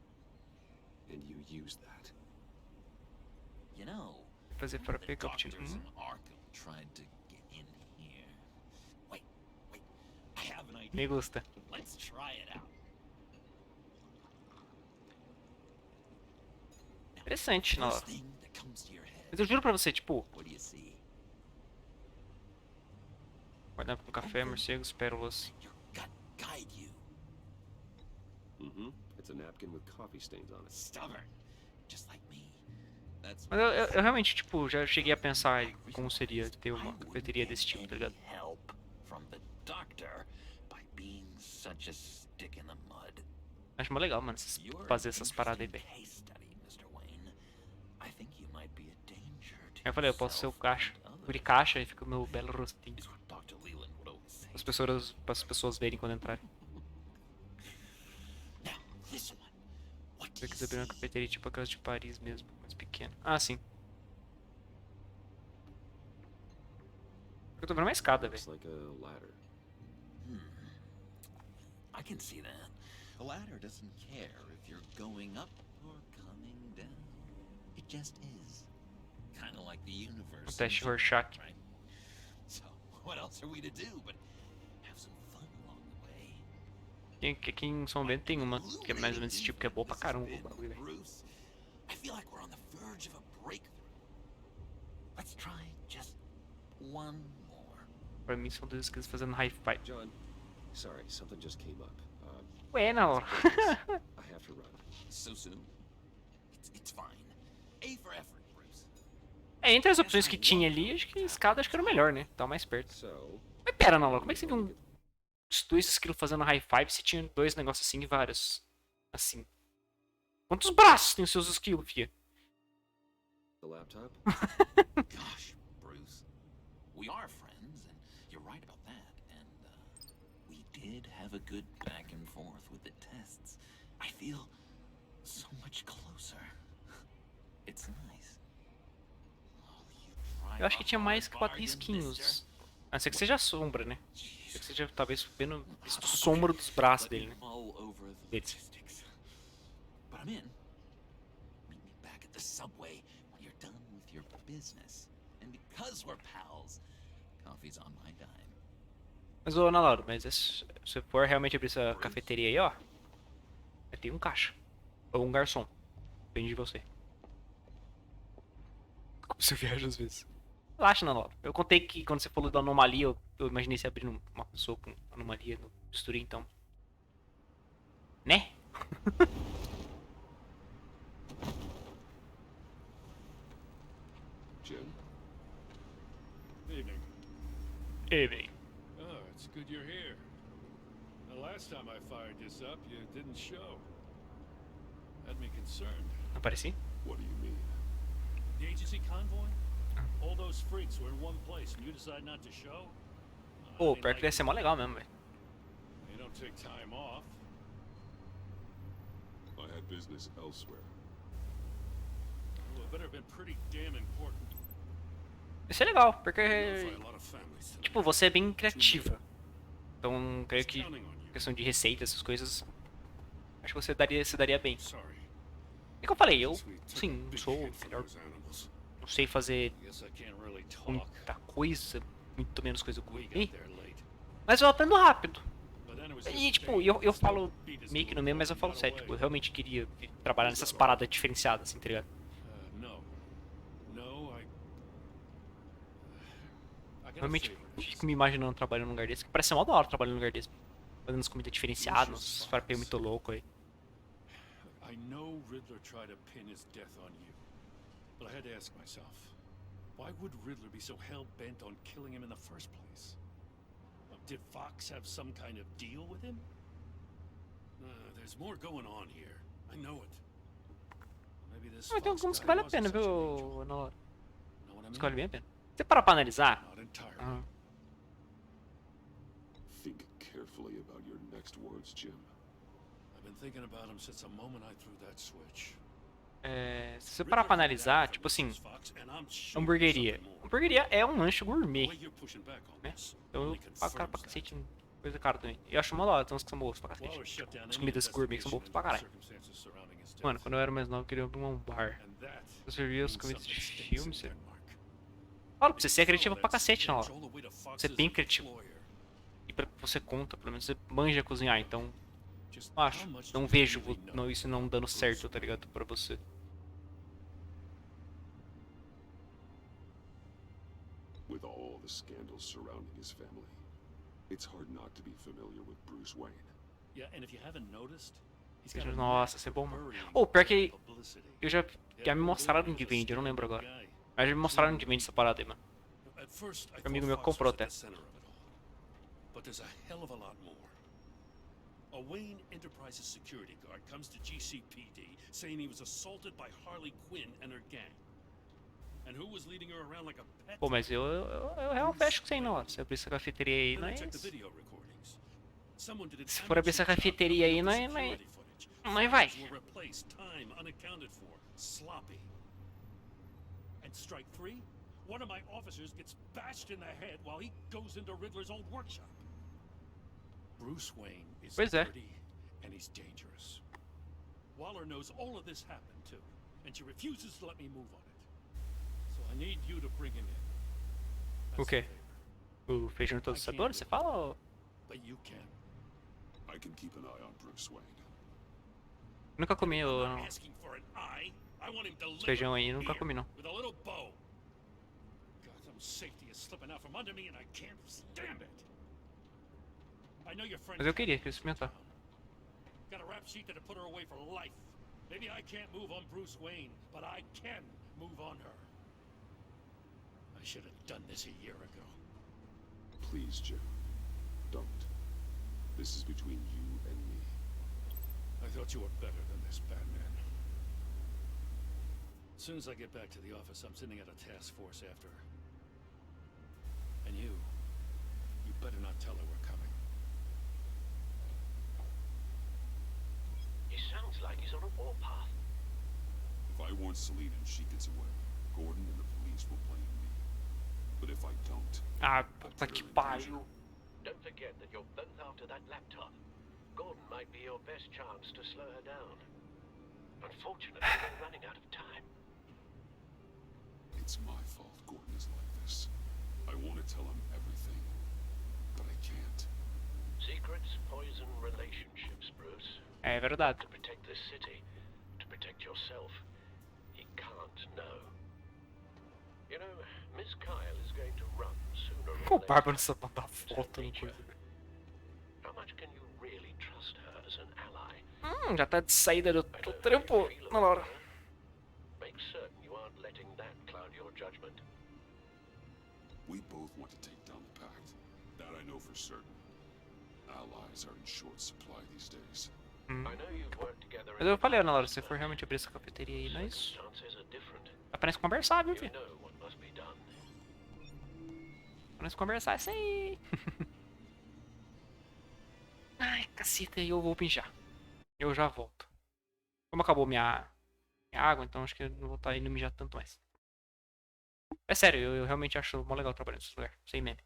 [SPEAKER 5] and you use that.
[SPEAKER 9] You know,
[SPEAKER 1] Fazer
[SPEAKER 9] one
[SPEAKER 1] para
[SPEAKER 9] of the
[SPEAKER 1] pegar o
[SPEAKER 9] doctors
[SPEAKER 1] tiro.
[SPEAKER 9] in Arkham tried to get in here. Wait. I have an idea.
[SPEAKER 1] Me gusta.
[SPEAKER 9] Let's try it out.
[SPEAKER 1] Interessante, não.
[SPEAKER 9] First thing that comes to your head.
[SPEAKER 1] Mas eu juro pra você, tipo,
[SPEAKER 9] What do you see?
[SPEAKER 1] guardar com café, morcegos, pérolas.
[SPEAKER 9] Your gut guide you.
[SPEAKER 5] Mm-hmm. It's a napkin with coffee stains on it.
[SPEAKER 9] Stubborn. Just like me. That's
[SPEAKER 1] Mas eu realmente, tipo, já cheguei a pensar em como seria ter uma cafeteria desse tipo, tá ligado?
[SPEAKER 9] help from the doctor by being such a stick in the mud.
[SPEAKER 1] Acho mó legal, mano, fazer essas paradas aí, velho.
[SPEAKER 9] Case study, Mr. Wayne. I think you might be a danger to
[SPEAKER 1] Aí eu falei, eu posso ser o caixa. Por caixa e fica o meu belo rostinho.
[SPEAKER 9] Dr. Leland would always say.
[SPEAKER 1] Para as pessoas verem quando entrarem.
[SPEAKER 9] Now, this one. What
[SPEAKER 1] Se
[SPEAKER 9] do
[SPEAKER 1] eu
[SPEAKER 9] you
[SPEAKER 1] quiser abrir uma
[SPEAKER 9] see?
[SPEAKER 1] cafeteria tipo aquelas de Paris mesmo, mais pequena. Ah, sim. Eu tô vendo uma escada,
[SPEAKER 5] Looks
[SPEAKER 1] velho.
[SPEAKER 5] like a ladder.
[SPEAKER 9] I can see that. A ladder doesn't care if you're going up or coming down. It just is. Kind of like the universe.
[SPEAKER 1] O teste Rorschach.
[SPEAKER 9] Right? So, what else are we to do but have some fun along the way?
[SPEAKER 1] Aqui em São Bento tem uma que é mais ou menos desse tipo, que é boa pra caramba o bagulho, velho.
[SPEAKER 9] Bruce, I feel like we're on the verge of a breakthrough. Let's try just one more.
[SPEAKER 1] Pra mim são dois skills fazendo high five.
[SPEAKER 5] John, sorry, something just came up.
[SPEAKER 1] Ué, na hora.
[SPEAKER 5] I have to run.
[SPEAKER 9] So soon? It's fine. A for effort, Bruce.
[SPEAKER 1] É, entre as opções que tinha ali, acho que a escada acho que era o melhor, né? Tá mais perto. Mas pera, não, como é que você viu os dois skills fazendo high five se tinha dois negócios assim e vários assim? Quantos braços tem os seus skills, fia?
[SPEAKER 5] The laptop?
[SPEAKER 9] Gosh, Bruce. We are friends, and you're right about that. And we did have a good back and forth with the tests. I feel so much closer. It's nice.
[SPEAKER 1] Eu acho que tinha mais que 4 risquinhos. A não ser que seja a sombra, né? A não ser que seja talvez vendo visto sombra dos braços dele, né? Deles.
[SPEAKER 9] But I'm in. Meet me back at the subway when you're done with your business. And because we're pals, coffee's on my dime.
[SPEAKER 1] Mas, ô, Ana Laura, mas se você for realmente abrir essa cafeteria aí, ó, vai ter um caixa. Ou um garçom. Depende de você. Como você viaja às vezes. Relaxa, Ana Laura. Eu contei que quando você falou da anomalia, eu imaginei você abrindo uma pessoa com anomalia no bisturi, então. Né?
[SPEAKER 5] Jim?
[SPEAKER 2] Evening.
[SPEAKER 1] Evening.
[SPEAKER 2] Oh, it's good you're here. The last time I fired this up, you didn't show. Had me concerned.
[SPEAKER 1] Apareci?
[SPEAKER 5] What do you mean?
[SPEAKER 2] The agency convoy? All those freaks were in one place and you decide not to show?
[SPEAKER 1] Pô, pior que deve ser mó legal mesmo, velho.
[SPEAKER 2] You don't take time off.
[SPEAKER 5] I had business elsewhere.
[SPEAKER 2] Well, it better have been pretty damn important.
[SPEAKER 1] Isso é legal, porque tipo, você é bem criativa. Então, creio que questão de receita, essas coisas, acho que você daria bem. É que eu falei, eu sim, sou melhor. Não sei fazer muita coisa, muito menos coisa que eu. Mas eu aprendo rápido. E tipo, eu falo meio que no mesmo, mas eu falo sério, tipo, eu realmente queria trabalhar nessas paradas diferenciadas, assim, tá ligado? Realmente fico me imaginando trabalhando num lugar desse, que parece ser mó da hora trabalhando num lugar desse. Fazendo as comidas diferenciadas, uns farpeios muito loucos aí.
[SPEAKER 2] I know Riddler tried to pin his death on you, but I had to ask myself, why would Riddler be so hell-bent on killing him in the first place? Did Fox have some kind of deal with him? There's more going on here. I know it. Maybe this
[SPEAKER 1] Tem alguns que vale a pena, viu, Ana Laura? Uns que vale bem a pena. Você parar pra analisar?
[SPEAKER 5] Think carefully about your next words, Jim.
[SPEAKER 2] I've been thinking about him since the moment I threw that switch.
[SPEAKER 1] Se você parar pra analisar, tipo assim, hamburgueria. Hamburgueria é um lanche gourmet, né? Então eu pago caro pra cacete em coisa cara também. Eu acho uma hora, tem uns que são boas pra cacete. As comidas gourmet que são boas pra caralho. Mano, quando eu era mais novo eu queria abrir um bar. Eu servia as comidas de filme, você... Fala pra você é criativo pra cacete na hora. Você é bem criativo. E pra você conta, pelo menos você manja cozinhar, então... Não acho, não vejo isso não dando certo, tá ligado, pra você.
[SPEAKER 5] With all the scandals surrounding his family, it's hard not to be familiar with Bruce Wayne.
[SPEAKER 2] Yeah, and if you haven't noticed,
[SPEAKER 1] Nossa, isso é bom, mano. Ou pior que eu já me mostraram de vende, eu não lembro agora. Mas já me mostraram de vende essa parada aí, mano. Um amigo meu comprou até.
[SPEAKER 2] But there's a hell of a lot more. A Wayne Enterprises security guard comes to GCPD saying he was assaulted by Harley Quinn and her gang. And who was leading her around like a pet?
[SPEAKER 1] Pô, mas eu realmente fecho sem não. Se abrir essa cafeteria aí, não é isso. Se for abrir essa cafeteria aí, não vai.
[SPEAKER 2] And strike 3, one of my officers gets bashed in the head while he goes into Riddler's old workshop. Bruce Wayne is
[SPEAKER 1] Pois é.
[SPEAKER 2] dirty and he's dangerous. Waller knows all of this happened too, and she refuses to let me move on it. So I need you to bring him in.
[SPEAKER 1] O quê? O feijão de todos os sabores, você fala? Ou...
[SPEAKER 2] But you can.
[SPEAKER 5] I can keep an eye on Bruce Wayne.
[SPEAKER 1] Nunca comi o
[SPEAKER 2] Asking for an eye. I want him
[SPEAKER 1] esse feijão aí, nunca comi não.
[SPEAKER 2] with a little bow. Gotham's safety is slipping out from under me and I can't stand it. I know your friend.
[SPEAKER 1] Mas eu queria experimentar.
[SPEAKER 2] Got a rap sheet that'll put her away for life. Maybe I can't move on Bruce Wayne, but I can move on her. I should have done this a year ago.
[SPEAKER 5] Please, Jim. Don't. This is between you and me.
[SPEAKER 2] I thought you were better than this, Batman. As soon as I get back to the office, I'm sending out a task force after her. And you better not tell her we're coming.
[SPEAKER 7] He sounds like he's on a warpath.
[SPEAKER 5] If I warn Selina and she gets away, Gordon and the police will blame me. But if I don't...
[SPEAKER 1] Ah, puta que pariu.
[SPEAKER 7] Don't forget that you're both after that laptop. Gordon might be your best chance to slow her down. Unfortunately, we're running out of time.
[SPEAKER 5] It's my fault Gordon is like this. I want to tell him everything, but I can't.
[SPEAKER 7] Secrets poison relationships, Bruce.
[SPEAKER 1] É verdade.
[SPEAKER 7] To protect this city, to protect yourself, he can't know. You know, Miss Kyle is going to run sooner or
[SPEAKER 1] O
[SPEAKER 7] later.
[SPEAKER 1] Bárbaro só manda foto no coisa.
[SPEAKER 7] How much can you really trust her as an ally?
[SPEAKER 1] Já tá de saída do trampo na hora.
[SPEAKER 7] Make certain you aren't letting that cloud your judgment.
[SPEAKER 5] We both want to take down the Pact. That I know for certain. Allies are in short supply these days.
[SPEAKER 7] I know you've worked together.
[SPEAKER 1] Mas eu falei, Ana Laura, se for realmente abrir essa cafeteria aí, nós... Parece conversar, viu, filho? Nós conversar isso aí. Ai, caceta, eu vou pinjar. Eu já volto. Como acabou minha água, então acho que eu não vou estar indo mijar tanto mais. É sério, eu realmente acho mó legal trabalhar nesse lugar, sem meme.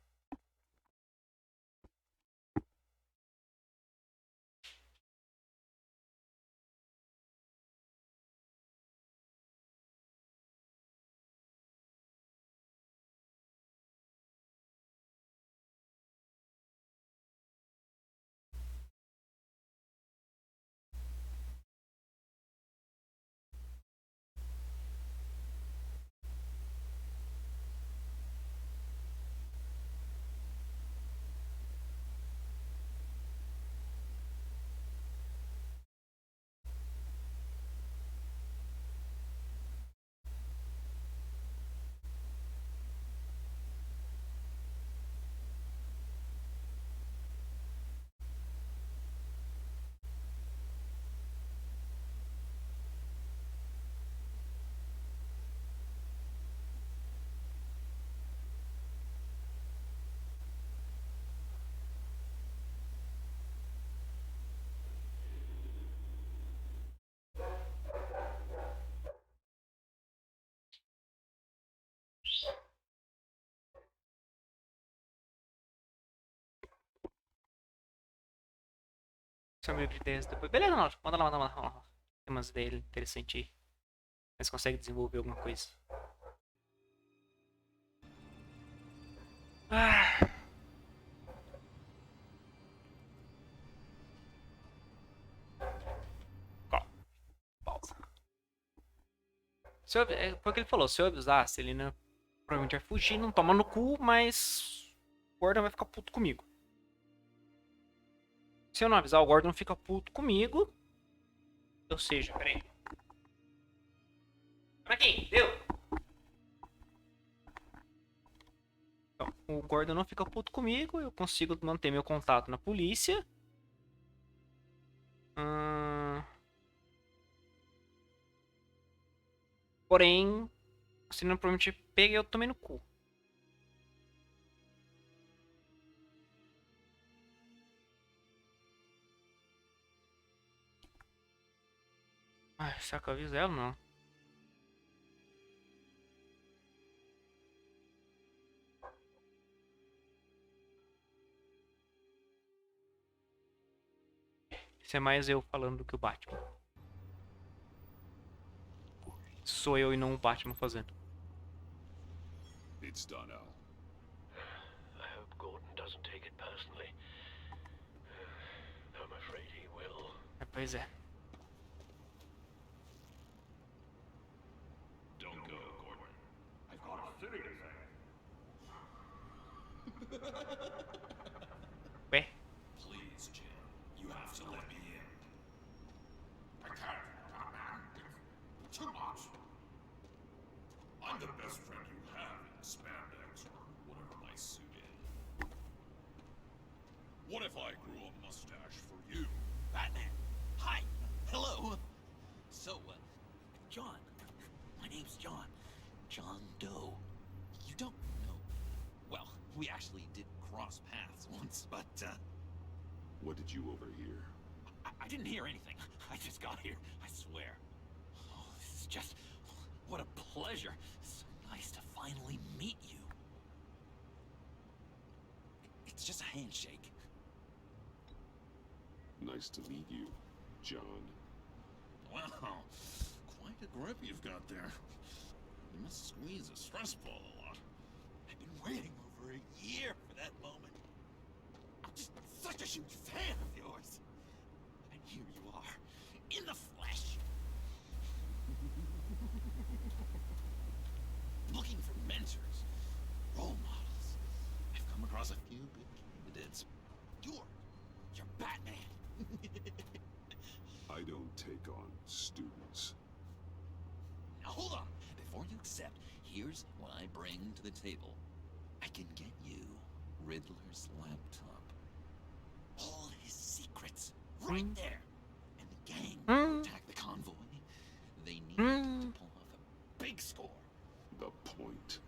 [SPEAKER 1] Só meio de ideias depois. Beleza, não. Manda lá, manda lá, manda lá. Tem umas ideias interessantes aí. Mas consegue desenvolver alguma coisa. Ah. Pausa. Foi o que ele falou. Se eu avisar, a Selina provavelmente vai fugir, não toma no cu, mas o Gordon vai ficar puto comigo. Se eu não avisar, o Gordon fica puto comigo. Ou seja, peraí. Aqui, deu. Então, o Gordon não fica puto comigo. Eu consigo manter meu contato na polícia. Porém, se não provavelmente pega, eu tomei no cu. Ai, será que eu aviso ela? Não. Isso é mais eu falando do que o Batman. Sou eu e não o Batman fazendo.
[SPEAKER 5] It's done, Al.
[SPEAKER 16] I hope Gordon doesn't take it personally. I'm afraid he will.
[SPEAKER 1] Pois é.
[SPEAKER 8] Don't go, Gordon. I've got a city to save.
[SPEAKER 1] Ué?
[SPEAKER 8] Please, Jim. You have to let me in. I can't, man. It's too much. I'm the best friend you have in spandex or whatever my suit is. What if I grew a mustache for you?
[SPEAKER 9] Batman. Hi. Hello. So, John. My name's John. John Doe. You don't know. Well, we actually did cross paths once, but,
[SPEAKER 5] What did you overhear?
[SPEAKER 9] I didn't hear anything. I just got here, I swear. Oh, this is just... What a pleasure. So nice to finally meet you. It's just a handshake.
[SPEAKER 5] Nice to meet you, John.
[SPEAKER 8] Wow, quite a grip you've got there. You must squeeze a stress ball a lot.
[SPEAKER 9] I've been waiting over a year for that moment. I'm just such a huge fan of yours. And here you are, in the flesh. Looking for mentors, role models. I've come across a few good candidates. You're Batman.
[SPEAKER 5] I don't take on students.
[SPEAKER 9] Now hold on. Before you accept, here's what I bring to the table. I can get you Riddler's laptop. All his secrets, right there. And the gang who attacked the convoy, they needed to pull off a big score.
[SPEAKER 5] The point.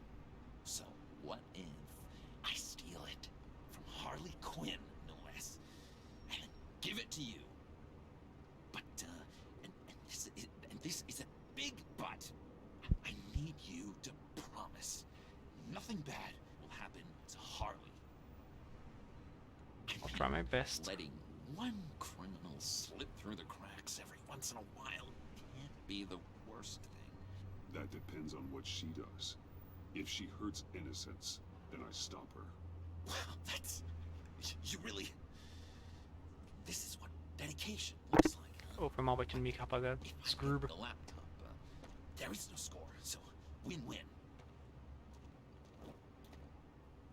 [SPEAKER 9] So what if I steal it from Harley Quinn, no less, and then give it to you? But this is a big but. I need you to promise nothing bad will happen to Harley.
[SPEAKER 1] I'll try my best.
[SPEAKER 9] Letting one criminal slip through the cracks every once in a while can't be the worst thing.
[SPEAKER 5] That depends on what she does. If she hurts innocents, then I stop her.
[SPEAKER 9] Wow, that's... You really... This is what dedication looks like, huh?
[SPEAKER 1] Oh, foi mal batido no mic, rapaziada. Desculpa.
[SPEAKER 9] The laptop, there is no score, so win-win.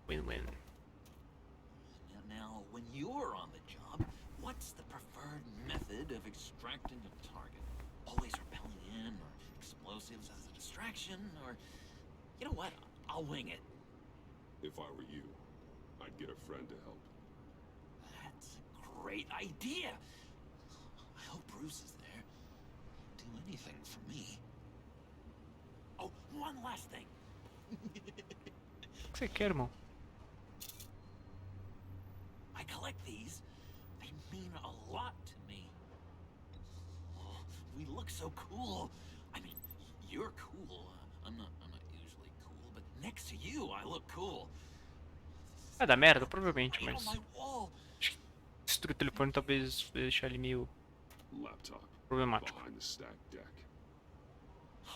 [SPEAKER 1] Win-win.
[SPEAKER 9] Now, when you're on the job, what's the preferred method of extracting a target? Always rappelling in, or explosives as a distraction, or... You know what? I'll wing it.
[SPEAKER 5] If I were you, I'd get a friend to help.
[SPEAKER 9] That's a great idea. I hope Bruce is there. He'd do anything for me. Oh, one last thing.
[SPEAKER 1] O que você quer, irmão?
[SPEAKER 9] I collect these. They mean a lot to me. Oh, we look so cool. I mean, you're cool. I'm not usually cool, but next to you, I look cool.
[SPEAKER 1] Vai dar merda, provavelmente,
[SPEAKER 9] Right
[SPEAKER 1] mas...
[SPEAKER 9] on my wall.
[SPEAKER 1] Acho que destruir o telefone talvez deixar ele meio
[SPEAKER 5] Laptop
[SPEAKER 1] problemático.
[SPEAKER 5] behind the stacked deck.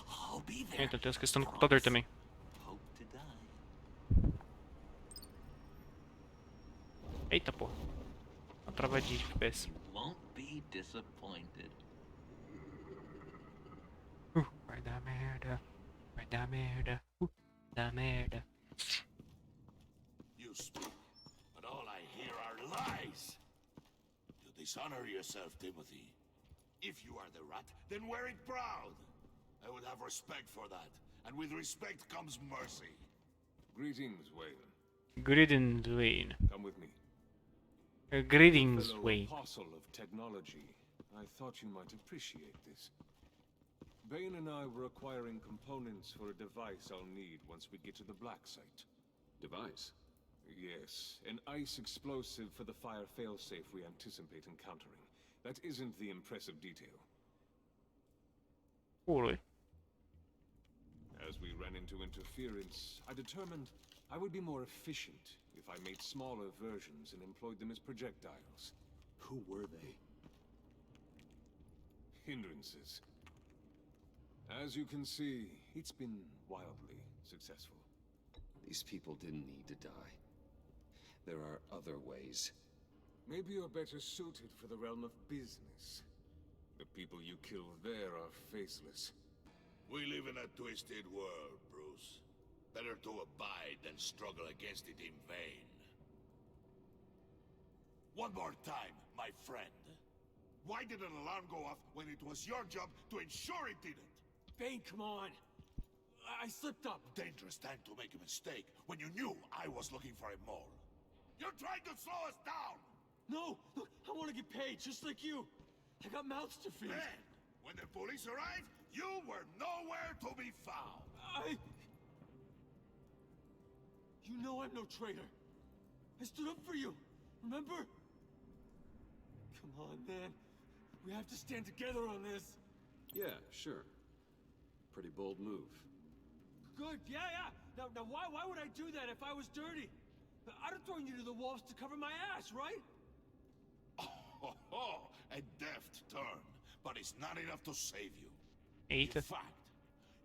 [SPEAKER 9] I'll be there.
[SPEAKER 1] Então tem essa questão do computador também.
[SPEAKER 9] Hope to die.
[SPEAKER 1] Eita, porra. Uma travadinha de FPS.
[SPEAKER 9] Won't be disappointed.
[SPEAKER 1] Vai dar merda. Vai dar merda. Dá merda.
[SPEAKER 2] You speak, but all I hear are lies. You dishonor yourself, Timothy. If you are the rat, then wear it proud. I would have respect for that, and with respect comes mercy.
[SPEAKER 6] Greetings, Wayne.
[SPEAKER 1] Greetings, Wayne.
[SPEAKER 6] Come with me.
[SPEAKER 1] Greetings,
[SPEAKER 6] Fellow
[SPEAKER 1] Wayne.
[SPEAKER 6] apostle of technology. I thought you might appreciate this. Bane and I were acquiring components for a device I'll need once we get to the black site.
[SPEAKER 5] Device?
[SPEAKER 6] Yes, an ice explosive for the fire failsafe we anticipate encountering. That isn't the impressive detail.
[SPEAKER 1] Totally.
[SPEAKER 6] As we ran into interference, I determined I would be more efficient if I made smaller versions and employed them as projectiles.
[SPEAKER 5] Who were they?
[SPEAKER 6] hindrances. As you can see, it's been wildly successful.
[SPEAKER 5] These people didn't need to die. There are other ways.
[SPEAKER 6] Maybe you're better suited for the realm of business. The people you kill there are faceless.
[SPEAKER 2] We live in a twisted world, Bruce. Better to abide than struggle against it in vain. One more time, my friend. Why did an alarm go off when it was your job to ensure it didn't?
[SPEAKER 6] Bane, come on! I slipped up!
[SPEAKER 2] Dangerous time to make a mistake when you knew I was looking for a mole. You're trying to slow us down!
[SPEAKER 6] No! Look, I want to get paid, just like you! I got mouths to feed!
[SPEAKER 2] Then, when the police arrived, you were nowhere to be found!
[SPEAKER 6] You know I'm no traitor! I stood up for you, remember? Come on, man. We have to stand together on this!
[SPEAKER 5] Yeah, sure. Pretty bold move.
[SPEAKER 6] Good, yeah. Now why would I do that if I was dirty? I'd have thrown you to the wolves to cover my ass, right?
[SPEAKER 2] A deft turn, but it's not enough to save you.
[SPEAKER 1] Eita.
[SPEAKER 2] In fact,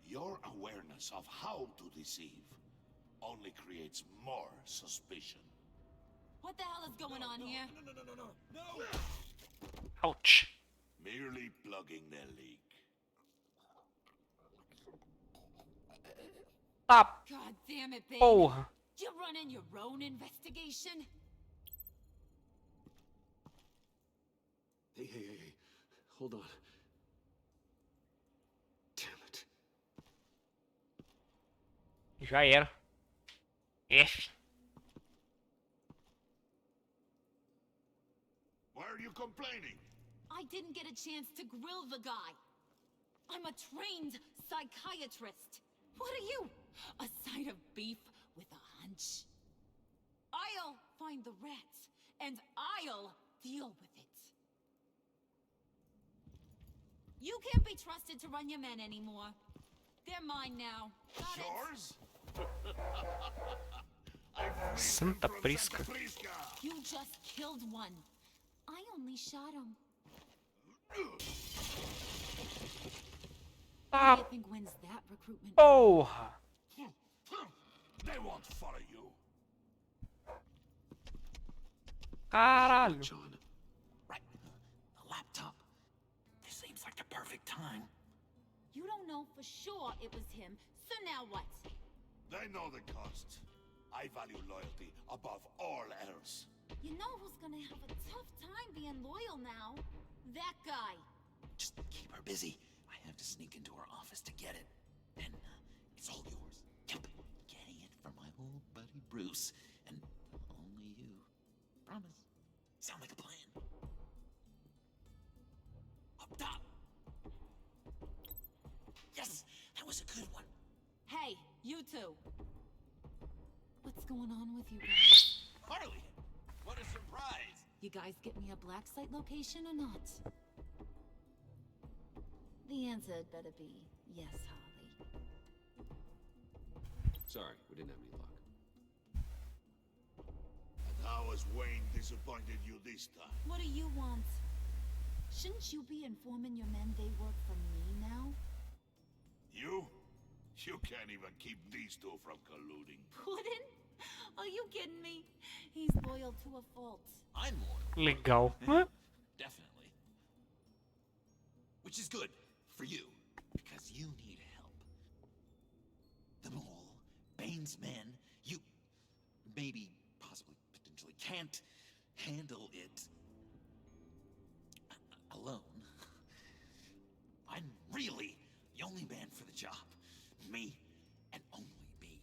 [SPEAKER 2] your awareness of how to deceive only creates more suspicion.
[SPEAKER 11] What the hell is going on here?
[SPEAKER 6] No!
[SPEAKER 1] Ouch.
[SPEAKER 2] Merely plugging the leak.
[SPEAKER 1] Stop.
[SPEAKER 11] God damn it, babe.
[SPEAKER 1] Porra.
[SPEAKER 11] You running your own investigation?
[SPEAKER 5] Hey. Hold on. Damn it.
[SPEAKER 1] Já era. F.
[SPEAKER 2] Why are you complaining?
[SPEAKER 11] I didn't get a chance to grill the guy. I'm a trained psychiatrist. What are you? A side of beef with a hunch? I'll find the rats, and I'll deal with it. You can't be trusted to run your men anymore. They're mine now. Got
[SPEAKER 2] Yours?
[SPEAKER 1] Santa Prisca.
[SPEAKER 11] You just killed one. I only shot him. Who do you think wins that recruitment?
[SPEAKER 1] Porra.
[SPEAKER 2] They won't follow you.
[SPEAKER 1] Caralho.
[SPEAKER 9] John. Right. The laptop. This seems like the perfect time.
[SPEAKER 11] You don't know for sure it was him, so now what?
[SPEAKER 2] They know the cost. I value loyalty above all else.
[SPEAKER 11] You know who's gonna have a tough time being loyal now? That guy.
[SPEAKER 9] Just keep her busy. I have to sneak into her office to get it. Then it's all yours. Yep. Getting it from my old buddy Bruce. And only you. Promise. Sound like a plan. Up top. Yes, that was a good one.
[SPEAKER 11] Hey, you two. What's going on with you guys?
[SPEAKER 9] Harley, what a surprise.
[SPEAKER 11] You guys get me a black site location or not? The answer had better be yes, Harley.
[SPEAKER 5] Sorry, we didn't have any luck.
[SPEAKER 2] And how has Wayne disappointed you this time?
[SPEAKER 11] What do you want? Shouldn't you be informing your men they work for me now?
[SPEAKER 2] You? You can't even keep these two from colluding.
[SPEAKER 11] Puddin'? Are you kidding me? He's loyal to a fault.
[SPEAKER 9] I'm loyal.
[SPEAKER 1] Legal. Hã?
[SPEAKER 9] Definitely. Which is good for you, because you need help. The mole, Bane's men, you maybe, possibly, potentially can't handle it alone. I'm really the only man for the job. Me and only me.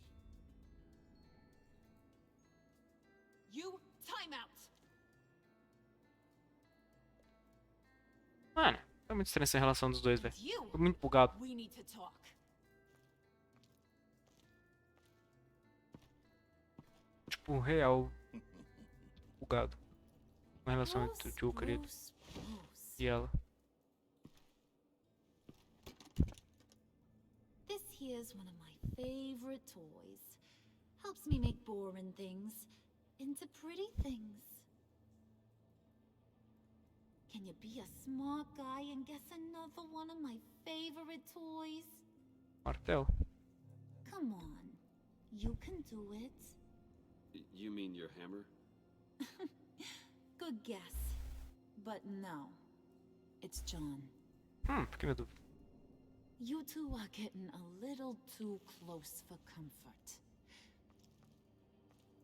[SPEAKER 11] You time out.
[SPEAKER 1] Mano, foi muito estranha essa relação dos dois, velho.
[SPEAKER 11] You.
[SPEAKER 1] Foi muito bugado.
[SPEAKER 11] We need to talk.
[SPEAKER 1] Tipo, real. Bugado. Uma relação entre o tio querido e ela.
[SPEAKER 11] This here's one of my favorite toys. Helps me make boring things into pretty things. Can you be a smart guy and guess another one of my favorite toys?
[SPEAKER 1] Martelo.
[SPEAKER 11] Come on. You can do it.
[SPEAKER 5] You mean your hammer?
[SPEAKER 11] Good guess. But no. It's John.
[SPEAKER 1] Fiquei na dúvida.
[SPEAKER 11] You two are getting a little too close for comfort.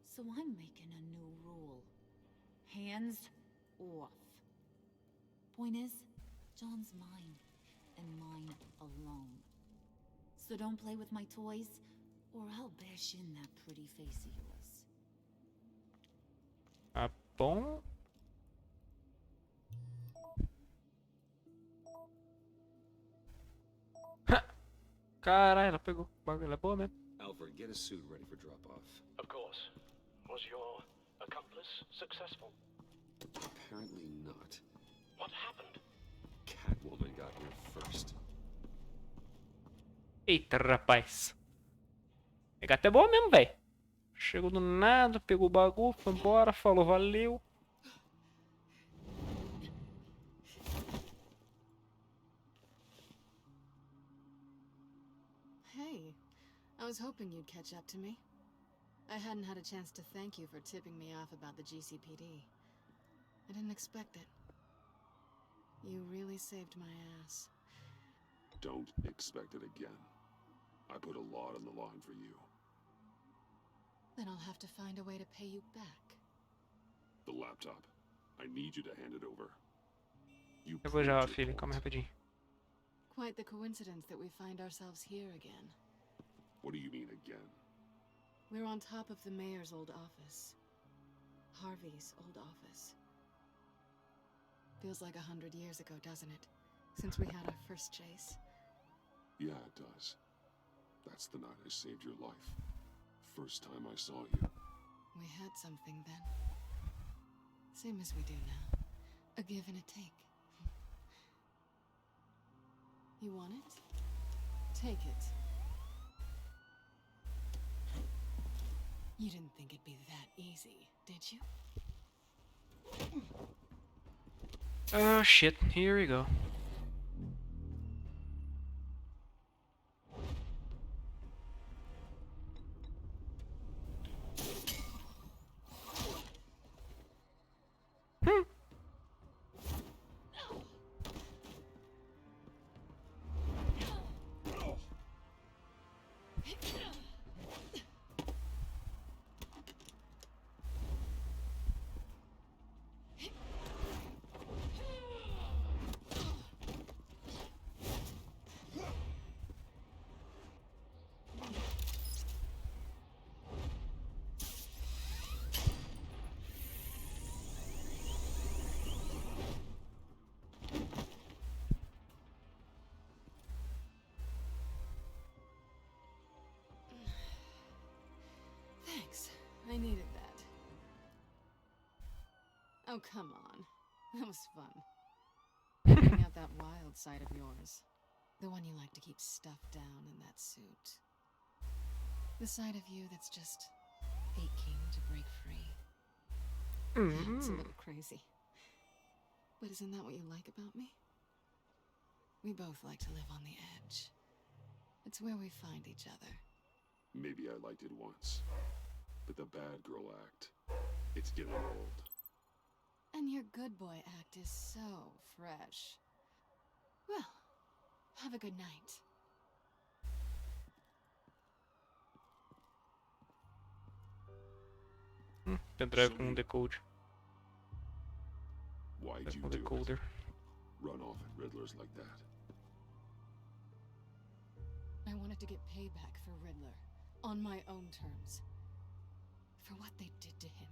[SPEAKER 11] So I'm making a new rule. Hands off. Point is, John's mine, and mine alone. So don't play with my toys, or I'll bash in that pretty face of yours.
[SPEAKER 1] Tá bom. Caralho, ela pegou. O bagulho é boa mesmo.
[SPEAKER 5] Alfred, get a suit ready for drop-off.
[SPEAKER 16] Of course. Was your accomplice successful?
[SPEAKER 5] Apparently not.
[SPEAKER 16] What happened?
[SPEAKER 5] Catwoman got here first.
[SPEAKER 1] Eita, rapaz. A gata é boa mesmo, velho. Chegou do nada, pegou o bagulho, foi embora, falou valeu.
[SPEAKER 13] Hey, I was hoping you'd catch up to me. I hadn't had a chance to thank you for tipping me off about the GCPD. I didn't expect it. You really saved my ass.
[SPEAKER 5] Don't expect it again. I put a lot on the line for you.
[SPEAKER 13] Then I'll have to find a way to pay you back.
[SPEAKER 5] The laptop. I need you to hand it over. You
[SPEAKER 1] Eu vou já, filho. Calma aí rapidinho.
[SPEAKER 13] Quite the coincidence that we find ourselves here again.
[SPEAKER 5] What do you mean again?
[SPEAKER 13] We're on top of the mayor's old office. Harvey's old office. Feels like 100 years ago, doesn't it? Since we had our first chase.
[SPEAKER 5] Yeah, it does. That's the night I saved your life. First time I saw you.
[SPEAKER 13] We had something then. Same as we do now. A give and a take. You want it? Take it. You didn't think it'd be that easy, did you?
[SPEAKER 1] Oh shit, here we go.
[SPEAKER 13] Thanks. I needed that. Oh, come on. That was fun. Bringing out that wild side of yours. The one you like to keep stuffed down in that suit. The side of you that's just aching to break free. Yeah, it's a little crazy. But isn't that what you like about me? We both like to live on the edge. It's where we find each other.
[SPEAKER 5] Maybe I liked it once. But the bad girl act, it's getting old.
[SPEAKER 13] And your good boy act is so fresh. Well, have a good night.
[SPEAKER 1] Pendrive com decode.
[SPEAKER 5] Why'd you do
[SPEAKER 1] decoder.
[SPEAKER 5] it? Run off at Riddlers like that?
[SPEAKER 13] I wanted to get payback for Riddler, on my own terms. For what they did to him.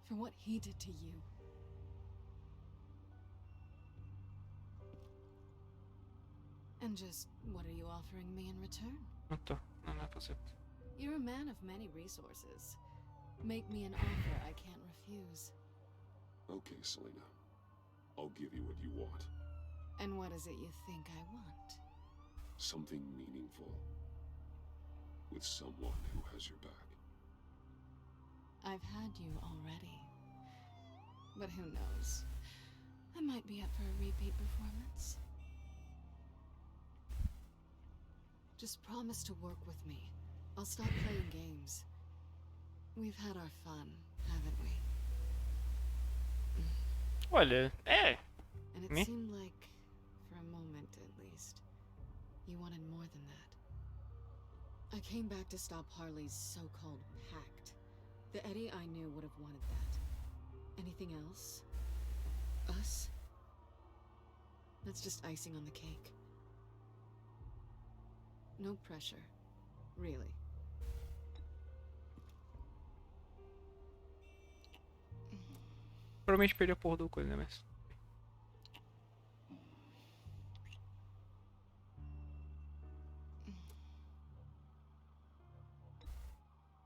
[SPEAKER 13] For what he did to you. And just, what are you offering me in return?
[SPEAKER 1] Não tô. Não é possível.
[SPEAKER 13] You're a man of many resources. Make me an offer I can't refuse.
[SPEAKER 5] Okay, Selena. I'll give you what you want.
[SPEAKER 13] And what is it you think I want?
[SPEAKER 5] Something meaningful. With someone who has your back.
[SPEAKER 13] I've had you already. But who knows? I might be up for a repeat performance. Just promise to work with me. I'll stop playing games. We've had our fun, haven't we?
[SPEAKER 1] Olha, é.
[SPEAKER 13] And it seemed like, for a moment at least, you wanted more than that. I came back to stop Harley's so-called pact. The Eddie I knew would have wanted that. Anything else? Us? That's just icing on the cake. No pressure. Really.
[SPEAKER 1] Provavelmente perdeu a porra do coisa, né? Mas.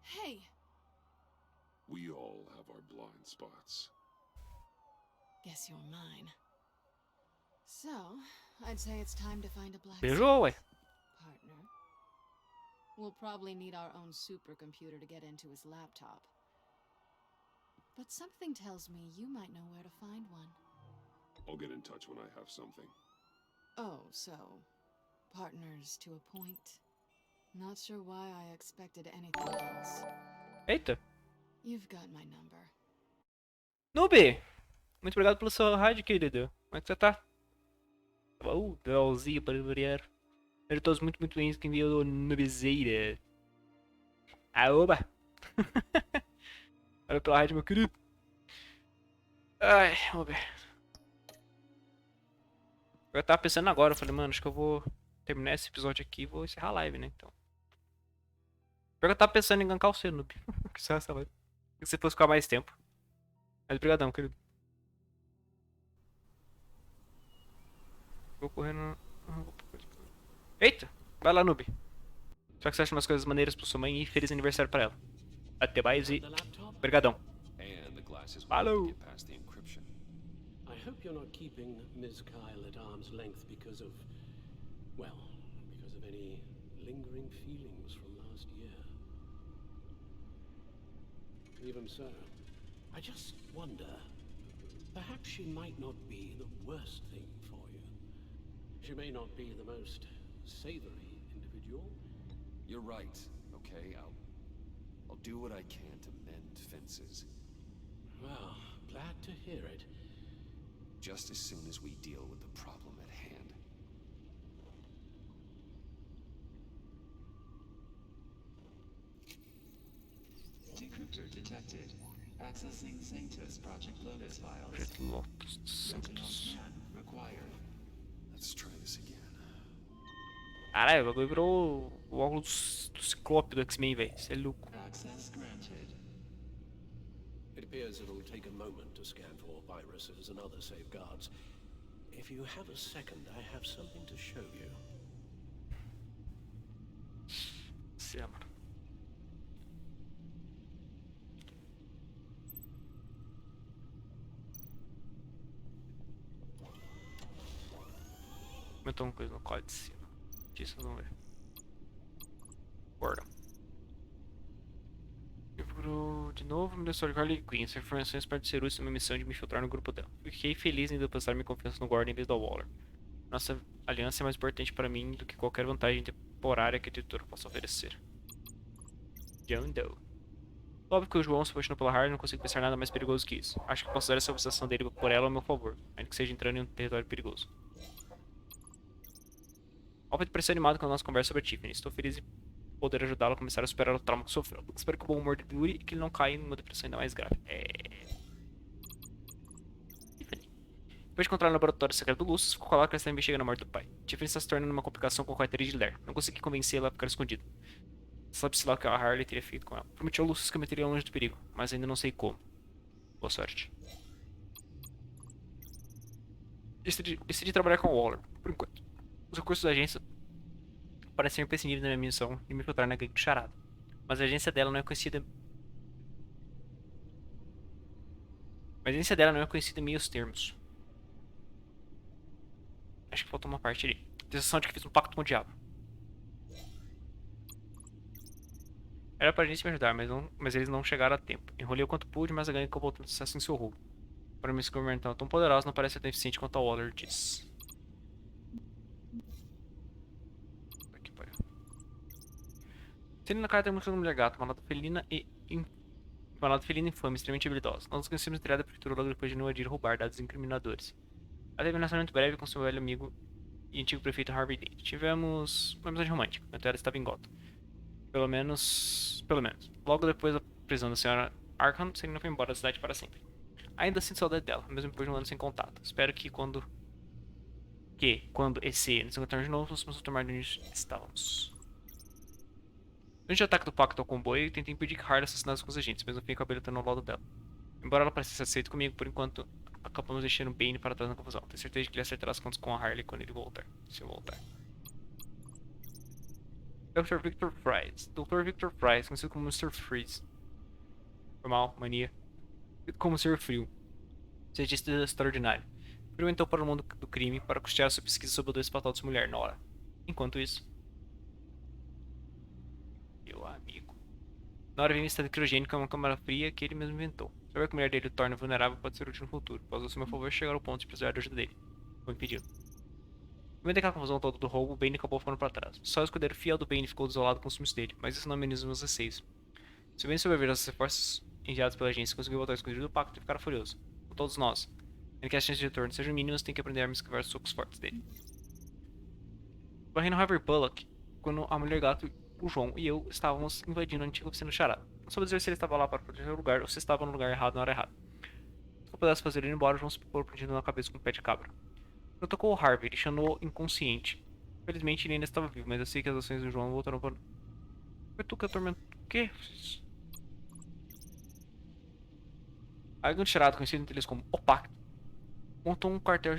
[SPEAKER 13] Hey!
[SPEAKER 5] We all have our blind spots.
[SPEAKER 13] Guess you're mine. So, I'd say it's time to find a black
[SPEAKER 1] Beijou, ué.
[SPEAKER 13] partner. We'll probably need our own supercomputer to get into his laptop. But something tells me you might know where to find one.
[SPEAKER 5] I'll get in touch when I have something.
[SPEAKER 13] Oh, so partners to a point. Not sure why I expected anything else.
[SPEAKER 1] Eita.
[SPEAKER 13] You've got my number.
[SPEAKER 1] Noob! Muito obrigado pelo seu raid, querido. Como é que você tá? Legalzinho para variar. Espero todos muito bem que enviou Noobzeira. Aoba! Olha pela raid, meu querido. Ai, vamos ver. Eu tava pensando agora, eu falei, mano, acho que eu vou terminar esse episódio aqui e vou encerrar a live, né? Então. Pior que eu tava pensando em gankar você, noob. Que só essa live. Se você fosse ficar mais tempo. Mas brigadão, querido. Vou correndo. Eita! Vai lá, noob. Só que você acha umas coisas maneiras pra sua mãe e feliz aniversário pra ela. Até mais e. Brigadão. Falou!
[SPEAKER 7] I hope you're not keeping Ms. Kyle at arm's length because of, well, because of any lingering feelings from last year. Even so, I just wonder, perhaps she might not be the worst thing for you. She may not be the most savory individual.
[SPEAKER 5] You're right, okay? I'll do what I can to mend fences.
[SPEAKER 7] Well, glad to hear it.
[SPEAKER 5] Just as soon as we deal with the problem at hand.
[SPEAKER 15] Decryptor detected. Accessing Sanctus Project Lotus files. Retinal scan required.
[SPEAKER 5] Let's try this again.
[SPEAKER 1] Caralho, o bagulho virou o óculos do Ciclope do X-Men, velho. Isso é louco.
[SPEAKER 15] Access granted.
[SPEAKER 7] It appears it'll take a moment to scan for viruses and other safeguards. If you have a second, I have something to show you.
[SPEAKER 1] Sim, mano. Aumentou uma coisa no código de cima. Disso vamos ver. Guarda. Livro de novo, me deu sorte de Harley Quinn. Essas informações podem ser úteis numa missão de me infiltrar no grupo dela. Fiquei feliz em depositar minha confiança no Gordon em vez do Waller. Nossa aliança é mais importante para mim do que qualquer vantagem temporária que a editora possa oferecer. John Doe. Óbvio que o João se apaixonou pela Harley e não consigo pensar nada mais perigoso que isso. Acho que considero essa obsessão dele por ela ao meu favor, ainda que seja entrando em um território perigoso. Alfred pareceu animado com a nossa conversa sobre a Tiffany. Estou feliz em poder ajudá-lo a começar a superar o trauma que sofreu. Espero que o bom humor dele dure e que ele não caia em uma depressão ainda mais grave. Tiffany. Depois de encontrar no laboratório secreto do Lucius, ficou claro que ela está investigando a morte do pai. Tiffany está se tornando uma complicação com a carteira de Lair. Não consegui convencê-la a ficar escondida. Sabe-se lá o que a Harley teria feito com ela. Prometi ao Lucius que eu meteria longe do perigo, mas ainda não sei como. Boa sorte. Decidi trabalhar com o Waller, por enquanto. Os recursos da agência parecem imprescindíveis na minha missão de me infiltrar na gangue do Charada. Mas a agência dela não é conhecida... em meios termos. Acho que faltou uma parte ali. Tenho a sensação de que fiz um pacto com o diabo. Era pra agência me ajudar, mas eles não chegaram a tempo. Enrolei o quanto pude, mas a gangue acabou tendo sucesso em seu roubo. Para mim, esse governantão tão poderoso não parece tão eficiente quanto a Waller diz. Aqui, pai. Sendo na cara tem muito mulher gato, uma lata felina e uma lata felina infame, extremamente habilidosa. Nós nos conhecemos tirada da prefeitura logo depois de não agir roubar dados incriminadores. Ela teve um relacionamento breve com seu velho amigo e antigo prefeito Harvey Dent. Tivemos uma amizade romântica, enquanto ela estava em Gotham. Pelo menos. Logo depois da prisão da senhora Arkham, Serena foi embora da cidade para sempre. Ainda sinto saudade dela, mesmo depois de um ano sem contato. Espero que quando esse nos encontrarmos de novo, possamos tomar de onde estávamos. Durante o ataque do pacto ao comboio, tentei impedir que Harley assassinasse com os agentes, mesmo assim acabei lutando ao lado dela. Embora ela parecesse satisfeita comigo, por enquanto acabamos deixando Bane para trás na confusão. Tenho certeza de que ele acertará as contas com a Harley quando ele voltar. Se eu voltar. Dr. Victor Fries. Dr. Victor Fries, conhecido como Mr. Freeze. Normal, mania. Como Sr. Frio. Cientista extraordinário. Frio entrou para o mundo do crime para custear sua pesquisa sobre o doce fatal de sua mulher, Nora. Enquanto isso... Meu amigo. Nora vive em estado criogênico em uma câmara fria que ele mesmo inventou. Saber que a mulher dele o torna vulnerável pode ser útil no futuro. Posso usar meu favor chegar ao ponto de precisar da ajuda dele. Vou impedir. No meio daquela confusão toda do roubo, o Bane acabou ficando para trás. Só o escudeiro fiel do Bane ficou desolado com os ciúmes dele, mas isso não ameniza meus receios. Se o Bane sobreviver aos reforços enviados pela agência e conseguir voltar ao escondido do pacto, ele ficará furioso. Com todos nós. Ainda que as chances de retorno sejam mínimas, tem que aprender a esquivar os socos fortes dele. Varrendo Harvey Bullock, quando a mulher gato, o João e eu estávamos invadindo a antiga oficina do Charada. Não soube dizer se ele estava lá para proteger o lugar ou se estava no lugar errado na hora errada. Se eu pudesse fazer ele ir embora, o João se pôr prendido na cabeça com um pé de cabra. Quando tocou o Harvey, deixando-o inconsciente. Felizmente ele ainda estava vivo, mas eu sei que as ações do João voltaram para... Foi tu que atormentou... O quê? A Águia do Tirado, conhecido entre eles como O Pacto, montou um quartel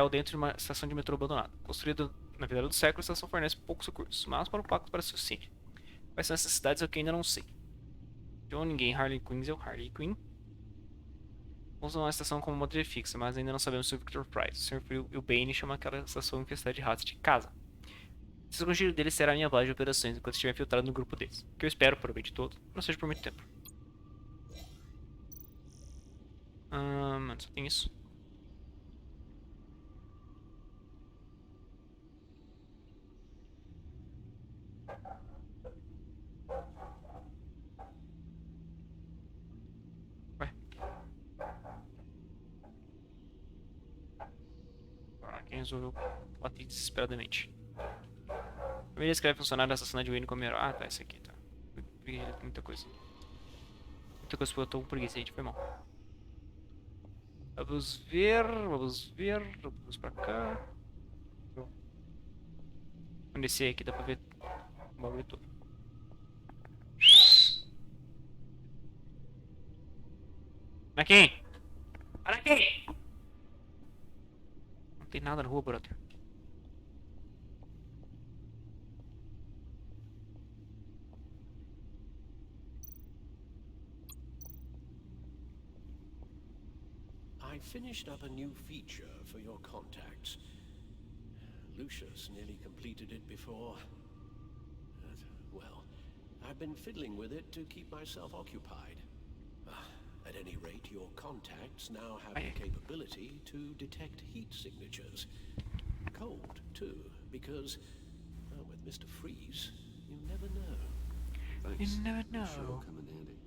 [SPEAKER 1] dentro de uma estação de metrô abandonada. Construída na virada do século, a estação fornece poucos recursos, mas para o Pacto parece suficiente. Quais são essas cidades eu que ainda não sei. John, ninguém, Harley Quinn, Harley Quinn. Vamos usar uma estação como modelo fixa, mas ainda não sabemos se o Victor Price, o Sr. Phil e o Bane chamam aquela estação infestada de ratos de casa. Esse escondido deles será a minha base de operações enquanto estiver infiltrado no grupo deles, que eu espero, por o bem de todo, não seja por muito tempo. Mano, só tem isso. Ué. Quem resolveu bater desesperadamente? A família escreve funcionário assassinar de Wayne como herói. Ah, tá, esse aqui, tá. Muita coisa. Muita coisa que eu tô com preguiça, gente, foi mal. Vamos ver. Vamos pra cá. Vamos descer aqui, dá pra ver o bagulho todo. Anakin! Anakin! Não tem nada na rua, brother.
[SPEAKER 7] I finished up a new feature for your contacts. Lucius nearly completed it before. Well, I've been fiddling with it to keep myself occupied. At any rate, your contacts now have the capability to detect heat signatures. Cold, too, because, well, with Mr. Freeze, you never know.
[SPEAKER 5] Thanks.
[SPEAKER 1] You never know.
[SPEAKER 5] Sure will come in handy.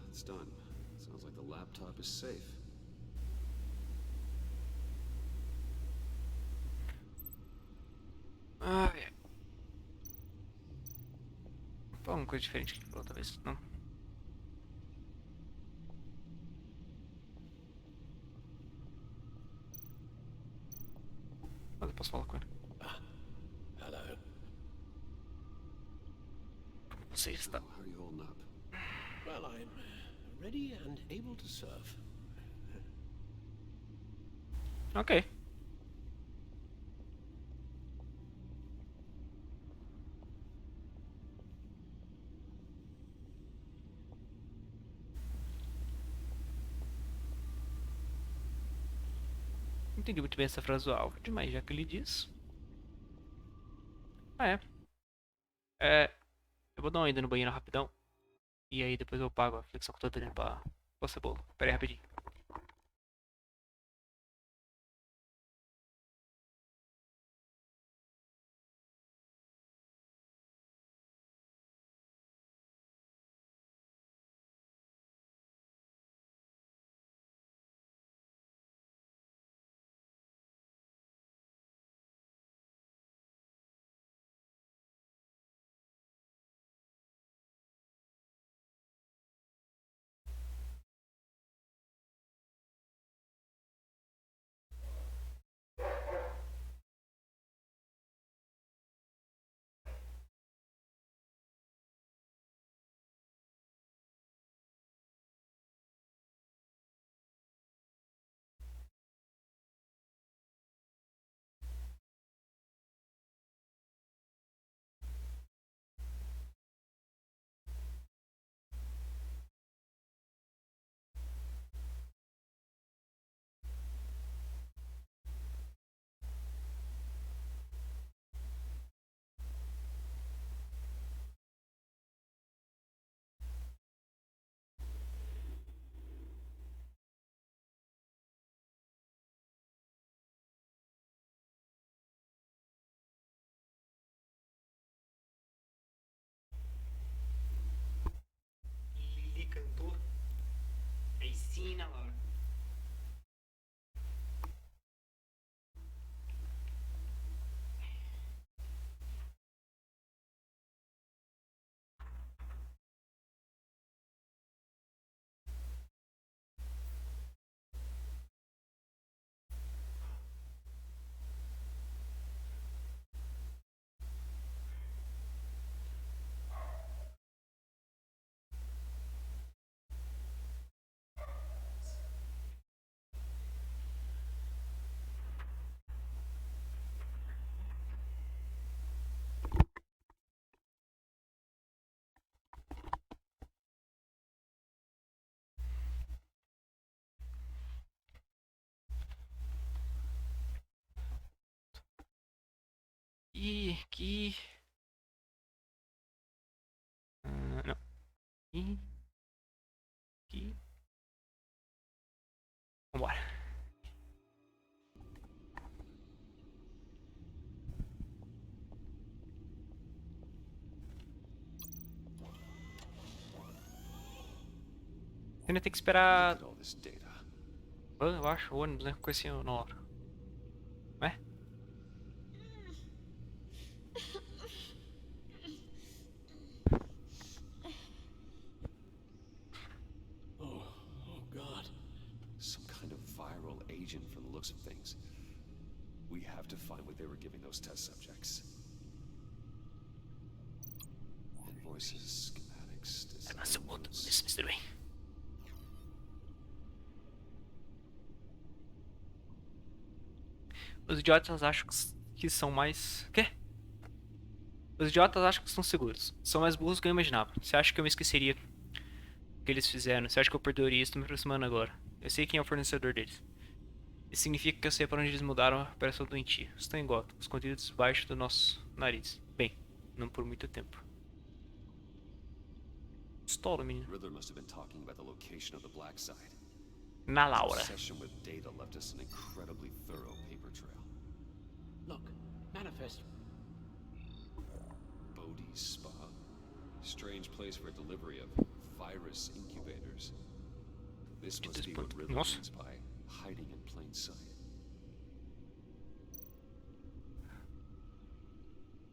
[SPEAKER 5] It's done. Sounds like the laptop is safe.
[SPEAKER 1] Ah, é. Foi uma coisa diferente que ele falou, talvez. Não. Mas eu posso falar com ele.
[SPEAKER 7] Hello.
[SPEAKER 1] Você está...
[SPEAKER 5] How are you holding up?
[SPEAKER 7] Well, I'm ready and able to serve.
[SPEAKER 1] Ok. Não entendi muito bem essa frase do Alfred, mas já que ele diz... Ah, é. Eu vou dar uma ida no banheiro rapidão. E aí depois eu pago a flexão que eu tô dando pra cebola. Pera aí rapidinho. Lili cantou. Aí sim, né, Laura? Ih, aqui. Não. Ih. Aqui. Vambora. Ainda tem que esperar. Eu acho o ônibus, né? Com esse na hora. Não é?
[SPEAKER 5] Oh God. Some kind of viral agent from the looks of things. We have to find what they were giving those test subjects. Invoices, schematics, designs.
[SPEAKER 1] Os idiotas acham que são mais... Quê? Os idiotas acham que são seguros. São mais burros do que eu imaginava. Você acha que eu me esqueceria o que eles fizeram? Você acha que eu perdoaria isso? Tô me aproximando agora. Eu sei quem é o fornecedor deles. Isso significa que eu sei para onde eles mudaram a operação doentia. Estão em Gotham, escondidos debaixo do nosso nariz. Bem, não por muito tempo. Estouro, menino.
[SPEAKER 5] Riddler must have been talking about the location of the black site.
[SPEAKER 1] Na Laura.
[SPEAKER 5] His obsession with data left us an incredibly thorough paper trail.
[SPEAKER 7] Look, manifest.
[SPEAKER 5] Bodhi's spa. Strange place for delivery of virus incubators. This must be what Riddler means by hiding in plain sight.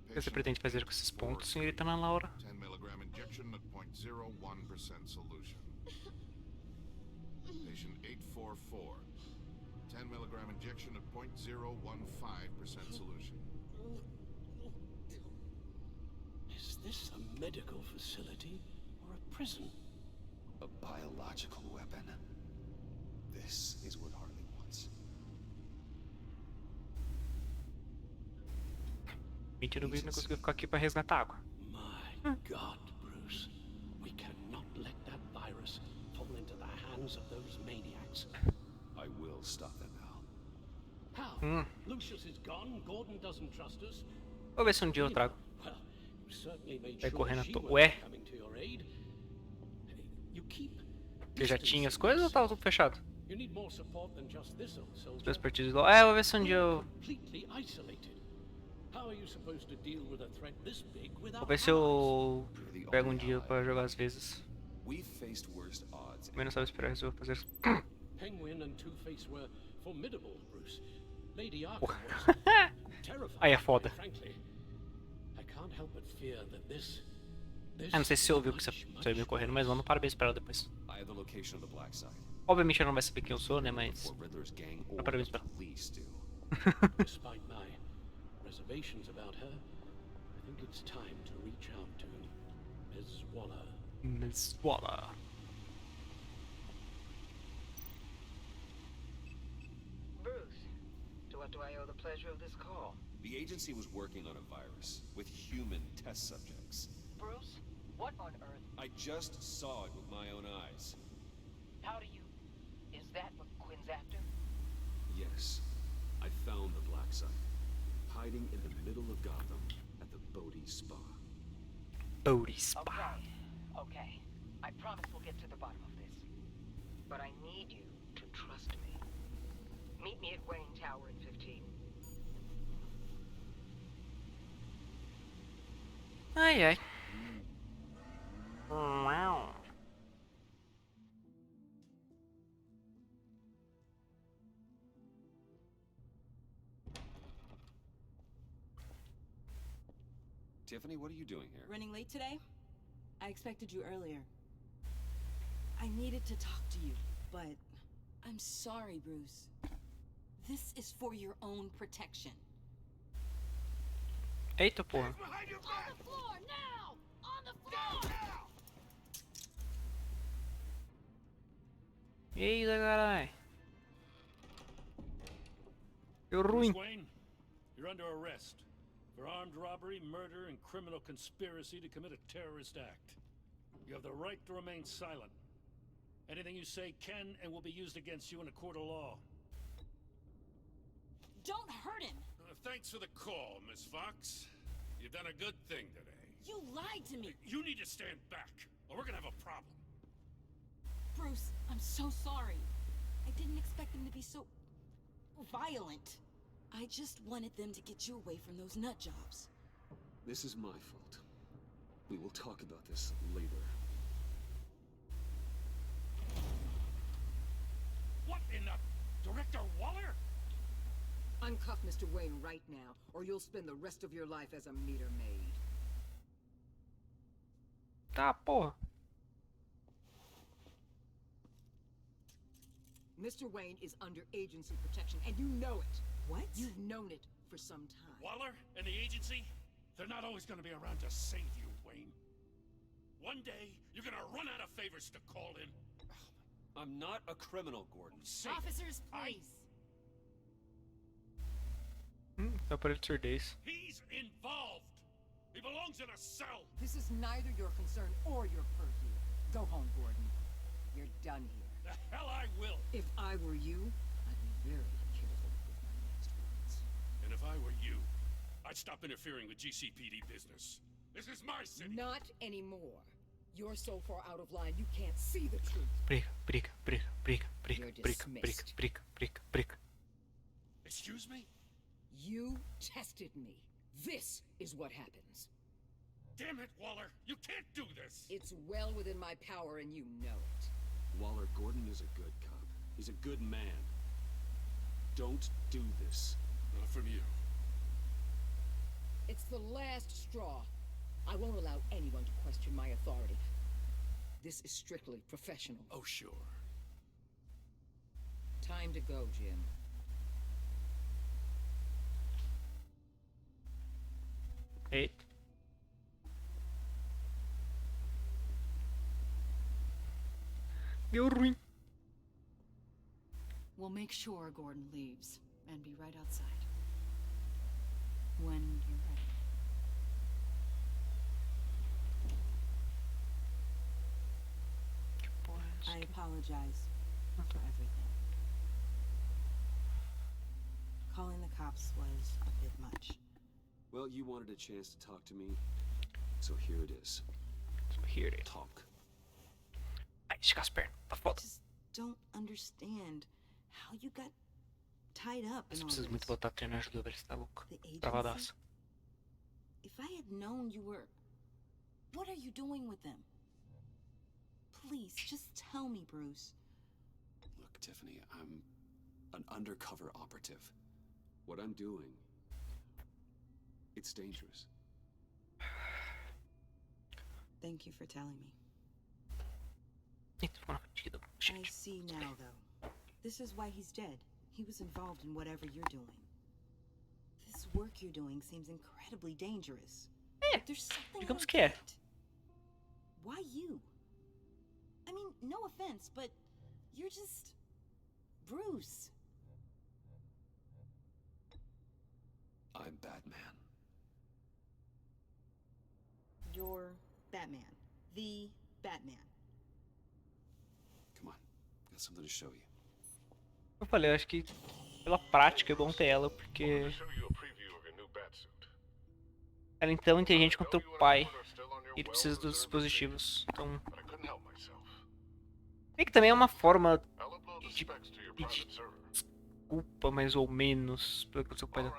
[SPEAKER 1] O que você pretende fazer com esses pontos, senhorita Ana Laura?
[SPEAKER 8] 10 milligram injection at 0.01% solution. Patient 844. 10 milligram injection at 0.015% solution.
[SPEAKER 7] Is this a medical facility or a prison?
[SPEAKER 5] A biological weapon. This is what Harley wants.
[SPEAKER 1] Mentira, o Vídeo não conseguiu ficar aqui pra resgatar água.
[SPEAKER 7] My God, Bruce. We cannot let that virus fall into the hands of those maniacs.
[SPEAKER 5] I will stop them, Al.
[SPEAKER 7] How? Lucius is gone, Gordon doesn't trust us.
[SPEAKER 1] Vou ver se um dia eu trago.
[SPEAKER 7] Well, you certainly made
[SPEAKER 1] Vai
[SPEAKER 7] sure
[SPEAKER 1] correndo à
[SPEAKER 7] she
[SPEAKER 1] toa.
[SPEAKER 7] wasn't
[SPEAKER 1] Ué?
[SPEAKER 7] coming to your aid.
[SPEAKER 1] Você já tinha as coisas ou tava tudo fechado?
[SPEAKER 7] You need more support than just this old
[SPEAKER 1] Os
[SPEAKER 7] soldier.
[SPEAKER 1] meus partidos de LoL. É, eu vou ver se um dia eu...
[SPEAKER 7] Completely isolated. How are you supposed to deal with a threat this big without
[SPEAKER 1] Vou ver se eu pego um dia pra jogar às vezes. Também não sabe esperar resolver fazer isso.
[SPEAKER 7] Penguin and Two-Face were formidable, Bruce. Lady Arkham was terrifying.
[SPEAKER 1] Aí é foda.
[SPEAKER 7] Frankly, I can't help but fear that this
[SPEAKER 1] não sei se você ouviu que você saiu me correndo, mas manda um parabéns pra ela depois. Obviamente ela não vai saber quem eu sou, né, mas... Manda parabéns pra ela.
[SPEAKER 7] Despite my reservations about her, I think it's time to reach out to Ms. Waller.
[SPEAKER 1] Ms. Waller.
[SPEAKER 14] Bruce, to what do I owe the pleasure of this call?
[SPEAKER 5] The agency was working on a virus with human test subjects.
[SPEAKER 14] Bruce, what on earth?
[SPEAKER 5] I just saw it with my own eyes.
[SPEAKER 14] How do you... Is that what Quinn's after?
[SPEAKER 5] Yes. I found the black site, hiding in the middle of Gotham at the Bodhi Spa.
[SPEAKER 1] Bodhi Spa.
[SPEAKER 14] Okay. I promise we'll get to the bottom of this. But I need you to trust me. Meet me at Wayne Tower in 15.
[SPEAKER 1] Ai, ai. Wow.
[SPEAKER 5] Tiffany, what are you doing here?
[SPEAKER 17] Running late today? I expected you earlier. I needed to talk to you, but I'm sorry, Bruce. This is for your own protection.
[SPEAKER 1] Eita porra.
[SPEAKER 4] On the floor now! On the floor!
[SPEAKER 1] Eita carai. Deu ruim.
[SPEAKER 18] Wayne, you're under arrest for armed robbery, murder, and criminal conspiracy to commit a terrorist act. You have the right to remain silent. Anything you say can and will be used against you in a court of law.
[SPEAKER 17] Don't hurt him!
[SPEAKER 8] Thanks for the call, Miss Fox. You've done a good thing today.
[SPEAKER 17] You lied to me!
[SPEAKER 8] You need to stand back, or we're gonna have a problem.
[SPEAKER 17] Bruce, I'm so sorry. I didn't expect them to be so... violent. I just wanted them to get you away from those nut jobs.
[SPEAKER 6] This is my fault. We will talk about this later.
[SPEAKER 8] What in the... Director Waller?
[SPEAKER 3] Uncuff Mr. Wayne right now, or you'll spend the rest of your life as a meter maid.
[SPEAKER 1] Tá, porra.
[SPEAKER 3] Mr. Wayne is under agency protection, and you know it.
[SPEAKER 17] What?
[SPEAKER 3] You've known it for some time.
[SPEAKER 8] Waller and the agency? They're not always gonna be around to save you, Wayne. One day, you're gonna run out of favors to call in.
[SPEAKER 5] I'm not a criminal, Gordon.
[SPEAKER 17] Officers, please.
[SPEAKER 1] Aparelho de surdez.
[SPEAKER 8] He's involved. He belongs in a cell.
[SPEAKER 3] This is neither your concern or your purview. Go home, Gordon. You're done here.
[SPEAKER 8] The hell I will.
[SPEAKER 3] If I were you, I'd be very careful with my next words.
[SPEAKER 8] And if I were you, I'd stop interfering with GCPD business. This is my city.
[SPEAKER 3] Not anymore. You're so far out of line, you can't see the truth.
[SPEAKER 1] Briga, briga, briga, briga, briga,
[SPEAKER 3] You're
[SPEAKER 1] briga, briga,
[SPEAKER 3] dismissed.
[SPEAKER 1] briga, briga, briga.
[SPEAKER 8] Excuse me?
[SPEAKER 3] You tested me. This is what happens.
[SPEAKER 8] Damn it, Waller. You can't do this.
[SPEAKER 3] It's well within my power, and you know it.
[SPEAKER 6] Waller, Gordon is a good cop. He's a good man. Don't do this.
[SPEAKER 8] Not from you.
[SPEAKER 3] It's the last straw. I won't allow anyone to question my authority. This is strictly professional.
[SPEAKER 8] Oh, sure.
[SPEAKER 3] Time to go, Jim.
[SPEAKER 1] Ei. Deu ruim.
[SPEAKER 17] We'll make sure Gordon leaves and be right outside. When you're ready. I apologize for everything. Calling the cops was a bit much.
[SPEAKER 6] Well, you wanted a chance to talk to me, so here it is.
[SPEAKER 1] Here it is.
[SPEAKER 6] Talk.
[SPEAKER 1] Ai. esticar as pernas. Tá foda.
[SPEAKER 17] Just don't understand how you got tied up
[SPEAKER 1] Mas
[SPEAKER 17] in all
[SPEAKER 1] preciso muito
[SPEAKER 17] this.
[SPEAKER 1] voltar a treinar ajuda, velho. Você tá louco.
[SPEAKER 17] The agency?
[SPEAKER 1] Travadaço.
[SPEAKER 17] If I had known you were... What are you doing with them? Please, just tell me, Bruce.
[SPEAKER 5] Look, Tiffany, I'm an undercover operative. What I'm doing, it's dangerous.
[SPEAKER 17] Thank you for telling me.
[SPEAKER 1] Eita, ficou na partida.
[SPEAKER 17] I see now, though. This is why he's dead. He was involved in whatever you're doing. This work you're doing seems incredibly dangerous.
[SPEAKER 1] É,
[SPEAKER 17] There's something
[SPEAKER 1] digamos
[SPEAKER 17] else
[SPEAKER 1] que é.
[SPEAKER 17] to it. Why you? I mean, no offense, but you're just... Bruce.
[SPEAKER 5] I'm Batman.
[SPEAKER 17] You're Batman. The Batman.
[SPEAKER 5] Come on, got something to show you.
[SPEAKER 1] Eu falei, eu acho que pela prática é bom ter ela, porque ela é tão inteligente quanto o pai. E ele precisa dos dispositivos. Então. E que também é uma forma de pedir desculpa, mais ou menos, pelo que o seu pai deu.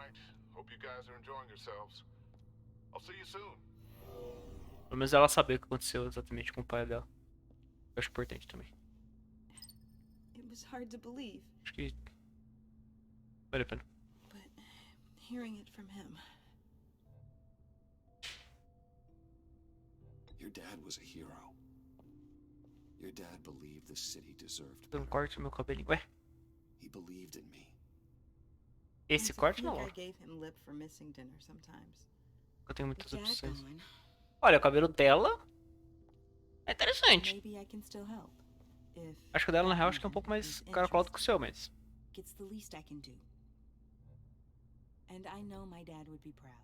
[SPEAKER 1] Pelo menos ela saber o que aconteceu exatamente com o pai dela. Eu acho importante também.
[SPEAKER 17] It was hard to believe,
[SPEAKER 1] Acho que vale a pena.
[SPEAKER 17] but hearing it from him.
[SPEAKER 5] Your dad was a hero. Your dad believed the city deserved
[SPEAKER 1] Deu um corte no meu cabelinho. Ué,
[SPEAKER 5] He believed in me.
[SPEAKER 1] esse
[SPEAKER 17] And to
[SPEAKER 1] corte
[SPEAKER 17] think
[SPEAKER 1] não.
[SPEAKER 17] I gave him lip for missing dinner sometimes.
[SPEAKER 1] Eu tenho muitas
[SPEAKER 17] Get
[SPEAKER 1] opções.
[SPEAKER 17] going.
[SPEAKER 1] Olha, o cabelo dela é interessante.
[SPEAKER 17] Maybe I can still help. If
[SPEAKER 1] Acho que o dela, na real, acho que é um pouco mais caracolado que o seu, mas...
[SPEAKER 17] it's the least I can do. And I know my dad would be proud.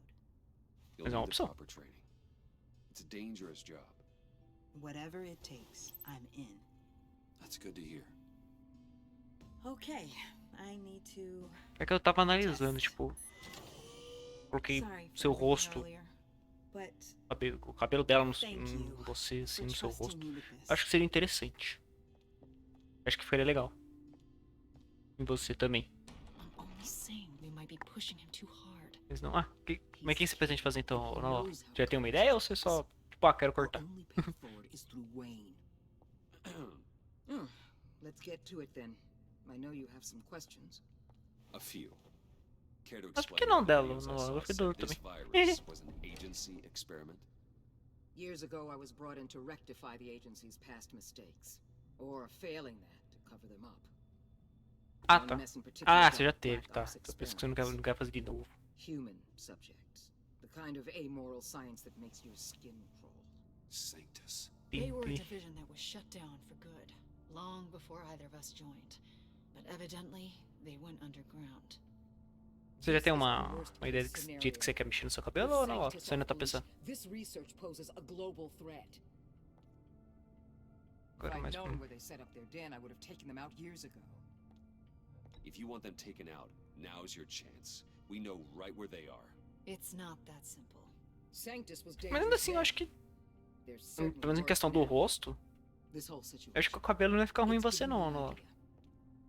[SPEAKER 5] You'll
[SPEAKER 1] Mas é uma
[SPEAKER 5] need the
[SPEAKER 1] opção.
[SPEAKER 5] proper training. It's a dangerous job.
[SPEAKER 17] Whatever it takes, I'm in.
[SPEAKER 5] That's good to hear.
[SPEAKER 17] Okay, I need to...
[SPEAKER 1] É que eu tava analisando, tipo... Coloquei
[SPEAKER 17] Sorry for
[SPEAKER 1] seu
[SPEAKER 17] everything
[SPEAKER 1] rosto,
[SPEAKER 17] earlier, but
[SPEAKER 1] o cabelo dela
[SPEAKER 17] Thank
[SPEAKER 1] em
[SPEAKER 17] you
[SPEAKER 1] você, assim,
[SPEAKER 17] for
[SPEAKER 1] no seu
[SPEAKER 17] trusting
[SPEAKER 1] rosto.
[SPEAKER 17] me with this.
[SPEAKER 1] Acho que seria interessante. Acho que ficaria legal. Em você também.
[SPEAKER 13] I'm only saying we might be pushing him too hard.
[SPEAKER 1] Mas não... Ah, mas o que você pretende fazer então, Nala? Já tem uma ideia ou você só... Tipo, quero cortar?
[SPEAKER 3] Only path forward is through Wayne. Let's get to it then. I know you have some questions.
[SPEAKER 5] A few. Care to
[SPEAKER 1] Mas por
[SPEAKER 5] explain
[SPEAKER 1] que não
[SPEAKER 5] what
[SPEAKER 1] dela?
[SPEAKER 5] videos I
[SPEAKER 1] Não,
[SPEAKER 5] saw
[SPEAKER 1] eu fiquei
[SPEAKER 5] said
[SPEAKER 1] doido
[SPEAKER 5] this
[SPEAKER 1] também.
[SPEAKER 5] virus was an agency experiment?
[SPEAKER 3] Years ago, I was brought in to rectify the agency's past mistakes. Or failing that, to cover them up.
[SPEAKER 1] Ah,
[SPEAKER 3] One
[SPEAKER 1] tá.
[SPEAKER 3] mess in particular
[SPEAKER 1] Ah, você já
[SPEAKER 3] got
[SPEAKER 1] teve,
[SPEAKER 3] black
[SPEAKER 1] tá.
[SPEAKER 3] ops
[SPEAKER 1] Tô pensando que você não quer fazer de novo.
[SPEAKER 3] Human subjects. The kind of amoral science that makes your skin crawl.
[SPEAKER 5] Sanctus.
[SPEAKER 13] They were a
[SPEAKER 1] Pimpli.
[SPEAKER 13] division that was shut down for good, long before either of us joined. But evidently, they went underground.
[SPEAKER 1] Você já tem uma ideia do jeito que você quer mexer no seu cabelo ou não? Você ainda tá pensando?
[SPEAKER 3] This research poses a global threat. If
[SPEAKER 1] Agora
[SPEAKER 3] I'd
[SPEAKER 1] mais
[SPEAKER 3] known where they set up their den, I would have taken them out years ago.
[SPEAKER 5] If you want them taken out, now's your chance. We know right where they are.
[SPEAKER 13] It's not that simple.
[SPEAKER 3] Sanctus was
[SPEAKER 1] Mas ainda assim, eu acho que... Pelo menos em questão do rosto,
[SPEAKER 3] This whole
[SPEAKER 1] eu
[SPEAKER 3] situation.
[SPEAKER 1] acho que o cabelo não vai ficar ruim em você não, Nala.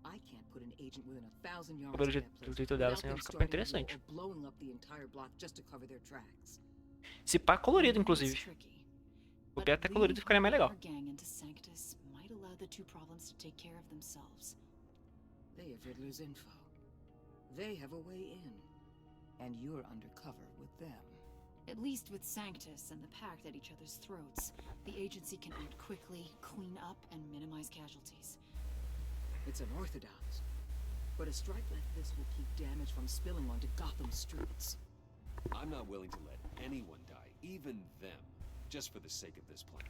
[SPEAKER 3] I can't put an agent within 1,000 yards
[SPEAKER 1] O cabelo
[SPEAKER 3] of that
[SPEAKER 1] do
[SPEAKER 3] place
[SPEAKER 1] jeito dela,
[SPEAKER 3] without
[SPEAKER 1] assim,
[SPEAKER 3] them
[SPEAKER 1] vai ficar bem
[SPEAKER 3] starting a war
[SPEAKER 1] interessante.
[SPEAKER 3] or blowing up the entire block just to cover their tracks.
[SPEAKER 1] Se pá, colorido,
[SPEAKER 13] It's
[SPEAKER 1] inclusive.
[SPEAKER 13] tricky.
[SPEAKER 1] O
[SPEAKER 13] But
[SPEAKER 1] pé até
[SPEAKER 13] leading
[SPEAKER 1] colorido ficaria mais legal.
[SPEAKER 13] our gang into Sanctus might allow the two problems to take care of themselves.
[SPEAKER 3] They have Riddler's info. They have a way in. And you're undercover with them.
[SPEAKER 13] At least with Sanctus and the Pact at each other's throats, the agency can act quickly, clean up, and minimize casualties.
[SPEAKER 3] It's unorthodox. But a strike like this will keep damage from spilling onto Gotham streets.
[SPEAKER 5] I'm not willing to let anyone die, even them, just for the sake of this plan.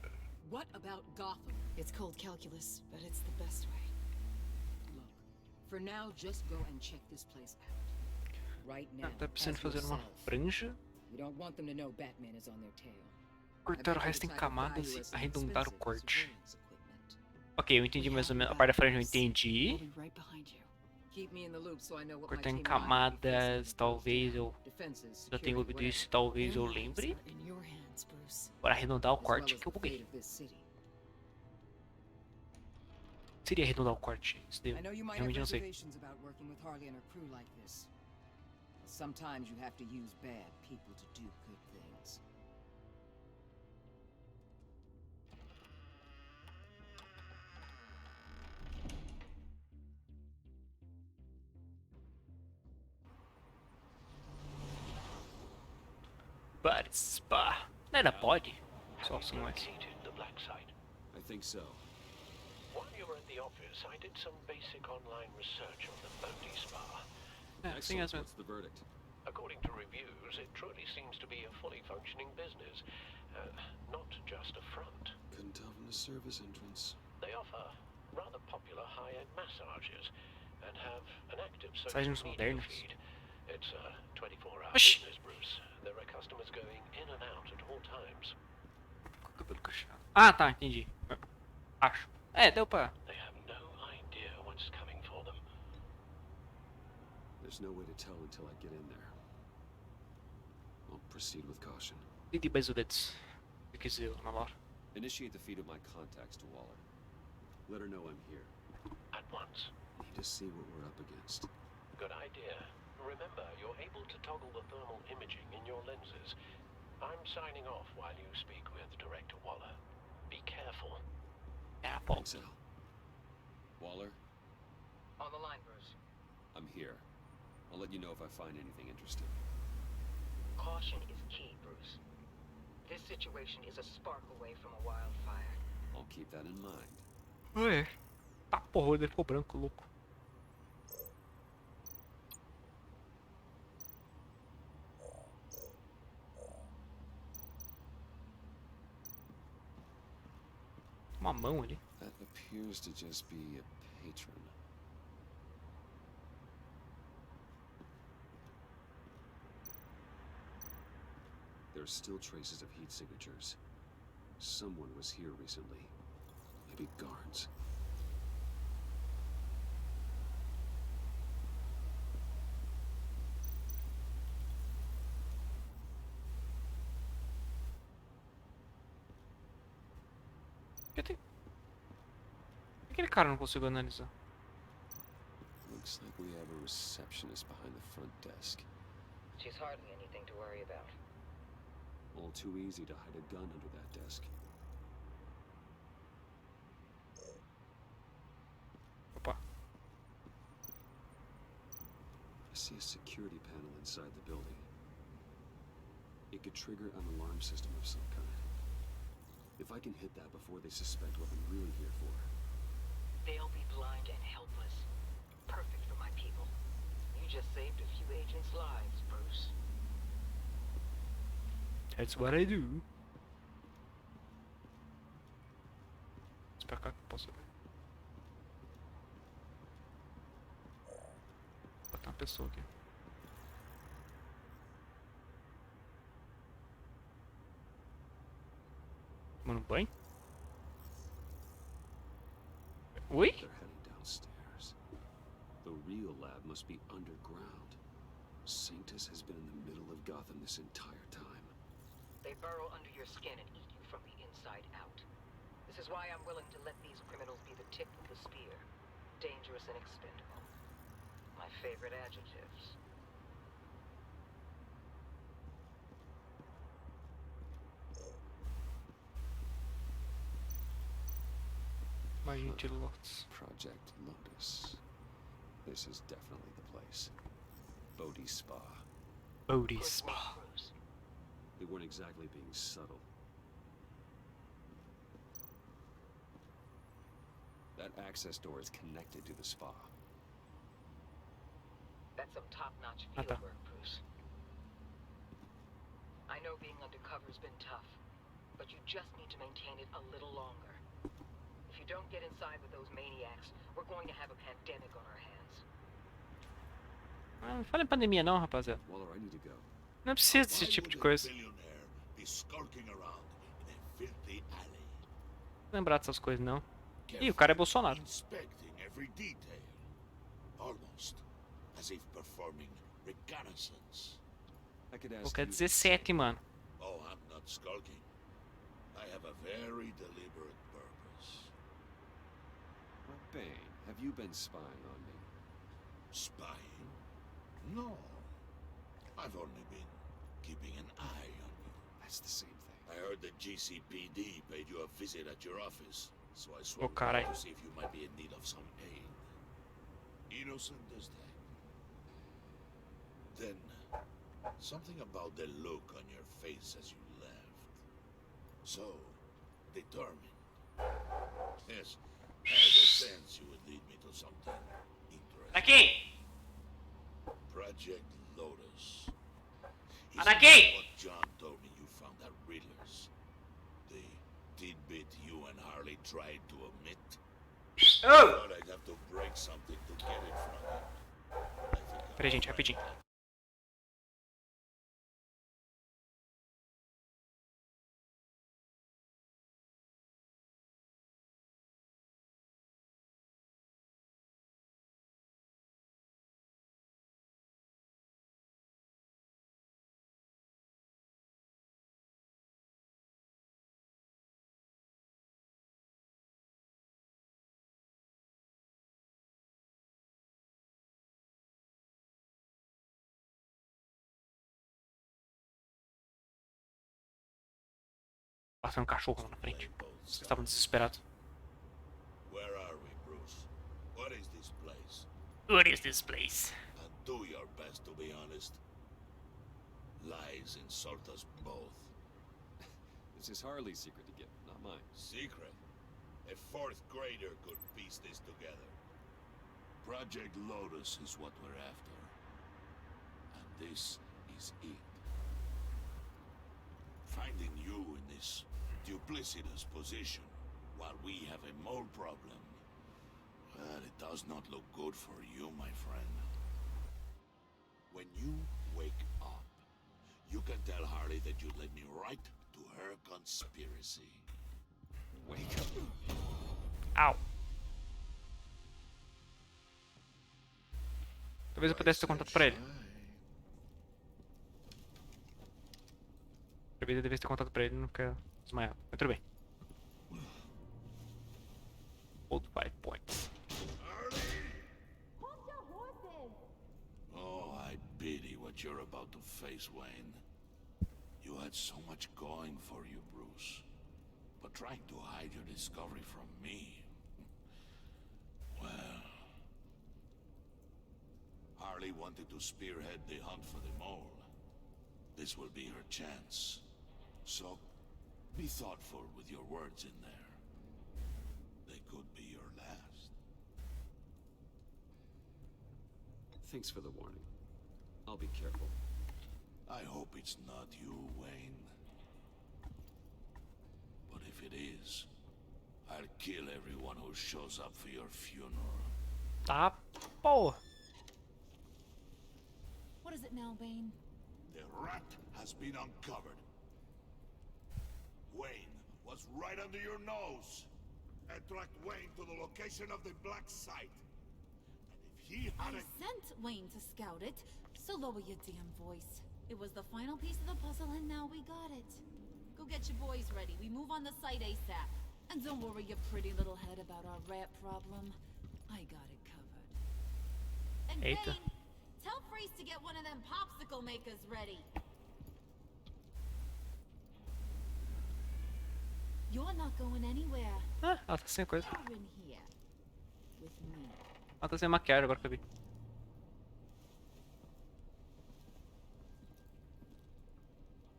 [SPEAKER 3] What about Gotham?
[SPEAKER 13] It's cold calculus, but it's the best way.
[SPEAKER 3] Look, for now, just go and check this place out. Right now,
[SPEAKER 1] Tá precisando
[SPEAKER 3] as
[SPEAKER 1] fazer uma
[SPEAKER 3] yourself.
[SPEAKER 1] franja,
[SPEAKER 3] We don't want them to know Batman is on their tail.
[SPEAKER 1] cortar o resto em camadas e arredondar o corte. Ok, eu entendi mais ou menos. A parte da franja eu entendi.
[SPEAKER 13] We'll be right behind you.
[SPEAKER 3] Keep me in the loop so I know what
[SPEAKER 1] Cortar
[SPEAKER 3] my
[SPEAKER 1] em
[SPEAKER 3] team and I will be
[SPEAKER 1] camadas,
[SPEAKER 3] facing.
[SPEAKER 1] talvez eu
[SPEAKER 3] Defenses,
[SPEAKER 1] já tenha
[SPEAKER 3] security,
[SPEAKER 1] ouvido isso,
[SPEAKER 3] whatever.
[SPEAKER 1] talvez eu
[SPEAKER 13] Their lives
[SPEAKER 1] lembre.
[SPEAKER 13] are in your hands, Bruce.
[SPEAKER 1] Para arredondar o
[SPEAKER 3] As well
[SPEAKER 1] corte
[SPEAKER 3] as
[SPEAKER 1] que eu
[SPEAKER 3] the fate
[SPEAKER 1] buguei.
[SPEAKER 3] of this city.
[SPEAKER 1] Seria arredondar o corte? Isso daí,
[SPEAKER 3] I know you might have
[SPEAKER 1] realmente não sei.
[SPEAKER 3] reservations about working with Harley and her crew like this. Sometimes you have to use bad people to do good things.
[SPEAKER 1] But spa. Ainda pode? Só assim mais.
[SPEAKER 16] The black site.
[SPEAKER 5] I think so.
[SPEAKER 16] While you were at the office, I did some basic online research on the Bodhi Spa.
[SPEAKER 5] Excellent. What's the verdict?
[SPEAKER 16] According to reviews, it truly seems to be a fully functioning business, not just a front.
[SPEAKER 5] Couldn't tell from the service entrance.
[SPEAKER 16] They offer rather popular high-end massages and have an active social
[SPEAKER 1] Massagens
[SPEAKER 16] media
[SPEAKER 1] modernas.
[SPEAKER 16] feed. It's a 24-hour
[SPEAKER 1] Oxi.
[SPEAKER 16] business, Bruce. There are customers going in and out at all times.
[SPEAKER 1] Cabelo cacheado. Ah, tá, entendi. Acho. É, deu pra...
[SPEAKER 16] They have no idea what's coming for them.
[SPEAKER 5] There's no way to tell until I get in there. I'll proceed with caution.
[SPEAKER 1] Lidi mais o dedos. O que dizer na hora?
[SPEAKER 5] Initiate the feed of my contacts to Waller. Let her know I'm here.
[SPEAKER 16] At once.
[SPEAKER 5] Need to see what we're up against.
[SPEAKER 16] Good idea. Remember, you're able to toggle the thermal imaging in your lenses. I'm signing off while you speak with Director Waller. Be careful.
[SPEAKER 5] Thanks, Al. Waller,
[SPEAKER 14] On the line, Bruce.
[SPEAKER 5] I'm here. I'll let you know if I find anything interesting.
[SPEAKER 14] Caution is key, Bruce. This situation is a spark away from a wildfire.
[SPEAKER 5] I'll keep that in mind.
[SPEAKER 1] Ué. Tá porra, ele ficou branco, louco. Uma mão ali.
[SPEAKER 5] That appears to just be a patron. There's still traces of heat signatures. Someone was here recently. Maybe guards.
[SPEAKER 1] Aquele cara não consigo analisar.
[SPEAKER 5] Looks like we have a receptionist behind the front desk.
[SPEAKER 14] She's hardly anything to worry about.
[SPEAKER 5] All too easy to hide a gun under that desk.
[SPEAKER 1] Opa.
[SPEAKER 5] I see a security panel inside the building. It could trigger an alarm system of some kind. If I can hit that before they suspect what I'm really here for.
[SPEAKER 14] They'll be blind and helpless. Perfect for my people. You just saved a few agents' lives, Bruce.
[SPEAKER 1] That's what I do. Espera cá que eu posso ver. Botar uma pessoa aqui. Tomando banho? Oi?
[SPEAKER 5] They're heading downstairs. The real lab must be underground. Sanctus has been in the middle of Gotham this entire time.
[SPEAKER 14] They burrow under your skin and eat you from the inside out. This is why I'm willing to let these criminals be the tip of the spear. Dangerous and expendable. My favorite adjectives.
[SPEAKER 1] Agente Lotus.
[SPEAKER 5] Project Lotus. This is definitely the place. Bodhi Spa.
[SPEAKER 1] Bodhi Spa.
[SPEAKER 5] They weren't exactly being subtle. That access door is connected to the spa.
[SPEAKER 14] That's some top-notch field work, Bruce. I know being undercover's been tough, but you just need to maintain it a little longer. If you don't get inside with those maniacs, we're going to have a pandemic on our hands.
[SPEAKER 1] Ah, não fala em pandemia não, rapaziada.
[SPEAKER 5] Waller, I need to go.
[SPEAKER 1] Não precisa desse tipo de coisa.
[SPEAKER 2] Be skulking around in a filthy alley.
[SPEAKER 1] Lembrar dessas coisas não. Ih, o cara é Bolsonaro.
[SPEAKER 2] Inspecting every detail. Almost as if performing reconnaissance.
[SPEAKER 5] I could
[SPEAKER 1] Pô,
[SPEAKER 5] ask
[SPEAKER 1] quer
[SPEAKER 5] you.
[SPEAKER 1] 17, mano.
[SPEAKER 2] Oh, I'm not skulking. I have a very deliberate purpose.
[SPEAKER 5] Bane, have you been spying on me?
[SPEAKER 8] Spying? No. I've only been keeping an eye on you.
[SPEAKER 5] That's the same thing.
[SPEAKER 8] I heard the GCPD paid you a visit at your office, so I swung
[SPEAKER 1] Oh, carai.
[SPEAKER 8] by to see if you might be in need of some aid. Innocent as that. Then, something about the look on your face as you left. So, determined. Yes, I had a sense you would lead me to something interesting.
[SPEAKER 1] Aqui!
[SPEAKER 8] Project Lotus.
[SPEAKER 1] Anaki!
[SPEAKER 8] What John told me you found at Riddler's. The tidbit you and Harley tried to omit.
[SPEAKER 1] Oh!
[SPEAKER 8] I thought I'd have to break something to get it from him.
[SPEAKER 1] Peraí, gente, rapidinho. Passando um cachorro lá na frente. Vocês estavam desesperados.
[SPEAKER 8] Where are we, Bruce? What is this place?
[SPEAKER 1] What is this place?
[SPEAKER 8] And do your best to be honest. Lies insult us both.
[SPEAKER 5] This is Harley's secret to get, not mine.
[SPEAKER 8] Secret? A fourth grader could piece this together. Project Lotus is what we're after. And this is it. Finding you in this duplicitous position while we have a mole problem. Well, it does not look good for you, my friend. When you wake up, you can tell Harley that you led me right to her conspiracy.
[SPEAKER 5] Wake up.
[SPEAKER 1] Au. Talvez eu pudesse ter contato pra ele. Talvez eu devesse ter contato pra ele e não ficar desmaiado. Mas tudo bem. Hold 5 points.
[SPEAKER 8] Oh, I pity what you're about to face, Wayne. You had so much going for you, Bruce. But trying to hide your discovery from me... Well... Harley wanted to spearhead the hunt for the mole. This will be her chance. So, be thoughtful with your words in there. They could be your last.
[SPEAKER 5] Thanks for the warning. I'll be careful.
[SPEAKER 8] I hope it's not you, Wayne. But if it is, I'll kill everyone who shows up for your funeral.
[SPEAKER 1] Tá, porra.
[SPEAKER 11] What is it now, Bane?
[SPEAKER 8] The rat has been uncovered. Wayne was right under your nose. I tracked Wayne to the location of the black site. And if he
[SPEAKER 11] I
[SPEAKER 8] had
[SPEAKER 11] sent Wayne to scout it, so lower your damn voice. It was the final piece of the puzzle and now we got it. Go get your boys ready. We move on the site ASAP. And don't worry your pretty little head about our rat problem. I got it covered. And
[SPEAKER 1] Eita.
[SPEAKER 11] Bane, tell Freeze to get one of them popsicle makers ready. You're not going anywhere.
[SPEAKER 1] Ah, ela tá sem coisa.
[SPEAKER 11] You're in here with me.
[SPEAKER 1] Ela tá sem maquiagem agora que eu vi.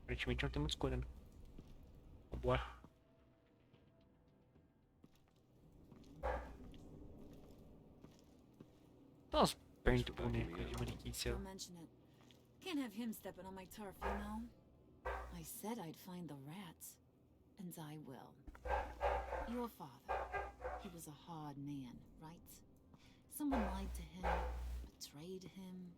[SPEAKER 1] Aparentemente não tem muita escolha, né? Vambora. Dá uns pernas de boneco de manequim seu.
[SPEAKER 11] Don't mention it. Can't have him stepping on my turf, you know? I said I'd find the rats. And I will. Your father. He was a hard man, right? Someone lied to him, betrayed him.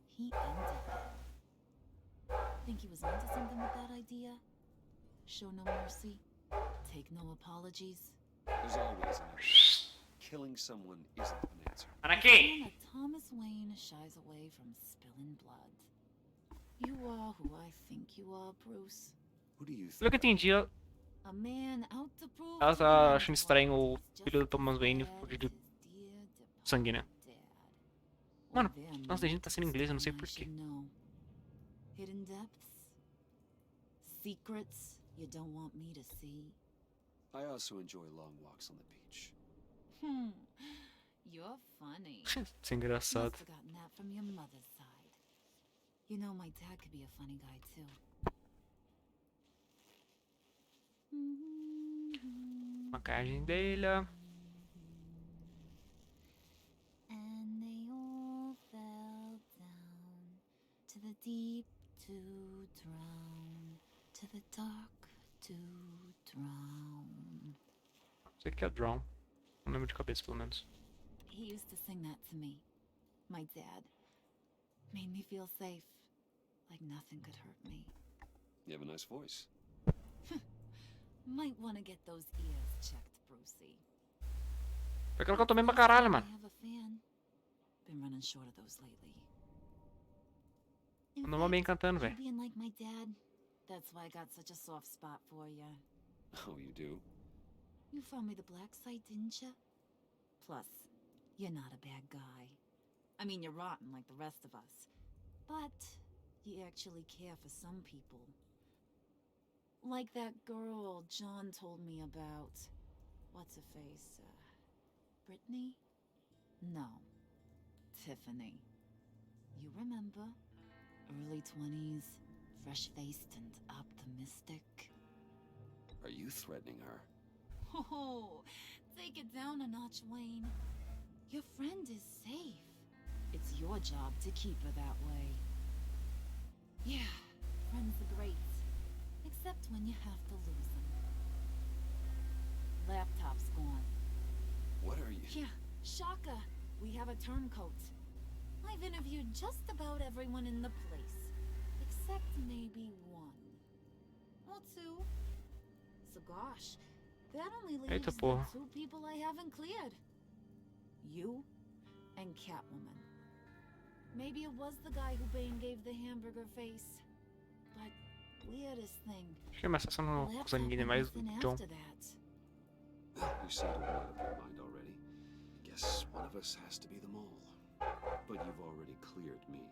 [SPEAKER 11] He ended them. Think he was onto something with that idea? Show no mercy? Take no apologies?
[SPEAKER 5] There's always an answer. Killing someone isn't an answer.
[SPEAKER 1] Anaki!
[SPEAKER 11] That Thomas Wayne shies away from spilling blood. You are who I think you are, Bruce.
[SPEAKER 5] Who do you
[SPEAKER 1] Pelo que eu entendi,
[SPEAKER 11] A man out to prove
[SPEAKER 1] ela tá achando estranho o filho do Thomas Wayne fugir sanguínea. Mano, nossa legenda tá sendo em inglês, eu não sei porquê.
[SPEAKER 11] Hidden depths? Secrets you don't want me to see?
[SPEAKER 5] I also enjoy long walks on the beach.
[SPEAKER 11] You're funny.
[SPEAKER 1] Isso é engraçado.
[SPEAKER 11] Must have gotten that from your mother's side. You know my dad could be a funny guy too.
[SPEAKER 1] Maquiagem dele.
[SPEAKER 11] And they all fell down to the deep to drown, to the dark to drown.
[SPEAKER 1] Sei que é Drown. Não lembro de cabeça, pelo menos.
[SPEAKER 11] He used to sing that to me. My dad. Made me feel safe. Like nothing could hurt me.
[SPEAKER 5] You have a nice voice.
[SPEAKER 11] Might want to get those ears checked, Brucey.
[SPEAKER 1] Foi aquela que eu tomei pra caralho, mano.
[SPEAKER 11] I have a fan. Been running short of those lately.
[SPEAKER 1] Andou bem cantando, velho.
[SPEAKER 11] Being like my dad. That's why I got such a soft spot for you.
[SPEAKER 5] Oh, you do?
[SPEAKER 11] You found me the black site, didn't you? Plus, you're not a bad guy. I mean, you're rotten like the rest of us. But you actually care for some people. Like that girl John told me about. What's her face? Brittany? No. Tiffany. You remember? Early 20s, fresh-faced and optimistic.
[SPEAKER 5] Are you threatening her?
[SPEAKER 11] Oh, take it down a notch, Wayne. Your friend is safe. It's your job to keep her that way. Yeah, friends are great. Except when you have to lose them. Laptop's gone.
[SPEAKER 5] What are you...
[SPEAKER 11] Yeah, Shaka. We have a turncoat. I've interviewed just about everyone in the place. Except maybe one. Or two. So gosh, that only leaves
[SPEAKER 1] Eita
[SPEAKER 11] the
[SPEAKER 1] porra.
[SPEAKER 11] 2 people I haven't cleared. You and Catwoman. Maybe it was the guy who Bane gave the hamburger face. But weirdest thing.
[SPEAKER 1] Acho que é mais fácil no sanguíneo, mais o John.
[SPEAKER 5] You seem to have made up your mind already. Guess one of us has to be the mole. But you've already cleared me.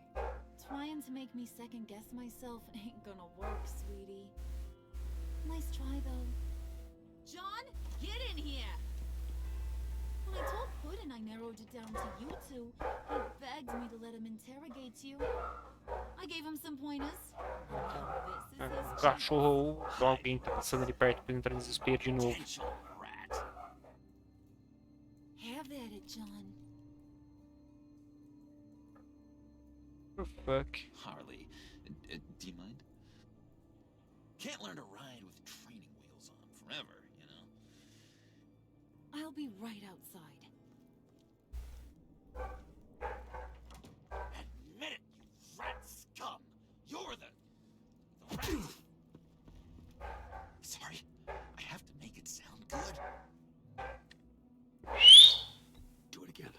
[SPEAKER 11] Trying to make me second guess myself ain't gonna work, sweetie. Nice try, though. John, get in here! When I told Puddin' I narrowed it down to you two, he begged me to let him interrogate you. I gave him some pointers. This is his
[SPEAKER 1] Cachorro ou alguém tá passando ali perto pra entrar em desespero de novo.
[SPEAKER 11] Have at it, John.
[SPEAKER 1] What the fuck?
[SPEAKER 9] Harley, do you mind? Can't learn to ride with training wheels on forever, you know?
[SPEAKER 11] I'll be right outside.
[SPEAKER 9] Admit it, you rat scum! You're the rat! Sorry, I have to make it sound good.
[SPEAKER 5] Do it again.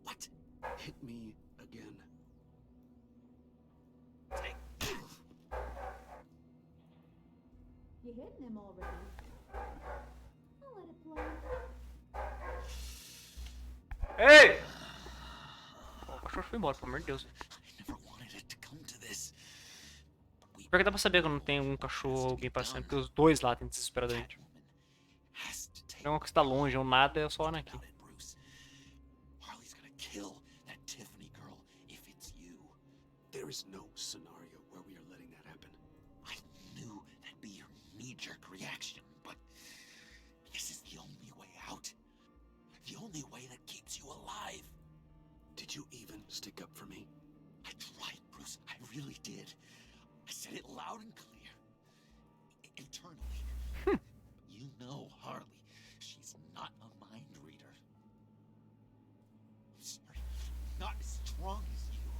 [SPEAKER 9] What?
[SPEAKER 5] Hit me again.
[SPEAKER 11] You hitting him already? I'll let it play.
[SPEAKER 1] Ei! O cachorro foi embora, pelo amor de Deus. Pior que dá pra saber quando tem um cachorro ou alguém passando, porque os dois lá tem desesperadamente. Não é uma coisa que tá longe ou nada, é só aqui.
[SPEAKER 9] Harley's gonna kill that Tiffany girl if it's you.
[SPEAKER 5] There is no scenario where we are letting that happen.
[SPEAKER 9] I knew that'd be your knee-jerk reaction, but this is the only way out. The only way that keeps you alive.
[SPEAKER 5] Did you even stick up for me?
[SPEAKER 9] I tried, Bruce. I really did. I said it loud and clear. Internally. You know Harley. She's not a mind reader. I'm sorry. Not as strong as you.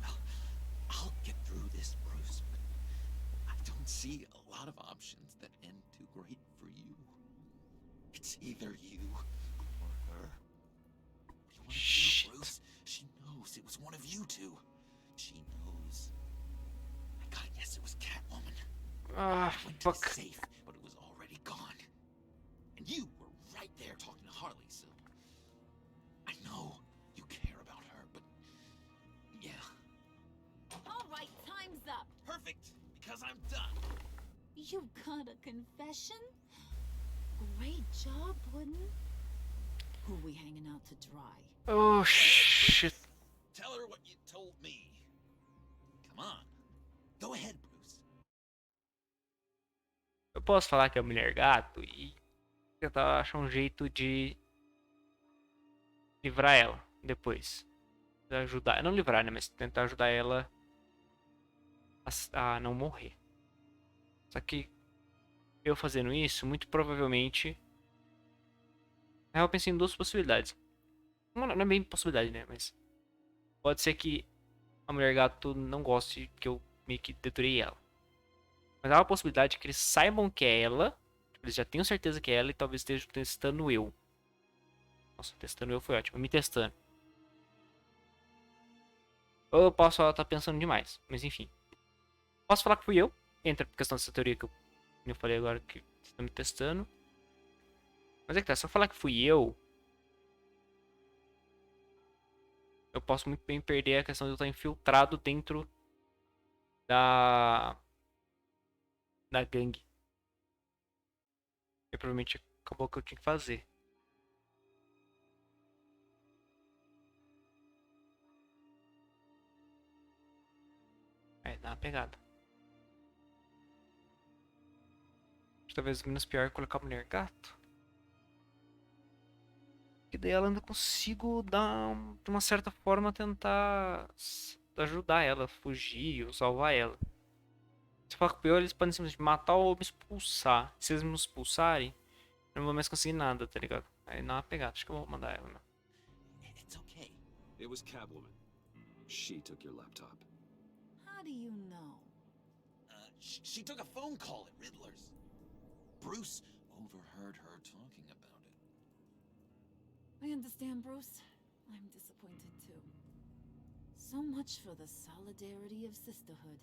[SPEAKER 9] Well, I'll get through this, Bruce, but I don't see a lot of options that end too great for you. It's either you or her. What do you want to do, Bruce? She knows it was one of you two. She knows. I gotta guess it was Catwoman.
[SPEAKER 1] Ah, fuck.
[SPEAKER 9] Safe, but it was already gone. And you were right there talking to Harley, so because I'm done.
[SPEAKER 11] You got a confession? Great job, Puddin'. Who we hanging out to dry?
[SPEAKER 1] Oh, shit.
[SPEAKER 9] Tell her what you told me. Come on. Go ahead, Bruce.
[SPEAKER 1] Eu posso falar que é a mulher gato e tentar achar um jeito de livrar ela depois. Ajudar, não livrar, né? Mas tentar ajudar ela a não morrer. Só que eu fazendo isso, muito provavelmente. Eu pensei em duas possibilidades. Uma não é bem possibilidade, né? Mas pode ser que a mulher gato não goste que eu meio que deturei ela. Mas há uma possibilidade que eles saibam que é ela. Tipo, eles já tenham certeza que é ela e talvez estejam testando eu. Nossa, testando eu foi ótimo. Me testando. Ou eu posso estar pensando demais. Mas enfim. Posso falar que fui eu. Entra por questão dessa teoria que eu falei agora que estão me testando. Mas é que tá. Se eu falar que fui eu posso muito bem perder a questão de eu estar infiltrado dentro da gangue. E provavelmente acabou o que eu tinha que fazer. Dá uma pegada. Talvez menos pior colocar a mulher gato. Que daí ela ainda consigo dar, de uma certa forma, tentar ajudar ela a fugir ou salvar ela. Se for pior, eles podem simplesmente matar ou me expulsar. Se eles me expulsarem, eu não vou mais conseguir nada, tá ligado? Aí dá uma pegada. Acho que eu vou mandar ela, né?
[SPEAKER 5] It's okay. It was Catwoman. She took your laptop.
[SPEAKER 11] How do you know?
[SPEAKER 9] She took a phone call at Riddler's. Bruce overheard her talking about it.
[SPEAKER 11] I understand, Bruce. I'm disappointed too. So much for the solidarity of sisterhood.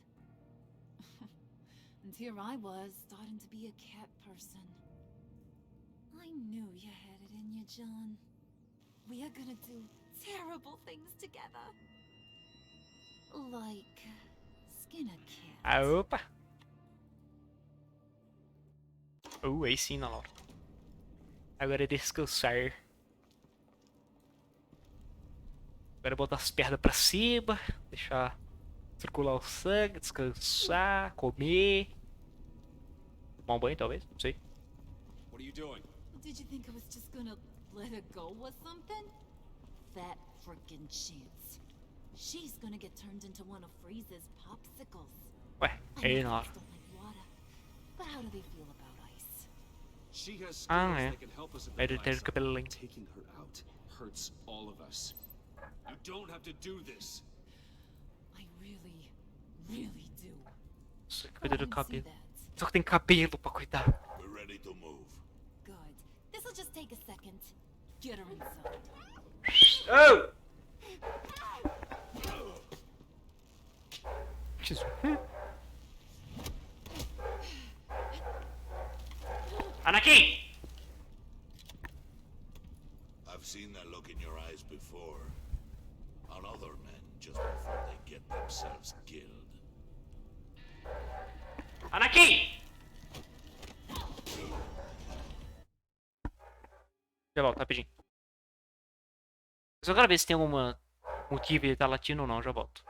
[SPEAKER 11] And here I was, starting to be a cat person. I knew you had it in you, John. We are gonna do terrible things together. Like skin a cat.
[SPEAKER 1] Ah, opa! Aí sim, na Laura. Agora é descansar. Agora botar as pernas pra cima, deixar circular o sangue, descansar, comer. Tomar um banho, talvez, não sei.
[SPEAKER 5] What are you doing?
[SPEAKER 11] Did you think I was just gonna let her go or something? That frickin' chance. She's gonna get turned into one of Freeze's popsicles.
[SPEAKER 1] Ué, aí na hora.
[SPEAKER 11] But how do they feel about ice?
[SPEAKER 5] She has skills
[SPEAKER 1] é.
[SPEAKER 5] that can help us a
[SPEAKER 1] Ele
[SPEAKER 5] bit.
[SPEAKER 1] tem o cabelo lento.
[SPEAKER 5] Taking her out hurts all of us. You don't have to do this.
[SPEAKER 11] I really, really do.
[SPEAKER 1] Só que cuida do cabelo. Só que tem cabelo pra cuidar.
[SPEAKER 8] We're ready to move.
[SPEAKER 11] Good. This'll just take a second. Get her inside.
[SPEAKER 1] Oh! Jesus. Anakin!
[SPEAKER 8] I've seen that look in your eyes before. On other men, just before they get themselves killed.
[SPEAKER 1] Anakin! Já volto, rapidinho. Eu só quero ver se tem algum motivo ele tá latindo ou não, já volto.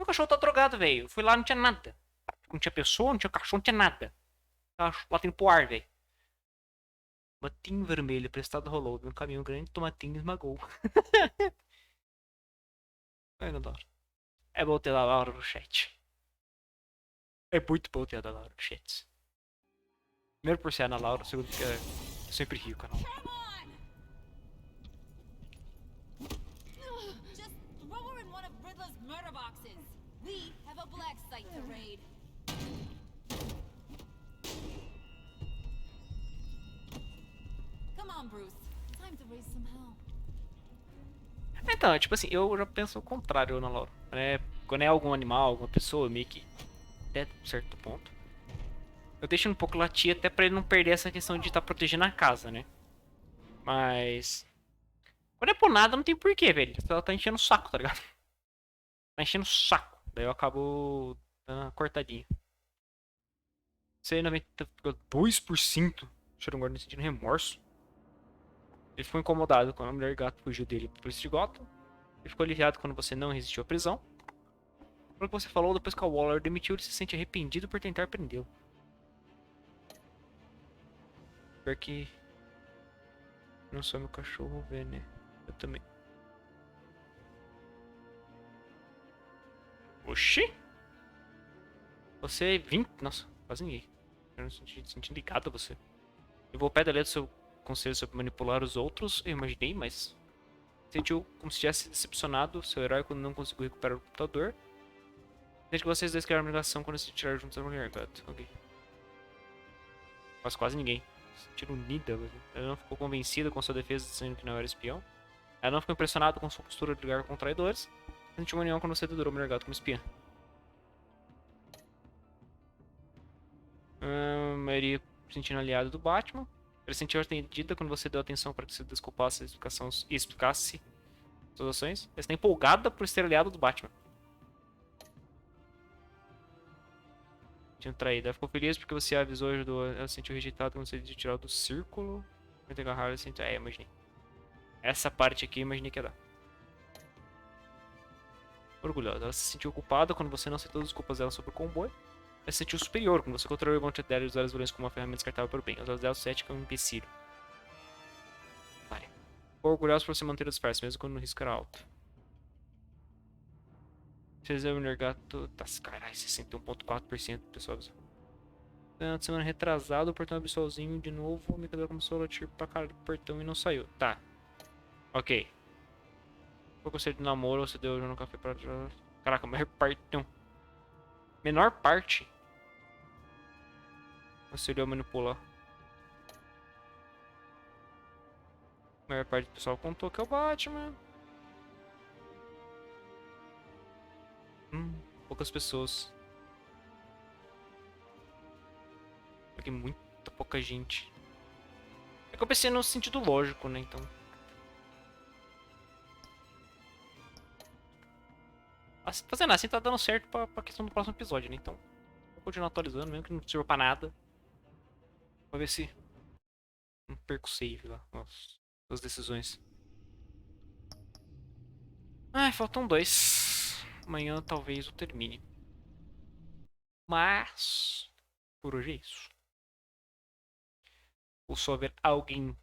[SPEAKER 1] Meu cachorro tá drogado, velho. Fui lá, não tinha nada. Não tinha pessoa, não tinha cachorro, não tinha nada. Tava batendo pro ar, velho. Tomatinho vermelho, prestado rolou. Um caminhão grande, tomatinho esmagou. Ai, não dá. É bom ter a Laura no chat. É muito bom ter a Laura no chat. Primeiro por ser a Ana Laura, segundo porque é sempre rio o canal.
[SPEAKER 11] Just throw her in one of Riddler's murder boxes. We have a black site to raid. Come on, Bruce. Time to raise some hell.
[SPEAKER 1] Então, tipo assim, eu já penso o contrário, Ana Laura. Quando é algum animal, alguma pessoa, meio que até certo ponto. Eu deixo um pouco latir até pra ele não perder essa questão de estar protegendo a casa, né? Mas... quando é por nada, não tem porquê, velho. Ela tá enchendo o saco, tá ligado? Tá enchendo o saco. Daí eu acabo dando uma cortadinha. Você 92%. Sharon Gordon sentindo remorso. Ele ficou incomodado quando a mulher gato fugiu dele pra polícia de Gotham. Ele ficou aliviado quando você não resistiu à prisão. Pelo que você falou, depois que a Waller demitiu, ele se sente arrependido por tentar prendê-lo. Pior que... não só meu cachorro vê, né? Eu também. Oxi! Você é 20... nossa, quase ninguém. Eu não senti ligado a você. Eu vou ao pé da letra do seu conselho sobre manipular os outros, eu imaginei, mas... sentiu como se tivesse decepcionado seu herói quando não conseguiu recuperar o computador. Desde que vocês dois criaram uma ligação quando se tiraram juntos da mulher, gato. Ok. Mas quase ninguém. Sentiram unida. Ela não ficou convencida com sua defesa dizendo que não era espião. Ela não ficou impressionada com sua postura de ligar com traidores. Sentiu uma união quando você dedurou a mulher gato como espiã. Maria sentindo aliado do Batman. Ele sentiu atendida quando você deu atenção para que se desculpasse e explicasse suas ações. Ela está empolgada por ser aliado do Batman. Tinha traído. Ela ficou feliz porque você a avisou e ajudou. Ela se sentiu rejeitada quando você decidiu tirar do círculo. Ela sentiu... imaginei. Essa parte aqui eu imaginei que ia dar. Orgulhosa. Ela se sentiu culpada quando você não aceitou as desculpas dela sobre o comboio. Ela se sentiu superior quando você controlou o vontade dela e usar as violências como uma ferramenta descartável para o bem. Os olhos dela cética é um empecilho. Vai. Ficou orgulhosa por você manter os disfarce, mesmo quando o risco era alto. Vocês é o mulher gato. Tá, caralho, 61,4% pessoal. Na semana retrasada, o portão abriu sozinho de novo. O micador começou a latir pra cara do portão e não saiu. Tá. Ok. Foi conselho de namoro, você deu no café pra... caraca, maior parte. Não. Menor parte. Você olhou manipular. A maior parte do pessoal contou que é o Batman. Poucas pessoas. Porque muita pouca gente. É que eu pensei no sentido lógico, né? Então. Fazendo assim tá dando certo pra questão do próximo episódio, né? Então. Vou continuar atualizando, mesmo que não sirva pra nada. Pra ver se. Não perco o save lá. Nossa. As decisões. Ai, faltam 2. Amanhã talvez eu termine. Mas... por hoje é isso. Vou só ver alguém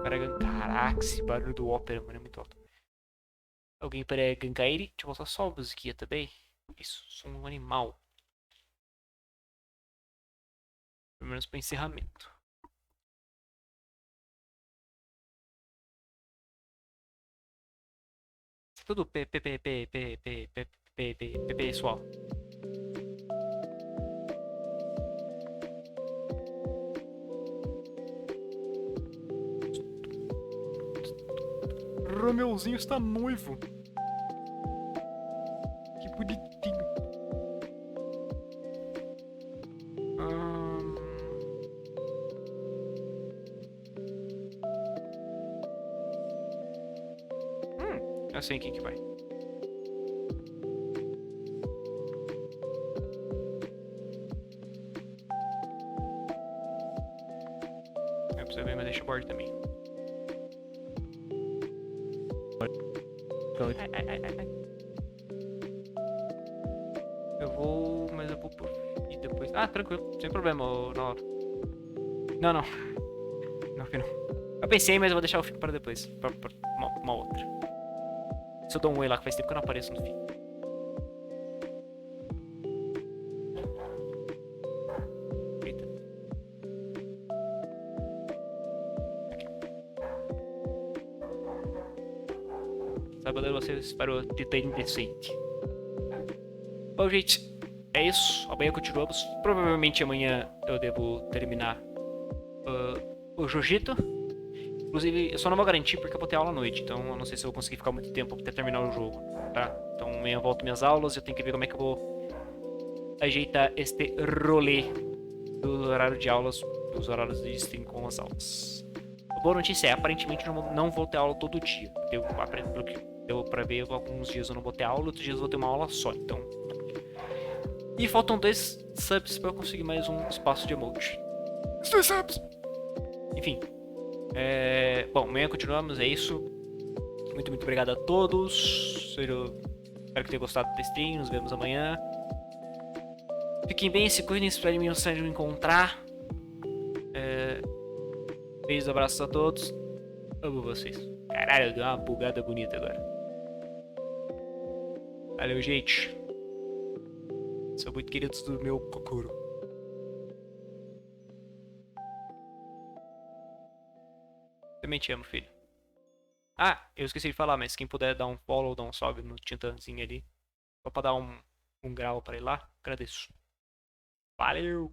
[SPEAKER 1] para gankar. Caraca, esse barulho do ópera, mano, é muito alto. Alguém para gankar ele. Deixa eu botar só a musiquinha também. Isso, sou um animal. Pelo menos para encerramento. Tudo pessoal. Romeuzinho está noivo. Que bonitinho. Eu sei quem que vai. É pra você ver, mas deixa o board também. Ai. Eu vou... Mas eu vou por... E depois... Ah, tranquilo. Sem problema, na hora. Não, não. Não, filho. Eu pensei, mas eu vou deixar o fim para depois. Pra uma outra. Se eu dou um oi lá, que faz tempo que eu não apareço no fim. Eita. Sábado vocês para o Titã Indecente. Bom, gente, é isso. Amanhã continuamos. Provavelmente amanhã eu devo terminar o Jiu-Jitsu. Inclusive, eu só não vou garantir porque eu vou ter aula à noite. Então eu não sei se eu vou conseguir ficar muito tempo até terminar o jogo, tá? Então amanhã eu volto minhas aulas e eu tenho que ver como é que eu vou ajeitar este rolê do horário de aulas, dos horários de stream com as aulas. A boa notícia é, aparentemente não vou ter aula todo dia. Deu pra ver, alguns dias eu não vou ter aula, outros dias eu vou ter uma aula só, então... E faltam 2 subs pra eu conseguir mais um espaço de emote. 2 subs! Enfim. Bom, amanhã continuamos, é isso. Muito obrigado a todos. Espero que tenham gostado do stream, nos vemos amanhã. Fiquem bem, se cuidem, esperem me encontrar. Beijos, abraços a todos. Amo vocês. Caralho, deu uma bugada bonita agora. Valeu, gente. São muito queridos do meu Kokoro. Também te amo, filho. Ah, eu esqueci de falar, mas quem puder dar um follow, dar um salve no Tintanzinho ali, só pra dar um grau pra ir lá, agradeço. Valeu!